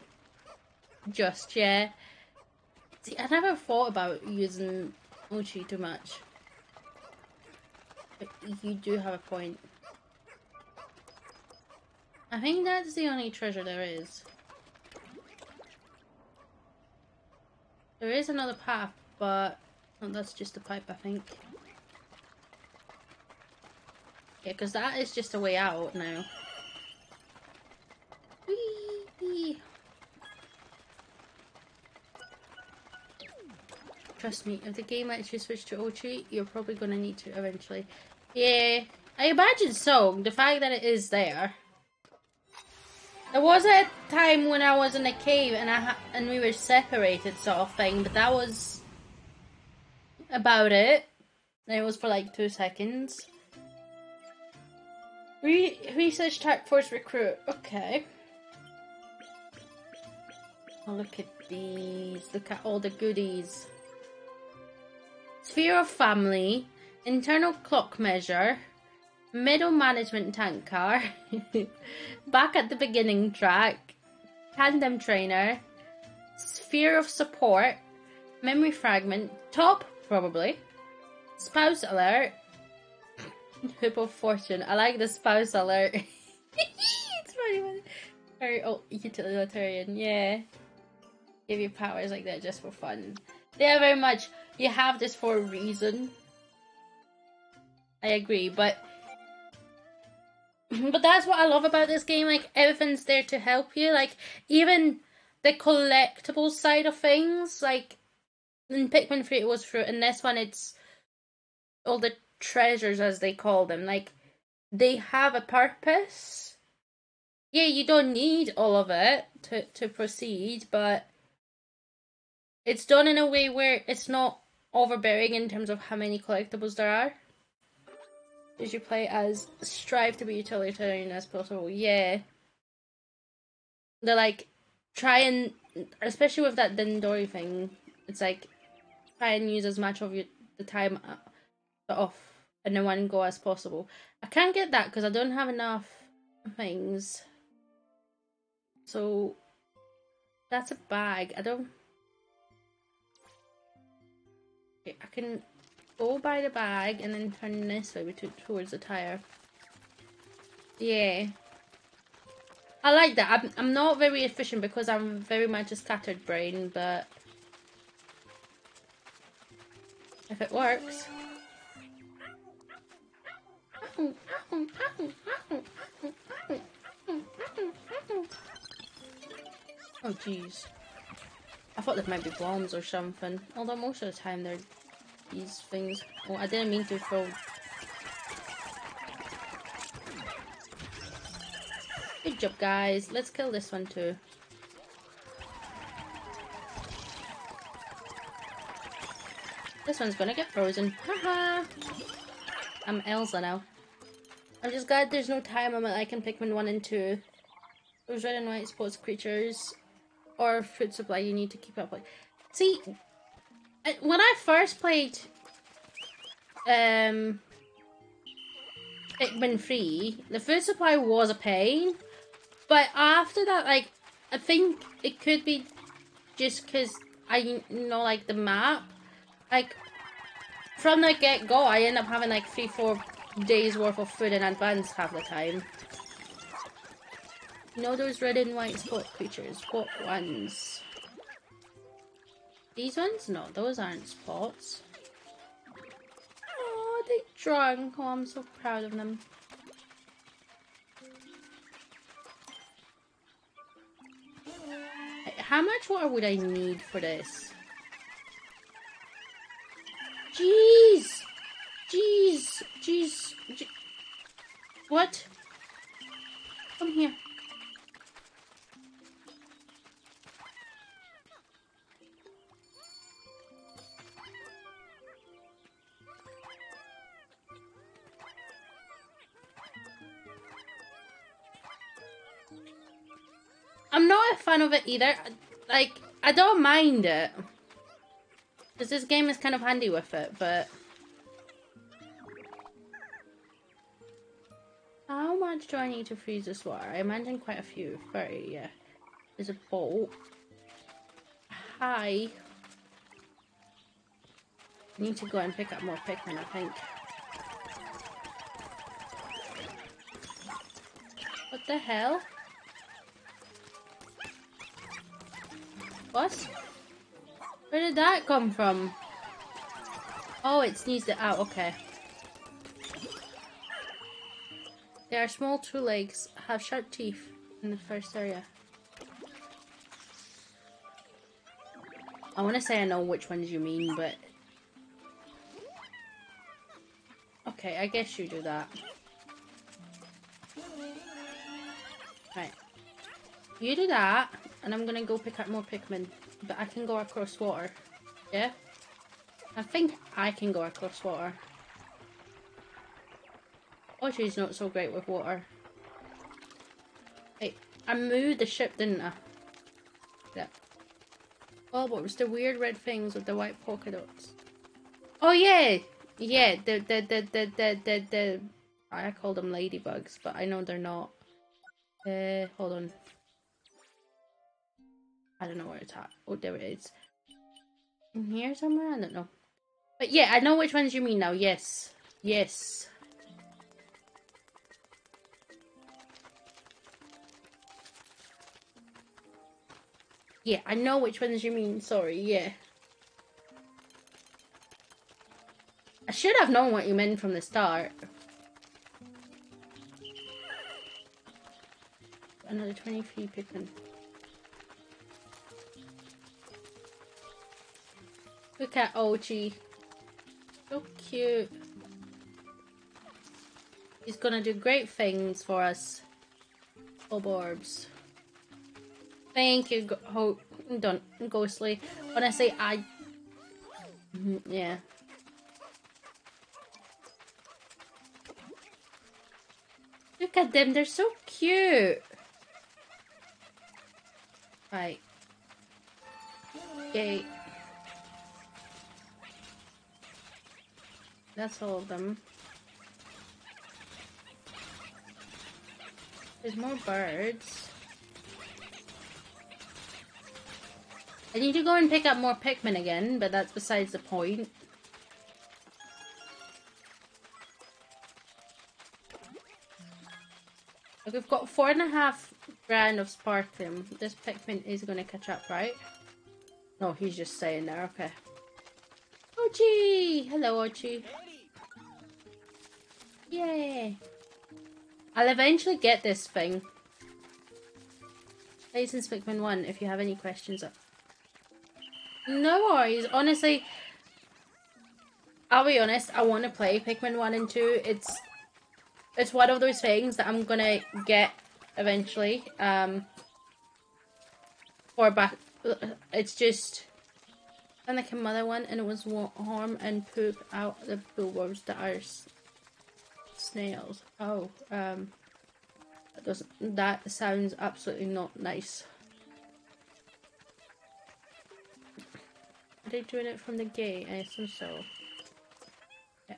Yeah. See, I never thought about using Ochi too much. But you do have a point. I think that's the only treasure there is. There is another path, but that's just a pipe, I think. Yeah, because that is just a way out now. Whee! Trust me, if the game lets you switch to Ochi, you're probably going to need to eventually. Yeah, I imagine so. The fact that it is there. There was a time when I was in a cave and we were separated, sort of thing, but that was about it. And it was for like 2 seconds. Research Task Force recruit. Okay. Oh, look at these. Look at all the goodies. Sphere of Family, Internal Clock Measure, Middle Management Tank Car, Back at the Beginning Track, Tandem Trainer, Sphere of Support, Memory Fragment, Top, probably, Spouse Alert, Hoop of Fortune. I like the Spouse Alert. It's funny. Very utilitarian, yeah. Give you powers like that just for fun. Yeah, very much. You have this for a reason. I agree, but that's what I love about this game. Like, everything's there to help you. Like, even the collectible side of things. Like, in Pikmin 3 it was fruit, and this one it's all the treasures, as they call them. Like, they have a purpose. Yeah, you don't need all of it to proceed, but it's done in a way where it's not overbearing in terms of how many collectibles there are. As you play as strive to be utilitarian as possible. Yeah. They're like, try and, especially with that Dendori thing, it's like, try and use as much of the time off in one go as possible. I can't get that because I don't have enough things. So, that's a bag. I can go by the bag and then turn this way towards the tire. Yeah. I like that. I'm not very efficient because I'm very much a scattered brain, but if it works. Jeez. I thought there might be bombs or something. Although most of the time they're these things. Oh, I didn't mean to throw. Good job, guys. Let's kill this one too. This one's gonna get frozen. Haha! I'm Elsa now. I'm just glad there's no time limit. I can Pikmin 1 and 2. Those red and white spots creatures or food supply you need to keep up with. See, when I first played Pikmin 3, the food supply was a pain. But after that, like, I think it could be just because I know, like, the map. Like, from the get-go, I end up having, like, 3-4 days worth of food in advance half the time. You know those red and white spot creatures? What ones? These ones? No, those aren't spots. Oh, they drunk. Oh, I'm so proud of them. How much water would I need for this? Jeez! Jeez! Jeez! What? Come here. I'm not a fan of it either. Like, I don't mind it. Because this game is kind of handy with it, but... How much do I need to freeze this water? I imagine quite a few. 30, yeah. There's a boat. Hi. I need to go and pick up more Pikmin, I think. What the hell? What? Where did that come from? Oh, it sneezed it out, okay. They are small two legs, have sharp teeth in the first area. I want to say I know which ones you mean, but... Okay, I guess you do that. Right. You do that, and I'm gonna go pick up more Pikmin. But I can go across water. Yeah? I think I can go across water. Oh, she's not so great with water. Hey, I moved the ship, didn't I? Yeah. Oh, what was the weird red things with the white polka dots? Oh yeah! Yeah, the I call them ladybugs, but I know they're not. Hold on. I don't know where it's at. Oh, there it is. In here somewhere? I don't know. But yeah, I know which ones you mean now. Yes. Yes. Yeah, I know which ones you mean. Sorry, yeah. I should have known what you meant from the start. Another 23 Pikmin. Look at Ochi. So cute. He's gonna do great things for us. Orbs. Thank you, Ghostly. Honestly, yeah. Look at them, they're so cute. Right. Yay. That's all of them. There's more birds. I need to go and pick up more Pikmin again, but that's besides the point. Like, we've got 4.5 grand of sparkling. This Pikmin is gonna catch up, right? No, he's just staying there, okay. Ochi! Hello, Ochi. Yay! I'll eventually get this thing. Play since Pikmin 1 if you have any questions. No worries. Honestly, I'll be honest, I want to play Pikmin 1 and 2. It's one of those things that I'm gonna get eventually. Or back. It's just. And like a mother one, and it was harm and poop out the bullworms that are snails. Oh, that sounds absolutely not nice. Are they doing it from the gate? I assume so. Yeah.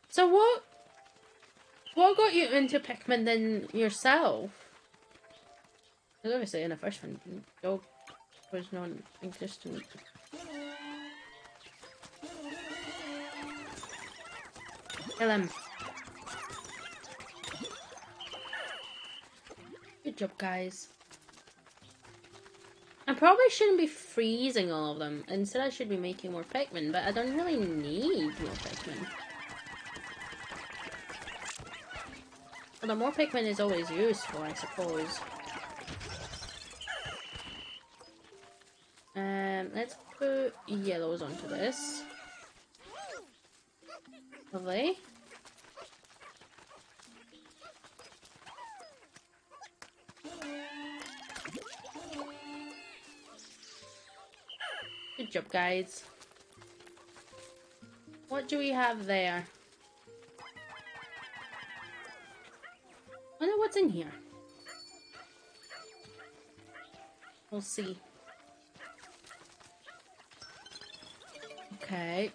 So what got you into Pikmin then yourself? Because obviously in the first one, dog was non-existent. Kill him. Good job, guys. I probably shouldn't be freezing all of them. Instead, I should be making more Pikmin, but I don't really need more Pikmin. Although more Pikmin is always useful, I suppose. Let's put yellows onto this. Lovely. Good job, guys. What do we have there? I wonder what's in here. We'll see. Okay.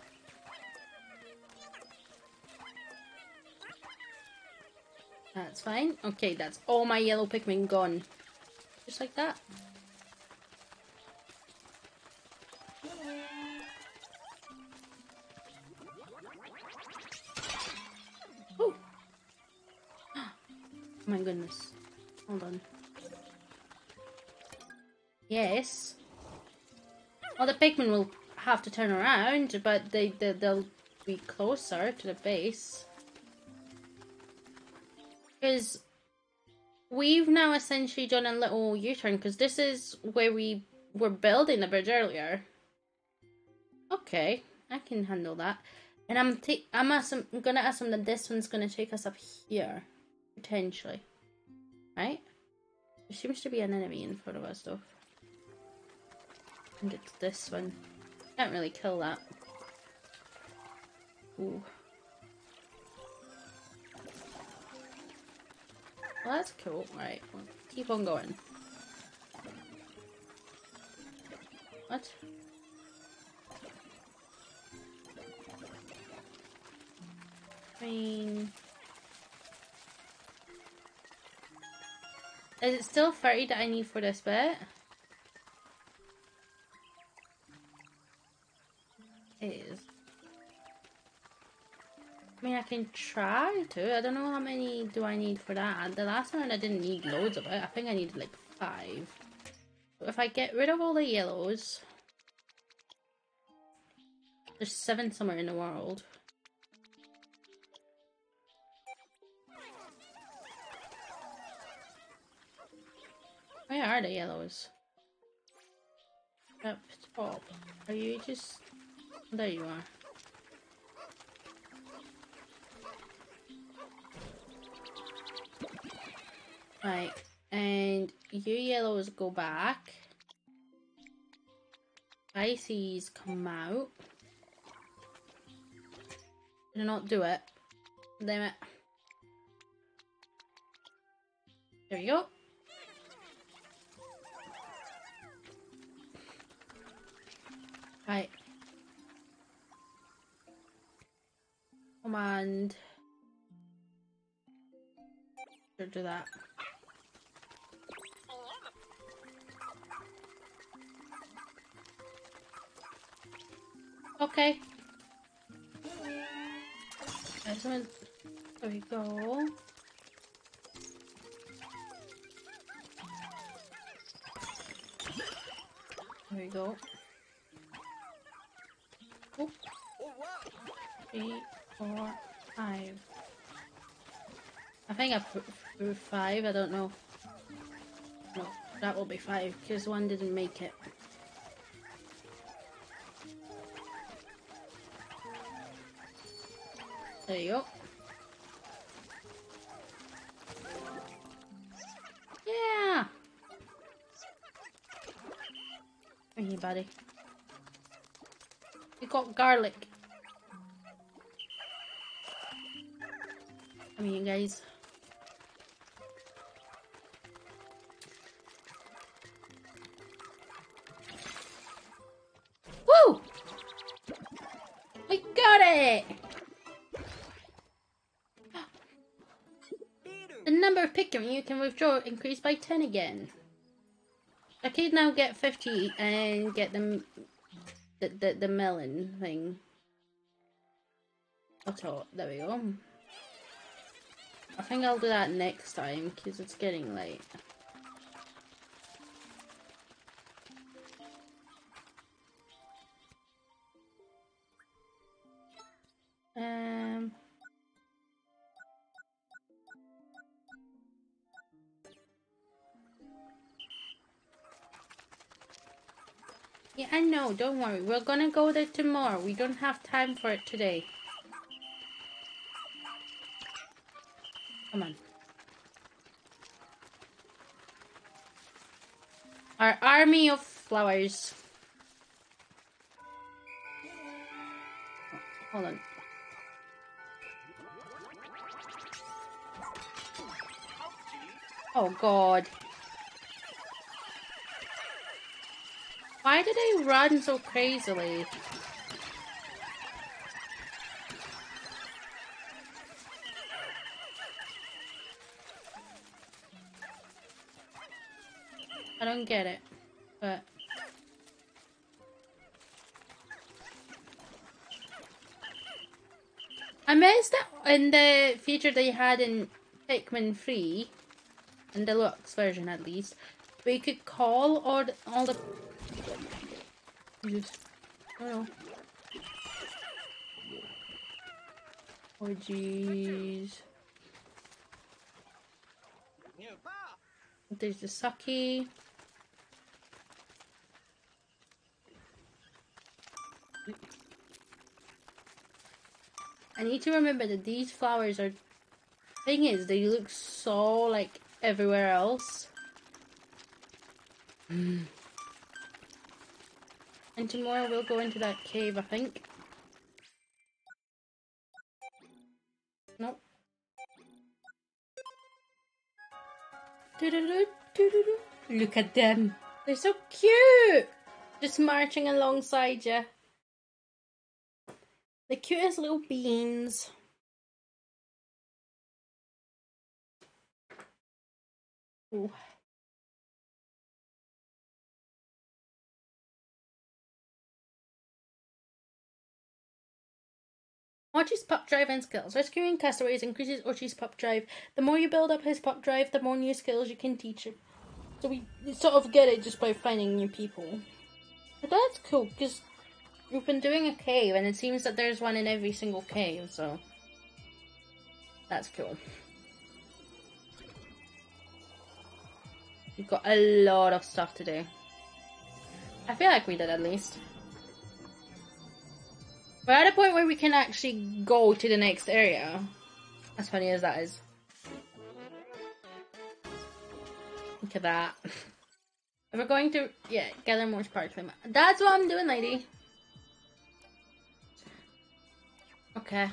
That's fine. Okay, that's all my yellow Pikmin gone. Just like that. Oh! My goodness. Hold on. Yes. Well, the Pikmin will have to turn around, but they'll be closer to the base. Because we've now essentially done a little U-turn, because this is where we were building the bridge earlier. Okay, I can handle that. And I'm gonna assume that this one's gonna take us up here, potentially, right? There seems to be an enemy in front of us, though. And it's this one. Can't really kill that. Ooh. Well, that's cool. Right, we'll keep on going. What? Is it still 30 that I need for this bit? It is. I mean, I can try to. I don't know how many do I need for that. The last one I didn't need loads of it. I think I needed like 5. But if I get rid of all the yellows... There's 7 somewhere in the world. Where are the yellows? Up top. Are you just... There you are. Right. And you yellows go back. Ices come out. Do not do it. Damn it. There we go. Right. Command. Should do that. Okay. There we go. There we go. Oh. 3, 4, 5. I think I put 5, I don't know. No, that will be 5, because one didn't make it. There you go. Yeah! Hey, buddy. You got garlic. I mean, guys. Woo! We got it! The number of Pikmin you can withdraw increased by 10 again. I could now get 50 and get the melon thing. There we go. I think I'll do that next time because it's getting late. Yeah, I know, don't worry. We're gonna go there tomorrow. We don't have time for it today. Come on. Our army of flowers. Oh, hold on. Oh god. Why do they run so crazily? I don't get it, but... I missed that in the feature they had in Pikmin 3, in the deluxe version at least, where you could call all the... Oh. Oh jeez. There's the Saki. I need to remember that these flowers are... Thing is, they look so like everywhere else. And tomorrow we'll go into that cave, I think. Nope. Look at them. They're so cute. Just marching alongside you. The cutest little beans. Ooh. Archie's pup drive and skills. Rescuing castaways increases Archie's pup drive. The more you build up his pup drive, the more new skills you can teach him. So we sort of get it just by finding new people. But that's cool, because we've been doing a cave, and it seems that there's one in every single cave, so... That's cool. We've got a lot of stuff to do. I feel like we did, at least. We're at a point where we can actually go to the next area. As funny as that is. Look at that. We're going to, yeah, gather more sparkling. That's what I'm doing, lady. Okay.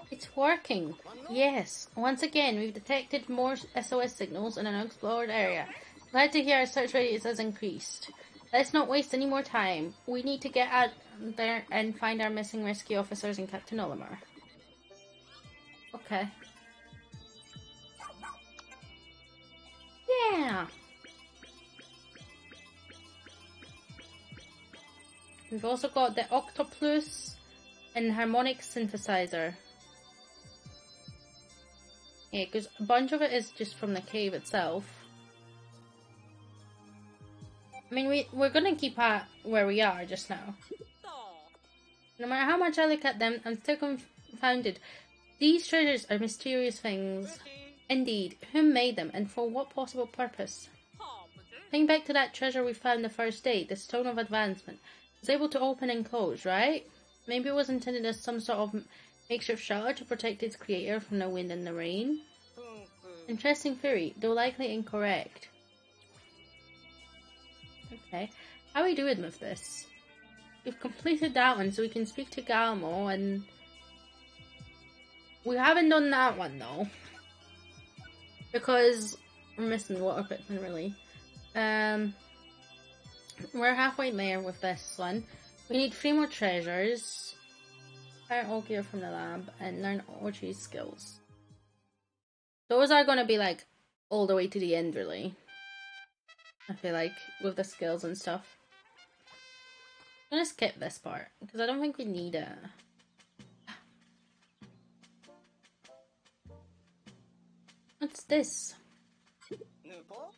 It's working. Yes. Once again, we've detected more SOS signals in an unexplored area. Glad to hear our search radius has increased. Let's not waste any more time. We need to get out there and find our missing rescue officers and Captain Olimar. Okay. Yeah. We've also got the octopus and harmonic synthesizer. Yeah, because a bunch of it is just from the cave itself. I mean, we're gonna keep at where we are just now. No matter how much I look at them, I'm still confounded. These treasures are mysterious things. Indeed, who made them and for what possible purpose? Think back to that treasure we found the first day, the Stone of Advancement. It was able to open and close, right? Maybe it was intended as some sort of makeshift shelter to protect its creator from the wind and the rain. Interesting theory, though likely incorrect. Okay, how are we doing with this? We've completed that one, so we can speak to Galmo, and we haven't done that one though, because we're missing water Pikmin really. We're halfway there with this one. We need 3 more treasures, acquire all gear from the lab, and learn Orchard's skills. Those are going to be like all the way to the end really, I feel like, with the skills and stuff. I'm gonna skip this part because I don't think we need it. What's this?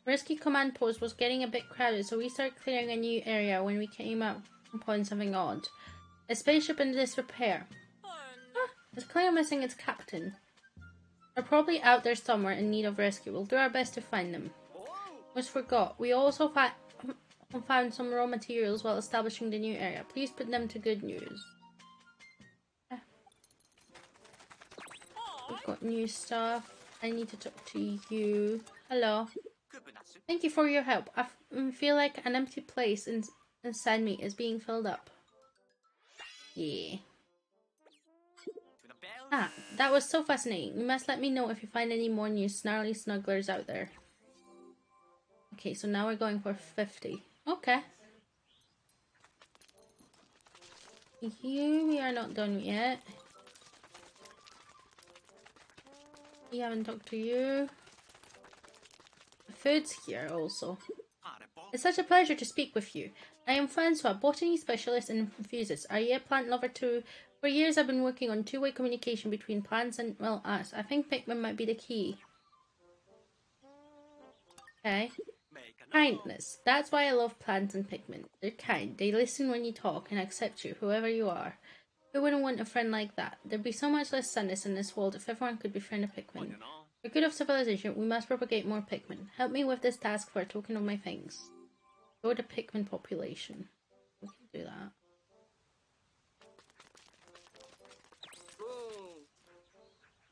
Risky command post was getting a bit crowded, so we started clearing a new area when we came up upon something odd. A spaceship in disrepair. It's clear missing its captain. They're probably out there somewhere in need of rescue. We'll do our best to find them. Almost forgot. We also found some raw materials while establishing the new area. Please put them to good use. We've got new stuff. I need to talk to you. Hello. Thank you for your help. I feel like an empty place inside me is being filled up. Yeah. Ah, that was so fascinating. You must let me know if you find any more new snarly snugglers out there. Okay, so now we're going for 50. Okay. You, we are not done yet. We haven't talked to you. Food's here also. It's such a pleasure to speak with you. I am Francois, botany specialist and enthusiast. Are you a plant lover too? For years I've been working on two-way communication between plants and, well, us. I think Pikmin might be the key. Okay. Kindness. That's why I love plants and Pikmin. They're kind. They listen when you talk and accept you, whoever you are. Who wouldn't want a friend like that? There'd be so much less sadness in this world if everyone could befriend a Pikmin. For good of civilization, we must propagate more Pikmin. Help me with this task for a token of my things. Grow the Pikmin population. We can do that.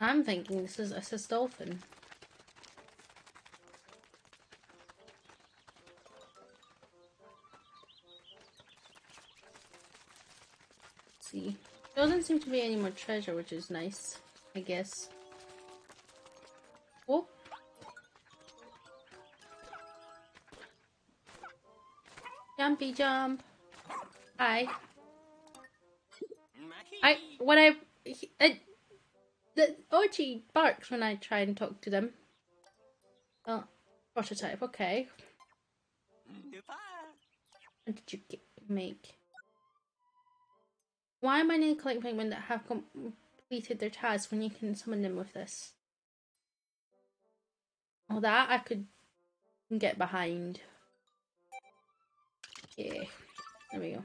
I'm thinking this is a dolphin. Let's see. There doesn't seem to be any more treasure, which is nice, I guess. Oh. Jumpy jump. Hi. The Orchie barks when I try and talk to them. Oh, prototype, okay. What did you make? Why am I need to collect Pikmin that have completed their task when you can summon them with this? Oh, that I could get behind. Yeah, there we go.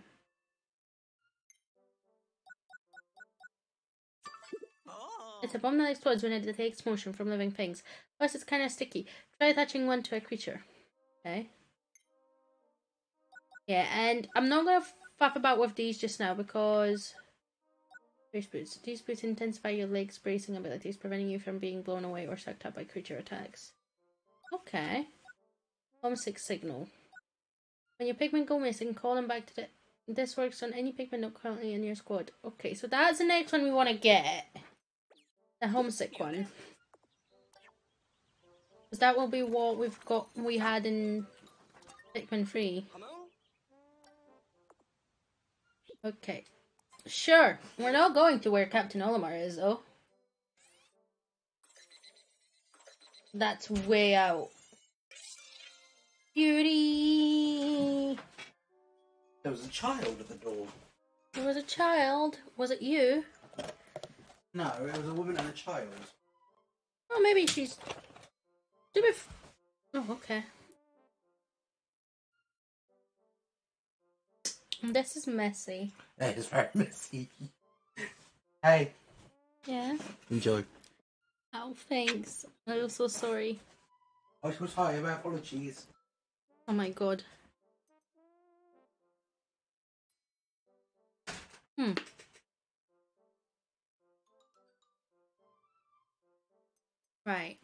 It's a bomb that explodes when it detects motion from living things. Plus, it's kind of sticky. Try attaching one to a creature. Okay. Yeah, and I'm not going to faff about with these just now because... Brace boots. These boots intensify your legs' bracing abilities, preventing you from being blown away or sucked up by creature attacks. Okay. Homesick signal. When your Pikmin go missing, call them back to the... This works on any Pikmin not currently in your squad. Okay, so that's the next one we want to get. The homesick one. Because that will be what we had in Pikmin 3. Okay. Sure. We're not going to where Captain Olimar is, though. That's way out. Beauty! There was a child at the door. There was a child. Was it you? No, it was a woman and a child. Oh, maybe she's... Oh, okay. This is messy. It is very messy. Hey. Yeah? Enjoy. Oh, thanks. I'm so sorry. I was sorry, my apologies. Oh my god. Right.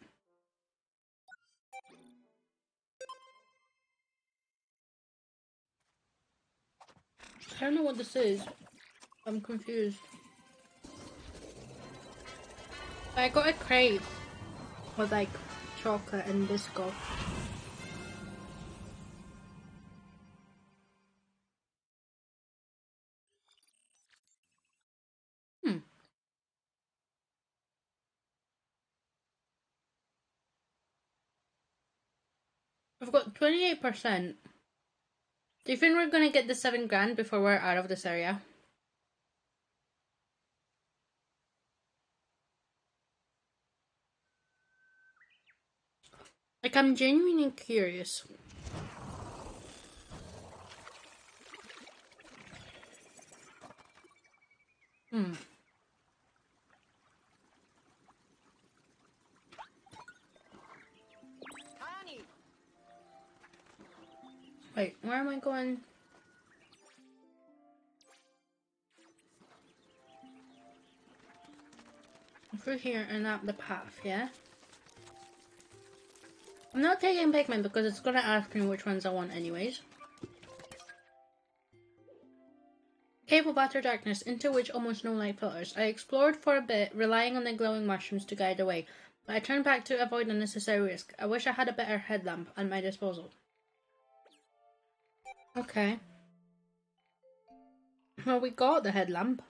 I don't know what this is. I'm confused. I got a crate with like chocolate and biscuit. I've got 28%. Do you think we're gonna get the 7 grand before we're out of this area? Like, I'm genuinely curious. Wait, where am I going? Through here and up the path, yeah? I'm not taking Pikmin because it's gonna ask me which ones I want anyways. Cave of utter darkness, into which almost no light filters. I explored for a bit, relying on the glowing mushrooms to guide the way, but I turned back to avoid unnecessary risk. I wish I had a better headlamp at my disposal. Okay. Well, we got the headlamp.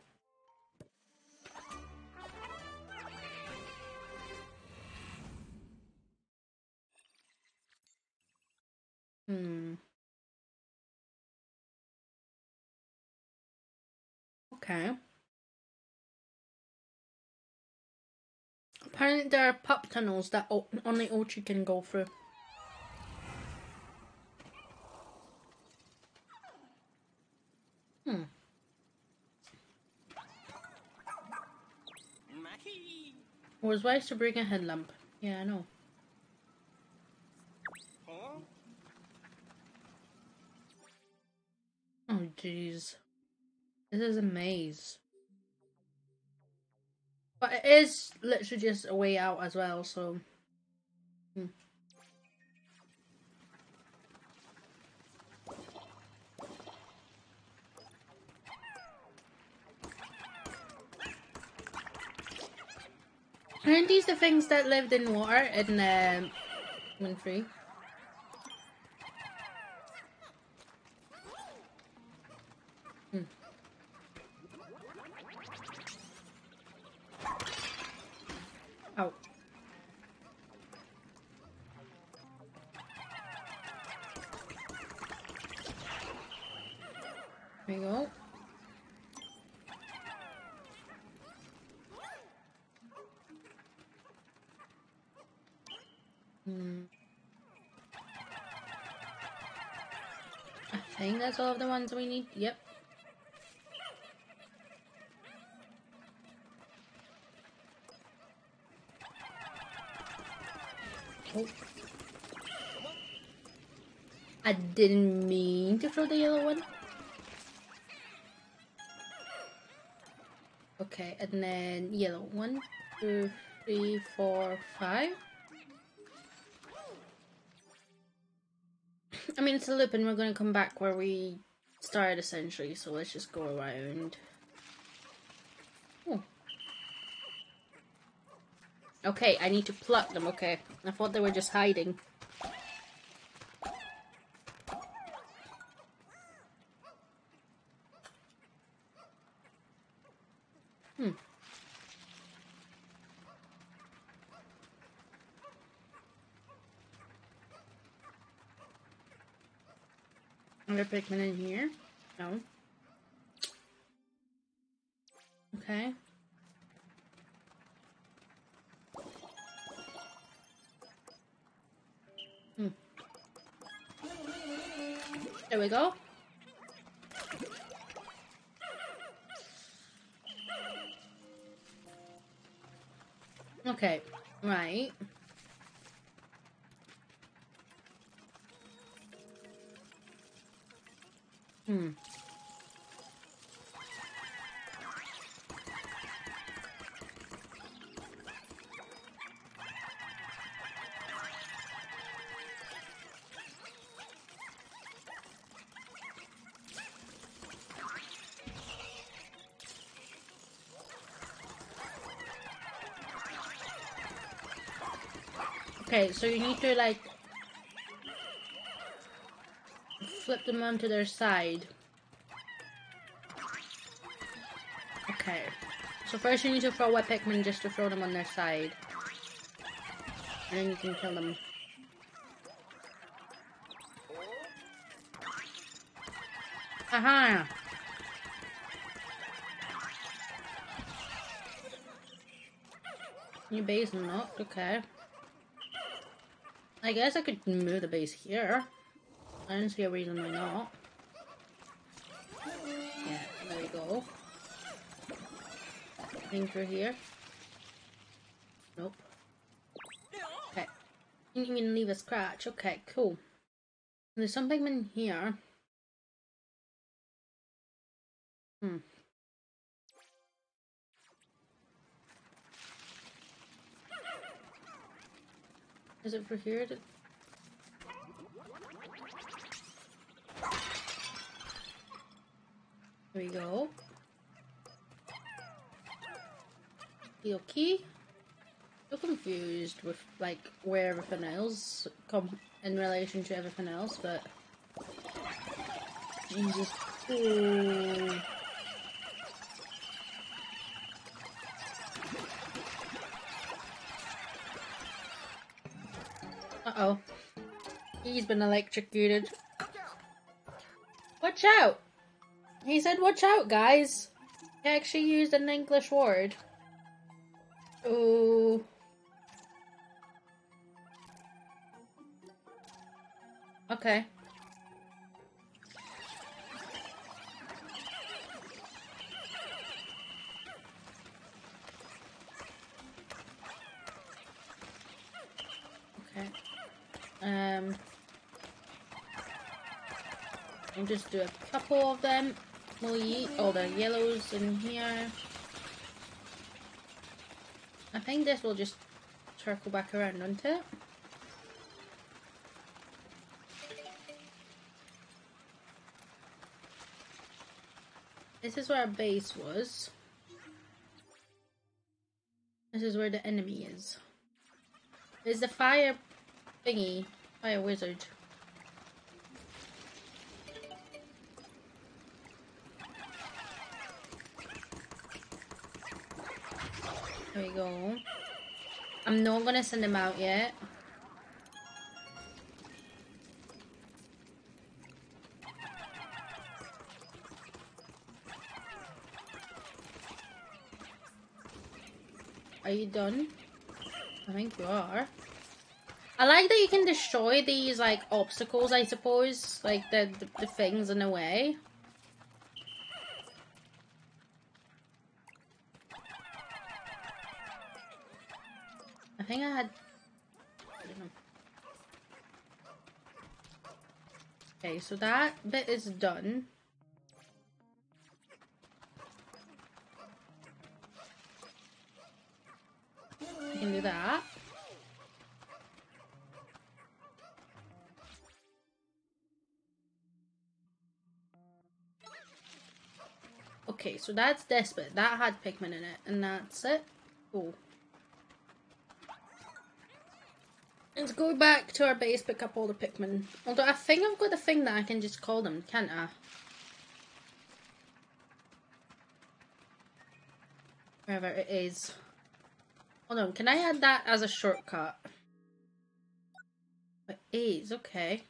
Okay. Apparently there are pup tunnels that only Ochi can go through. It was wise to bring a headlamp. Yeah, I know. Oh, jeez. This is a maze. But it is literally just a way out as well, so... Aren't these the things that lived in water in Pikmin 3? Oh. There you go. I think that's all of the ones we need. Yep. Oh. I didn't mean to throw the yellow one. Okay, and then yellow. 1, 2, 3, 4, 5. I mean, it's a loop and we're gonna come back where we started essentially, so let's just go around. Oh. Okay, I need to pluck them, okay. I thought they were just hiding. Are there Pikmin in here? No. Okay. There we go. Okay, right. Okay, so you need to like flip them onto their side. Okay. So first you need to throw a Pikmin just to throw them on their side. And then you can kill them. Aha! Your base knocked, okay. I guess I could move the base here. I don't see a reason why not. Yeah, there we go. Anything through here? Nope. Okay. Didn't even leave a scratch. Okay, cool. There's some Pikmin here. Is it for here? There we go. Okay. So confused with like where everything else come in relation to everything else, but Jesus. Ooh. Uh-oh. He's been electrocuted. Watch out! He said watch out, guys. He actually used an English word. Ooh. Okay. Okay. I'll just do a couple of them. We'll eat all the yellows in here. I think this will just circle back around, won't it? This is where our base was. This is where the enemy is. There's the fire thingy. Fire wizard. There we go. I'm not gonna send him out yet. Are you done? I think you are. I like that you can destroy these, like, obstacles, I suppose. Like, the things in the way. I think I had... I don't know. Okay, so that bit is done. I can do that. Okay, so that's this bit. That had Pikmin in it, and that's it. Cool. Let's go back to our base, pick up all the Pikmin. Although I think I've got the thing that I can just call them, can't I? Wherever it is. Hold on, can I add that as a shortcut? It is, okay.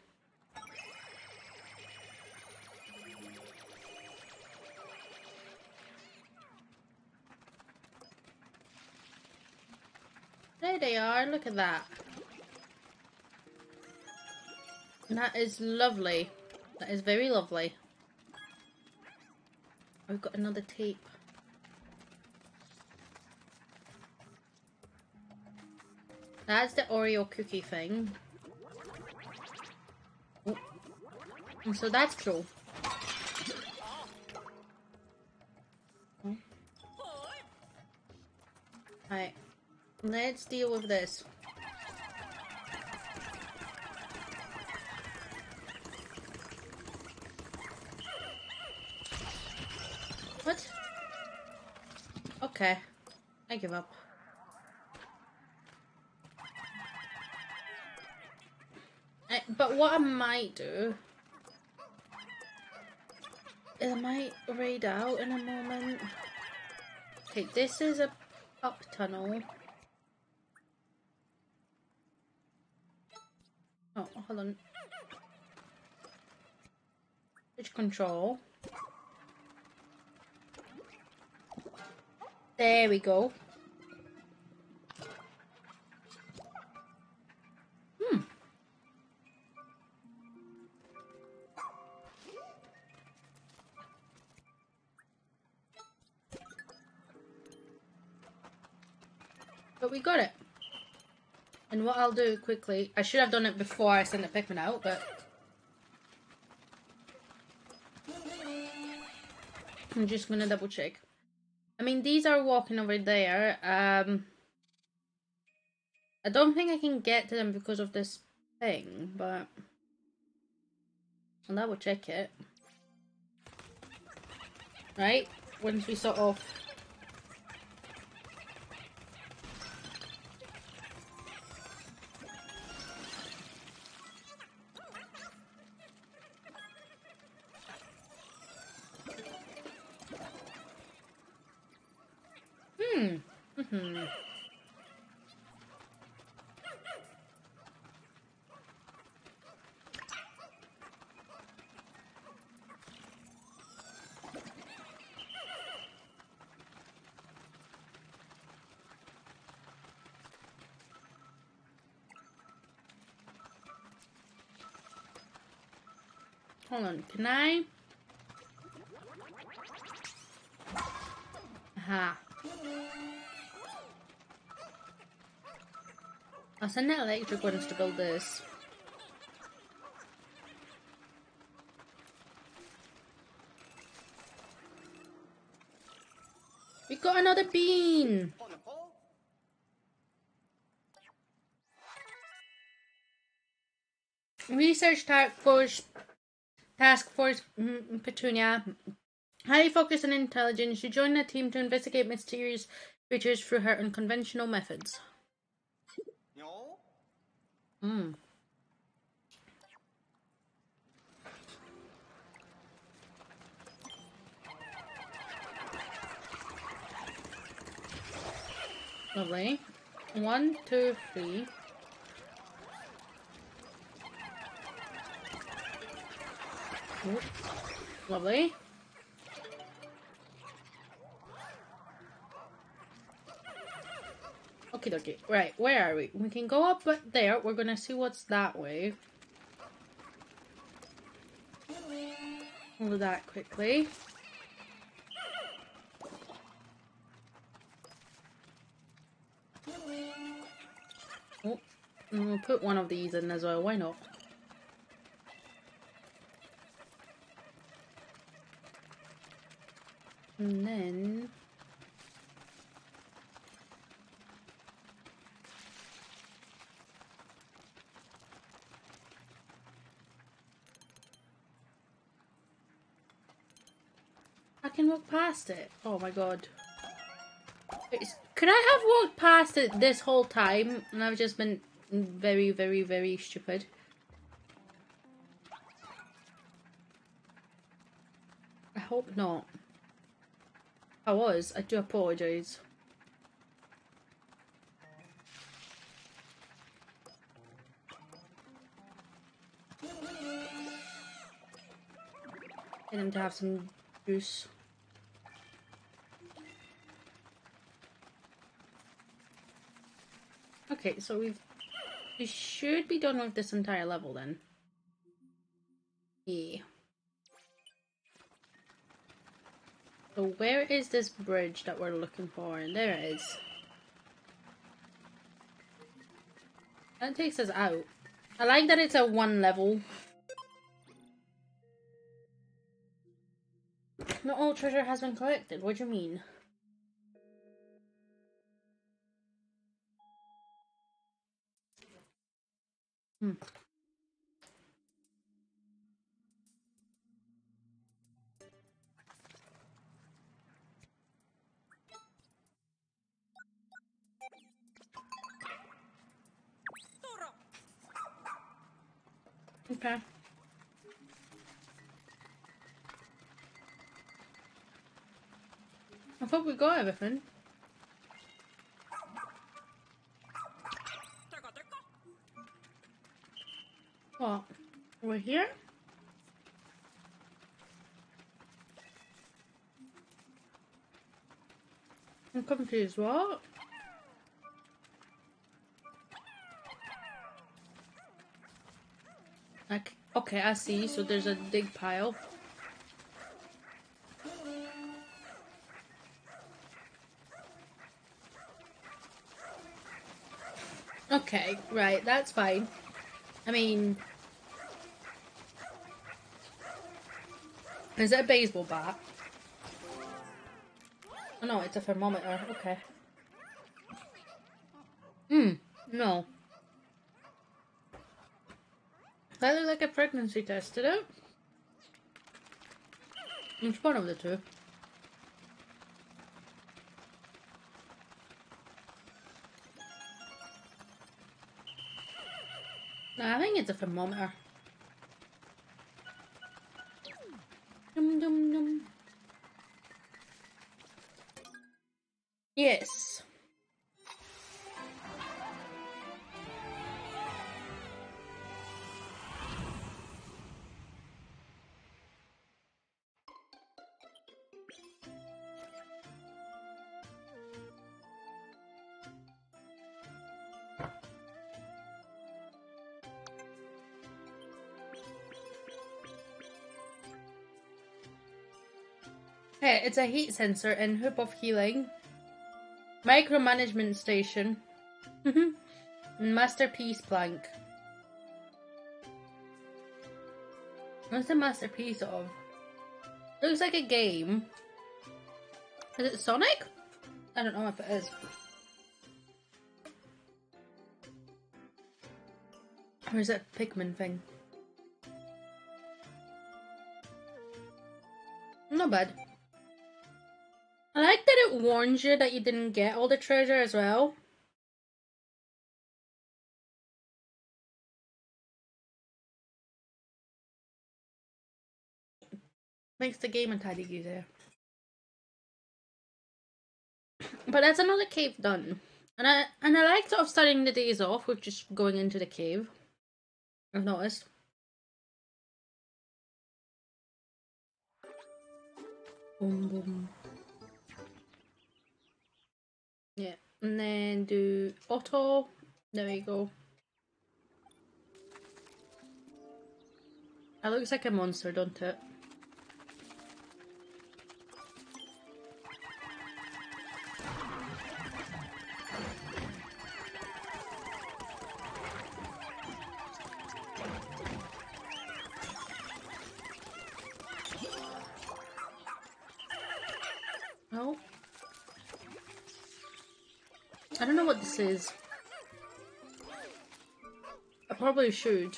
There they are, look at that. That is lovely. That is very lovely. I've got another tape. That's the Oreo cookie thing. Oh. And so that's cool. Oh. Alright. Let's deal with this. What? Okay. I give up. But what I might do is I might raid out in a moment. Okay, this is a up tunnel. Oh, hold on. Switch control. There we go. But we got it. And what I'll do quickly, I should have done it before I sent the Pikmin out, but I'm just gonna double check. I mean, these are walking over there. I don't think I can get to them because of this thing, but I'll double check it. Right? Once we sort of... Hold on, can I? Aha. I'll send the electric ones to build this. We got another bean! Research Task Force Petunia. Highly focused on intelligence, she joined a team to investigate mysterious creatures through her unconventional methods. Lovely. 1, 2, 3. Ooh. Lovely. Okie dokie. Right, where are we? We can go up there. We're gonna see what's that way. We'll do that quickly. Oh, and we'll put one of these in as well. Why not? And then... I can walk past it. Oh my god. Could I have walked past it this whole time and I've just been very, very, very stupid? I hope not. If I was, I do apologise. Get him to have some juice. Okay, so we should be done with this entire level then. Yeah. So where is this bridge that we're looking for? And there it is. That takes us out. I like that it's a 1 level. Not all treasure has been collected. What do you mean? Okay. I thought we got everything. What? We're here? I'm confused. What? Okay, I see. So there's a big pile. Okay, right. That's fine. I mean... Is it a baseball bat? Oh no, it's a thermometer. Okay. No. That looked like a pregnancy test, did it? It's one of the two. No, I think it's a thermometer. Dum dum dum. Yes. Hey, it's a heat sensor and hoop of healing. Micromanagement station. Masterpiece plank. What's the masterpiece of? Looks like a game. Is it Sonic? I don't know if it is. Or is it a Pikmin thing? Not bad. I like that it warns you that you didn't get all the treasure as well. Makes the game a tidy easier. But that's another cave done. And I like sort of starting the days off with just going into the cave. I've noticed. Boom boom. Yeah. And then do auto. There we go. That looks like a monster, don't it? Oh. I don't know what this is. I probably should.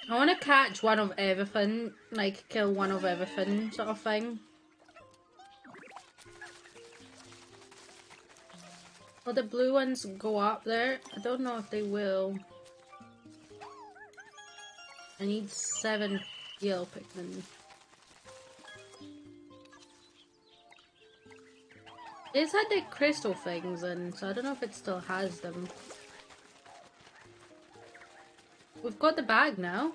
I want to catch one of everything, like kill one of everything sort of thing. Will the blue ones go up there? I don't know if they will. I need 7 yellow Pikmin. It's had the crystal things in, so I don't know if it still has them. We've got the bag now.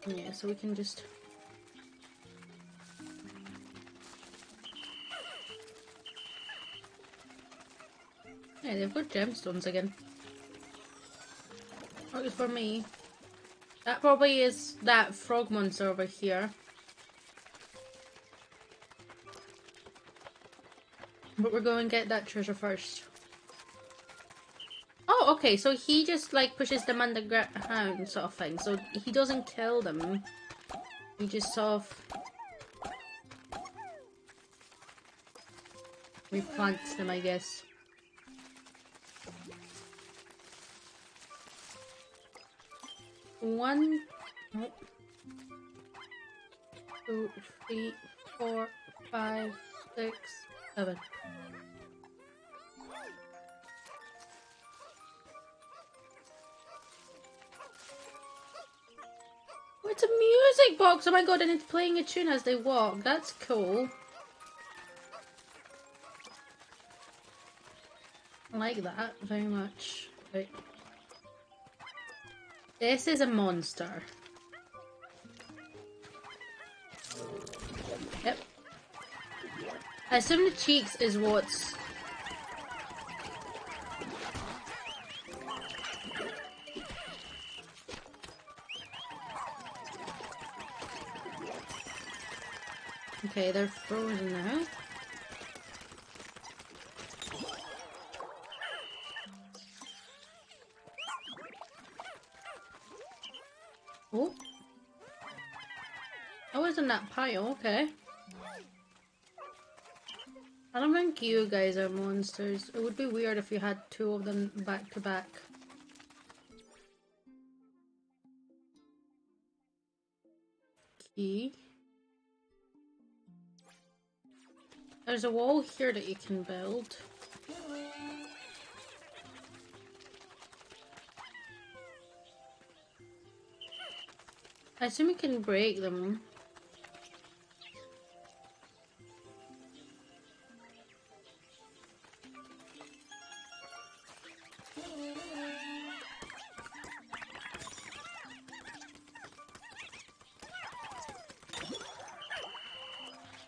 Yeah, so we can just... Yeah, they've got gemstones again. Not for me. That probably is that frog monster over here. But we're going to get that treasure first. Oh, okay, so he just like pushes them underground sort of thing. So he doesn't kill them. He just sort of replants them, I guess. One, oh, 2, 3, 4, 5, 6, 7. Oh, it's a music box! Oh my god, and it's playing a tune as they walk. That's cool. I like that very much. Right. This is a monster. Yep. I assume the cheeks is what's... Okay, they're frozen now. Oh. I was in that pile, okay. I don't think you guys are monsters. It would be weird if you had two of them back to back. Key. There's a wall here that you can build. I assume you can break them.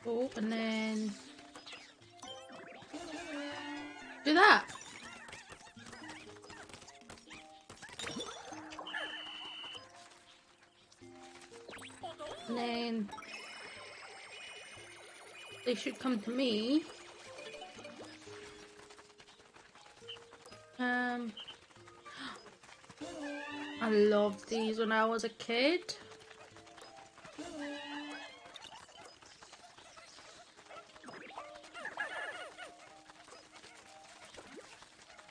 Oh, and then... do that! And then... they should come to me. I loved these when I was a kid.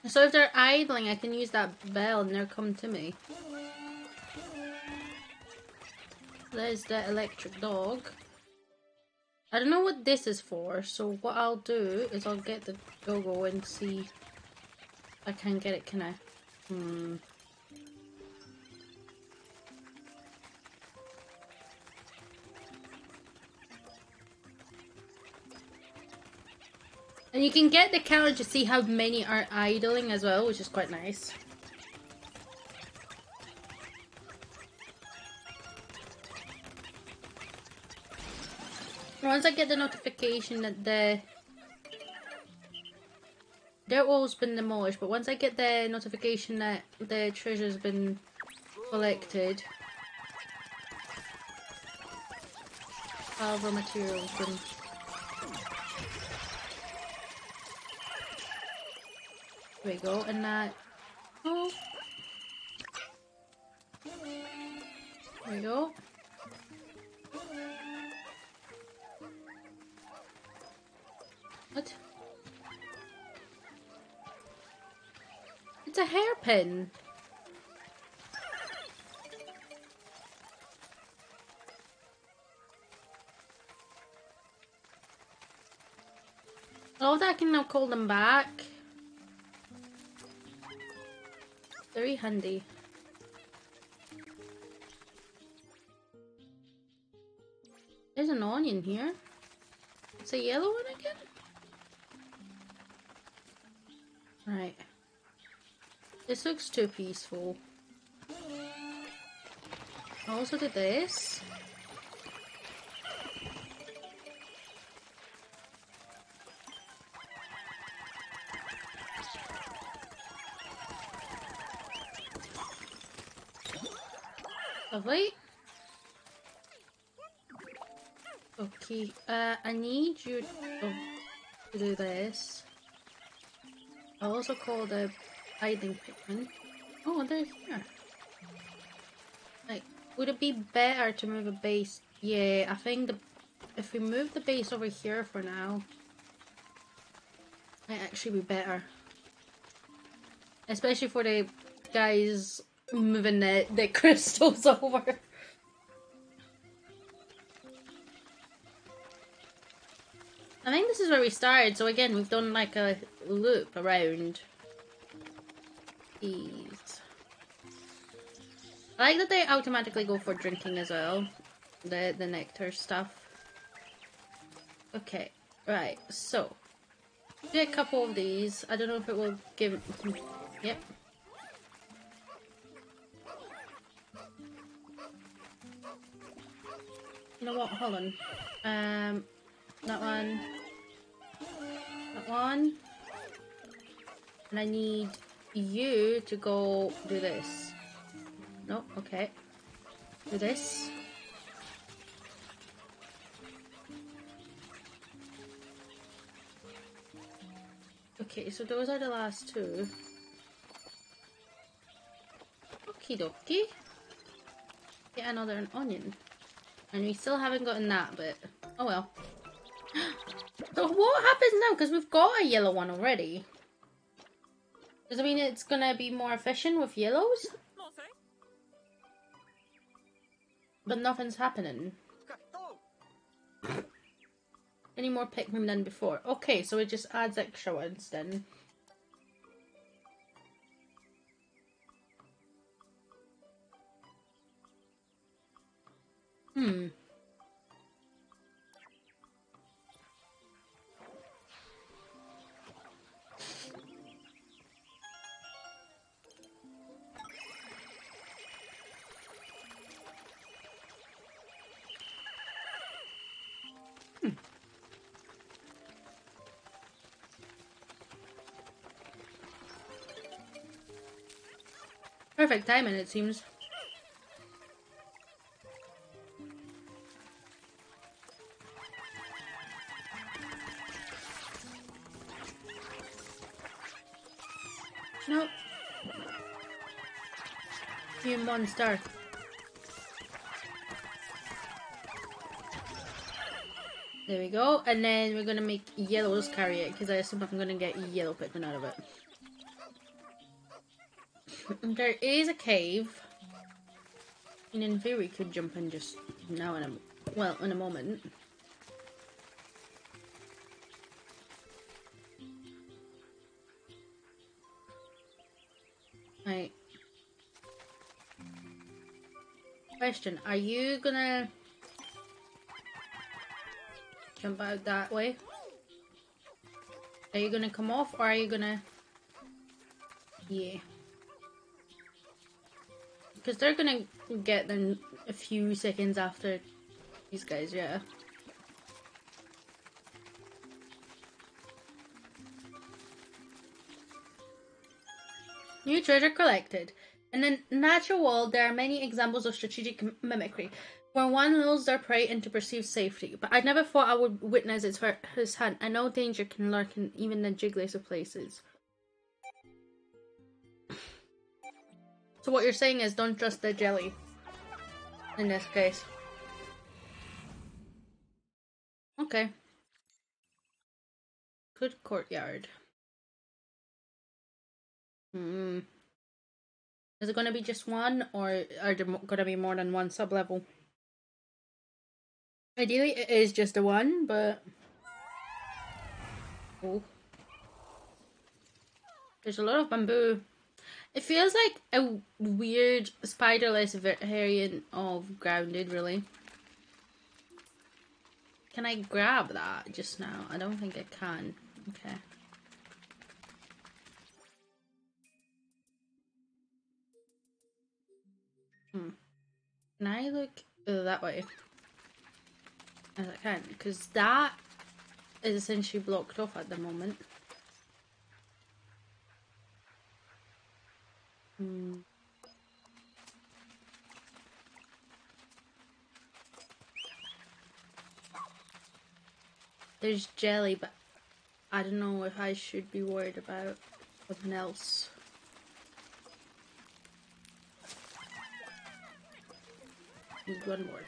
So if they're idling, I can use that bell and they'll come to me. There's the electric dog. I don't know what this is for, so what I'll do is I'll get the go-go and see if I can get it, can I? And you can get the counter to see how many are idling as well, which is quite nice. Once I get the notification that their wall's been demolished, but once I get the notification that the treasure's been collected, all the materials been... There we go, and that... oh. There we go. What? It's a hairpin. Oh, that I can now call them back. Very handy. There's an onion here. It's a yellow one again? Right. This looks too peaceful. I also did this. Lovely. Okay, I need you to do this. I'll also call the hiding Pikmin. Oh, they're here. Like, would it be better to move a base? Yeah, I think if we move the base over here for now, might actually be better. Especially for the guys moving the crystals over. I think this is where we started, so again, we've done like a loop around these. I like that they automatically go for drinking as well, the nectar stuff. Okay, right, so, do a couple of these. I don't know if it will give... Yep. You know what, hold on. That one. That one. And I need you to go do this. No, okay. Do this. Okay, so those are the last two. Okie dokie. Get another onion. And we still haven't gotten that bit. Oh well. So what happens now? Because we've got a yellow one already. Does it mean it's gonna be more efficient with yellows? But nothing's happening. Any more Pikmin than before? Okay, so it just adds extra ones then. Hmm. Perfect timing, it seems. Nope. You monster. There we go. And then we're gonna make yellows carry it, because I assume I'm gonna get yellow Pikmin out of it. There is a cave. And in theory, could jump in just now in a moment. Right. Question, are you gonna jump out that way? Are you gonna come off, or are you gonna... Yeah. Because they're gonna get them a few seconds after these guys, yeah. New treasure collected. In the natural world, there are many examples of strategic mimicry, where one lulls their prey into perceived safety. But I never thought I would witness its firsthand. I know danger can lurk in even the jiggliest of places. So what you're saying is don't trust the jelly. In this case. Okay. Good courtyard. Hmm. Is it going to be just one, or are there going to be more than one sub-level? Ideally, it is just the one, but... Oh. There's a lot of bamboo. It feels like a weird spiderless variant of Grounded, really. Can I grab that just now? I don't think I can. Okay. Can I look that way? As I can, because that is essentially blocked off at the moment. there's jelly, but I don't know if I should be worried about something else. Need one more.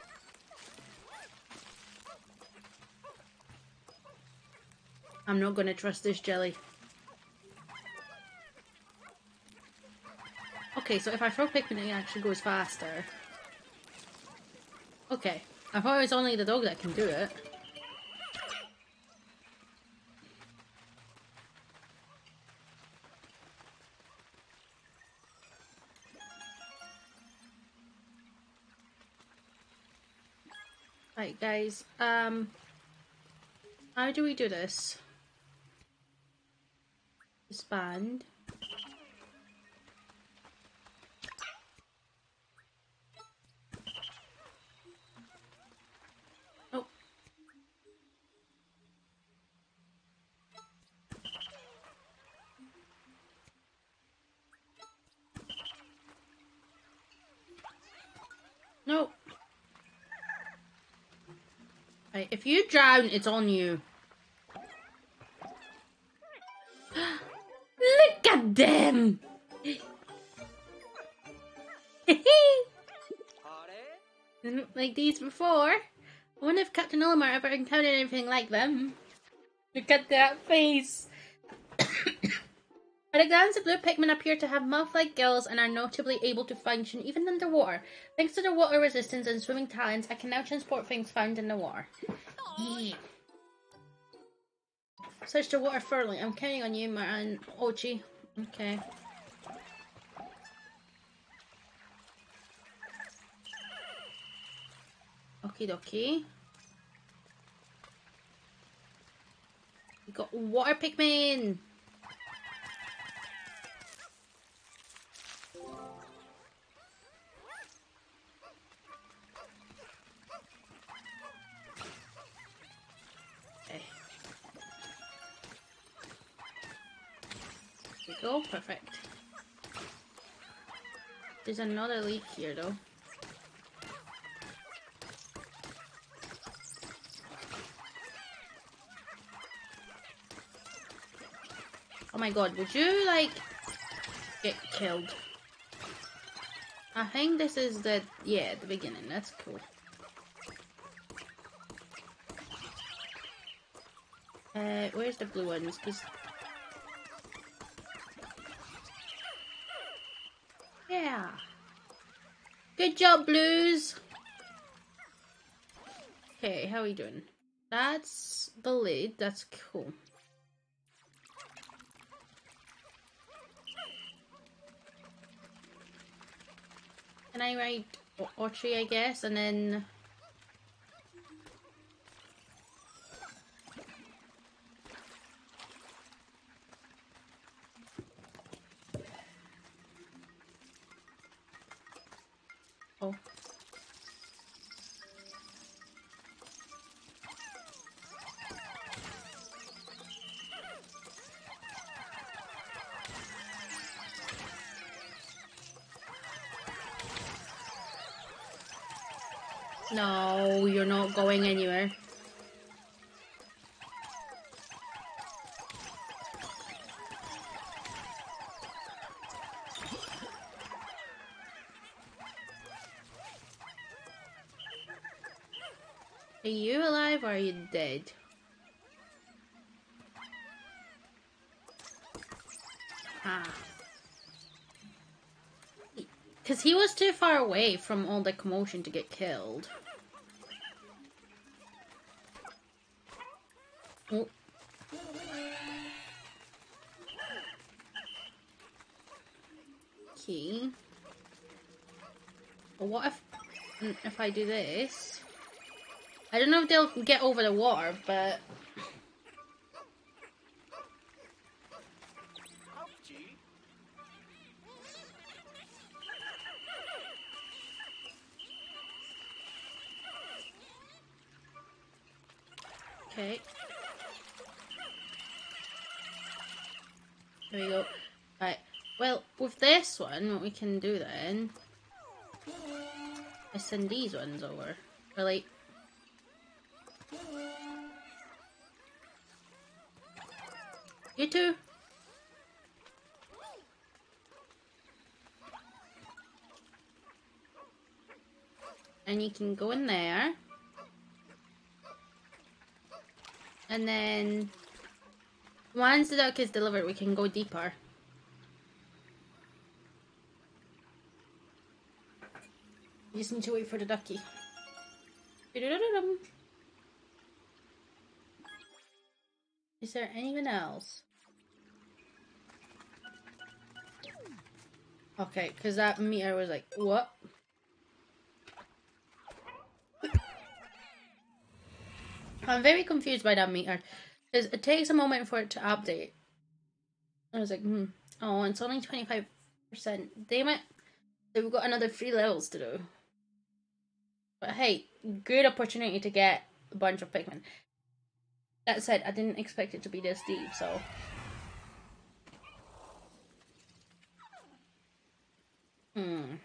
I'm not gonna trust this jelly. Okay, so if I throw Pikmin, it actually goes faster. Okay, I thought it was only the dog that can do it. Right, guys, how do we do this? Expand. Oh. No. Right, if you drown, it's on you. Look at them! Didn't like these before. I wonder if Captain Olimar ever encountered anything like them. Look at that face! At a glance, the blue Pikmin appear to have mouth-like gills and are notably able to function even underwater. Thanks to their water resistance and swimming talents, I can now transport things found in the water. Yeah. Search the water thoroughly. I'm counting on you, and Ochi. Okay. Okie dokie. We got water Pikmin! Okay. There we go, perfect. There's another leak here though. Oh my god, would you like get killed? I think this is the beginning. That's cool. Where's the blue ones? Cause yeah, good job, blues. Okay, how are we doing? That's the lid. That's cool. Can I write Autry, I guess, and then... Oh. No, you're not going anywhere. Are you alive or are you dead? Ah. Because he was too far away from all the commotion to get killed. Oh. Okay. But what if I do this? I don't know if they'll get over the water, but... Okay. There we go. Right. Well, with this one, what we can do then is send these ones over. Really? You too. And you can go in there. And then once the duck is delivered, we can go deeper. You just need to wait for the ducky. Is there anyone else? Okay, because that meter was like, what? I'm very confused by that meter. Because it takes a moment for it to update. I was like, oh, it's only 25%. Damn it. So we've got another 3 levels to do. But hey, good opportunity to get a bunch of Pikmin. That said, I didn't expect it to be this deep, so... In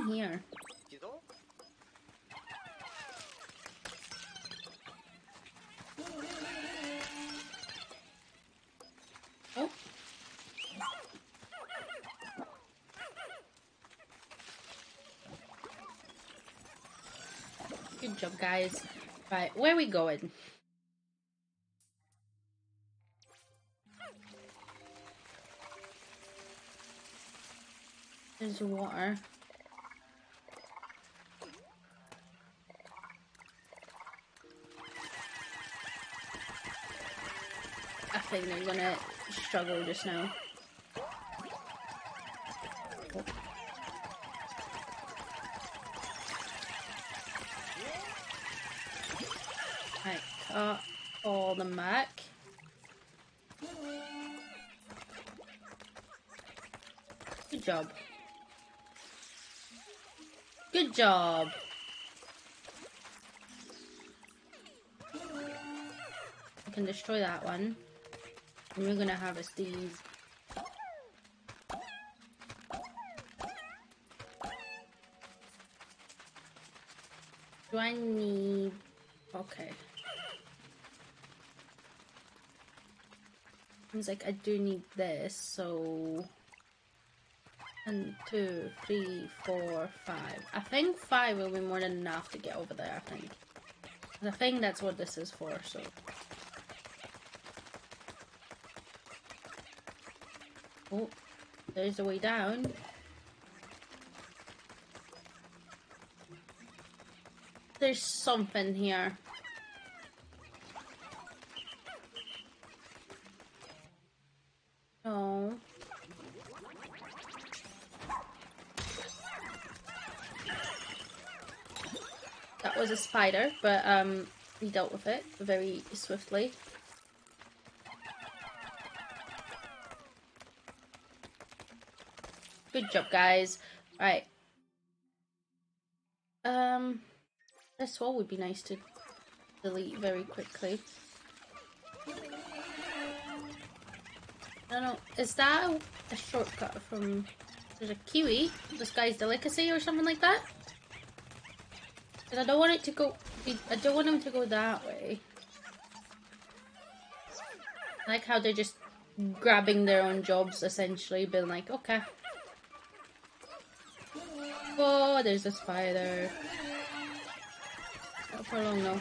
here. Oh. Good job, guys. Right, where are we going? There's water. I think they're gonna struggle just now. Oh. Right, cut all them back. Good job. Good job. I can destroy that one. And we're gonna harvest these. Do I need... Okay. Seems like I do need this, so... 1, 2, 3, 4, 5. I think 5 will be more than enough to get over there, I think. I think that's what this is for, so... Oh, there's the way down. There's something here. Oh. That was a spider, but we dealt with it very swiftly. Good job, guys. Right. This wall would be nice to delete very quickly. I don't know. Is that a shortcut from... There's a kiwi? This guy's delicacy or something like that? Because I don't want it to go... I don't want him to go that way. I like how they're just grabbing their own jobs, essentially. Being like, okay. Oh, there's a spider. Not for long, though.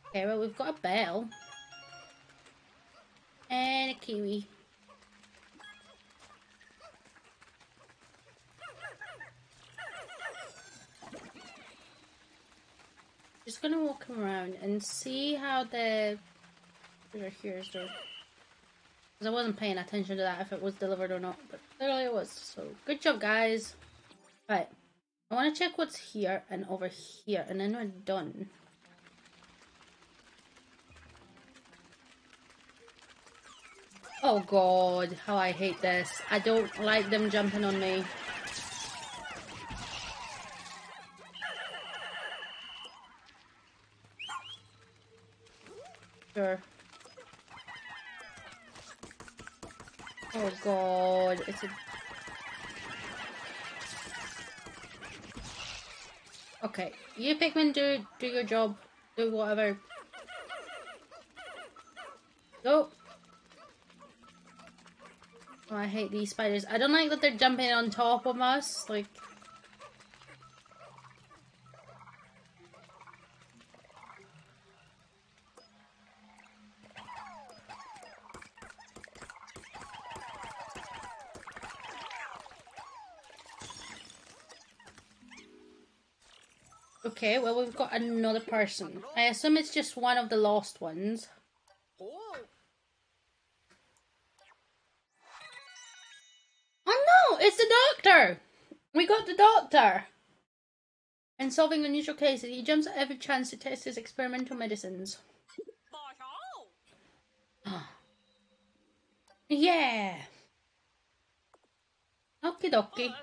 Okay, well, we've got a bell. And a kiwi. Just gonna walk around and see how the... Here's the... Because I wasn't paying attention to that, if it was delivered or not. But clearly it was. So, good job, guys. Right. I want to check what's here and over here. And then we're done. Oh god, how I hate this. I don't like them jumping on me. Sure. Oh god, it's a... Okay, you Pikmin, do your job. Do whatever. Go! Oh, I hate these spiders. I don't like that they're jumping on top of us, like... Okay, well, we've got another person. I assume it's just one of the lost ones. Oh no, it's the doctor! We got the doctor! In solving unusual cases, he jumps at every chance to test his experimental medicines. Yeah! Okie dokie.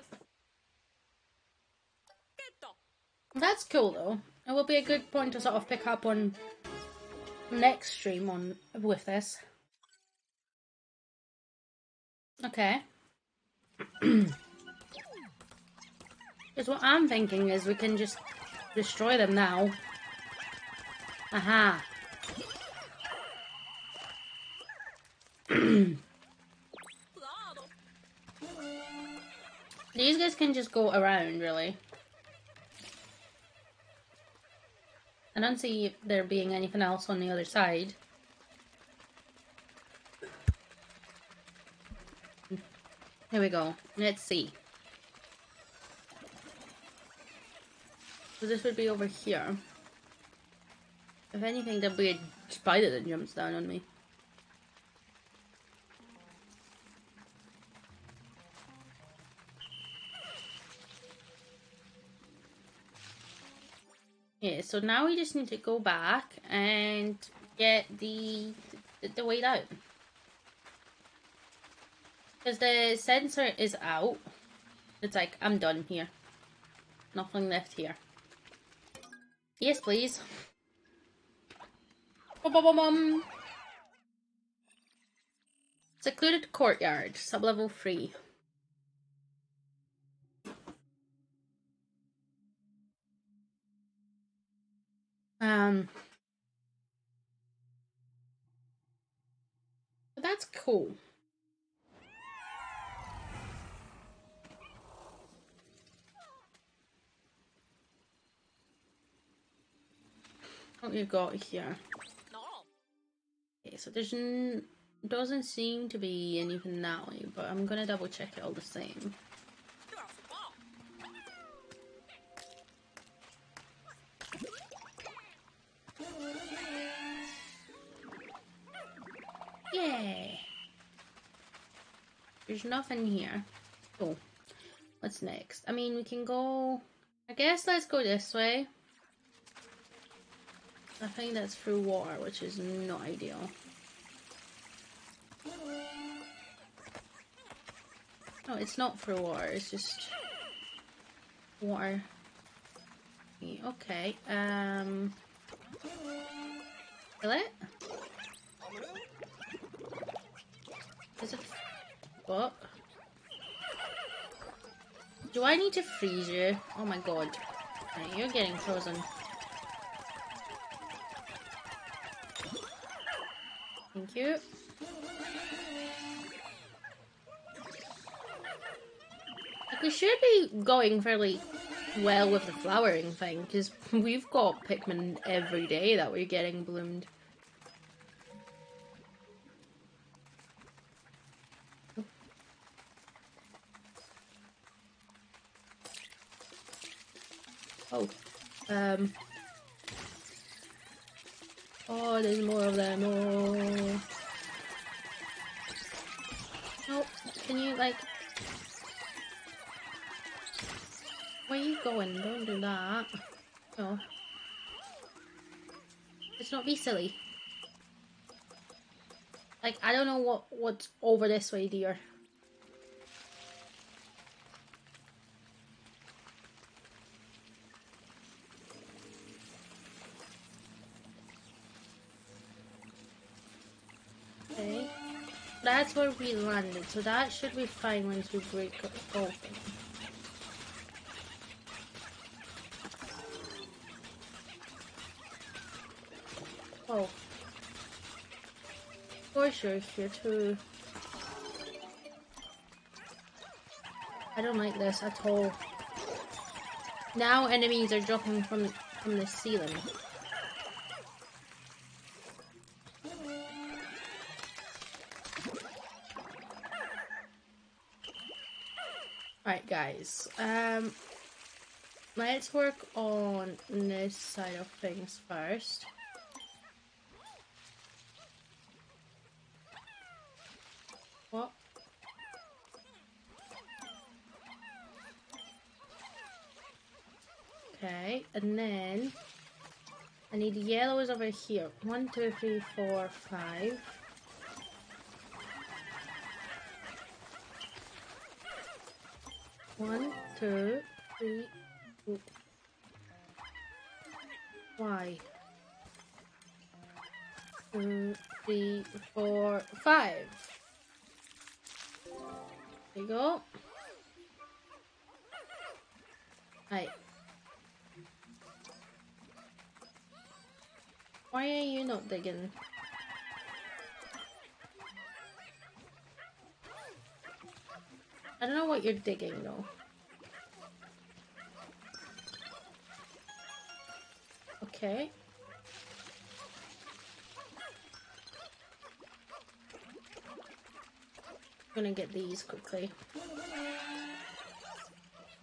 That's cool though. It will be a good point to sort of pick up on next stream on with this. Okay. Because what I'm thinking is we can just destroy them now. Aha. These guys can just go around, really. I don't see there being anything else on the other side. Here we go. Let's see. So this would be over here. If anything, there'll be a spider that jumps down on me. Yeah, so now we just need to go back and get the weight out. Because the sensor is out. It's like, I'm done here. Nothing left here. Yes, please. Ba-ba-ba-bum. Secluded courtyard, sub-level 3. But that's cool. What we've got here. Okay, so there's doesn't seem to be anything now, but I'm gonna double check it all the same. Yeah. There's nothing here. Oh, what's next? I mean, we can go... I guess let's go this way. I think that's through water, which is not ideal. No, it's not through water, it's just... water. Okay, kill it? Is it... What? Do I need to freeze you? Oh my god. Right, you're getting frozen. Thank you. Like, we should be going fairly well with the flowering thing, because we've got Pikmin every day that we're getting bloomed. Oh. Oh, there's more of them. Oh. Oh, can you, like... Where are you going? Don't do that. Oh. Let's not be silly. Like, I don't know what's over this way, dear. Okay. That's where we landed, so that should be fine once we break it open. Oh. Of course you're here too. I don't like this at all. Now enemies are dropping from the ceiling. Alright guys, let's work on this side of things first. What? Okay, and then I need yellows over here. 1, 2, 3, 4, 5. One, two, three. Ooh. Why? 2, 3, 4, 5. There you go. Right. Why are you not digging? I don't know what you're digging though. Okay. I'm gonna get these quickly.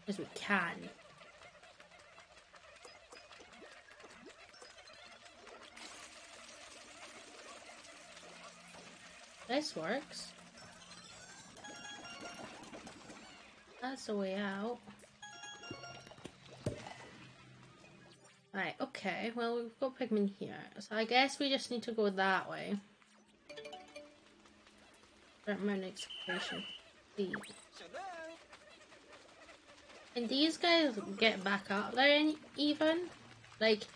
As we can. This works. That's the way out. Right, okay. Well, we've got Pikmin here. So I guess we just need to go that way. Start my next exploration. Can these guys get back up there even? Like,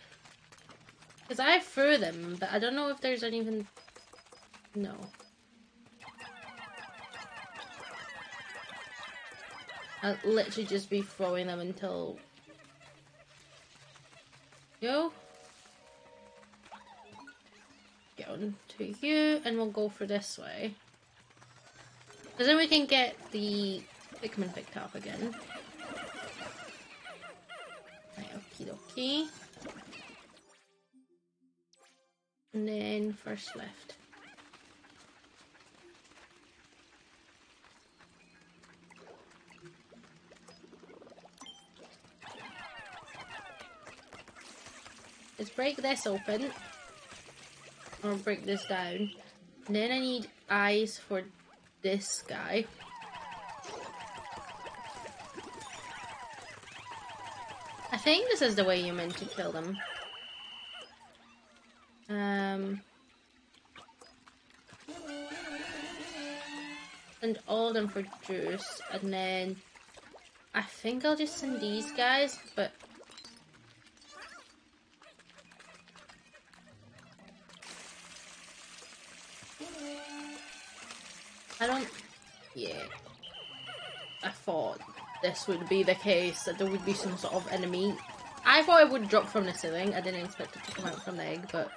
because I threw them, but I don't know if there's anything... No. I'll literally just be throwing them until... Go. Get on to you, and we'll go for this way. Because then we can get the Pikmin picked up again. Right, okie dokie. And then first left. Let's break this open. Or break this down. And then I need eyes for this guy. I think this is the way you're meant to kill them. And all of them for juice. And then I think I'll just send these guys, but I don't... Yeah. I thought this would be the case, that there would be some sort of enemy. I thought it would drop from the ceiling. I didn't expect it to come out from the egg, but...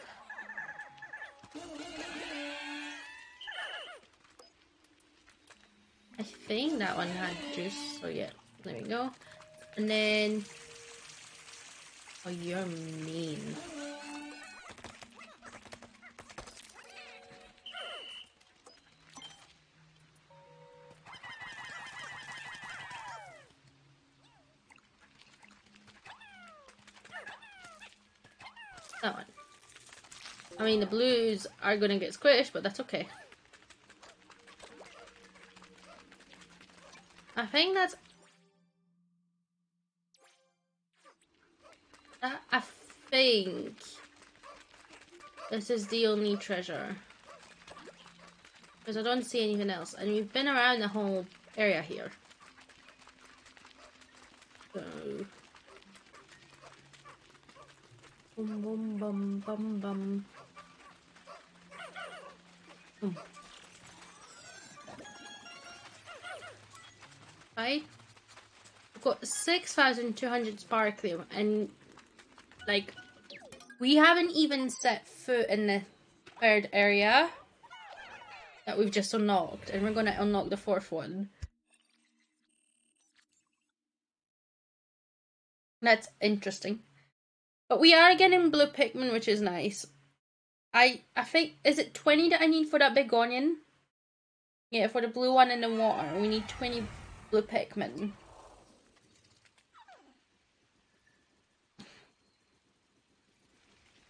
I think that one had juice, so yeah. There we go. And then... Oh, you're mean. That one. I mean, the blues are gonna get squished, but that's okay. I think that's... I think... This is the only treasure. Because I don't see anything else. And we've been around the whole area here. So... Boom, boom, bum, bum, bum. Boom. buy. We've got 6,200 sparklium, and like we haven't even set foot in the third area that we've just unlocked, and we're going to unlock the fourth one. That's interesting. But we are getting blue Pikmin, which is nice. I think, is it 20 that I need for that big onion? Yeah, for the blue one in the water, we need 20 blue Pikmin.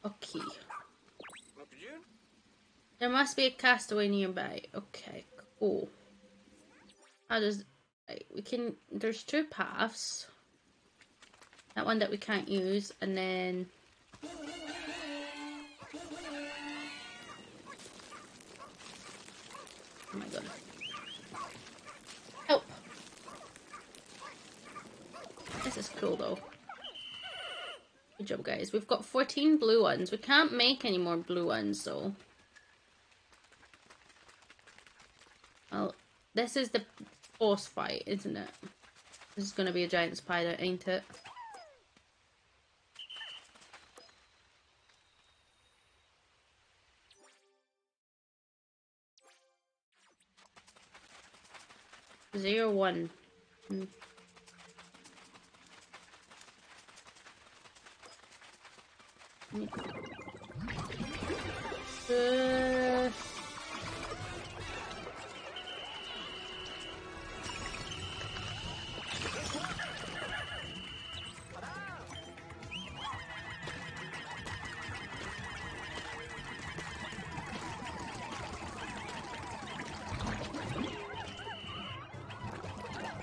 Okay. There must be a castaway nearby. Okay, cool. How does... Right, we can... There's two paths. That one that we can't use, and then... Oh my god. Help! This is cool though. Good job, guys. We've got 14 blue ones. We can't make any more blue ones, though. Well, this is the boss fight, isn't it? This is gonna be a giant spider, ain't it? Zero one.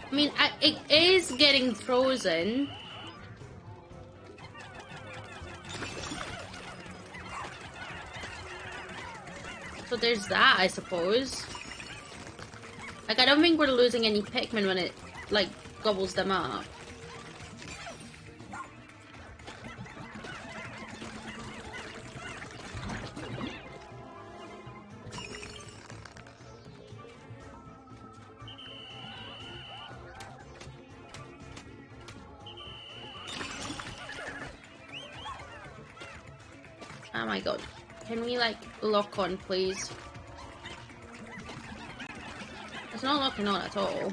I mean, it is getting frozen. So there's that, I suppose. Like, I don't think we're losing any Pikmin when it, like, gobbles them up. Oh my god. Can we, like, lock on, please? It's not locking on at all.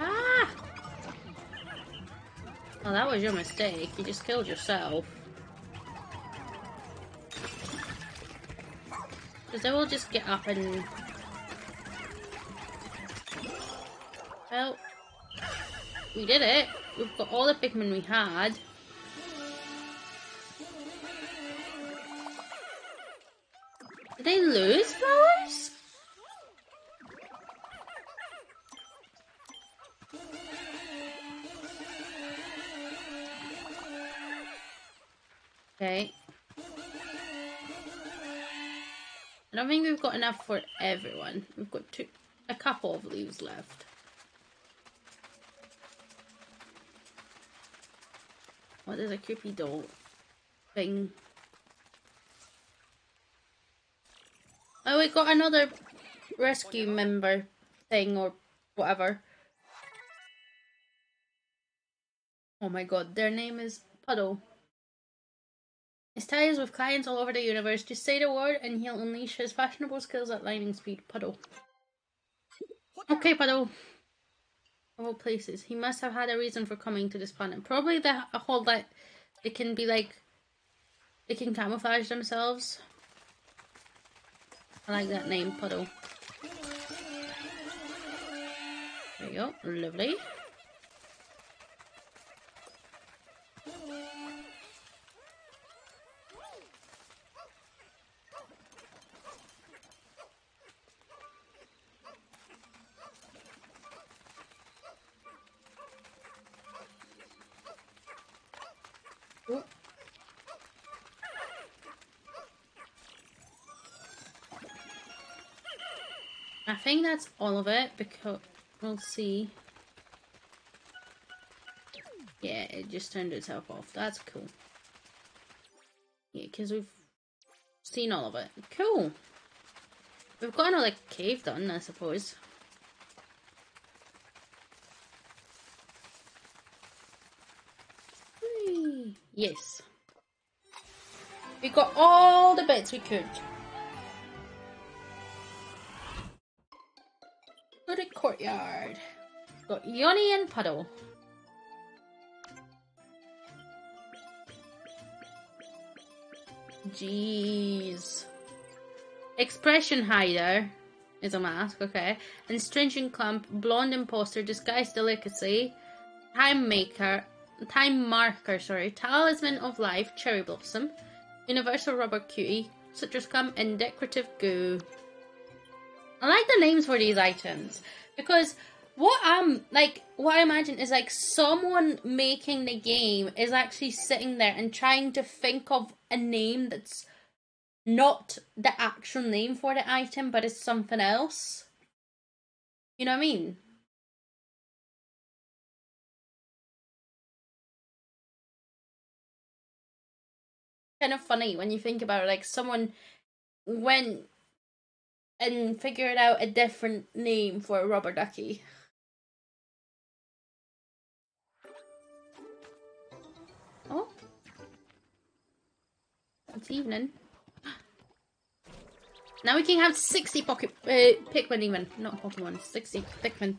Ah! Well, that was your mistake. You just killed yourself. Because they will just get up and... Well, we did it. We've got all the Pikmin we had. Did they lose flowers? Okay. I don't think we've got enough for everyone. We've got a couple of leaves left. Oh, there's a creepy doll thing. Oh, we got another rescue member thing or whatever. Oh my god, their name is Puddle. His ties with clients all over the universe. Just say the word and he'll unleash his fashionable skills at lightning speed. Puddle. Okay, Puddle. Of all places. He must have had a reason for coming to this planet. Probably the whole that they can be like... They can camouflage themselves. I like that name, Puddle. There you go. Lovely. Ooh. I think that's all of it, because we'll see. Yeah, it just turned itself off. That's cool. Yeah, because we've seen all of it. Cool. We've got another cave done, I suppose. Whee! Yes. We got all the bits we could. To the courtyard. Got Yoni and Puddle. Jeez. Expression hider is a mask, okay. And stringent clump, blonde imposter, disguised delicacy, time marker, talisman of life, cherry blossom, universal rubber cutie, citrus gum, and decorative goo. I like the names for these items because what I imagine is like someone making the game is actually sitting there and trying to think of a name that's not the actual name for the item, but it's something else. You know what I mean? Kind of funny when you think about it, like someone went and figured out a different name for a rubber ducky. Oh, it's evening. Now we can have 60 Pikmin even. Not Pokemon, 60 Pikmin.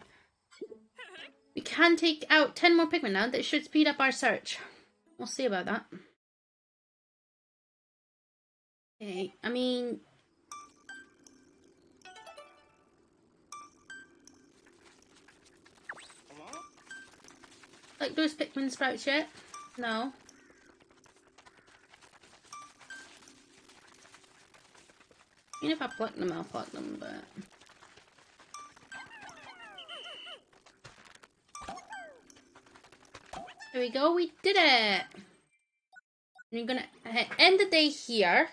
We can take out 10 more Pikmin now. That should speed up our search. We'll see about that. Okay, I mean... like those Pikmin sprouts yet? No. Even if I pluck them, I'll pluck them, but... there we go, we did it! We're gonna end the day here,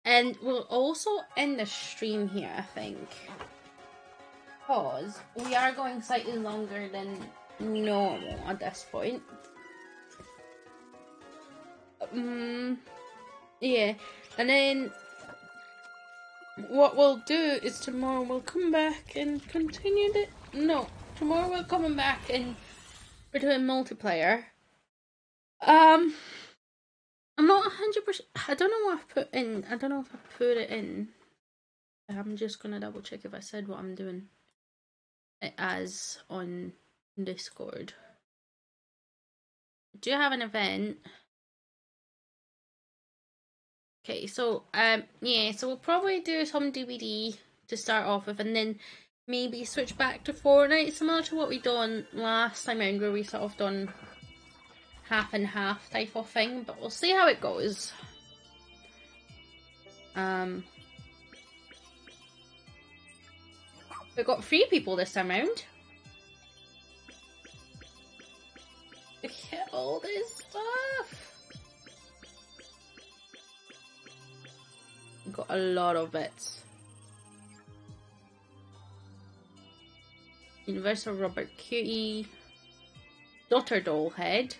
and we'll also end the stream here, I think. Because we are going slightly longer than normal at this point. Yeah, and then what we'll do is tomorrow we'll come back and continue the... no, tomorrow we're coming back and we're doing multiplayer. I'm not 100%... I don't know what I've put in. I don't know if I put it in. I'm just gonna double check if I said what I'm doing it as on Discord. Do you have an event? Okay, so yeah, so we'll probably do some DVD to start off with, and then maybe switch back to Fortnite, similar to what we done last time around, where we sort of done half and half type of thing. But we'll see how it goes. We've got 3 people this time round. Look at all this stuff. Got a lot of bits. Universal rubber cutie, daughter doll head,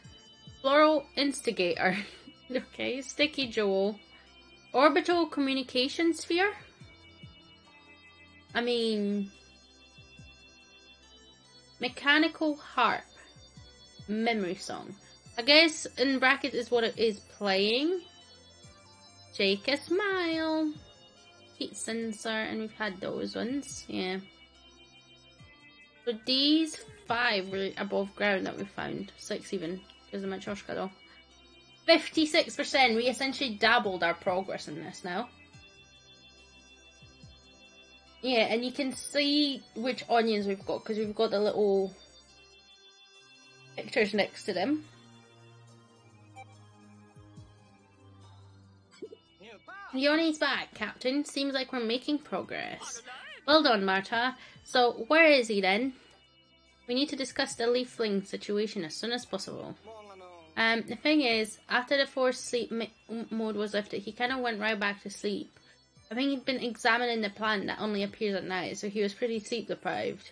floral instigator, okay, sticky Joel, orbital communication sphere. I mean, mechanical harp, memory song. I guess in brackets is what it is playing. Jake a smile, heat sensor, and we've had those ones, yeah. So these 5 were above ground that we found, 6 even, because of my Choshka though. 56%, we essentially doubled our progress in this now. Yeah, and you can see which onions we've got, because we've got the little pictures next to them. Yoni's back, Captain. Seems like we're making progress. Well done, Marta. So, where is he then? We need to discuss the leafling situation as soon as possible. The thing is, after the forced sleep mode was lifted, he kind of went right back to sleep. I think he'd been examining the plant that only appears at night, so he was pretty sleep deprived.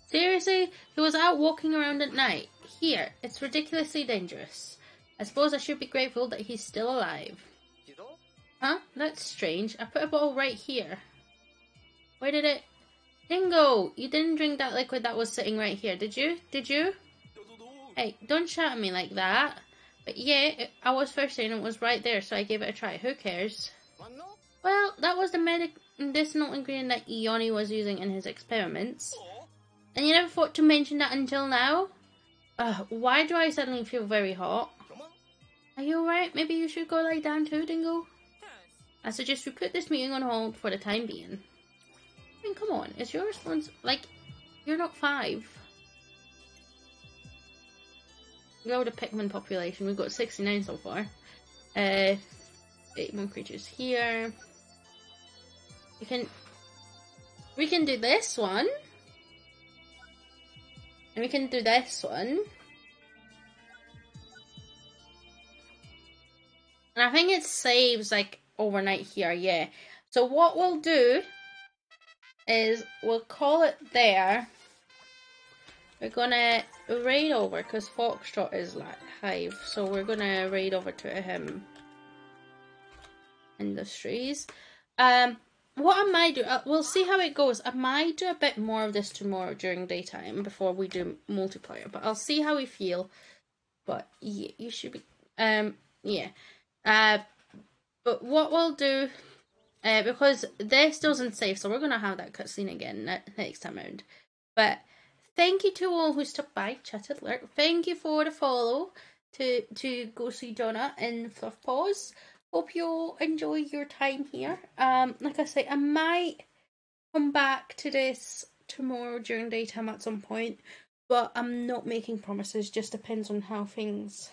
Seriously? He was out walking around at night? Here, it's ridiculously dangerous. I suppose I should be grateful that he's still alive. Huh? That's strange. I put a bottle right here. Where did it? Dingo, you didn't drink that liquid that was sitting right here, did you? Did you? Hey, don't shout at me like that. But yeah, I was first saying it was right there, so I gave it a try. Who cares? Well, that was the medicinal ingredient that Ioni was using in his experiments. And you never thought to mention that until now? Why do I suddenly feel very hot? Are you alright? Maybe you should go lie down too, Dingo? I suggest we put this meeting on hold for the time being. I mean, come on, it's your response. Like, you're not 5. Go to Pikmin population. We've got 69 so far. 8 more creatures here. We can do this one. And we can do this one. And I think it saves like overnight here, yeah. So what we'll do is we'll call it there. We're gonna raid over because Foxtrot is like Hive, so we're gonna raid over to Industries. What I might do, we'll see how it goes. I might do a bit more of this tomorrow during daytime before we do multiplayer, but I'll see how we feel. But yeah, you should be, yeah. But what we'll do, because this doesn't save, so we're gonna have that cutscene again next time around. But thank you to all who stopped by, chatted, lurked. Thank you for the follow to go see Donna and Fluff Paws. Hope you all enjoy your time here. Like I say, I might come back to this tomorrow during daytime at some point, but I'm not making promises. Just depends on how things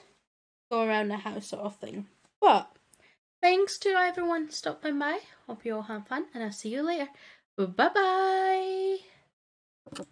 go around the house, sort of thing. But thanks to everyone stopping by. Hope you all have fun, and I'll see you later. Bye bye.